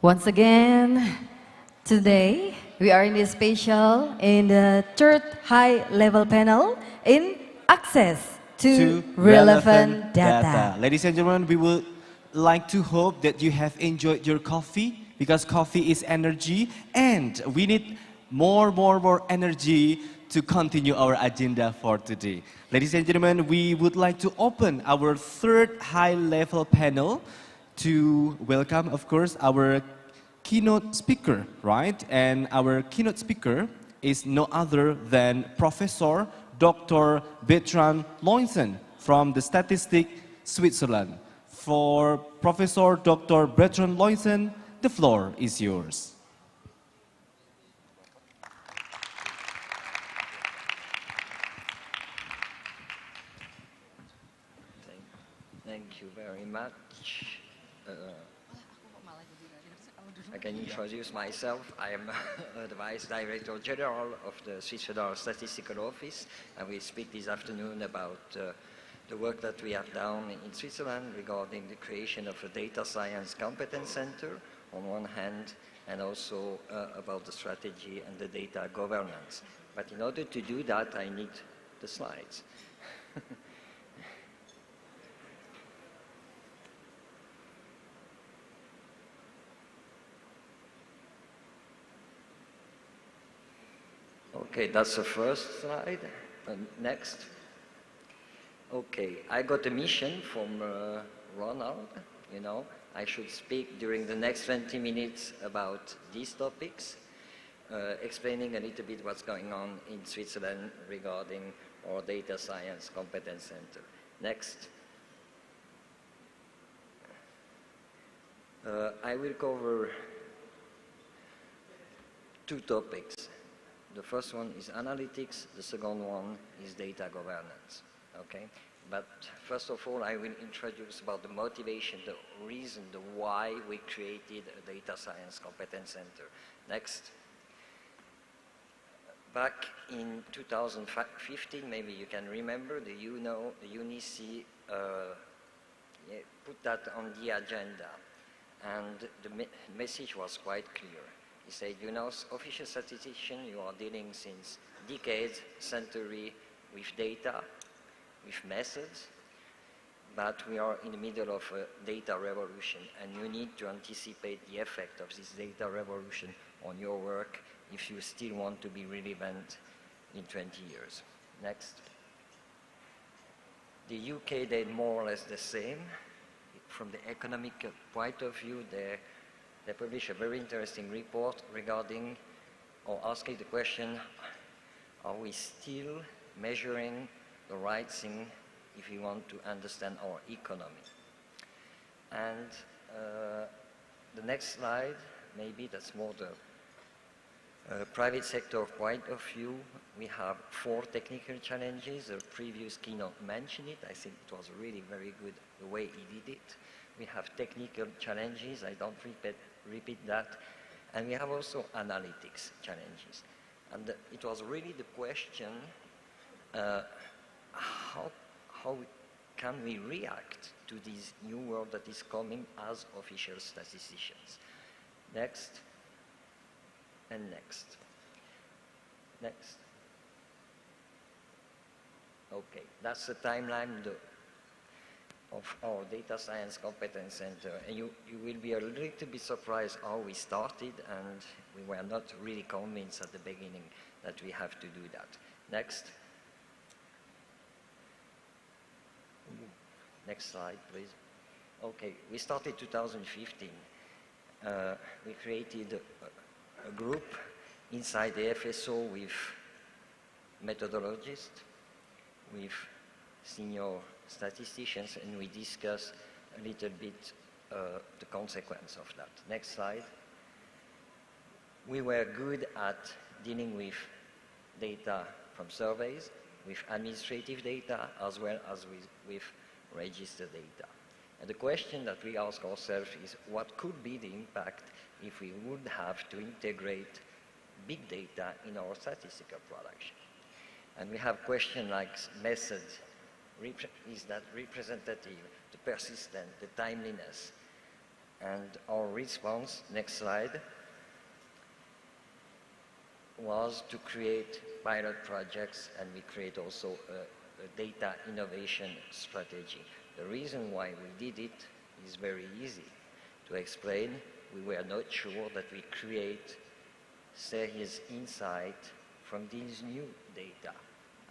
Once again, today we are in the special in the third high-level panel in access to relevant data. Ladies and gentlemen, we would like to hope that you have enjoyed your coffee, because coffee is energy, and we need more energy to continue our agenda for today. Ladies and gentlemen, we would like to open our third high-level panel to welcome, of course, our keynote speaker, right? And our keynote speaker is no other than Professor Dr. Bertrand Loysen from the Statistics Switzerland. For Professor Dr. Bertrand Loysen, the floor is yours. Thank you very much. I can introduce myself. I am the Vice Director General of the Swiss Federal Statistical Office, and we speak this afternoon about the work that we have done in Switzerland regarding the creation of a data science competence center on one hand, and also about the strategy and the data governance. But in order to do that, I need the slides. Okay, that's the first slide. Next. Okay, I got a mission from Ronald. You know, I should speak during the next 20 minutes about these topics, explaining a little bit what's going on in Switzerland regarding our data science competence center. Next. I will cover two topics. The first one is analytics, the second one is data governance, okay? But first of all, I will introduce about the motivation, the reason, the why we created a data science competence center. Next. Back in 2015, maybe you can remember, the UNICE put that on the agenda, and the message was quite clear. He said, you know, official statistician, you are dealing since decades, century with data, with methods, but we are in the middle of a data revolution, and you need to anticipate the effect of this data revolution on your work if you still want to be relevant in 20 years. Next. The UK did more or less the same. From the economic point of view, they published a very interesting report regarding, or asking the question, are we still measuring the right thing if we want to understand our economy? And the next slide, maybe that's more the private sector point of view. We have 4 technical challenges. The previous keynote mentioned it. I think it was really very good the way he did it. We have technical challenges. I don't repeat that. And we have also analytics challenges. And it was really the question, how can we react to this new world that is coming as official statisticians? Next. And next. Next. Okay, that's the timeline of our data science competence center. And you will be a little bit surprised how we started, and we were not really convinced at the beginning that we have to do that. Next. Next slide, please. Okay, we started 2015. We created a group inside the FSO with methodologists, with senior statisticians, and we discuss a little bit the consequence of that. Next slide. We were good at dealing with data from surveys, with administrative data, as well as with register data. And the question that we ask ourselves is, what could be the impact if we would have to integrate big data in our statistical production? And we have questions like method, is that representative, the persistent, the timeliness, And our response, next slide, was to create pilot projects, and we create also a data innovation strategy. The reason why we did it is very easy to explain. We were not sure that we create serious insight from these new data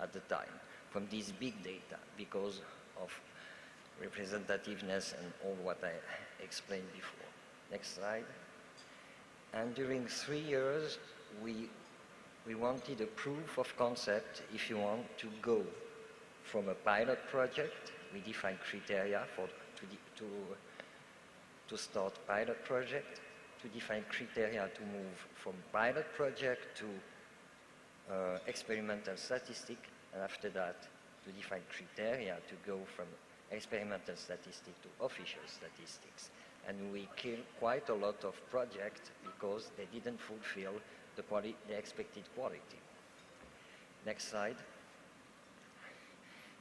at the time, from these big data, because of representativeness and all what I explained before. Next slide. And during 3 years, we wanted a proof of concept, if you want, to go from a pilot project. We defined criteria to start pilot project, to define criteria to move from pilot project to experimental statistic, and after that, to define criteria to go from experimental statistic to official statistics. And we killed quite a lot of projects because they didn't fulfill the expected quality. Next slide.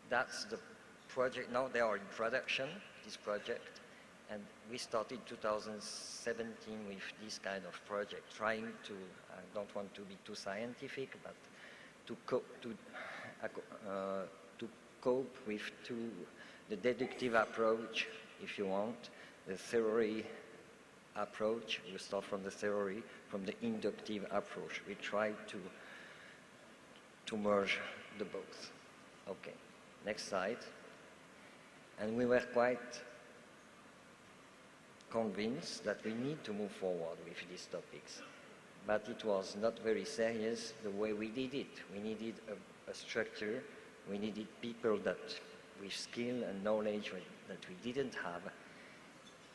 That's the project. Now they are in production, this project. And we started 2017 with this kind of project, trying to, I don't want to be too scientific, but to cope with the deductive approach, if you want, the theory approach. We start from the theory, from the inductive approach. We try to merge the both. Okay, next slide. And we were quite convinced that we need to move forward with these topics. But it was not very serious the way we did it. We needed a structure. We needed people with skill and knowledge that we didn't have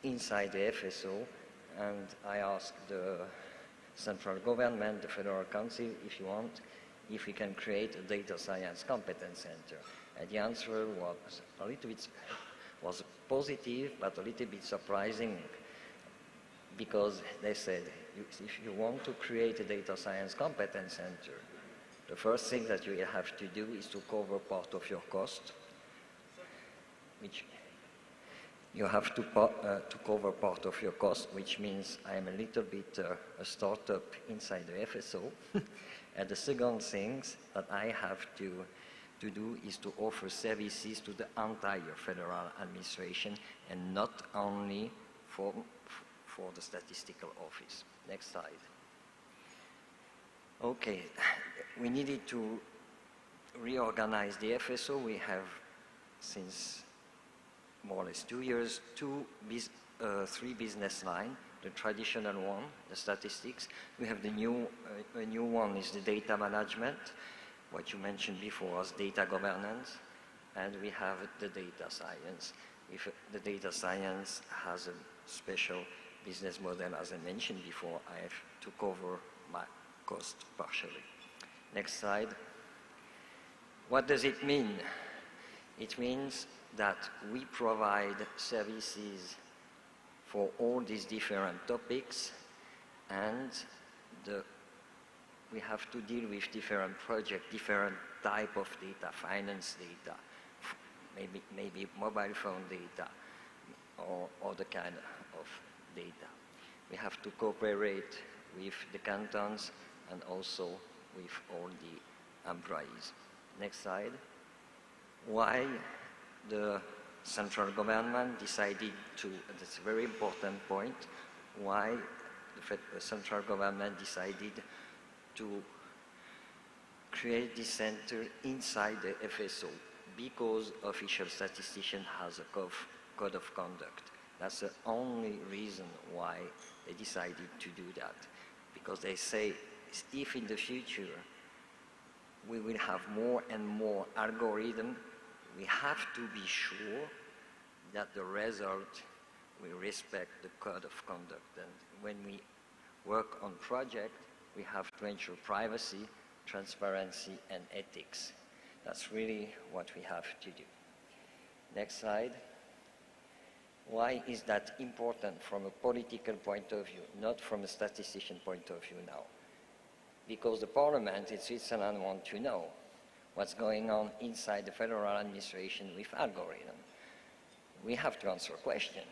inside the FSO. And I asked the central government, the Federal Council, if you want, if we can create a data science competence center. And the answer was a little bit positive, but a little bit surprising, because they said, if you want to create a data science competence center, the first thing that you have to do is to cover part of your cost, which you have to cover part of your cost, which means I'm a little bit a startup inside the FSO. And the second thing that I have to do is to offer services to the entire federal administration and not only for the statistical office. Next slide. Okay, we needed to reorganize the FSO. We have, since more or less 2 years, three business lines. The traditional one, the statistics. We have a new one is the data management, what you mentioned before as data governance, and we have the data science. If the data science has a special business model, as I mentioned before, I have to cover my cost partially. Next slide. What does it mean? It means that we provide services for all these different topics, and we have to deal with different projects, different type of data, finance data, maybe mobile phone data, or other kind of data. We have to cooperate with the cantons and also with all the employees. Next slide. Why the central government decided to, that's a very important point, why the central government decided to create this center inside the FSO, because official statistician has a code of conduct. That's the only reason why they decided to do that. Because they say, if in the future we will have more and more algorithm, we have to be sure that the result will respect the code of conduct. And when we work on project, we have to ensure privacy, transparency, and ethics. That's really what we have to do. Next slide. Why is that important from a political point of view, not from a statistician point of view now? Because the parliament in Switzerland want to know what's going on inside the federal administration with algorithm. We have to answer a question.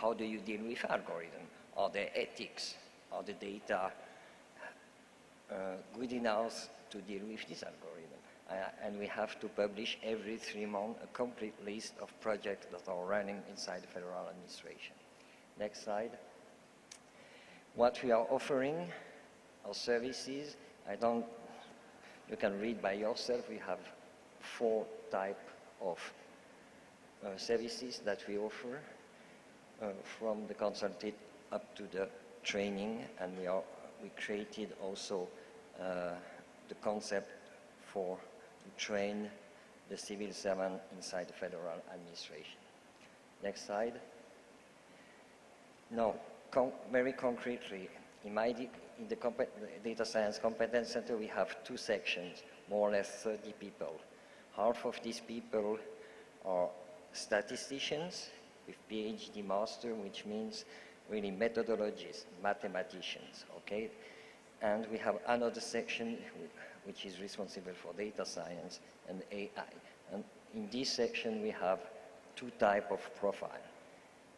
how do you deal with algorithm? Are there ethics? Are the data good enough to deal with this algorithm? And we have to publish every 3 months a complete list of projects that are running inside the federal administration. Next slide. What we are offering, our services, you can read by yourself. We have 4 types of services that we offer, from the consultant up to the training, and we created also the concept to train the civil servant inside the federal administration. Next slide. Now, very concretely, in the Data Science Competence Center, we have 2 sections, more or less 30 people. Half of these people are statisticians with PhD master, which means really methodologists, mathematicians, okay? And we have another section which is responsible for data science and AI. And in this section, we have 2 types of profile: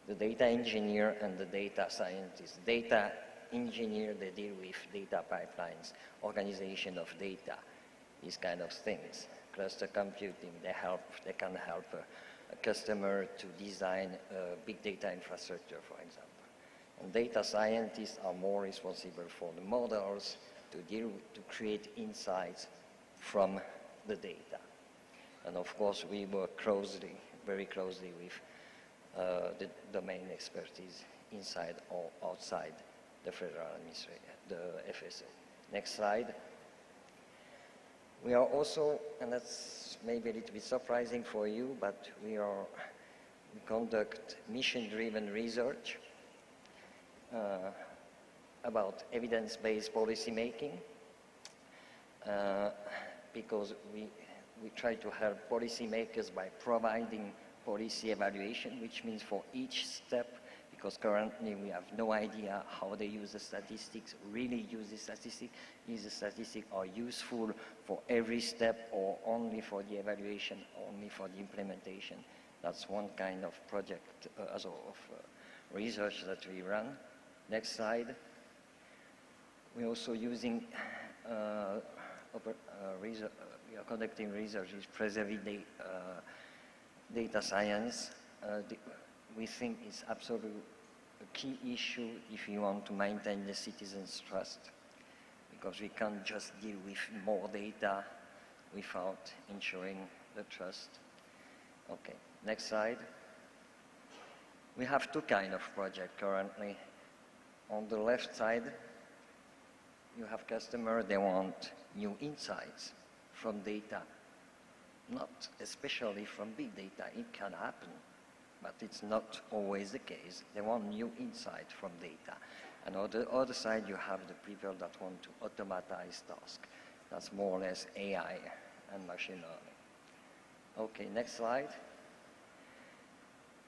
the data engineer and the data scientist. Data engineer, they deal with data pipelines, organization of data, these kind of things. Cluster computing, they can help a customer to design a big data infrastructure, for example. And data scientists are more responsible for the models, to create insights from the data. And of course, we work very closely with the domain expertise inside or outside the federal administration, the FSO. Next slide. We are also, and that's maybe a little bit surprising for you, but we conduct mission-driven research about evidence-based policy making, because we try to help policymakers by providing policy evaluation, which means for each step, because currently we have no idea how they use the statistics, really use the statistics. Is the statistics are useful for every step or only for the evaluation, only for the implementation? That's one kind of project, of research that we run. Next slide. We're also using, we are conducting research is preserving data science. We think it's absolutely a key issue if you want to maintain the citizens' trust, because we can't just deal with more data without ensuring the trust. Okay, next slide. We have 2 kinds of projects currently. On the left side, you have customers, they want new insights from data, not especially from big data. It can happen, but it's not always the case. They want new insight from data. And on the other side, you have the people that want to automatize tasks. That's more or less AI and machine learning. Okay, next slide.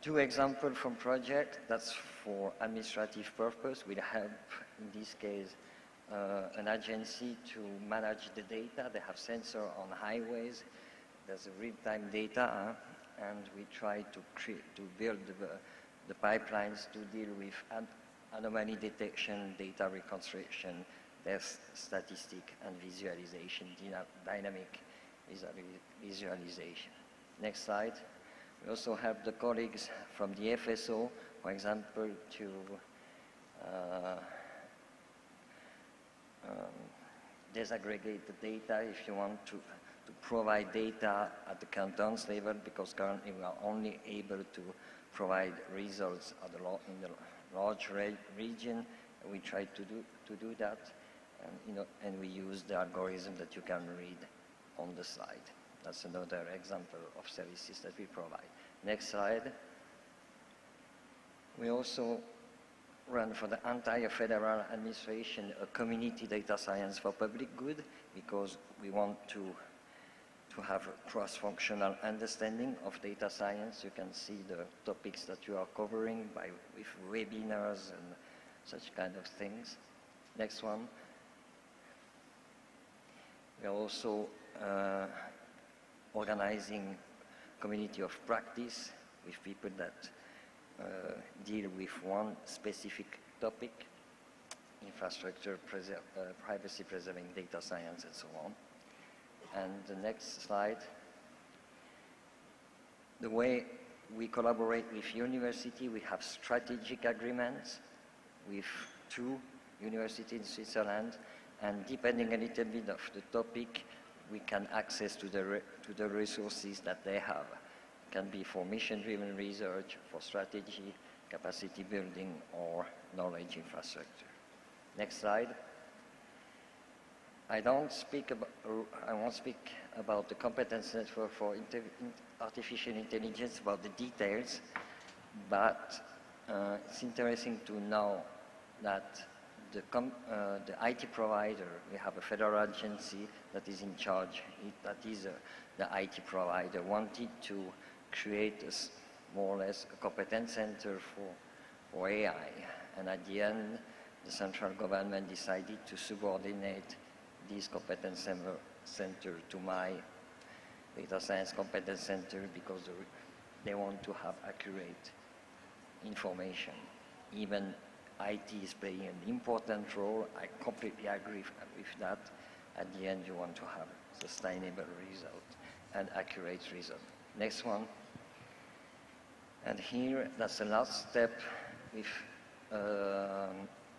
2 examples from project that's for administrative purpose. We'll help, in this case, an agency to manage the data. They have sensor on highways. There's real-time data, and we try to build the pipelines to deal with anomaly detection, data reconstruction, test statistic, and visualization, dynamic visualization. Next slide. We also help the colleagues from the FSO, for example, to disaggregate the data if you want to provide data at the cantons level, because currently we are only able to provide results at in the large region. We try to do that, and we use the algorithm that you can read on the slide. That's another example of services that we provide. Next slide. We also run for the entire federal administration a community data science for public good, because we want to have a cross-functional understanding of data science. You can see the topics that you are covering with webinars and such kind of things. Next one. We are also organizing community of practice with people that deal with one specific topic, infrastructure, privacy preserving data science, and so on. And the next slide, the way we collaborate with university, we have strategic agreements with 2 universities in Switzerland, and depending a little bit of the topic, we can access to the resources that they have. It can be for mission-driven research, for strategy, capacity building, or knowledge infrastructure. Next slide. I won't speak about the competence network for artificial intelligence, about the details, but it's interesting to know that the IT provider, we have a federal agency that is in charge, the IT provider wanted to create more or less a competence center for AI, and at the end, the central government decided to subordinate this competence center to my data science competence center because they want to have accurate information. Even IT is playing an important role. I completely agree with that. At the end, you want to have sustainable result and accurate result. Next one. And here, that's the last step with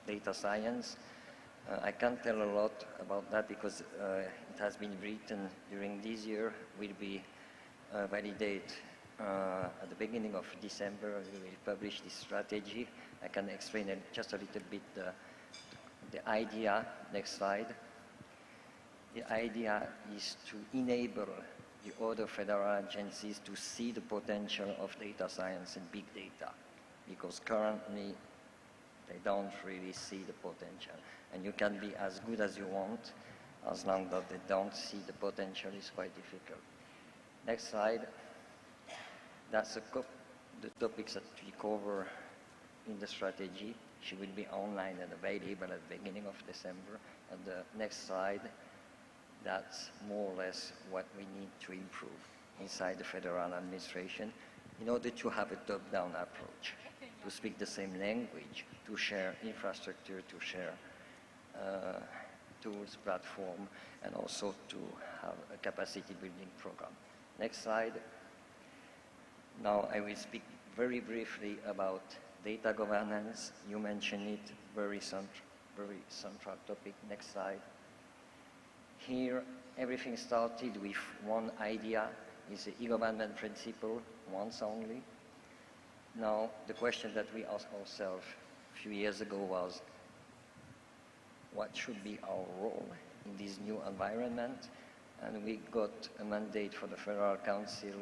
data science. I can't tell a lot about that because it has been written during this year, will be validated at the beginning of December. We will publish this strategy. I can explain just a little bit the idea. Next slide. The idea is to enable the other federal agencies to see the potential of data science and big data, because currently they don't really see the potential. And you can be as good as you want, as long as they don't see the potential, is quite difficult. Next slide. That's the topics that we cover in the strategy. She will be online and available at the beginning of December. And the next slide, that's more or less what we need to improve inside the federal administration in order to have a top-down approach, to speak the same language, to share infrastructure, to share tools, platform, and also to have a capacity building program. Next slide. Now I will speak very briefly about data governance. You mentioned it, very central topic. Next slide. Here, everything started with one idea, is the e-government principle, once only. Now, the question that we asked ourselves a few years ago was, what should be our role in this new environment? And we got a mandate for the Federal Council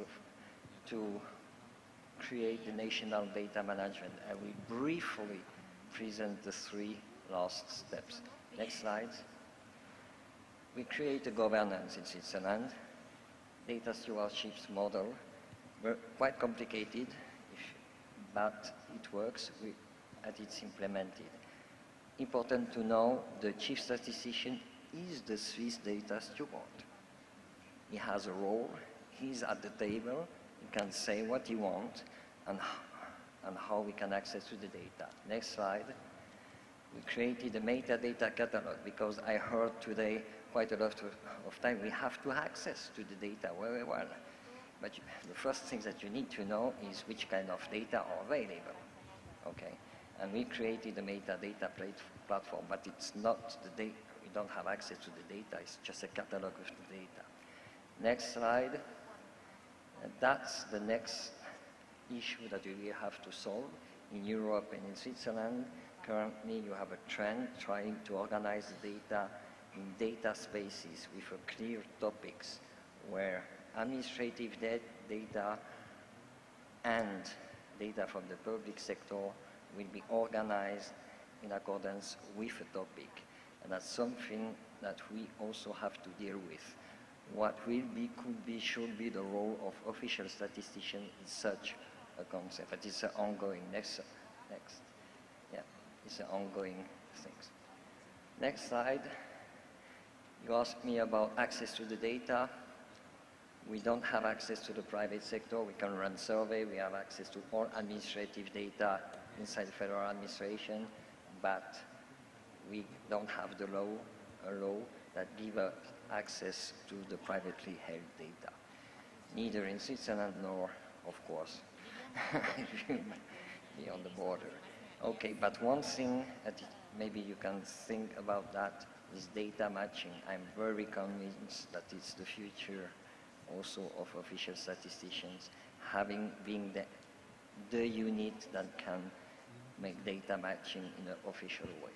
to create the national data management. I will briefly present the 3 last steps. Next slide. We create a governance in Switzerland, data stewardship model, quite complicated, but it works as it's implemented. Important to know, the chief statistician is the Swiss data steward. He has a role, he's at the table, he can say what he wants and how we can access to the data. Next slide. We created a metadata catalog because I heard today quite a lot of time we have to access to the data very well. But the first thing that you need to know is which kind of data are available. Okay, and we created a metadata platform, but it's not the data. We don't have access to the data. It's just a catalog of the data. Next slide. And that's the next issue that we have to solve in Europe and in Switzerland. Currently, you have a trend trying to organize the data in data spaces with a clear topics where administrative data and data from the public sector will be organized in accordance with a topic. And that's something that we also have to deal with. What will be, could be, should be the role of official statistician in such a concept. But it's an ongoing, next. Yeah, it's an ongoing thing. Next slide. You asked me about access to the data. We don't have access to the private sector. We can run survey. We have access to all administrative data inside the federal administration, but we don't have a law that gives us access to the privately held data, neither in Switzerland nor, of course, beyond the border. Okay, but one thing that maybe you can think about that is data matching. I'm very convinced that it's the future also of official statisticians, being the unit that can make data matching in an official way.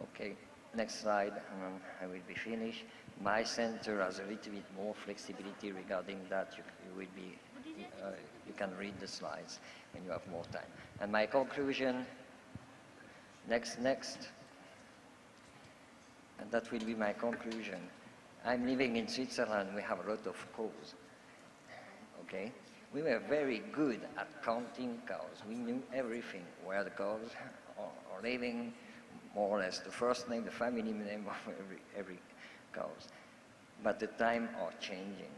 Okay, next slide, and I will be finished. My center has a little bit more flexibility regarding that. You can read the slides when you have more time. And my conclusion, next, and that will be my conclusion. I'm living in Switzerland, we have a lot of cows, okay? We were very good at counting cows. We knew everything, where the cows are living, more or less the first name, the family name of every cows. But the times are changing,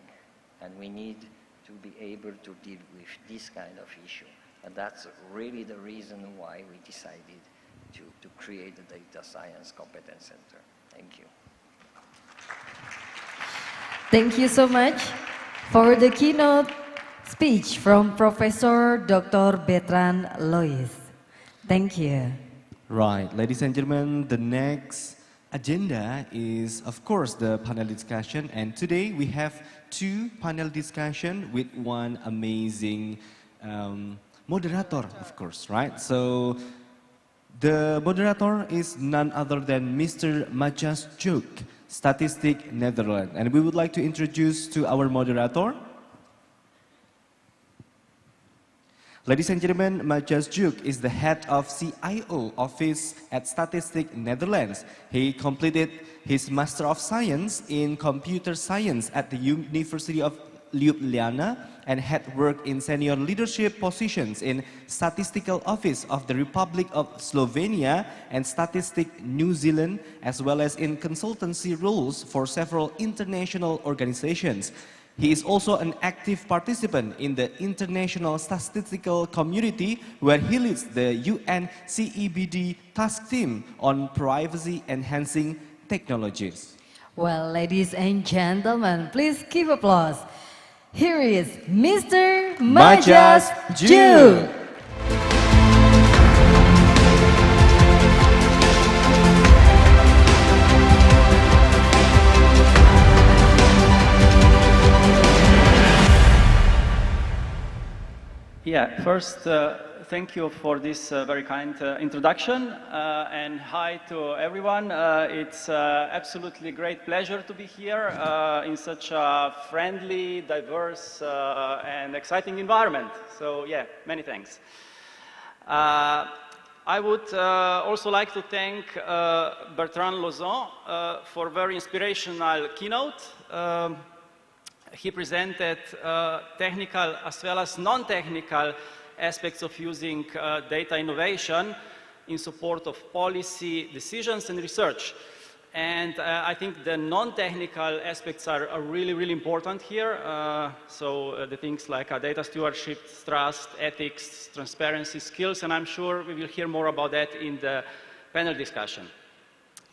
and we need to be able to deal with this kind of issue. And that's really the reason why we decided to create the Data Science Competence Center. Thank you. Thank you so much for the keynote speech from Professor Dr. Bertrand Lois. Thank you. Right, ladies and gentlemen, the next agenda is, of course, the panel discussion. And today we have two panel discussion with one amazing moderator, of course, right? So the moderator is none other than Mr. Matthias Juk, Statistics Netherlands. And we would like to introduce to our moderator. Ladies and gentlemen, Matthias Juk is the head of CIO office at Statistics Netherlands. He completed his Master of Science in Computer Science at the University of Ljubljana and had worked in senior leadership positions in Statistical Office of the Republic of Slovenia and Statistics New Zealand, as well as in consultancy roles for several international organizations. He is also an active participant in the international statistical community, where he leads the UN CEBD task team on privacy-enhancing technologies. Well, ladies and gentlemen, please give applause. Here is Mr. Matthias Juk. Yeah, first, thank you for this very kind introduction, and hi to everyone. It's absolutely great pleasure to be here in such a friendly, diverse, and exciting environment. So yeah, many thanks. I would also like to thank Bertrand Lauzon for a very inspirational keynote. He presented technical as well as non-technical aspects of using data innovation in support of policy decisions and research. And I think the non-technical aspects are really, really important here. So the things like data stewardship, trust, ethics, transparency, skills, and I'm sure we will hear more about that in the panel discussion.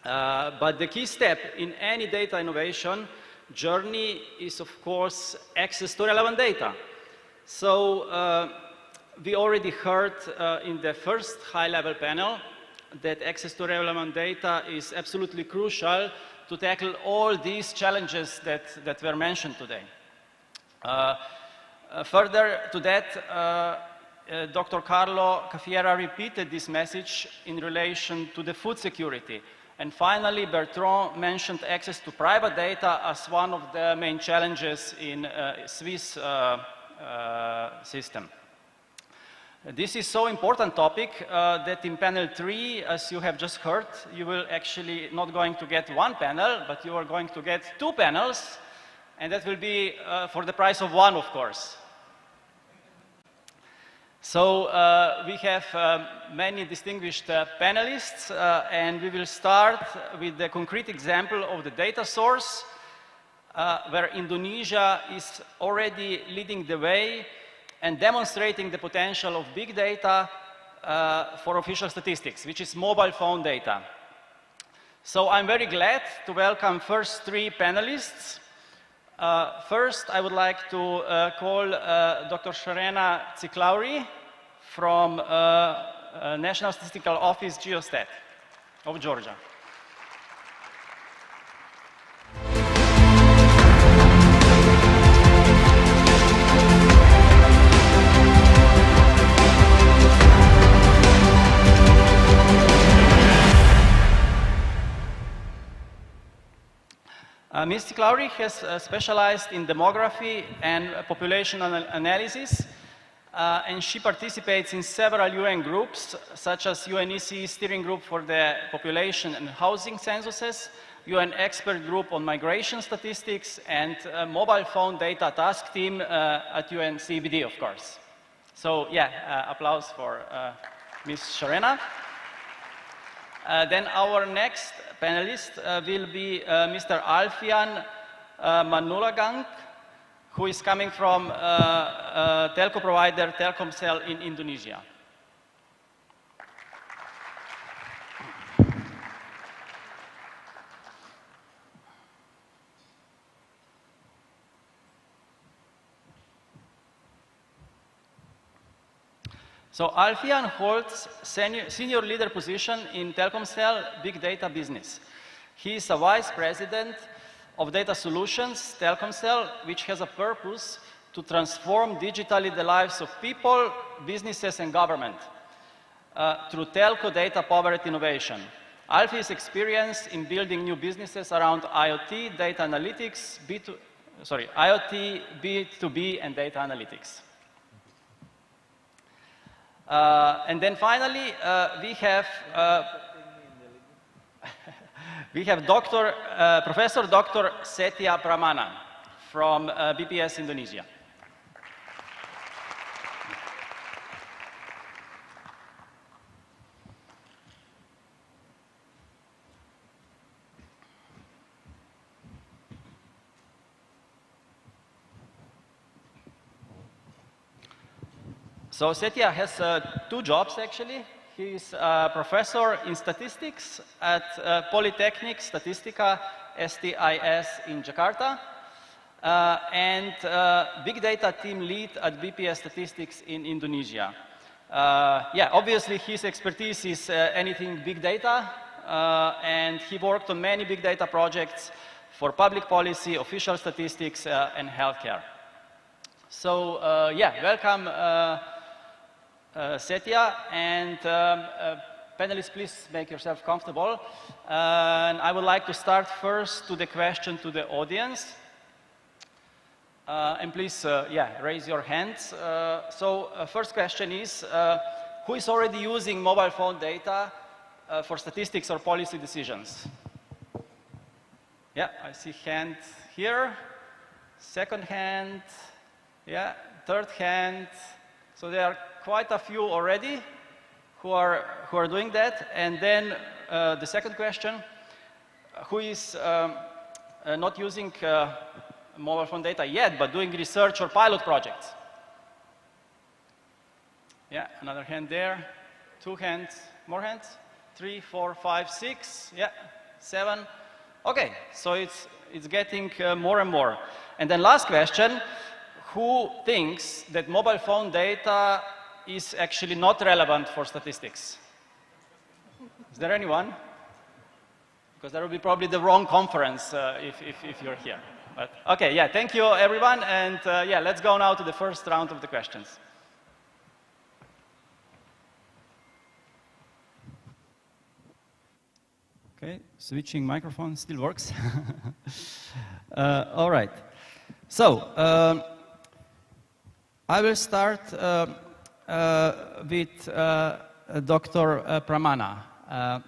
But the key step in any data innovation journey is, of course, access to relevant data. So we already heard in the first high-level panel that access to relevant data is absolutely crucial to tackle all these challenges that were mentioned today. Further to that, Dr. Carlo Cafiera repeated this message in relation to the food security. And finally, Bertrand mentioned access to private data as one of the main challenges in Swiss system. This is so important topic that in panel 3, as you have just heard, you will actually not going to get one panel, but you are going to get two panels, and that will be for the price of one, of course. So we have many distinguished panelists, and we will start with the concrete example of the data source. where Indonesia is already leading the way and demonstrating the potential of big data for official statistics, which is mobile phone data. So I'm very glad to welcome first three panelists. First, I would like to call Dr. Sharena Tsiklauri from National Statistical Office, Geostat of Georgia. Ms. Tsiklauri has specialized in demography and population analysis, and she participates in several UN groups, such as UNECE Steering Group for the Population and Housing Censuses, UN Expert Group on Migration Statistics, and Mobile Phone Data Task Team at UNCBD, of course. So, yeah, applause for Ms. Sharena. Then our next panelist will be Mr. Alfian Manulagang, who is coming from telco provider Telkomsel in Indonesia. So Alfian holds senior leader position in Telkomsel Big Data business. He is a vice president of Data Solutions, Telkomsel, which has a purpose to transform digitally the lives of people, businesses, and government through telco data powered innovation. Alfie is experienced in building new businesses around IoT, data analytics, IoT, B2B, and data analytics. And then finally, we have Professor Dr. Setia Pramana from BPS Indonesia. So Setia has two jobs, actually. He is a professor in statistics at Polytechnic Statistica STIS in Jakarta, and big data team lead at BPS Statistics in Indonesia. Yeah, obviously his expertise is anything big data, and he worked on many big data projects for public policy, official statistics, and healthcare. So yeah, welcome Setia, and panelists, please make yourself comfortable. And I would like to start first to the question to the audience. And please, yeah, raise your hands. First question is, who is already using mobile phone data for statistics or policy decisions? Yeah, I see hand here. Second hand, yeah, third hand. So there are quite a few already who are doing that. And then the second question, who is not using mobile phone data yet, but doing research or pilot projects? Yeah, another hand there. Two hands, more hands. 3, 4, 5, 6, yeah, 7. Okay, so it's getting more and more. And then last question, who thinks that mobile phone data is actually not relevant for statistics? Is there anyone? Because that would be probably the wrong conference if you're here. But, okay, yeah, thank you everyone, and yeah, let's go now to the first round of the questions. Okay, switching microphone still works. All right. So, I will start with Dr. Pramana.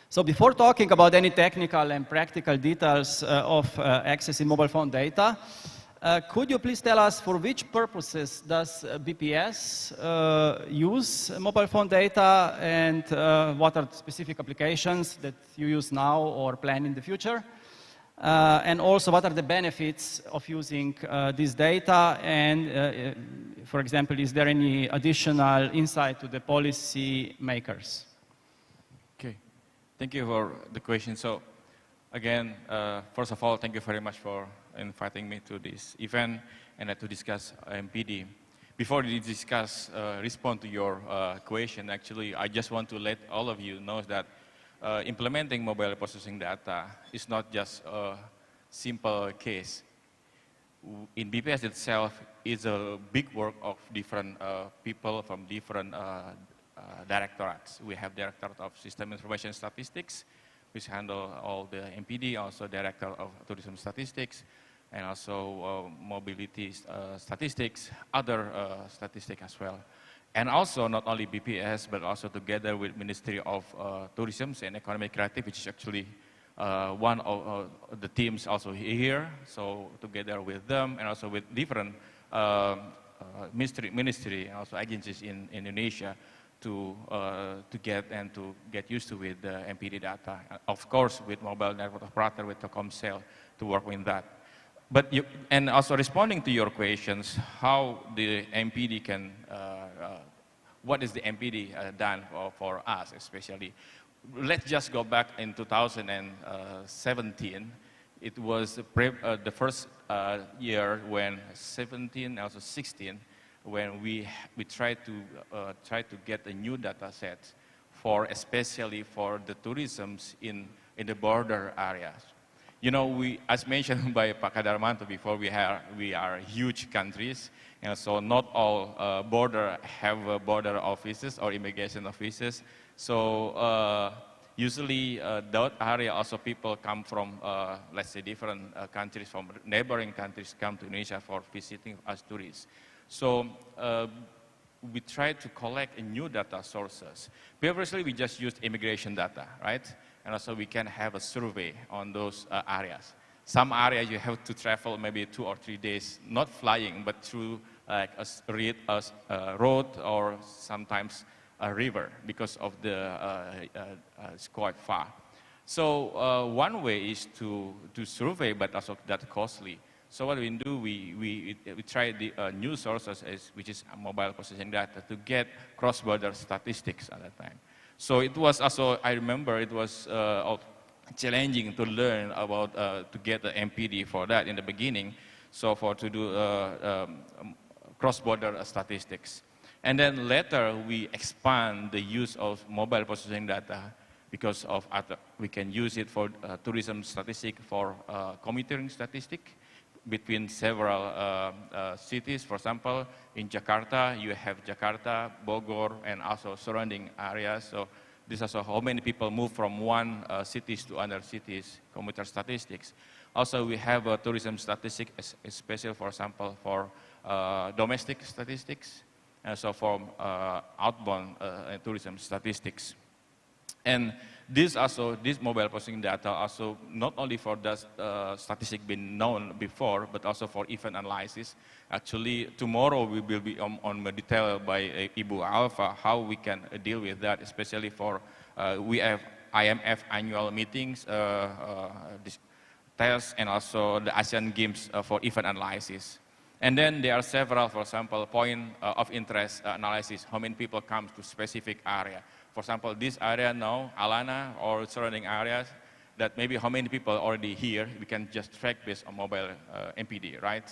So before talking about any technical and practical details of accessing mobile phone data, could you please tell us for which purposes does BPS use mobile phone data, and what are the specific applications that you use now or plan in the future? and also what are the benefits of using this data, and for example, is there any additional insight to the policy makers? Okay, thank you for the question. So again, first of all, thank you very much for inviting me to this event and to discuss MPD. Before we discuss, respond to your question, actually, I just want to let all of you know that implementing mobile processing data is not just a simple case. In BPS itself, is a big work of different people from different directorates. We have Directorate of System Information Statistics, which handle all the MPD, also Director of Tourism Statistics, and also mobility statistics, other statistics as well. And also not only BPS, but also together with Ministry of Tourism and Economic Creative, which is actually one of the teams also here. So together with them and also with different ministry, also agencies in Indonesia to get used to with the MPD data. Of course, with mobile network operator, with Telkomsel to work with that. But and also responding to your questions, how the MPD can, what is the MPD done for us especially? Let's just go back in 2017. It was the first year when 17, also 16, when we tried to get a new data set for especially for the tourisms in the border areas. You know, as mentioned by Pak Kadarmanto before, we are huge countries, and so not all border have border offices or immigration offices. So usually that area also people come from, let's say, different countries, from neighboring countries come to Indonesia for visiting as tourists. So we try to collect new data sources. Previously, we just used immigration data, right? And also we can have a survey on those areas. Some areas you have to travel maybe 2 or 3 days, not flying, but through like a road or sometimes a river because of the, it's quite far. So one way is to survey, but also that costly. So what we do, we try the new sources, which is mobile processing data, to get cross-border statistics at that time. So it was also, I remember it was challenging to learn about, to get the MPD for that in the beginning, so to do cross-border statistics. And then later we expand the use of mobile processing data because of we can use it for tourism statistic, for commuting statistic between several cities. For example, in Jakarta, you have Jakarta, Bogor, and also surrounding areas. So this is also how many people move from one cities to other cities, commuter statistics. Also, we have a tourism statistic, especially, for example, for domestic statistics, and so for outbound tourism statistics. And this mobile processing data also not only for the statistic been known before, but also for event analysis. Actually, tomorrow we will be on detail by Ibu Alfa how we can deal with that, especially for we have IMF annual meetings, tests, and also the Asian Games for event analysis. And then there are several, for example, point of interest analysis, how many people come to specific area. For example, this area now, Alana or surrounding areas, that maybe how many people already here, we can just track based on mobile MPD, right?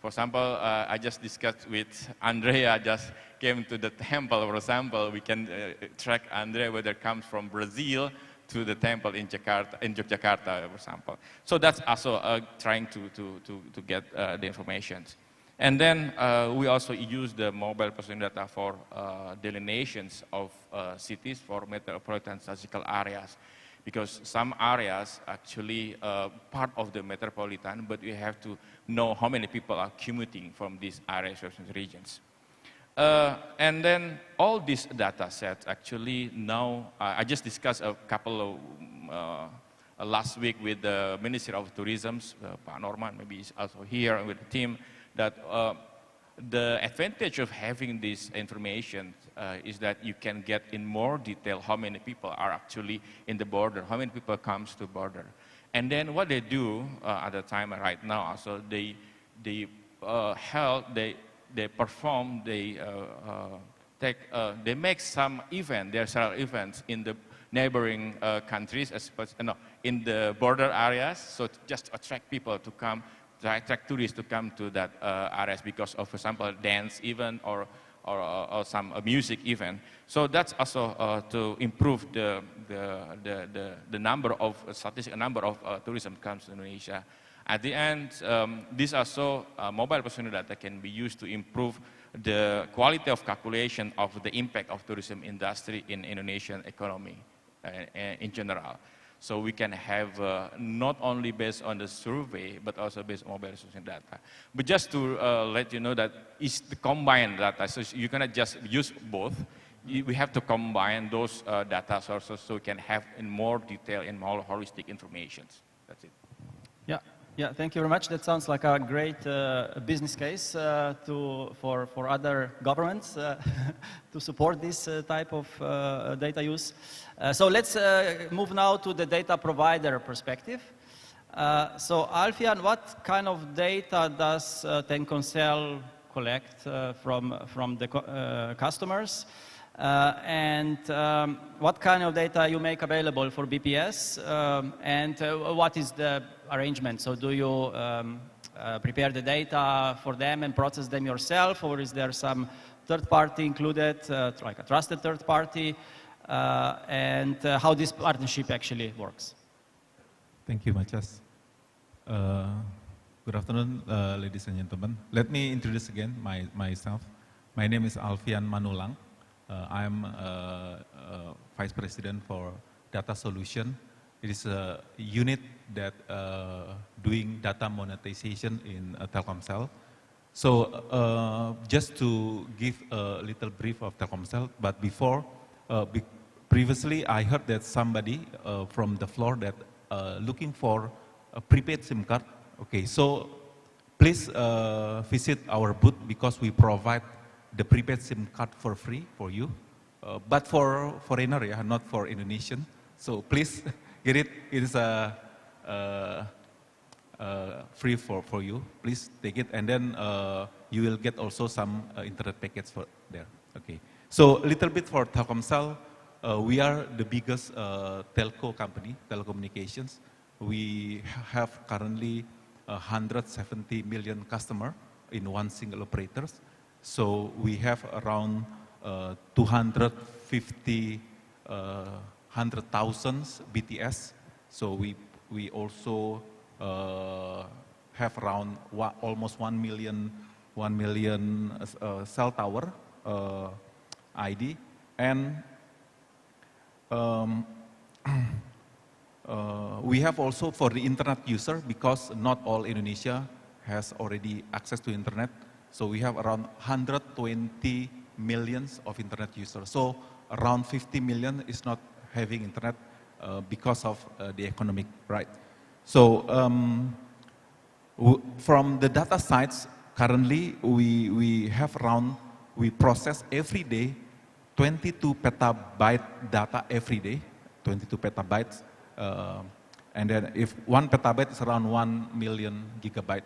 For example, I just discussed with Andrea, just came to the temple, for example, we can track Andrea whether it comes from Brazil to the temple in Jakarta, for example. So that's also trying to get the information. And then we also use the mobile processing data for delineations of cities for metropolitan statistical areas. Because some areas actually part of the metropolitan, but we have to know how many people are commuting from these areas or regions. And then all these data sets actually now, I just discussed a couple of last week with the Ministry of Tourism, Pak Norman, maybe he's also here with the team, that the advantage of having this information is that you can get in more detail how many people are actually in the border, how many people comes to border. And then what they do at the time right now, also they perform, they make some event. There are several events in the neighboring countries, in the border areas, so just to attract people to come, to attract tourists to come to that areas because of, for example, dance event or some music event. So that's also to improve the number of number of tourism comes to Indonesia. At the end, these are so mobile positioning data can be used to improve the quality of calculation of the impact of tourism industry in Indonesian economy in general. So we can have not only based on the survey, but also based on mobile positioning data. But just to let you know that it's the combined data, so you cannot just use both. We have to combine those data sources so we can have in more detail and more holistic information. That's it. Yeah, thank you very much. That sounds like a great business case for other governments to support this type of data use. So let's move now to the data provider perspective. So Alfian, what kind of data does Telkomsel collect from the customers? And what kind of data you make available for BPS, and what is the arrangement? So do you prepare the data for them and process them yourself, or is there some third party included, like a trusted third party, and how this partnership actually works? Thank you, Machas. Good afternoon, ladies and gentlemen. Let me introduce again myself. My name is Alfian Manulang. I'm Vice President for Data Solution. It is a unit that doing data monetization in Telkomsel. So just to give a little brief of Telkomsel, but before, previously I heard that somebody from the floor that looking for a prepaid SIM card. Okay, so please visit our booth because we provide the prepaid SIM card for free for you, but for foreigner, yeah, not for Indonesian. So please get it. It is free for you. Please take it, and then you will get also some internet packets for there. Okay. So a little bit for Telkomsel, we are the biggest telco company, telecommunications. We have currently 170 million customers in one single operators. So we have around 250, 100,000 BTS. So we also have around almost 1 million cell tower ID, and we have also for the internet user, because not all Indonesia has already access to internet. So we have around 120 millions of internet users. So around 50 million is not having internet because of the economic, right? So from the data sites, currently we have around, we process every day 22 petabyte data every day, 22 petabytes. And then if 1 petabyte is around 1 million gigabyte.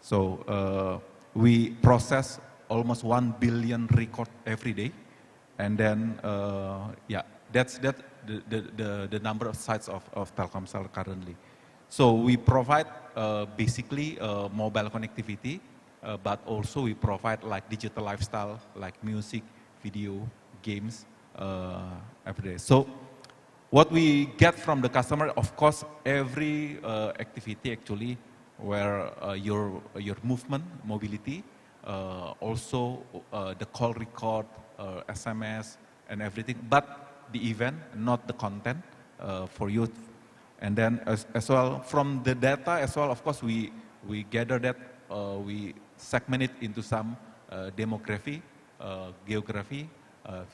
So we process almost 1 billion record every day. And then, yeah, that's the number of sites of Telkomsel currently. So we provide basically mobile connectivity, but also we provide like digital lifestyle, like music, video, games every day. So what we get from the customer, of course, every activity actually where your movement, mobility, also the call record, SMS and everything, but the event, not the content for you. And then as well, from the data as well, of course, we gather that, we segment it into some demography, geography,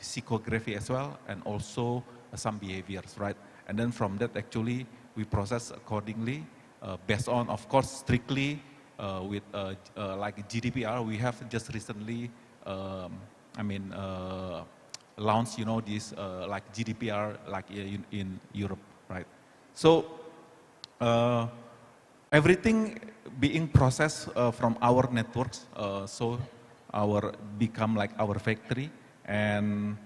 psychography as well, and also some behaviors, right? And then from that, actually, we process accordingly, based on, of course, strictly with like GDPR. We have just recently, launched, this like GDPR, like in Europe, right? So Everything being processed from our networks, so our become like our factory, and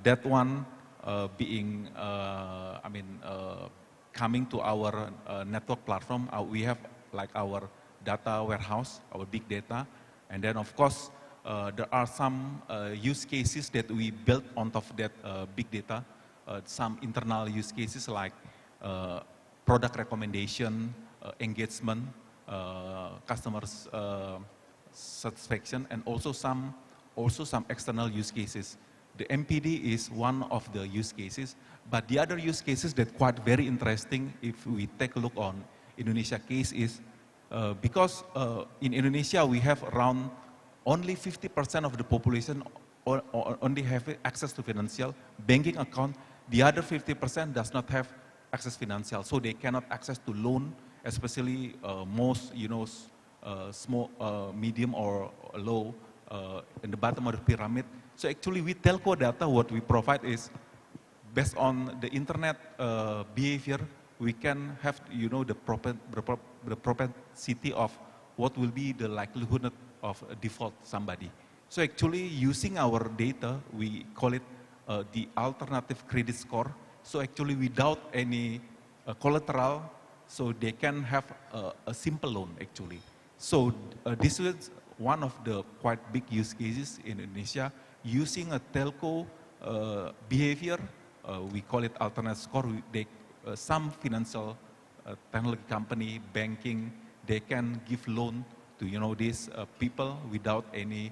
that one being, coming to our network platform. We have like our data warehouse, our big data, and then of course there are some use cases that we built on top of that big data. Some internal use cases like product recommendation, engagement, customers satisfaction, and also some external use cases. The MPD is one of the use cases, but the other use cases that quite very interesting if we take a look on Indonesia case is because in Indonesia we have around only 50% of the population only have access to financial banking account. The other 50% does not have access financial, so they cannot access to loan, especially most, small, medium or low in the bottom of the pyramid. So actually with telco data, what we provide is based on the internet behavior, we can have, the propensity of what will be the likelihood of default somebody. So actually using our data, we call it the alternative credit score. So actually without any collateral, so they can have a simple loan actually. So this is one of the quite big use cases in Indonesia, using a telco behavior, we call it alternative score. Some financial technology company, banking, they can give loan to these people without any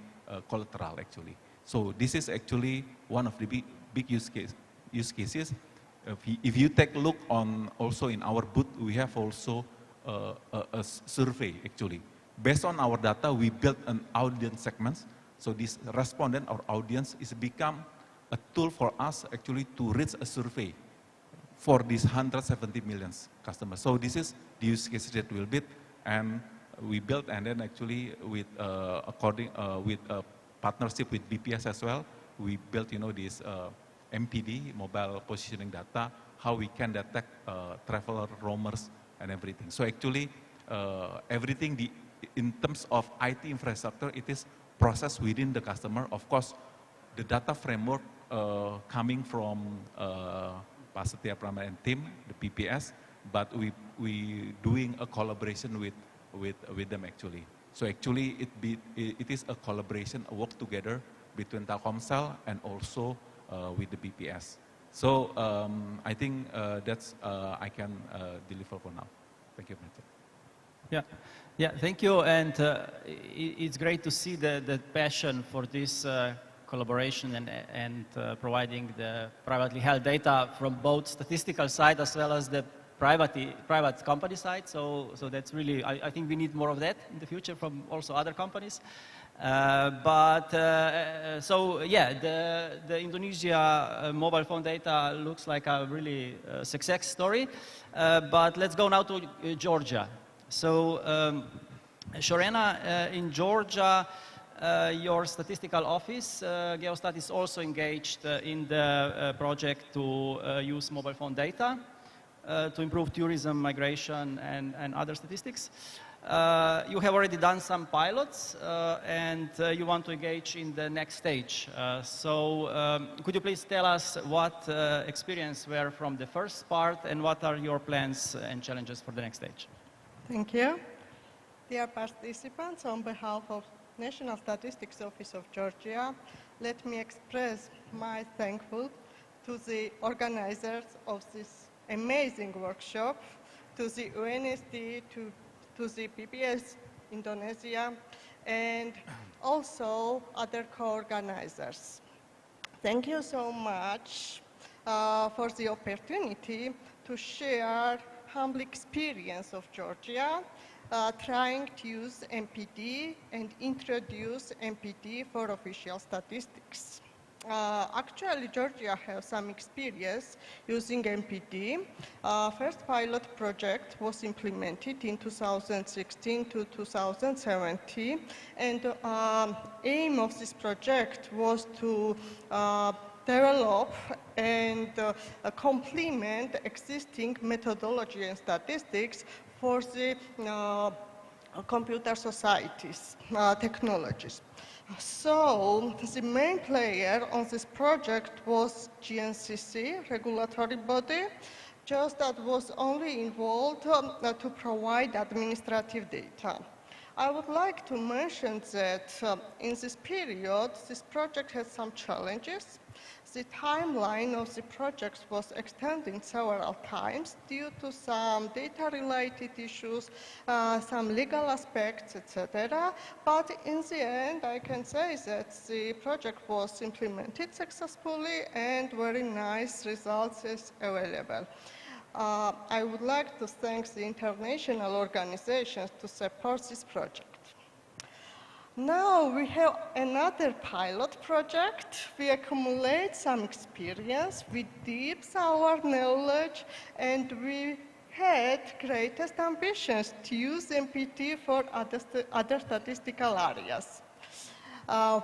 collateral actually. So this is actually one of the big use cases. If you take a look on also in our booth, we have also a survey actually. Based on our data, we built an audience segments. So this respondent or audience is become a tool for us actually to reach a survey for these 170 million customers. So this is the use cases that we'll build, and we built, and then actually with with partnership with BPS as well, we built this MPD, mobile positioning data, how we can detect traveler, roamers, and everything. So actually everything in terms of IT infrastructure, it is processed within the customer. Of course, the data framework coming from Pak Setia Pramana and team, the PPS, but we doing a collaboration with them actually. So actually it is a collaboration, a work together between Telkomsel and also with the BPS. So I think that's I can deliver for now. Thank you, Mr. Yeah, thank you. And it's great to see the passion for this collaboration and providing the privately held data from both statistical side as well as the private company side. So that's really, I think we need more of that in the future from also other companies. So yeah, the Indonesia mobile phone data looks like a really success story. But let's go now to Georgia. So Shorena, in Georgia, your statistical office, Geostat, is also engaged in the project to use mobile phone data to improve tourism, migration, and other statistics. You have already done some pilots, and you want to engage in the next stage. So could you please tell us what experience were from the first part, and what are your plans and challenges for the next stage? Thank you. Dear participants, on behalf of National Statistics Office of Georgia, let me express my thankful to the organizers of this amazing workshop, to the UNSD, to the PPS Indonesia, and also other co-organizers. Thank you so much for the opportunity to share humble experience of Georgia trying to use MPD and introduce MPD for official statistics. Actually, Georgia has some experience using MPD. First pilot project was implemented in 2016 to 2017, and aim of this project was to develop and complement existing methodology and statistics for the computer societies technologies. So the main player on this project was GNCC, regulatory body, just that was only involved to provide administrative data. I would like to mention that in this period, this project had some challenges. The timeline of the project was extended several times due to some data-related issues, some legal aspects, etc. But in the end, I can say that the project was implemented successfully and very nice results is available. I would like to thank the international organizations to support this project. Now we have another pilot project. We accumulate some experience, we deepen our knowledge, and we had greatest ambitions to use MPT for other statistical areas.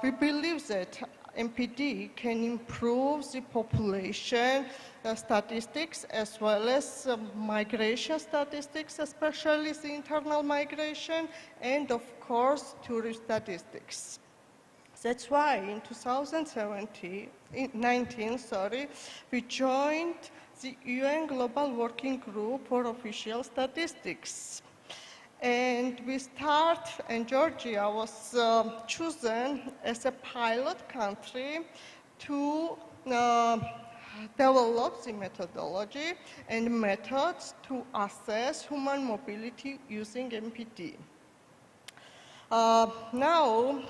We believe that MPD can improve the population statistics as well as migration statistics, especially the internal migration, and of course tourist statistics. That's why in 2019, we joined the UN Global Working Group for Official Statistics. And we start, and Georgia was chosen as a pilot country to develop the methodology and methods to assess human mobility using MPT. Now,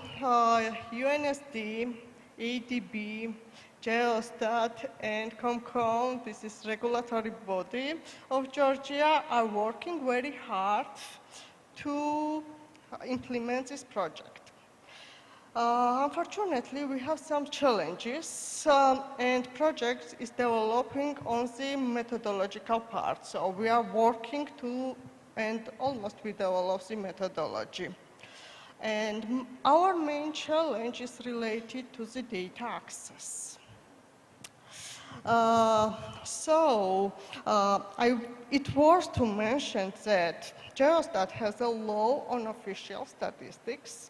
UNSD, ADB, Geostat, and COMCON, this is regulatory body of Georgia, are working very hard to implement this project. Unfortunately, we have some challenges, and project is developing on the methodological part. So we are working to, and almost we develop the methodology. And our main challenge is related to the data access. It was to mention that Geostat has a law on official statistics,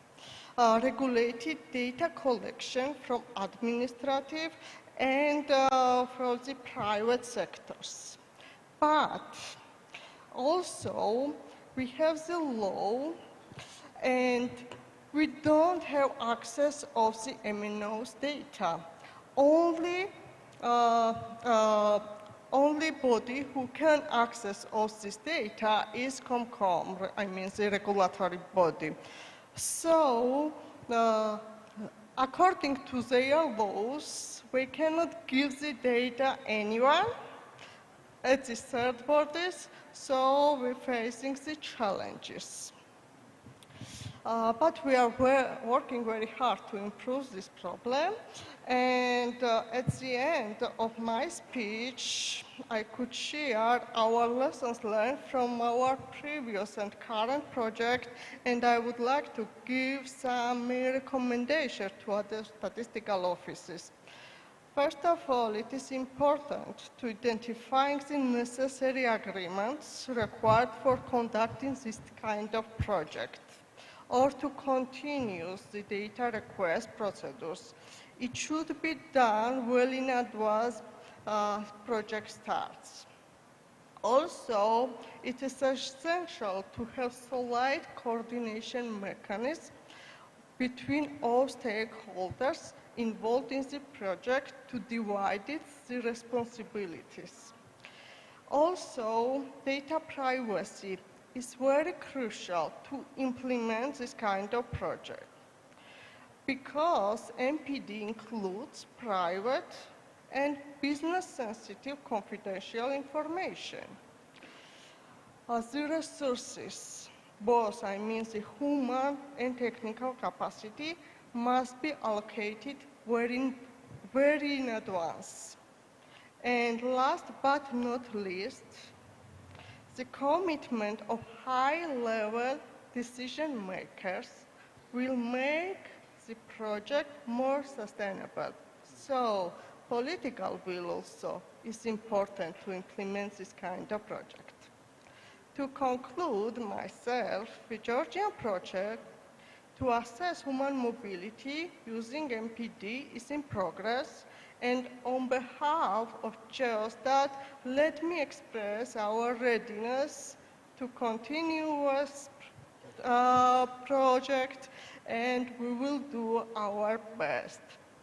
regulated data collection from administrative and from the private sectors. But also we have the law and we don't have access of the MNO's data. Only body who can access all this data is COMCOM, I mean the regulatory body. So, according to their laws, we cannot give the data anyone at the third bodies, so we're facing the challenges. But we are working very hard to improve this problem. And at the end of my speech, I could share our lessons learned from our previous and current project, and I would like to give some recommendations to other statistical offices. First of all, it is important to identify the necessary agreements required for conducting this kind of project, or to continue the data request procedures. It should be done well in advance project starts. Also, it is essential to have solid coordination mechanisms between all stakeholders involved in the project to divide the responsibilities. Also, data privacy is very crucial to implement this kind of project because MPD includes private and business-sensitive confidential information. The resources, both I mean the human and technical capacity, must be allocated very in advance. And last but not least, the commitment of high-level decision makers will make the project more sustainable. So political will also is important to implement this kind of project. To conclude myself, the Georgian project to assess human mobility using MPD is in progress, and on behalf of Geostat, let me express our readiness to continue this project, and we will do our best.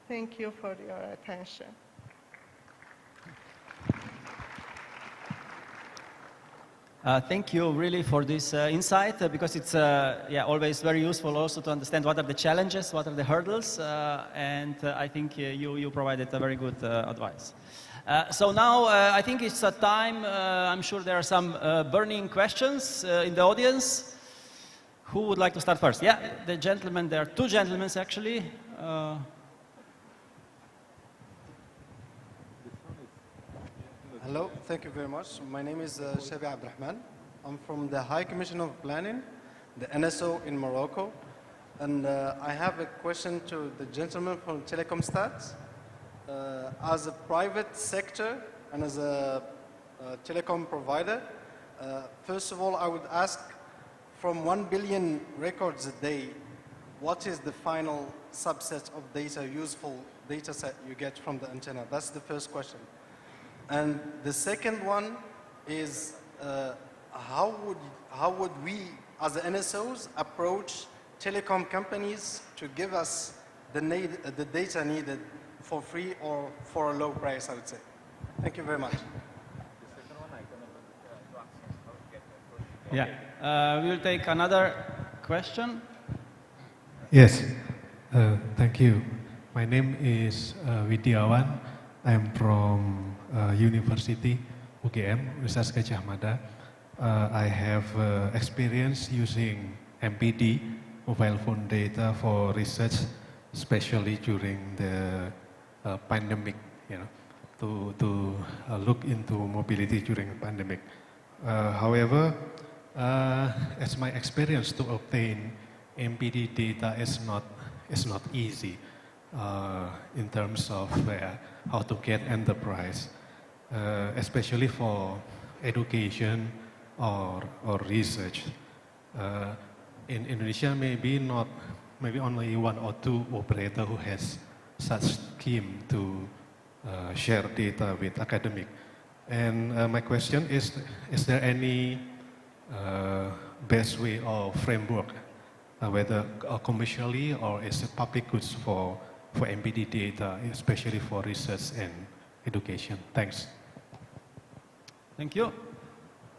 Thank you for your attention. Thank you really for this insight because it's always very useful also to understand what are the challenges, what are the hurdles, and I think you provided a very good advice. So now I think it's a time, I'm sure there are some burning questions in the audience. Who would like to start first? Yeah, the gentleman, there are two gentlemen actually. Hello, thank you very much. My name is Shabi Abdurrahman. I'm from the High Commission of Planning, the NSO in Morocco. And I have a question to the gentleman from Telecomstat. As a private sector and as a telecom provider, first of all, I would ask, from 1 billion records a day, what is the final subset of data, useful data set you get from the antenna? That's the first question. And the second one is, how would we, as the NSOs, approach telecom companies to give us the data needed for free or for a low price, I would say. Thank you very much. Yeah, we will take another question. Yes, thank you. My name is Widiawan. I'm from University UGM, Universitas Gadjah Mada. I have experience using MPD, mobile phone data, for research, especially during the pandemic, to look into mobility during the pandemic. However, as my experience to obtain MPD data is not easy in terms of how to get enterprise, especially for education or research. In Indonesia, maybe only one or two operator who has such scheme to share data with academic. And my question is there any best way or framework, whether commercially or as a public goods for MPD data, especially for research and education? Thanks. Thank you.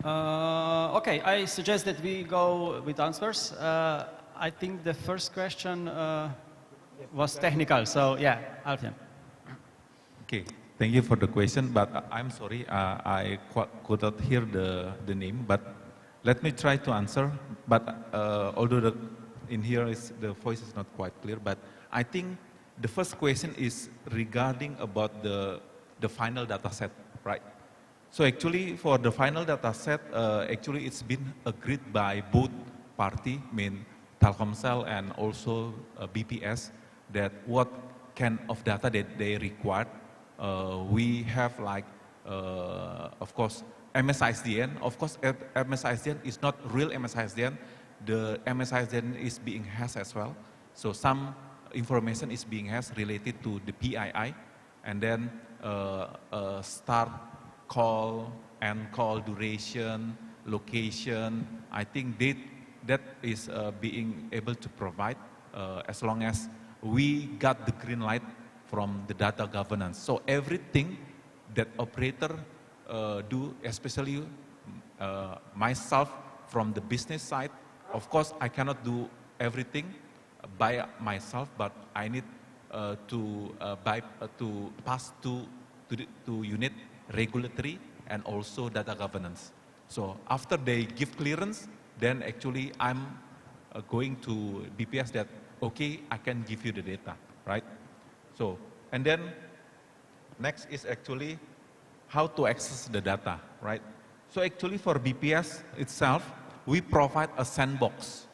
Okay, I suggest that we go with answers. I think the first question was technical, so yeah, Alfian. Okay, thank you for the question, but I'm sorry, I could not hear the name, but let me try to answer. But although in here the voice is not quite clear, but I think the first question is regarding about the final data set, right? So actually for the final data set, actually it's been agreed by both parties, Telkomsel and also BPS, that what kind of data that they require. We have like, of course, MSISDN. Of course, MSISDN is not real MSISDN. The MSISDN is being hashed as well. So some information is being hashed related to the PII, and then start call, end call duration, location. I think that is being able to provide as long as we got the green light from the data governance. So everything that operator do, especially myself from the business side, of course I cannot do everything by myself, but I need to pass to unit regulatory and also data governance. So after they give clearance, then actually I'm going to BPS that, okay, I can give you the data, right? So, and then next is actually how to access the data, right? So actually for BPS itself, we provide a sandbox.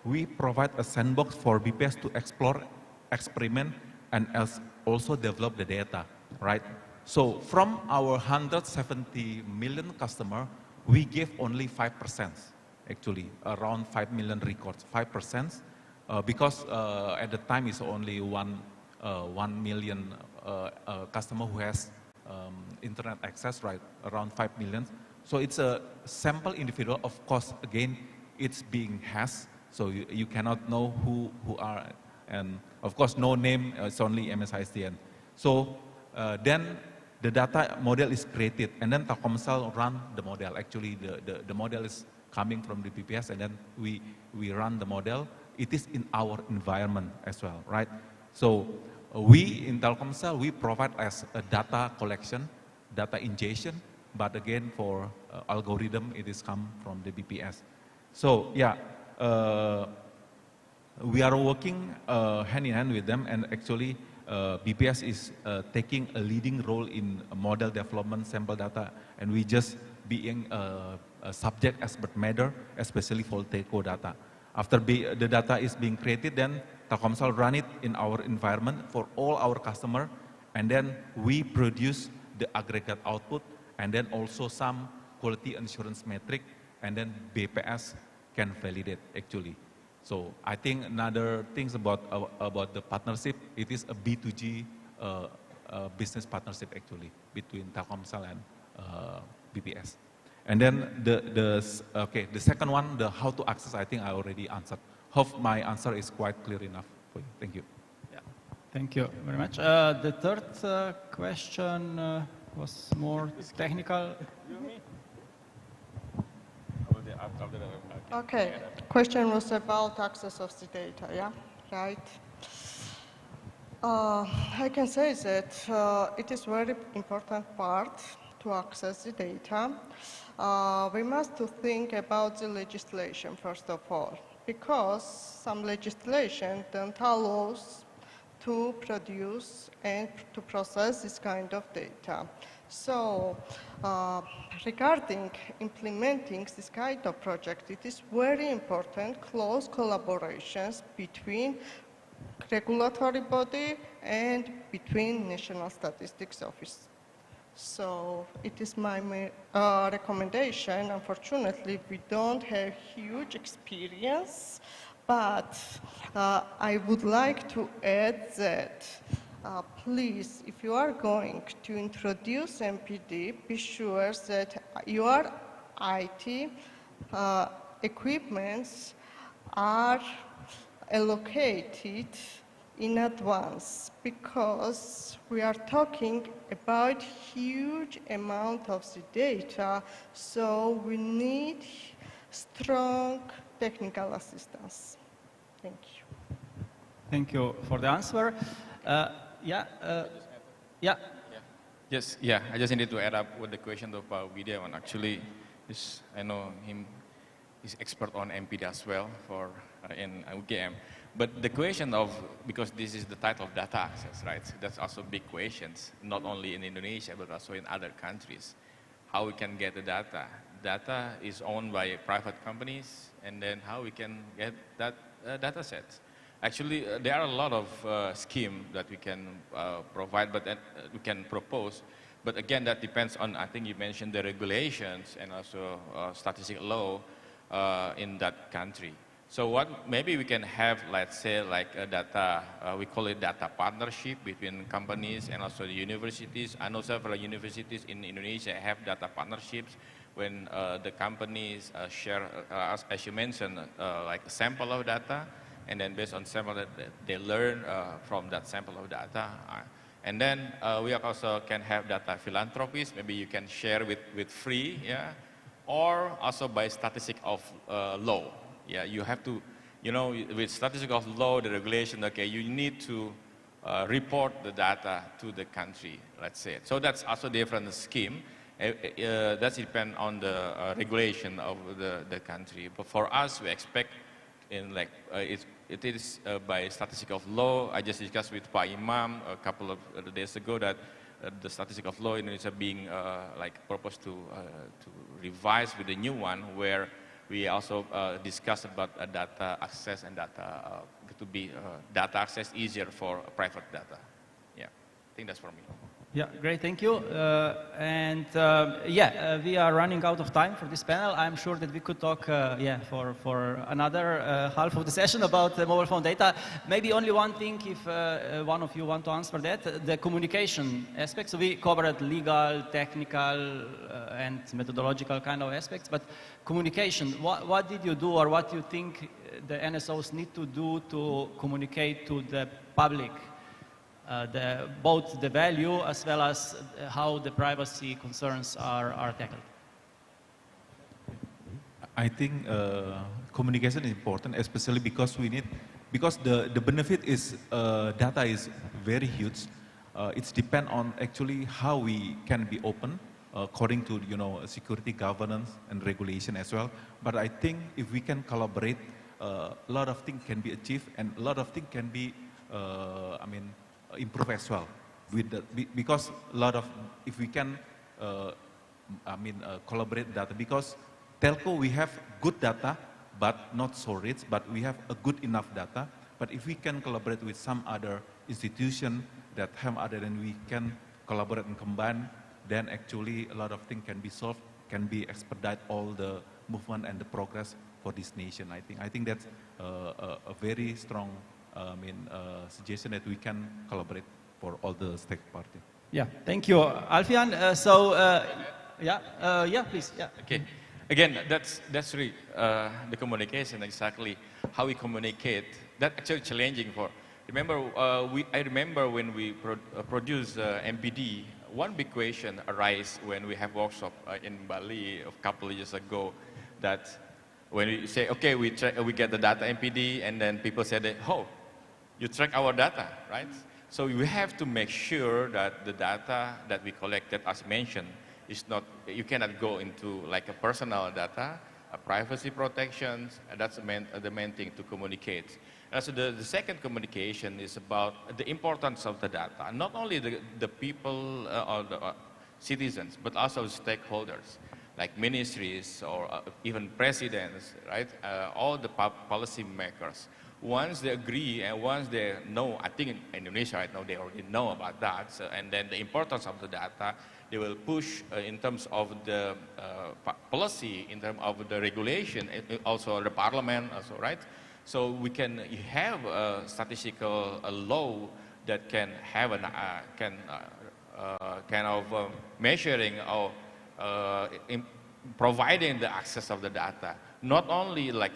We provide a sandbox for BPS to explore, experiment, and also develop the data. right? So from our 170 million customer, we give only 5%, actually, around 5 million records, 5%, because at the time it's only 1 million customer who has internet access, right, around 5 million. So it's a sample individual. Of course, again, it's being hashed, so you cannot know who are, and of course, no name, it's only MSISDN. So then the data model is created, and then Telkomsel run the model. Actually, the model is coming from the BPS, and then we run the model. It is in our environment as well, right? So we in Telkomsel, we provide as a data collection, data ingestion, but again for algorithm, it is come from the BPS. So yeah, we are working hand in hand with them, and actually BPS is taking a leading role in model development, sample data, and we just being a subject expert matter, especially for telco data. After the data is being created, then Telkomsel run it in our environment for all our customer, and then we produce the aggregate output, and then also some quality assurance metric, and then BPS can validate actually. So I think another things about the partnership, it is a B2G business partnership actually between Telkomsel and BPS. And then the second one, the how to access, I think I already answered. Hope my answer is quite clear enough for you. Thank you. Yeah, thank you very much. The third question was more technical. Okay, question was about access of the data, yeah, right? I can say that it is very important part to access the data. We must think about the legislation first of all, because some legislation don't allow us to produce and to process this kind of data. So, regarding implementing this kind of project, it is very important close collaborations between regulatory body and between National Statistics Office. So it is my recommendation. Unfortunately, we don't have huge experience, but I would like to add that please, if you are going to introduce MPD, be sure that your IT equipments are allocated in advance, because we are talking about huge amount of the data, so we need strong technical assistance. Thank you. Thank you for the answer. Yeah. Yes, yeah, I just needed to add up with the question of Widya one. Actually, I know him, he's expert on MPD as well for in UGM. But the question of, because this is the title of data access, right? So that's also big questions, not only in Indonesia, but also in other countries. How we can get the data? Data is owned by private companies, and then how we can get that data sets. Actually, there are a lot of schemes that we can provide, but we can propose. But again, that depends on, I think you mentioned the regulations and also statistical law in that country. So what maybe we can have, let's say, like a data, we call it data partnership between companies and also the universities. I know several universities in Indonesia have data partnerships when the companies share, as you mentioned, like a sample of data, and then based on sample that they learn from that sample of data. And then we also can have data philanthropies. Maybe you can share with free, yeah, or also by statistic of law. Yeah, you have to, you know, with statistic of law, the regulation, okay, you need to report the data to the country, let's say. So that's also different scheme. That depends on the regulation of the country. But for us, we expect in like, it is by statistic of law. I just discussed with Pak Imam a couple of days ago that the statistic of law in Indonesia being like proposed to revise with a new one, where we also discussed about data access and data to be data access easier for private data. Yeah, I think that's for me. Yeah, great, thank you. We are running out of time for this panel. I'm sure that we could talk for another half of the session about mobile phone data. Maybe only one thing, if one of you want to answer that, the communication aspects. So we covered legal, technical, and methodological kind of aspects, but communication, what did you do, or what do you think the NSOs need to do to communicate to the public? Both the value as well as how the privacy concerns are tackled. I think communication is important, especially because because the benefit is data is very huge. It's depend on actually how we can be open according to security governance and regulation as well. But I think if we can collaborate, a lot of things can be achieved, and a lot of things can be improve as well because a lot of if we can collaborate data, because telco we have good data but not so rich, but we have a good enough data. But if we can collaborate with some other institution that have other, then we can collaborate and combine, then actually a lot of things can be solved, can be expedite all the movement and the progress for this nation. I think that's a very strong suggestion that we can collaborate for all the stake parties. Yeah, thank you, Alfian. Please. Yeah. Okay. Again, that's really the communication, exactly how we communicate. That's actually challenging for. I remember when we produced MPD, one big question arises when we have workshop in Bali a couple of years ago, that when we say, okay, we get the data MPD, and then people said, oh, you track our data, right? So we have to make sure that the data that we collected, as mentioned, is not, you cannot go into like a personal data, a privacy protections, and that's the main thing to communicate. And so the second communication is about the importance of the data, not only the people or the citizens, but also stakeholders, like ministries or even presidents, right? All the policy makers. Once they agree and once they know, I think in Indonesia right now they already know about that, and then the importance of the data, they will push in terms of the policy, in terms of the regulation, also the parliament, also, right? So we can have a statistical law that can have an kind of measuring or providing the access of the data. Not only like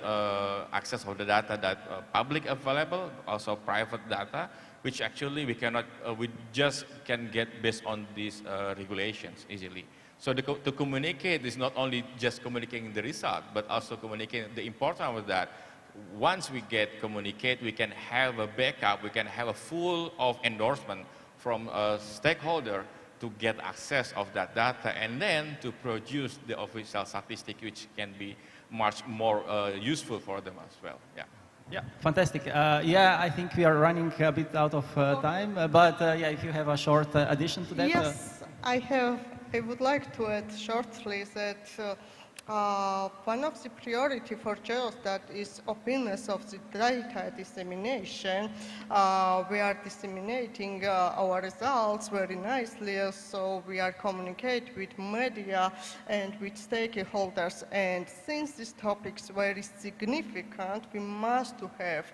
access of the data that public available, also private data, which actually we cannot, we just can get based on these regulations easily. So to communicate is not only just communicating the result, but also communicating the importance of that. Once we communicate, we can have a backup, we can have a full of endorsement from a stakeholder to get access of that data, and then to produce the official statistic, which can be much more useful for them as well. Yeah. Yeah, fantastic. I think we are running a bit out of time, but if you have a short addition to that. Yes, I would like to add shortly that one of the priority for Geostat is openness of the data dissemination. We are disseminating our results very nicely, so we are communicating with media and with stakeholders. And since this topic is very significant, we must have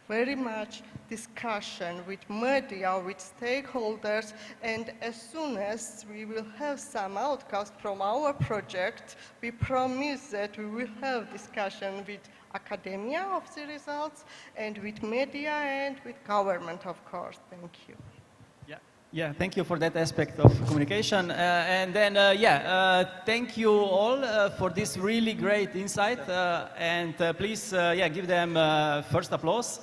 very much discussion with media, with stakeholders, and as soon as we will have some outcomes from our project, we promise that we will have discussion with academia of the results, and with media, and with government, of course. Thank you. Yeah, thank you for that aspect of communication. Thank you all for this really great insight. Please, give them first applause.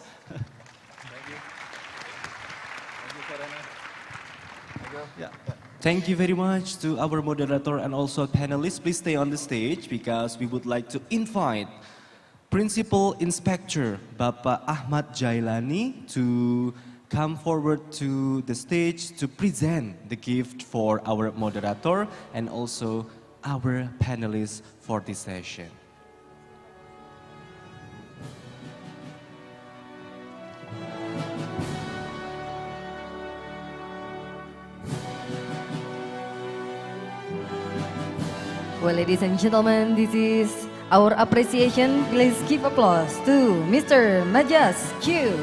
Thank you very much to our moderator and also panelists. Please stay on the stage because we would like to invite Principal Inspector Bapak Ahmad Jailani to come forward to the stage to present the gift for our moderator and also our panelists for this session. Well, ladies and gentlemen, this is our appreciation. Please give applause to Mr. Majas Q.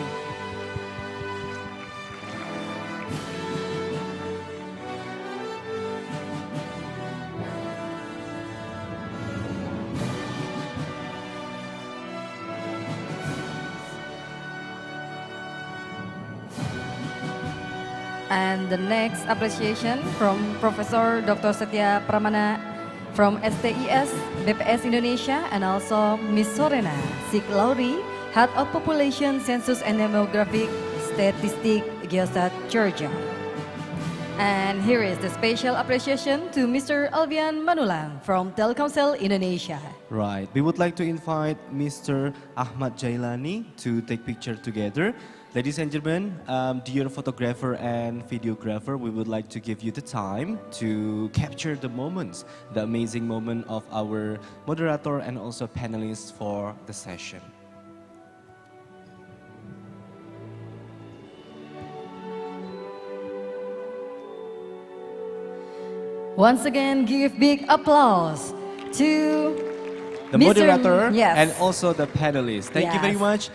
And the next appreciation from Professor Dr. Setia Pramana from STIS, BPS Indonesia, and also Ms. Sorena Sik Lauri, Head of Population Census and Demographic Statistic, Geostat, Georgia. And here is the special appreciation to Mr. Alvian Manulang from Telkomsel Indonesia. Right, we would like to invite Mr. Ahmad Jailani to take picture together. Ladies and gentlemen, dear photographer and videographer, we would like to give you the time to capture the moments, the amazing moment of our moderator and also panelists for the session. Once again, give big applause to the Mr. moderator Yes. and also the panelists. Thank you very Yes. much.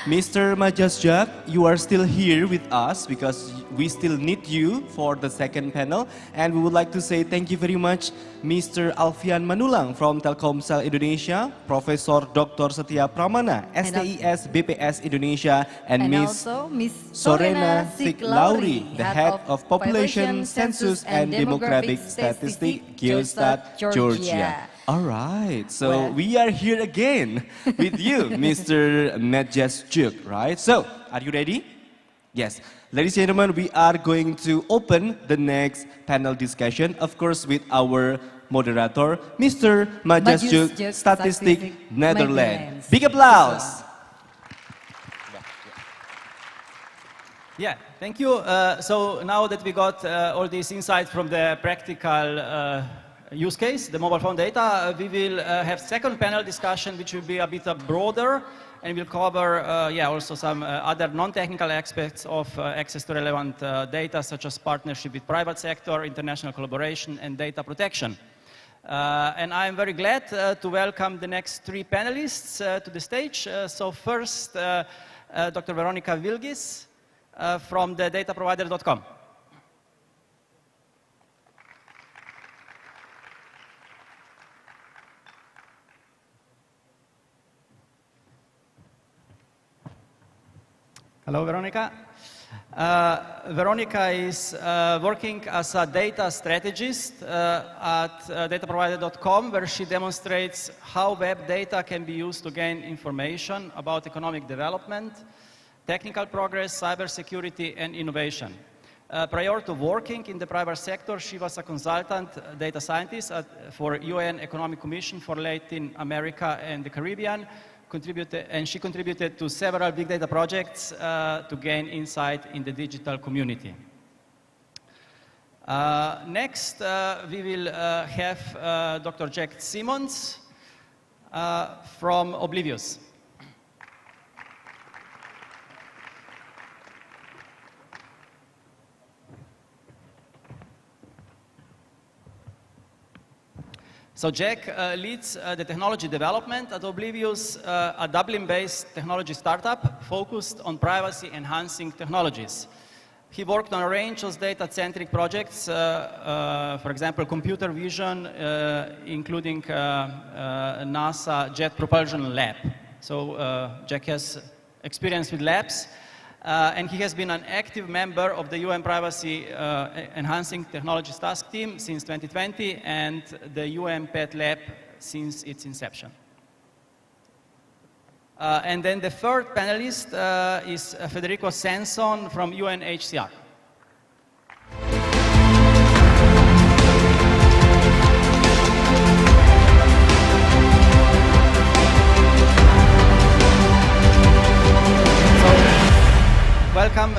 Mr. Majas Jak, you are still here with us because we still need you for the second panel. And we would like to say thank you very much, Mr. Alvian Manulang from Telkomsel Indonesia, Professor Dr. Setia Pramana, STIS BPS Indonesia, and Ms. also Ms. Sorena Sik Lauri, the Head of Population Census and Demographic Statistic, Geostat, Georgia. All right, so we are here again with you, Mr. Majas Jak, right? So, are you ready? Yes. Ladies and gentlemen, we are going to open the next panel discussion, of course, with our moderator, Mr. Majas Jak, Statistic Netherlands. Big applause. Yeah, thank you. So now that we got all these insights from the practical use case, the mobile phone data, we will have second panel discussion, which will be a bit broader, and will cover also some other non-technical aspects of access to relevant data, such as partnership with private sector, international collaboration, and data protection. And I'm very glad to welcome the next three panelists to the stage. So first, Dr. Veronica Wilgis from the dataprovider.com. Hello, Veronica. Veronica is working as a data strategist at dataprovider.com, where she demonstrates how web data can be used to gain information about economic development, technical progress, cybersecurity, and innovation. Prior to working in the private sector, she was a consultant data scientist for UN Economic Commission for Latin America and the Caribbean. She contributed to several big data projects to gain insight in the digital community. Next, we will have Dr. Jack Simmons from Oblivious. So Jack leads the technology development at Oblivious, a Dublin-based technology startup focused on privacy-enhancing technologies. He worked on a range of data-centric projects, for example, computer vision, including NASA Jet Propulsion Lab. So Jack has experience with labs, and he has been an active member of the UN Privacy Enhancing Technologies Task Team since 2020 and the UN PET Lab since its inception. And then the third panelist is Federico Sanson from UNHCR. Welcome,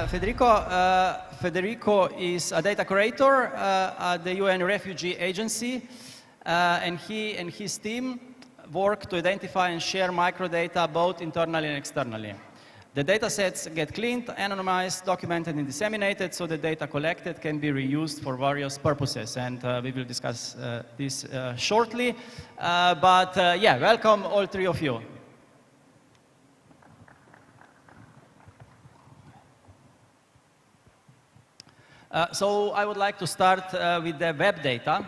Federico. Federico is a data curator at the UN Refugee Agency, and he and his team work to identify and share microdata both internally and externally. The data sets get cleaned, anonymized, documented, and disseminated, so the data collected can be reused for various purposes. And we will discuss this shortly. Yeah, welcome all three of you. So I would like to start with the web data.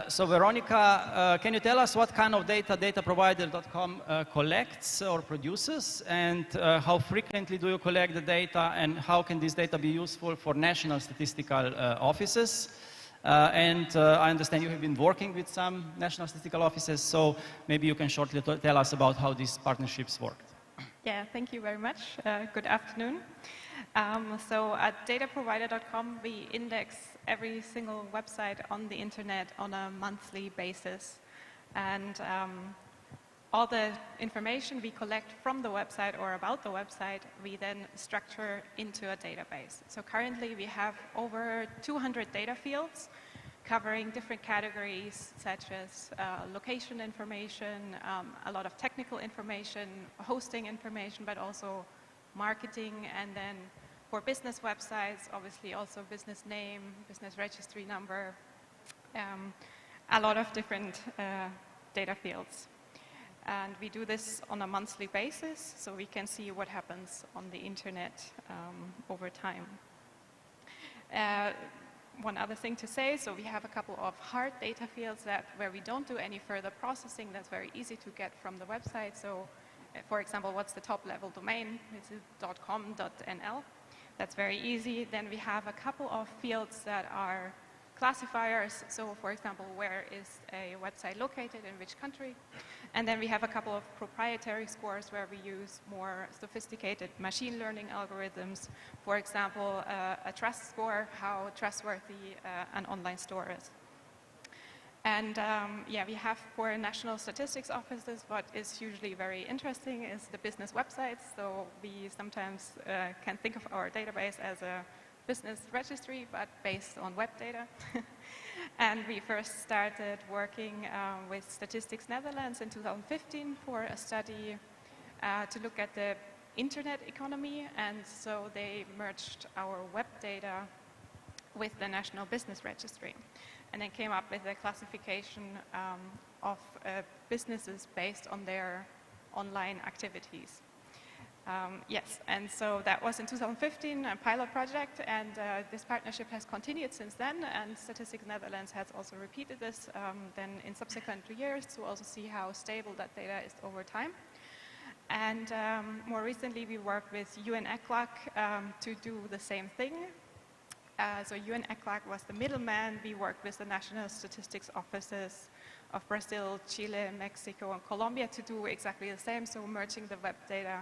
So Veronica, can you tell us what kind of data dataprovider.com collects or produces, and how frequently do you collect the data, and how can this data be useful for national statistical offices? I understand you have been working with some national statistical offices, so maybe you can shortly tell us about how these partnerships worked. Yeah, thank you very much. Good afternoon. So at dataprovider.com, we index every single website on the internet on a monthly basis. And all the information we collect from the website or about the website, we then structure into a database. So currently we have over 200 data fields covering different categories such as location information, a lot of technical information, hosting information, but also marketing, and then for business websites, obviously also business name, business registry number, a lot of different data fields. And we do this on a monthly basis, so we can see what happens on the internet over time. One other thing to say, so we have a couple of hard data fields where we don't do any further processing. That's very easy to get from the website. So, for example, what's the top level domain? This is .com.nl. That's very easy. Then we have a couple of fields that are classifiers. So, for example, where is a website located, in which country? And then we have a couple of proprietary scores where we use more sophisticated machine learning algorithms. For example, a trust score, how trustworthy an online store is. And yeah, we have for national statistics offices, what is usually very interesting is the business websites. So we sometimes can think of our database as a business registry, but based on web data. And we first started working with Statistics Netherlands in 2015 for a study to look at the internet economy. And so they merged our web data with the National Business Registry, and then came up with a classification of businesses based on their online activities. Yes, and so that was in 2015, a pilot project, and this partnership has continued since then, and Statistics Netherlands has also repeated this then in subsequent years to also see how stable that data is over time. And more recently, we worked with UN-ECLAC to do the same thing. So UN-ECLAC was the middleman. We worked with the national statistics offices of Brazil, Chile, Mexico, and Colombia to do exactly the same, so merging the web data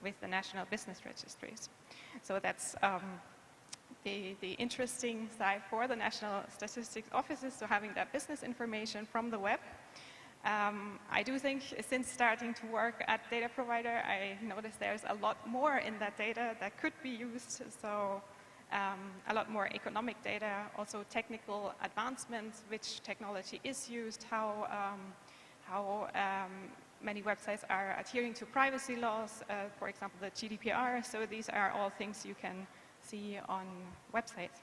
with the national business registries. So that's the interesting side for the national statistics offices, so having that business information from the web. I do think since starting to work at Data Provider, I noticed there's a lot more in that data that could be used. So a lot more economic data, also technical advancements, which technology is used, how many websites are adhering to privacy laws, for example, the GDPR. So these are all things you can see on websites.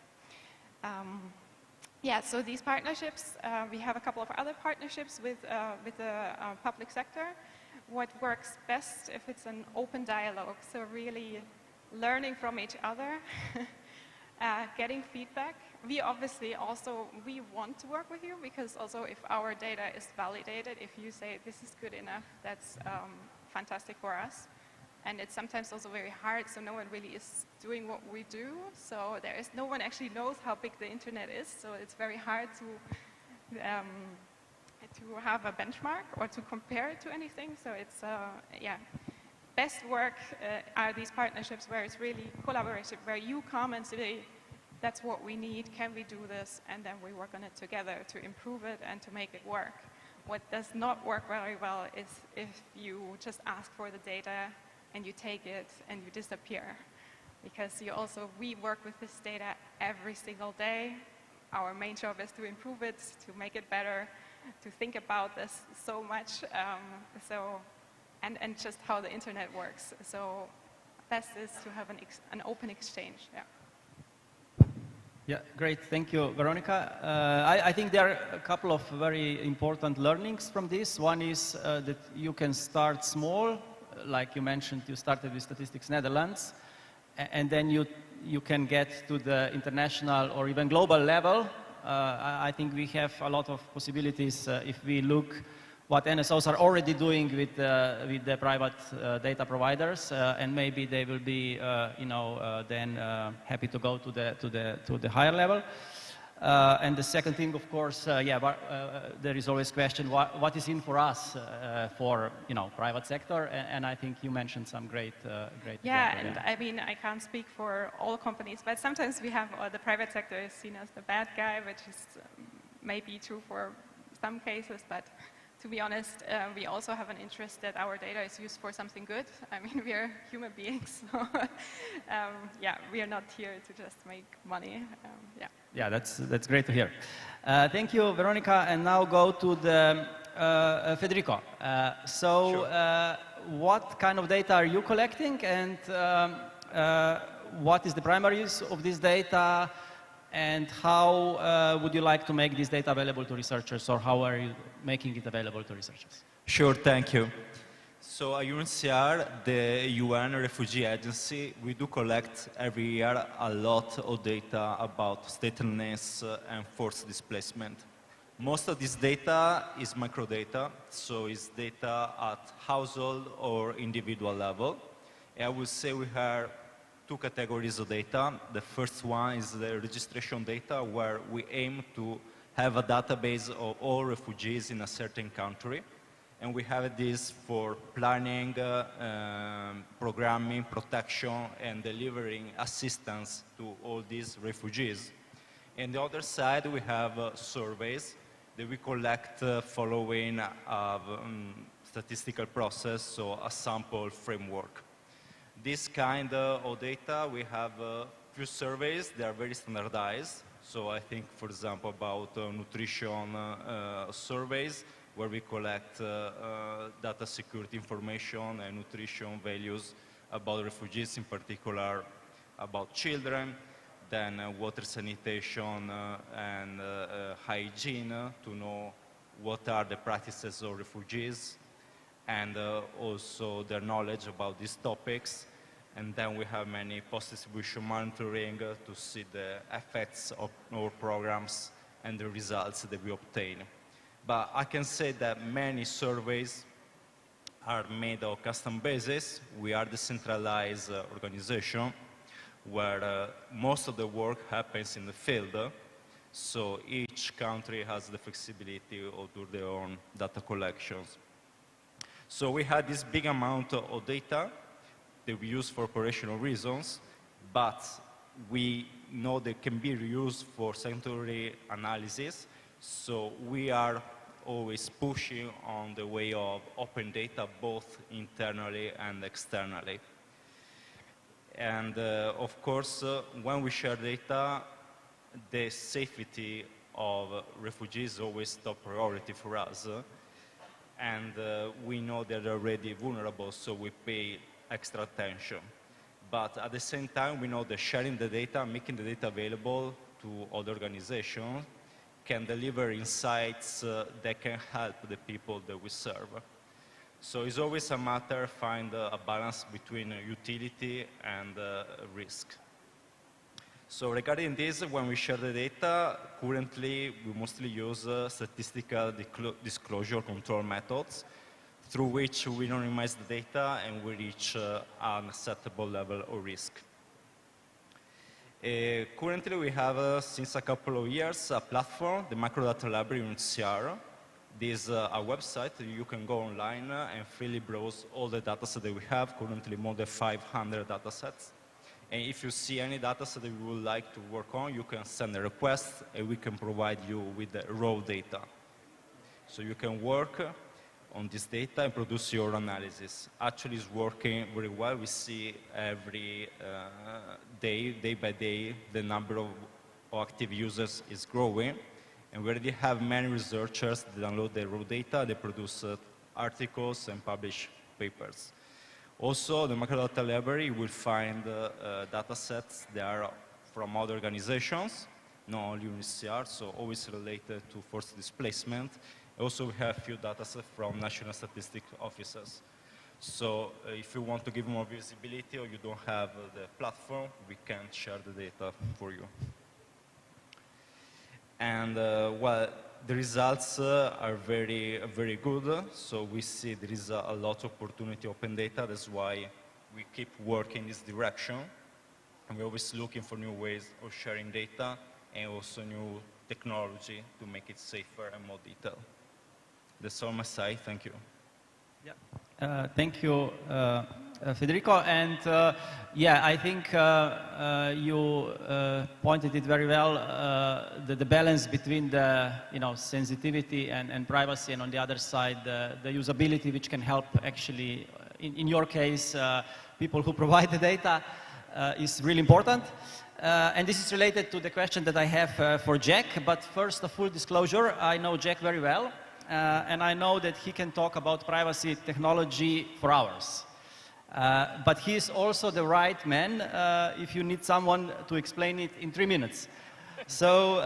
Yeah, so these partnerships, we have a couple of other partnerships with the public sector. What works best if it's an open dialogue, so really learning from each other, getting feedback. We obviously also, we want to work with you because also if our data is validated, if you say this is good enough, that's fantastic for us. And it's sometimes also very hard, so no one really is doing what we do. So no one actually knows how big the internet is, so it's very hard to have a benchmark or to compare it to anything. So it's, yeah, best work are these partnerships where it's really collaborative, where you come and say, that's what we need, can we do this? And then we work on it together to improve it and to make it work. What does not work very well is if you just ask for the data and you take it and you disappear. Because we work with this data every single day. Our main job is to improve it, to make it better, to think about this so much, and just how the internet works. So best is to have an open exchange. Yeah. Yeah, great. Thank you, Veronica. I think there are a couple of very important learnings from this. One is that you can start small. Like you mentioned, you started with Statistics Netherlands, and then you can get to the international or even global level. I think we have a lot of possibilities if we look what NSOs are already doing with the private data providers, and maybe they will be, then happy to go to the higher level. And the second thing, of course, there is always question what is in for us for private sector, and I think you mentioned some great. Yeah, and I mean I can't speak for all companies, but sometimes we have the private sector is seen as the bad guy, which is maybe true for some cases, but. To be honest, we also have an interest that our data is used for something good. I mean, we are human beings, so we are not here to just make money. Yeah, that's great to hear. Thank you, Veronica, and now go to the Federico. What kind of data are you collecting, and what is the primary use of this data? And how would you like to make this data available to researchers, or how are you making it available to researchers? Sure, thank you. So at UNHCR, the UN Refugee Agency, we do collect every year a lot of data about statelessness and forced displacement. Most of this data is microdata, so it's data at household or individual level. And I would say we have two categories of data. The first one is the registration data, where we aim to have a database of all refugees in a certain country. And we have this for planning, programming, protection, and delivering assistance to all these refugees. And the other side, we have surveys that we collect following a statistical process, so a sample framework. This kind of data, we have a few surveys. They are very standardized. So I think, for example, about nutrition surveys, where we collect data security information and nutrition values about refugees, in particular about children, then water sanitation and hygiene to know what are the practices of refugees, and also their knowledge about these topics. And then we have many post-distribution monitoring to see the effects of our programs and the results that we obtain. But I can say that many surveys are made of custom bases. We are a decentralized organization where most of the work happens in the field. So each country has the flexibility of do their own data collections. So we had this big amount of data that we use for operational reasons, but we know they can be reused for secondary analysis. So we are always pushing on the way of open data, both internally and externally. And of course, when we share data, the safety of refugees is always top priority for us. And we know they're already vulnerable, so we pay extra attention. But at the same time, we know that sharing the data, making the data available to other organizations, can deliver insights that can help the people that we serve. So it's always a matter of find a balance between utility and risk. So regarding this, when we share the data, currently we mostly use statistical disclosure control methods, through which we anonymize the data and we reach an acceptable level of risk. Currently we have, since a couple of years, a platform, the Microdata Library in UNHCR. This is a website you can go online and freely browse all the data sets that we have, currently more than 500 data sets. And if you see any data set that you would like to work on, you can send a request and we can provide you with the raw data. So you can work on this data and produce your analysis. Actually, it's working very well. We see every day by day, the number of active users is growing. And we already have many researchers that download the raw data, they produce articles and publish papers. Also, the microdata library, you will find data sets that are from other organizations, not only UNHCR, so always related to forced displacement. Also, we have a few data sets from national statistic offices. So if you want to give more visibility or you don't have the platform, we can share the data for you. And well, the results are very, very good. So we see there is a lot of opportunity open data. That's why we keep working in this direction. And we're always looking for new ways of sharing data and also new technology to make it safer and more detailed. That's all my side. Thank you. Yeah. Thank you, Federico. And yeah, I think you pointed it very well, the balance between the sensitivity and privacy, and on the other side, the usability, which can help actually, in your case, people who provide the data is really important. And this is related to the question that I have for Jack. But first, a full disclosure, I know Jack very well. And I know that he can talk about privacy technology for hours. But he is also the right man if you need someone to explain it in 3 minutes. So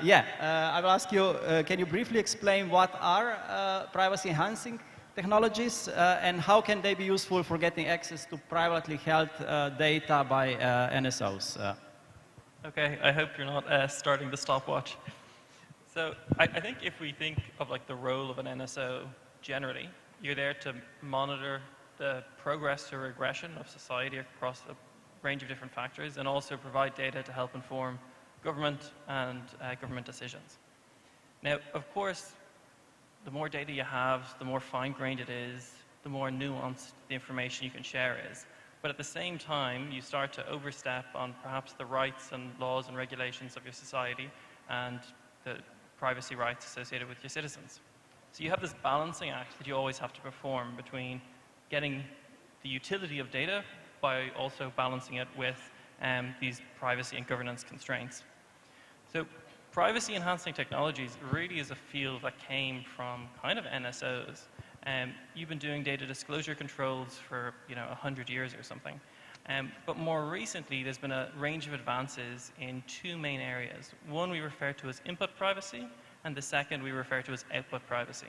yeah, I will ask you, can you briefly explain what are privacy enhancing technologies and how can they be useful for getting access to privately held data by NSOs? Okay, I hope you're not starting the stopwatch. So I think if we think of like the role of an NSO generally, you're there to monitor the progress or regression of society across a range of different factors and also provide data to help inform government and government decisions. Now, of course, the more data you have, the more fine-grained it is, the more nuanced the information you can share is. But at the same time, you start to overstep on perhaps the rights and laws and regulations of your society and the privacy rights associated with your citizens. So you have this balancing act that you always have to perform between getting the utility of data by also balancing it with these privacy and governance constraints. So privacy enhancing technologies really is a field that came from kind of NSOs. You've been doing data disclosure controls for 100 years or something. But more recently, there's been a range of advances in 2 main areas. One we refer to as input privacy, and the second we refer to as output privacy.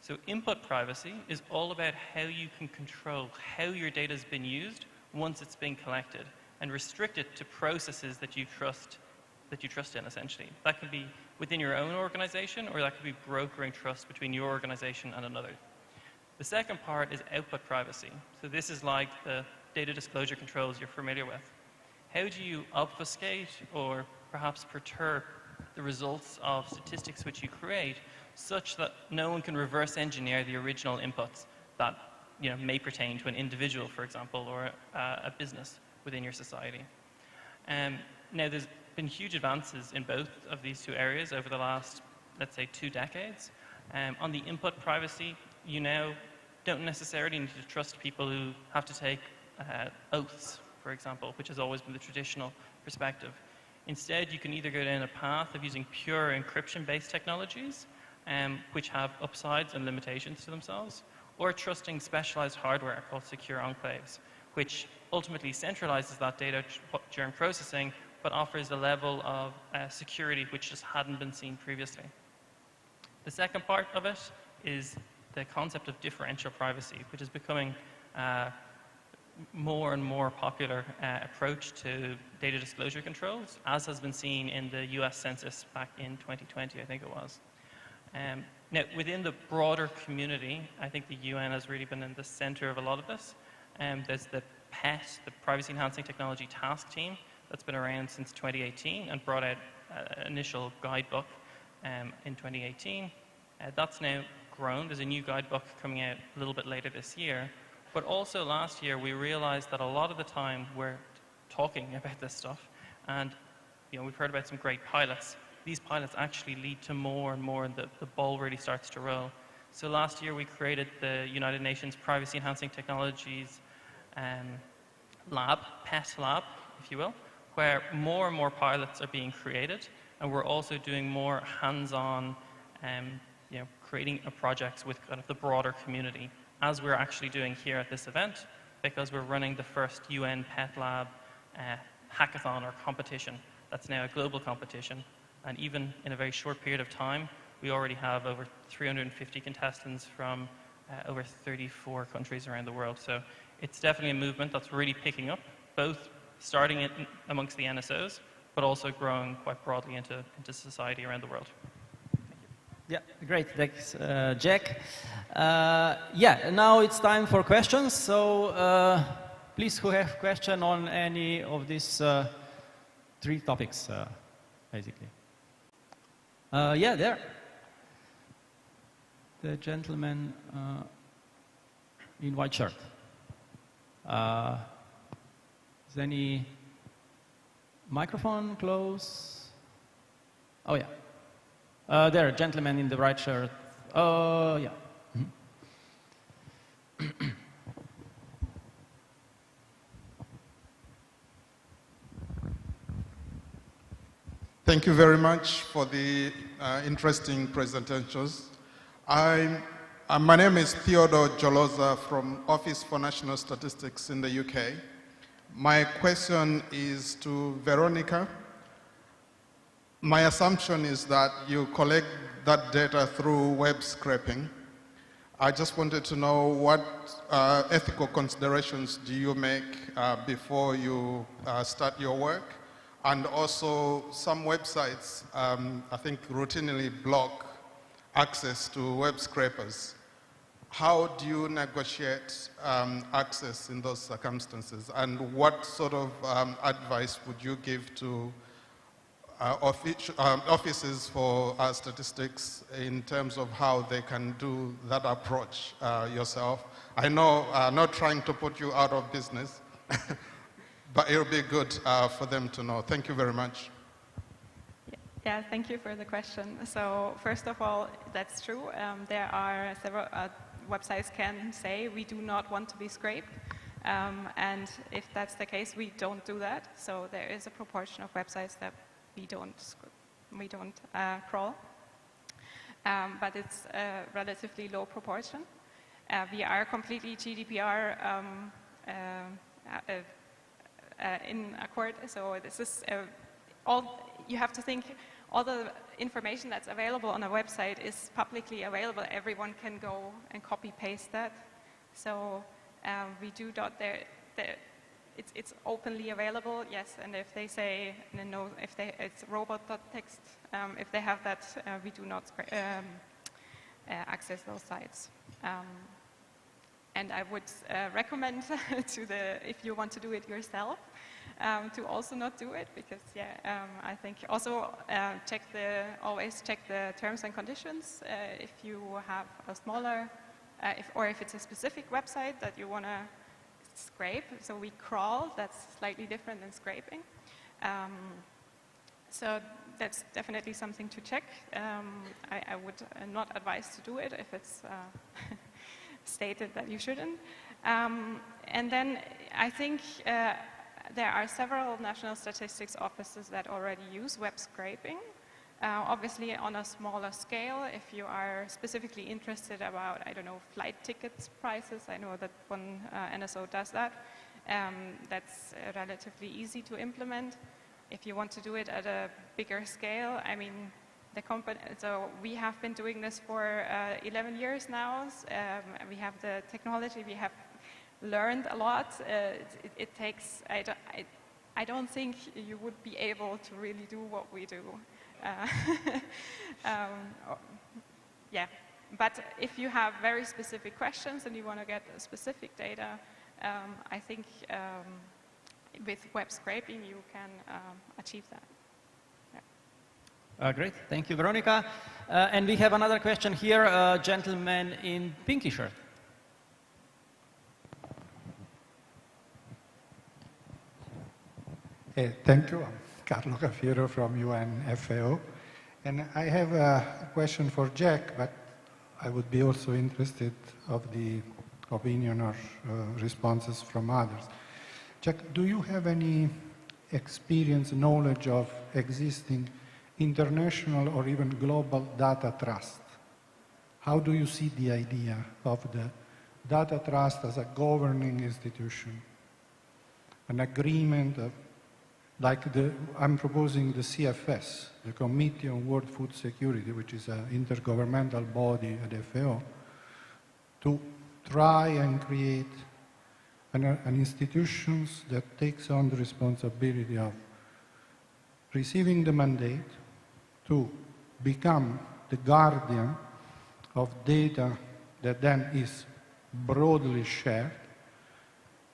So input privacy is all about how you can control how your data has been used once it's been collected and restrict it to processes that you trust in, essentially. That could be within your own organization, or that could be brokering trust between your organization and another. The second part is output privacy. So this is like the data disclosure controls you're familiar with. How do you obfuscate or perhaps perturb the results of statistics which you create such that no one can reverse engineer the original inputs that may pertain to an individual, for example, or a business within your society? Now, there's been huge advances in both of these 2 areas over the last, let's say, 2 decades. On the input privacy, you now don't necessarily need to trust people who have to take oaths, for example, which has always been the traditional perspective. Instead, you can either go down a path of using pure encryption-based technologies, which have upsides and limitations to themselves, or trusting specialized hardware called secure enclaves, which ultimately centralizes that data during processing, but offers a level of security which just hadn't been seen previously. The second part of it is the concept of differential privacy, which is becoming more and more popular approach to data disclosure controls, as has been seen in the US Census back in 2020, I think it was. Now, within the broader community, I think the UN has really been in the center of a lot of this. There's the PET, the Privacy Enhancing Technology Task Team, that's been around since 2018 and brought out an initial guidebook in 2018. That's now grown. There's a new guidebook coming out a little bit later this year. But also last year, we realized that a lot of the time we're talking about this stuff, and we've heard about some great pilots. These pilots actually lead to more and more, and the ball really starts to roll. So last year, we created the United Nations Privacy Enhancing Technologies Lab, PET Lab, if you will, where more and more pilots are being created, and we're also doing more hands-on, creating projects with kind of the broader community, as we're actually doing here at this event, because we're running the first UN Pet Lab hackathon or competition. That's now a global competition. And even in a very short period of time, we already have over 350 contestants from over 34 countries around the world. So it's definitely a movement that's really picking up, both starting amongst the NSOs, but also growing quite broadly into society around the world. Yeah, great. Thanks, Jack. Yeah, now it's time for questions. So please, who have question on any of these 3 topics, basically? Yeah, there. The gentleman in white shirt. Is any microphone close? Oh, yeah. There, gentleman in the right shirt. Oh, yeah. Thank you very much for the interesting presentations. My name is Theodore Joloza from Office for National Statistics in the UK. My question is to Veronica. My assumption is that you collect that data through web scraping. I just wanted to know what ethical considerations do you make before you start your work? And also, some websites, I think, routinely block access to web scrapers. How do you negotiate access in those circumstances? And what sort of advice would you give to offices for statistics in terms of how they can do that approach yourself? I know, not trying to put you out of business, but it will be good for them to know. Thank you very much. Yeah, thank you for the question. So first of all, that's true. There are several websites can say we do not want to be scraped. And if that's the case, we don't do that. So there is a proportion of websites that we don't crawl. But it's a relatively low proportion. We are completely GDPR in accord. So this is you have to think all the information that's available on a website is publicly available. Everyone can go and copy paste that. So we do not it's openly available, yes. And if they say no, if it's robot.txt, if they have that, we do not access those sites. And I would recommend if you want to do it yourself, to also not do it, because I think also always check the terms and conditions if you have a smaller, or if it's a specific website that you want to scrape. So we crawl, that's slightly different than scraping. So that's definitely something to check. I would not advise to do it if it's stated that you shouldn't. And then I think there are several national statistics offices that already use web scraping. Obviously on a smaller scale, if you are specifically interested about, I don't know, flight tickets prices, I know that one NSO does that. That's relatively easy to implement. If you want to do it at a bigger scale, I mean, so we have been doing this for 11 years now. We have the technology, we have learned a lot. It takes, I don't think you would be able to really do what we do. Yeah, but if you have very specific questions and you want to get specific data, I think with web scraping you can achieve that. Great, thank you, Veronica. And we have another question here, a gentleman in pinky shirt. Hey, thank you. I'm Carlo Cafiero from UNFAO. And I have a question for Jack, but I would be also interested of the opinion or responses from others. Jack, do you have any experience, knowledge of existing international or even global data trust? How do you see the idea of the data trust as a governing institution, an agreement of, I'm proposing the CFS, the Committee on World Food Security, which is an intergovernmental body at FAO, to try and create an institution that takes on the responsibility of receiving the mandate to become the guardian of data that then is broadly shared.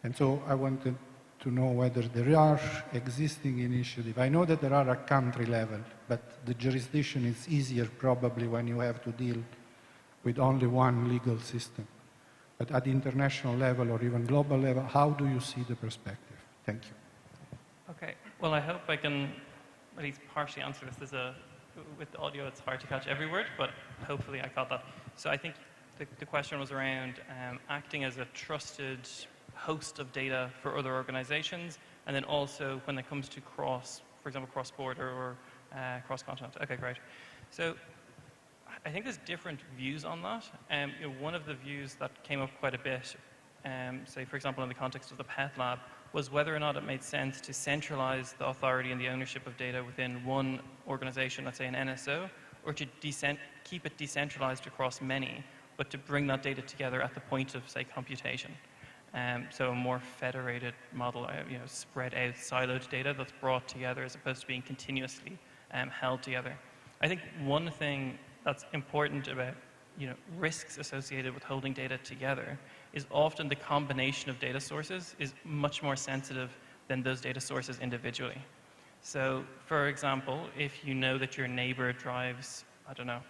And so I wanted to know whether there are existing initiatives. I know that there are at country level, but the jurisdiction is easier probably when you have to deal with only one legal system. But at the international level or even global level, how do you see the perspective? Thank you. Okay, well, I hope I can at least partially answer this. With the audio, it's hard to catch every word, but hopefully I caught that. So I think the question was around acting as a trusted host of data for other organizations, and then also when it comes to for example, cross-border or cross-continent. Okay, great. So I think there's different views on that. One of the views that came up quite a bit, say, for example, in the context of the PET Lab, was whether or not it made sense to centralize the authority and the ownership of data within one organization, let's say an NSO, or to keep it decentralized across many, but to bring that data together at the point of, say, computation. So a more federated model, spread out, siloed data that's brought together as opposed to being continuously held together. I think one thing that's important about risks associated with holding data together is often the combination of data sources is much more sensitive than those data sources individually. So, for example, if you know that your neighbor drives, I don't know,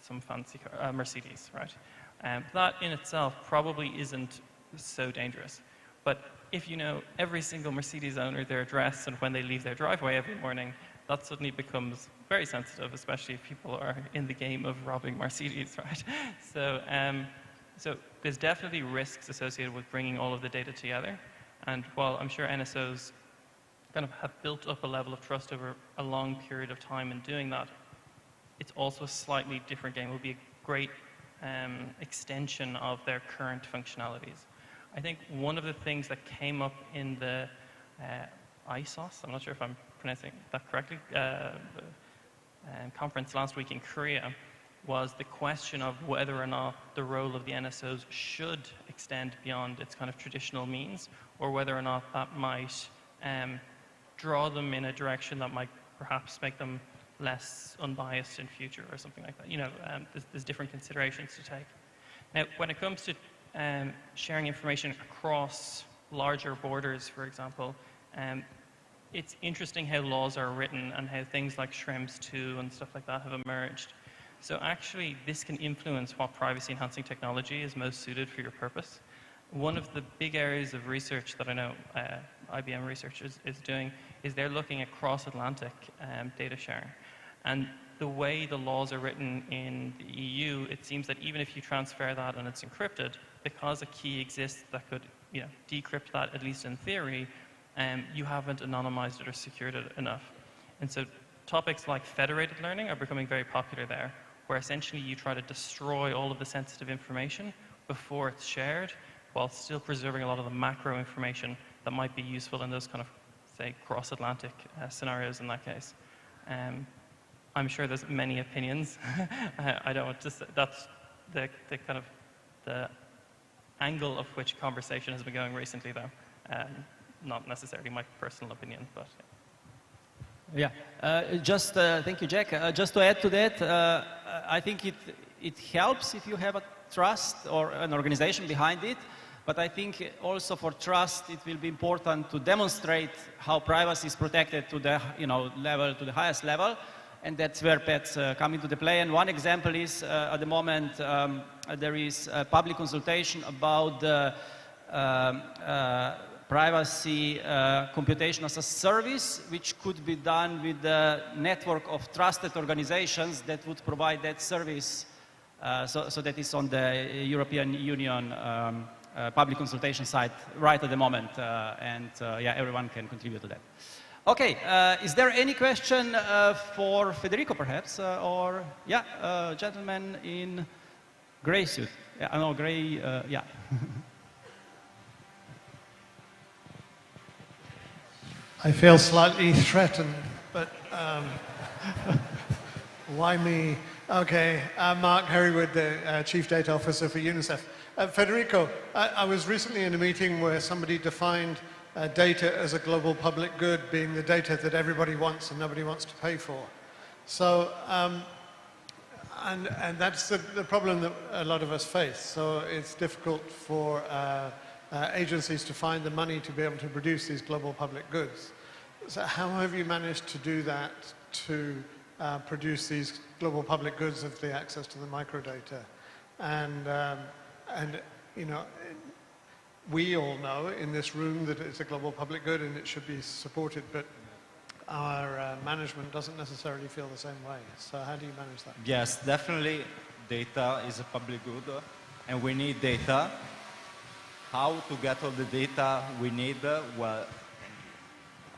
some fancy car, Mercedes, right? That in itself probably isn't so dangerous. But if you know every single Mercedes owner, their address, and when they leave their driveway every morning, that suddenly becomes very sensitive, especially if people are in the game of robbing Mercedes, right? So there's definitely risks associated with bringing all of the data together. And while I'm sure NSOs kind of have built up a level of trust over a long period of time in doing that, it's also a slightly different game. It will be a great extension of their current functionalities. I think one of the things that came up in the ISOS, I'm not sure if I'm pronouncing that correctly, conference last week in Korea, was the question of whether or not the role of the NSOs should extend beyond its kind of traditional means, or whether or not that might draw them in a direction that might perhaps make them less unbiased in future or something like that. There's different considerations to take. Now, when it comes to sharing information across larger borders, for example, it's interesting how laws are written and how things like Schrems II and stuff like that have emerged. So actually, this can influence what privacy-enhancing technology is most suited for your purpose. One of the big areas of research that I know IBM Research is doing is they're looking at cross-Atlantic data sharing. And the way the laws are written in the EU, it seems that even if you transfer that and it's encrypted, because a key exists that could decrypt that, at least in theory, you haven't anonymized it or secured it enough. And so topics like federated learning are becoming very popular there, where essentially you try to destroy all of the sensitive information before it's shared, while still preserving a lot of the macro information that might be useful in those kind of, say, cross-Atlantic scenarios in that case. I'm sure there's many opinions. I don't want to say, that's the kind of the angle of which conversation has been going recently, though. Not necessarily my personal opinion, but yeah. Thank you, Jack. Just to add to that, I think it helps if you have a trust or an organization behind it, but I think also for trust, it will be important to demonstrate how privacy is protected to the to the highest level, and that's where PETs come into the play. And one example is at the moment there is a public consultation about the privacy computation as a service, which could be done with the network of trusted organizations that would provide that service. So that is on the European Union public consultation site right at the moment, and yeah, everyone can contribute to that. Okay, is there any question for Federico, perhaps, or yeah, gentleman in gray suit? I know, Gray, yeah. I feel slightly threatened, but why me? Okay, I'm Mark Herrywood, the Chief Data Officer for UNICEF. Federico, I was recently in a meeting where somebody defined data as a global public good, being the data that everybody wants and nobody wants to pay for. So, and that's the problem that a lot of us face. So it's difficult for agencies to find the money to be able to produce these global public goods. So how have you managed to do that, to produce these global public goods of the access to the microdata? And you know, we all know in this room that it's a global public good and it should be supported, but our management doesn't necessarily feel the same way. So how do you manage that? Yes, definitely data is a public good and we need data. How to get all the data we need? Well,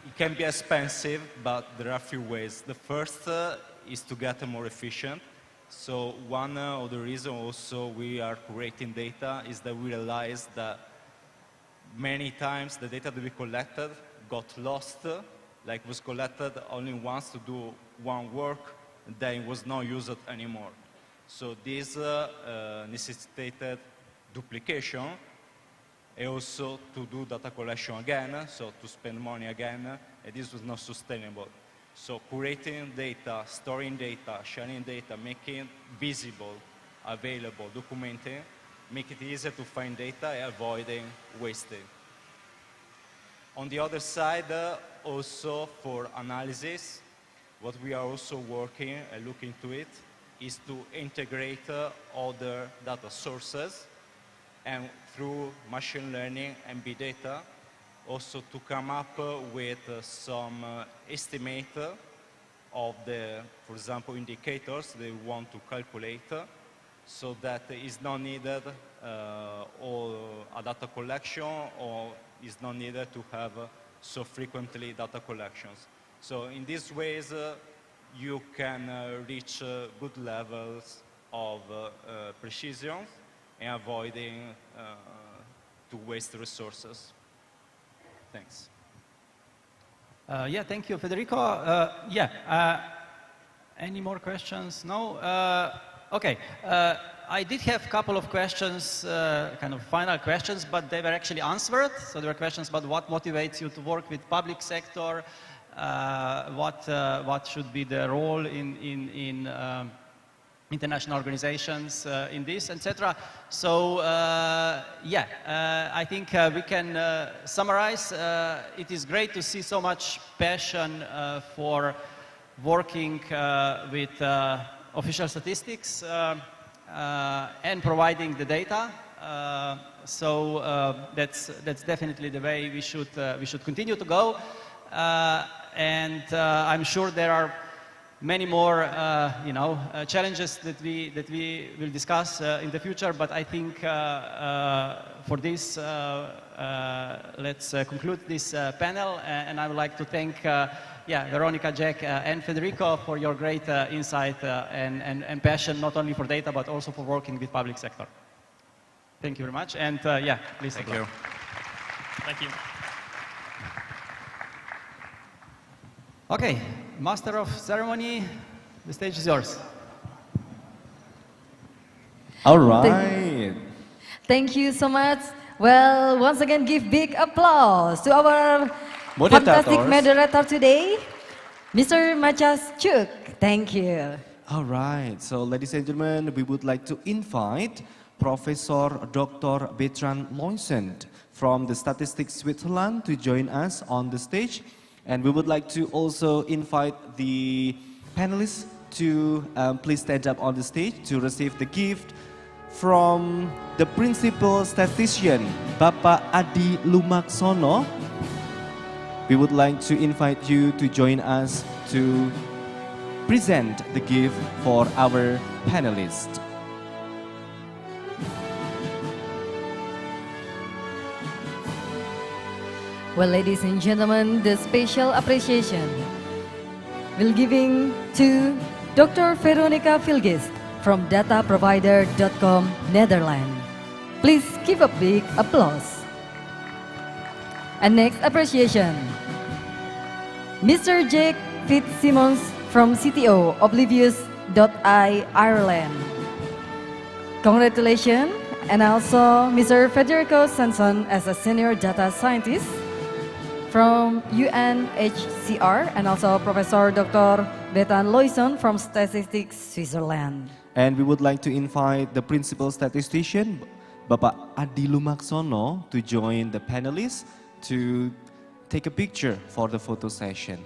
it can be expensive, but there are a few ways. The first is to get more efficient. So one of the reasons also we are creating data is that we realized that many times the data that we collected got lost, like was collected only once to do one work, and then it was not used anymore. So this necessitated duplication, and also to do data collection again, so to spend money again, and this was not sustainable. So creating data, storing data, sharing data, making it visible, available, documenting, make it easier to find data and avoiding wasting. On the other side, also for analysis, what we are also working and looking to it is to integrate other data sources and through machine learning and big data, also to come up with some estimate of the, for example, indicators they want to calculate, so that is not needed or a data collection, or is not needed to have so frequently data collections. So in these ways, you can reach good levels of precision and avoiding to waste resources. Thanks. Yeah, thank you, Federico. Any more questions? No? Okay. I did have a couple of questions, kind of final questions, but they were actually answered. So there were questions about what motivates you to work with public sector, what should be the role in international organizations in this, etc. So I think we can summarize. It is great to see so much passion for working with official statistics and providing the data. So that's definitely the way we should continue to go. And I'm sure there are many more, challenges that we will discuss in the future. But I think for this, let's conclude this panel. And I would like to thank, Veronica, Jack, and Federico for your great insight and passion, not only for data but also for working with public sector. Thank you very much. And please. Thank you. Thank you. Okay, Master of Ceremony, the stage is yours. All right. Thank you so much. Well, once again, give big applause to our fantastic moderator today, Mr. Machas Chuk. Thank you. All right, so ladies and gentlemen, we would like to invite Professor Dr. Bertrand Loisant from the Statistics Switzerland to join us on the stage. And we would like to also invite the panelists to please stand up on the stage to receive the gift from the principal statistician, Bapak Adi Lumaksono. We would like to invite you to join us to present the gift for our panelists. Well, ladies and gentlemen, the special appreciation will giving to Dr. Veronica Filgist from dataprovider.com, Netherlands. Please give a big applause. And next appreciation, Mr. Jake Fitzsimmons from CTO Oblivious.ai, Ireland. Congratulations, and also Mr. Federico Sanson as a senior data scientist from UNHCR, and also Professor Dr. Bethan Loison from Statistics Switzerland. And we would like to invite the principal statistician, Bapak Adi Lumaksono, to join the panelists to take a picture for the photo session.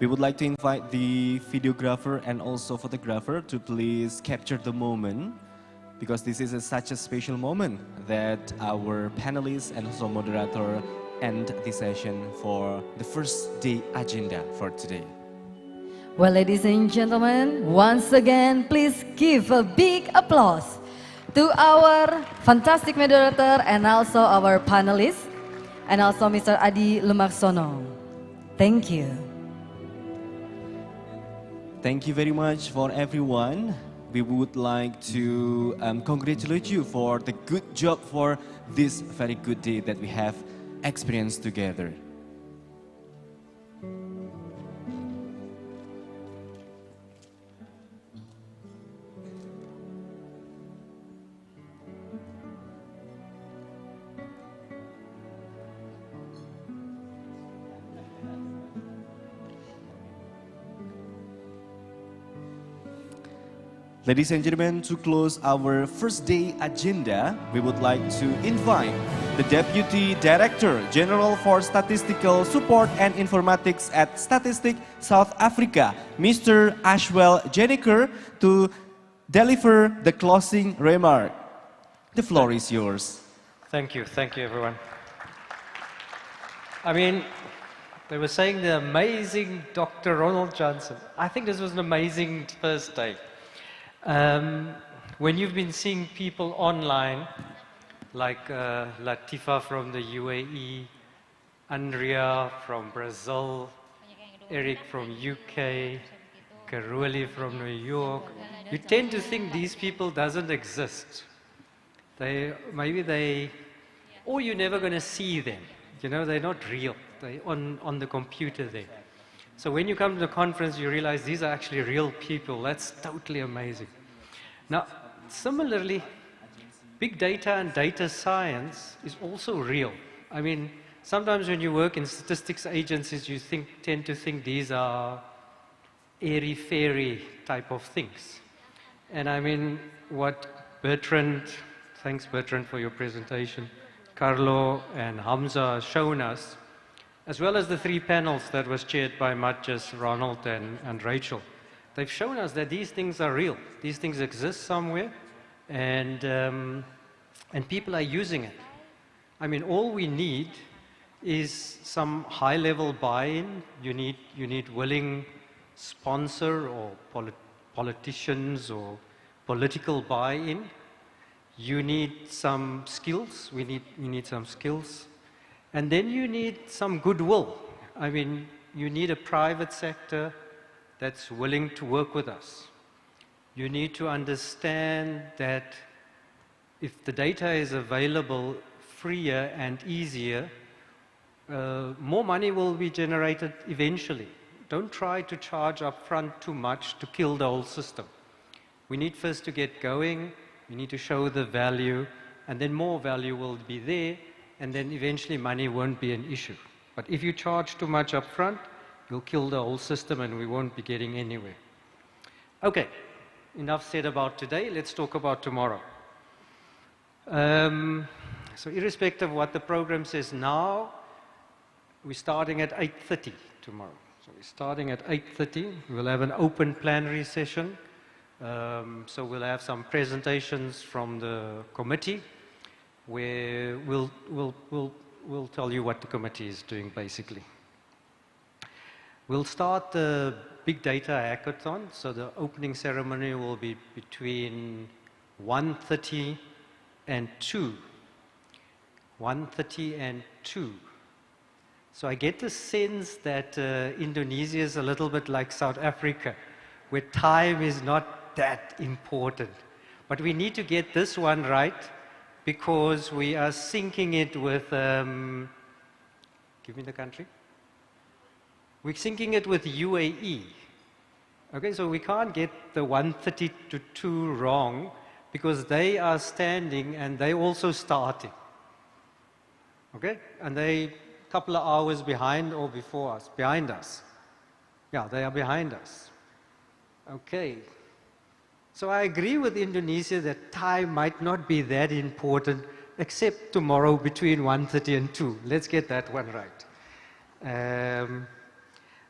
We would like to invite the videographer and also photographer to please capture the moment, because this is such a special moment that our panelists and also moderator end the session for the first day agenda for today. Well, ladies and gentlemen, once again, please give a big applause to our fantastic moderator and also our panelists, and also Mr. Adi Lumaksono. Thank you. Thank you very much for everyone. We would like to congratulate you for the good job for this very good day that we have experienced together. Ladies and gentlemen, to close our first day agenda, we would like to invite the Deputy Director General for Statistical Support and Informatics at Statistics South Africa, Mr. Ashwell Jenniker, to deliver the closing remark. The floor is yours. Thank you everyone. I mean, they were saying the amazing Dr. Ronald Johnson. I think this was an amazing first day. When you've been seeing people online, like Latifa from the UAE, Andrea from Brazil, Eric from UK, Karuli from New York, you tend to think these people doesn't exist. Or you're never going to see them. You know, they're not real. They're on the computer there. So when you come to the conference, you realize these are actually real people. That's totally amazing. Now, similarly, big data and data science is also real. I mean, sometimes when you work in statistics agencies, you tend to think these are airy-fairy type of things. And I mean, what Bertrand, thanks Bertrand for your presentation, Carlo and Hamza have shown us, as well as the three panels that was chaired by Matjas, Ronald, and Rachel. They've shown us that these things are real. These things exist somewhere, and people are using it. I mean, all we need is some high-level buy-in. You need willing sponsor or politicians or political buy-in. You need some skills. We need some skills. And then you need some goodwill. I mean, you need a private sector that's willing to work with us. You need to understand that if the data is available freer and easier, more money will be generated eventually. Don't try to charge up front too much to kill the whole system. We need first to get going, we need to show the value, and then more value will be there, and then eventually money won't be an issue. But if you charge too much up front, you'll kill the whole system and we won't be getting anywhere. Okay, enough said about today, let's talk about tomorrow. So irrespective of what the program says now, we're starting at 8:30 tomorrow. So we're starting at 8:30. We'll have an open plenary session. So we'll have some presentations from the committee where we'll tell you what the committee is doing basically. We'll start the Big Data Hackathon. So the opening ceremony will be between 1:30 and 2. 1:30 and 2. So I get the sense that Indonesia is a little bit like South Africa, where time is not that important. But we need to get this one right because we are syncing it with, give me the country. We're syncing it with UAE. Okay, so we can't get the 1:30 to 2 wrong because they are standing and they also starting. Okay, and they a couple of hours behind or before us, behind us. Yeah, they are behind us. Okay. So I agree with Indonesia that time might not be that important except tomorrow between 1:30 and 2. Let's get that one right.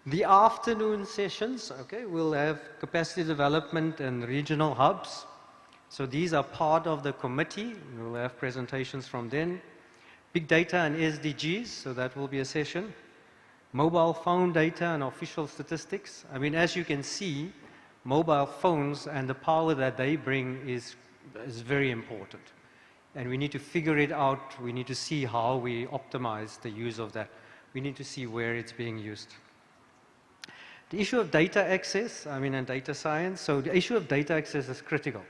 The afternoon sessions, okay, we'll have capacity development and regional hubs. So these are part of the committee. We'll have presentations from them. Big data and SDGs, so that will be a session. Mobile phone data and official statistics. I mean, as you can see, mobile phones and the power that they bring is very important. And we need to figure it out. We need to see how we optimize the use of that. We need to see where it's being used. The issue of data access, I mean, and data science. So the issue of data access is critical.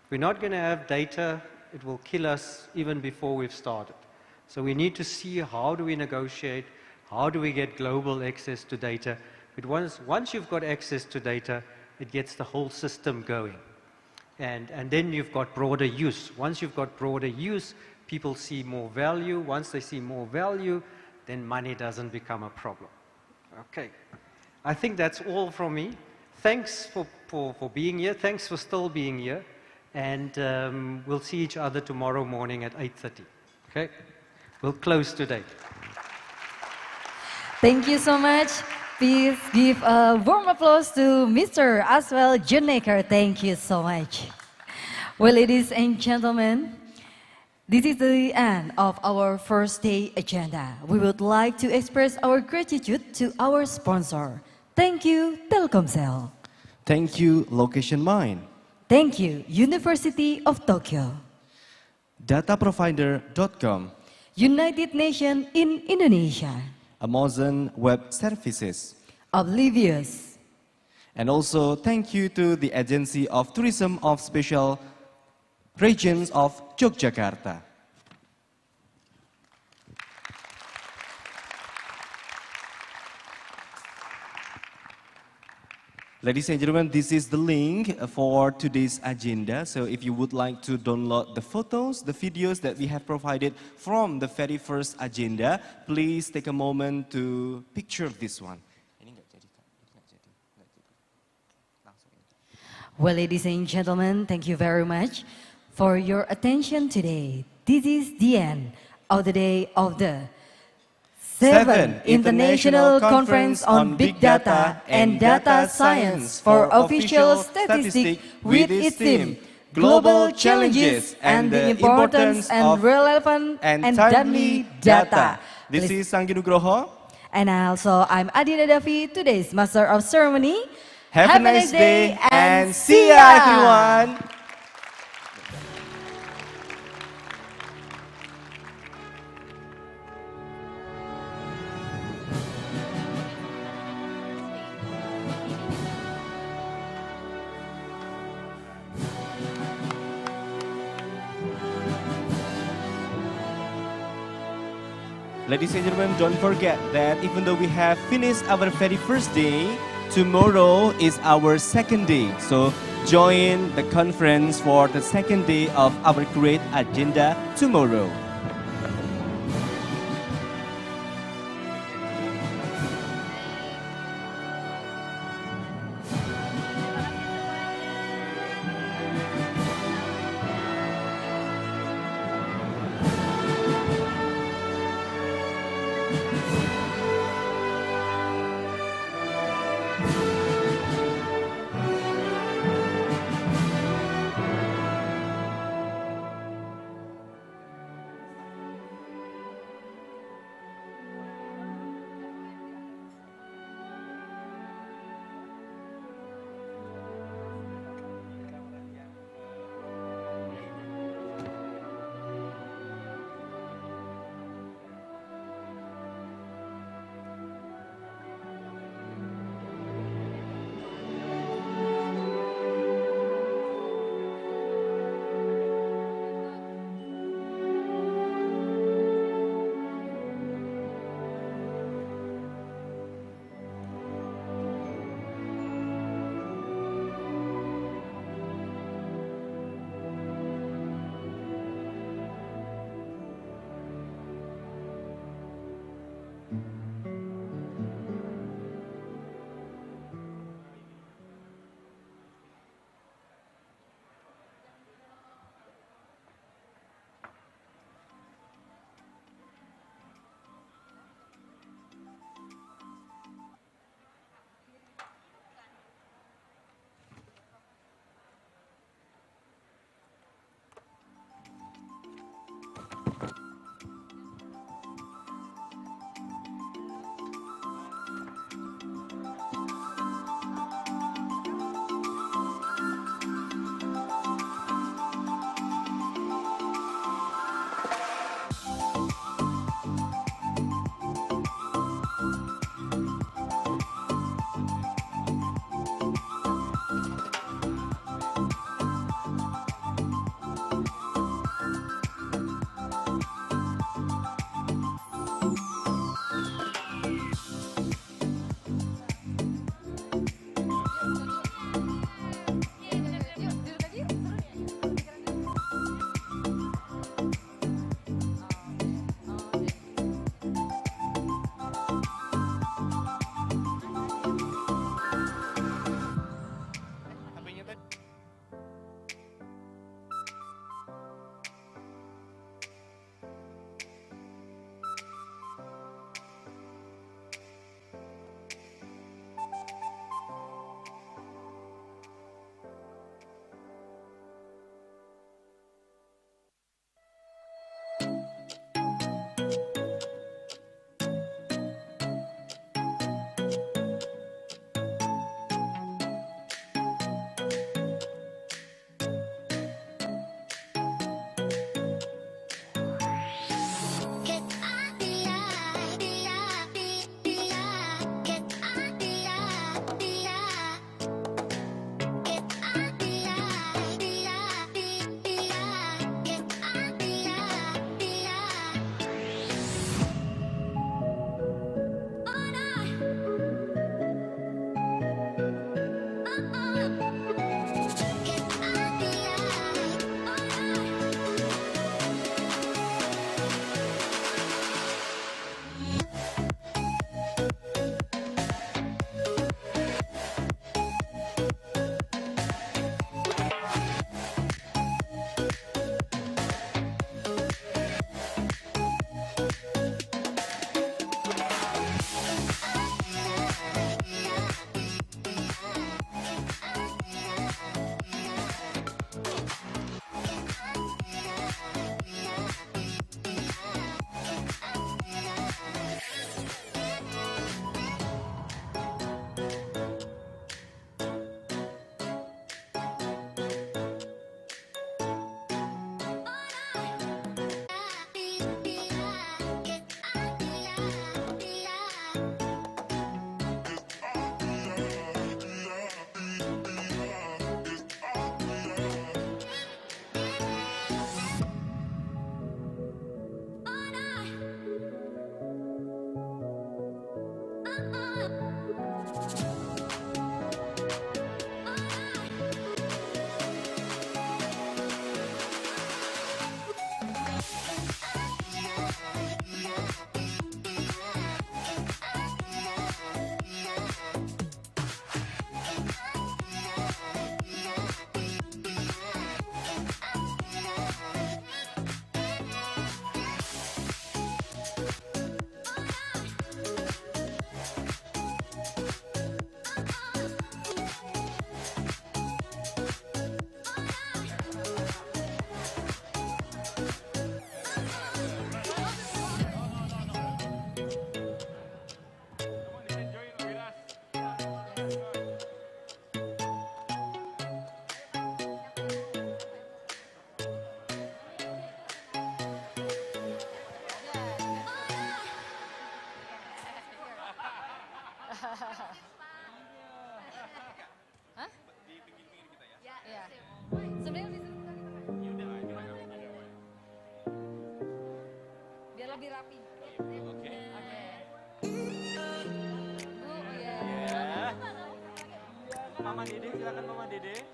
If we're not going to have data, it will kill us even before we've started. So we need to see how do we negotiate, how do we get global access to data. But once you've got access to data, it gets the whole system going. And then you've got broader use. Once you've got broader use, people see more value. Once they see more value, then money doesn't become a problem. Okay. I think that's all from me. Thanks for being here. Thanks for still being here. And we'll see each other tomorrow morning at 8:30. Okay? We'll close today. Thank you so much. Please give a warm applause to Mr. Aswell Junneker. Thank you so much. Well, ladies and gentlemen, this is the end of our first day agenda. We would like to express our gratitude to our sponsor. Thank you, Telkomsel. Thank you, Location Mind. Thank you, University of Tokyo. Dataprovider.com. United Nations in Indonesia. Amazon Web Services. Oblivious. And also thank you to the Agency of Tourism of Special Regions of Yogyakarta. Ladies and gentlemen, this is the link for today's agenda. So if you would like to download the photos, the videos that we have provided from the very first agenda, please take a moment to picture this one. Well, ladies and gentlemen, thank you very much for your attention today. This is the end of the day of the 7th International Conference on Big Data and Data Science for Official Statistics with its theme, Global Challenges and the Importance and Relevant and Timely Data. This is Sanggi Nugroho. And I'm Adina Davi, today's Master of Ceremony. Have a nice day and see ya, everyone. Ladies and gentlemen, don't forget that even though we have finished our very first day, tomorrow is our second day. So join the conference for the second day of our great agenda tomorrow. Hah? Ya. Sebenarnya di biar lebih rapi. Oke. Mama Dede, silakan Mama Dede.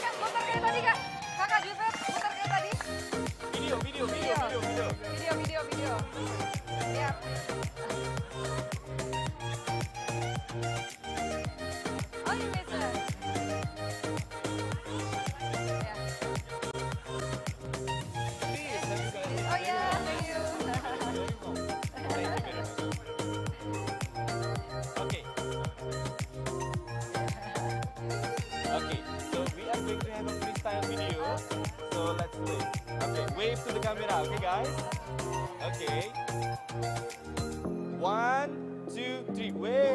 Kak, muter kayak tadi, Kak. Kakak Juvet, muter kayak tadi. Video. Ya. Oh, you missed it. Ya. Oh ya, thank you. Okay, so we are going to have a freestyle video. So let's do it. Okay, wave to the camera, okay guys? Okay. 1, 2, 3, wave!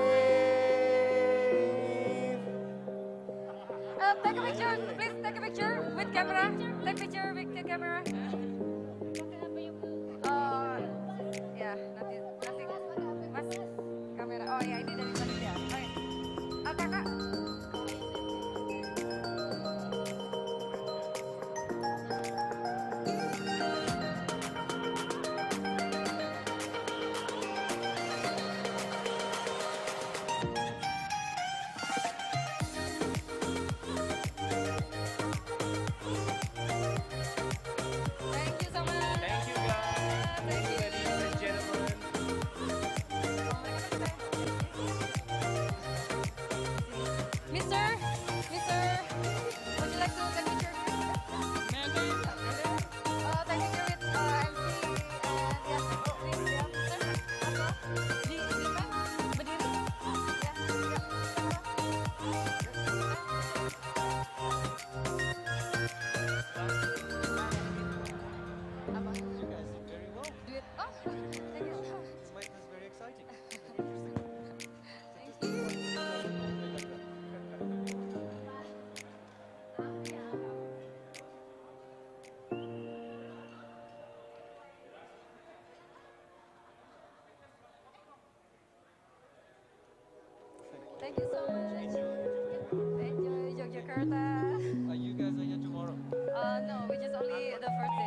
Take a picture, please take a picture with camera. Take picture with the camera. Ya, nanti Mas kamera. Oh ya, ini dari tadi ya. Oke. Kakak. Thank you so much. Thank you guys. Thank you. Ladies and gentlemen. Mister, would you like to take picture with me? Take picture with MC and yes, please, ya, mister. Di depan, berdiri. Ya, Apa? You guys did very well. Duit. Oh, thank you. This mic is very exciting. Thank you. Thank you so much. Enjoy Yogyakarta. Are you guys are here tomorrow? No, which is only the first day.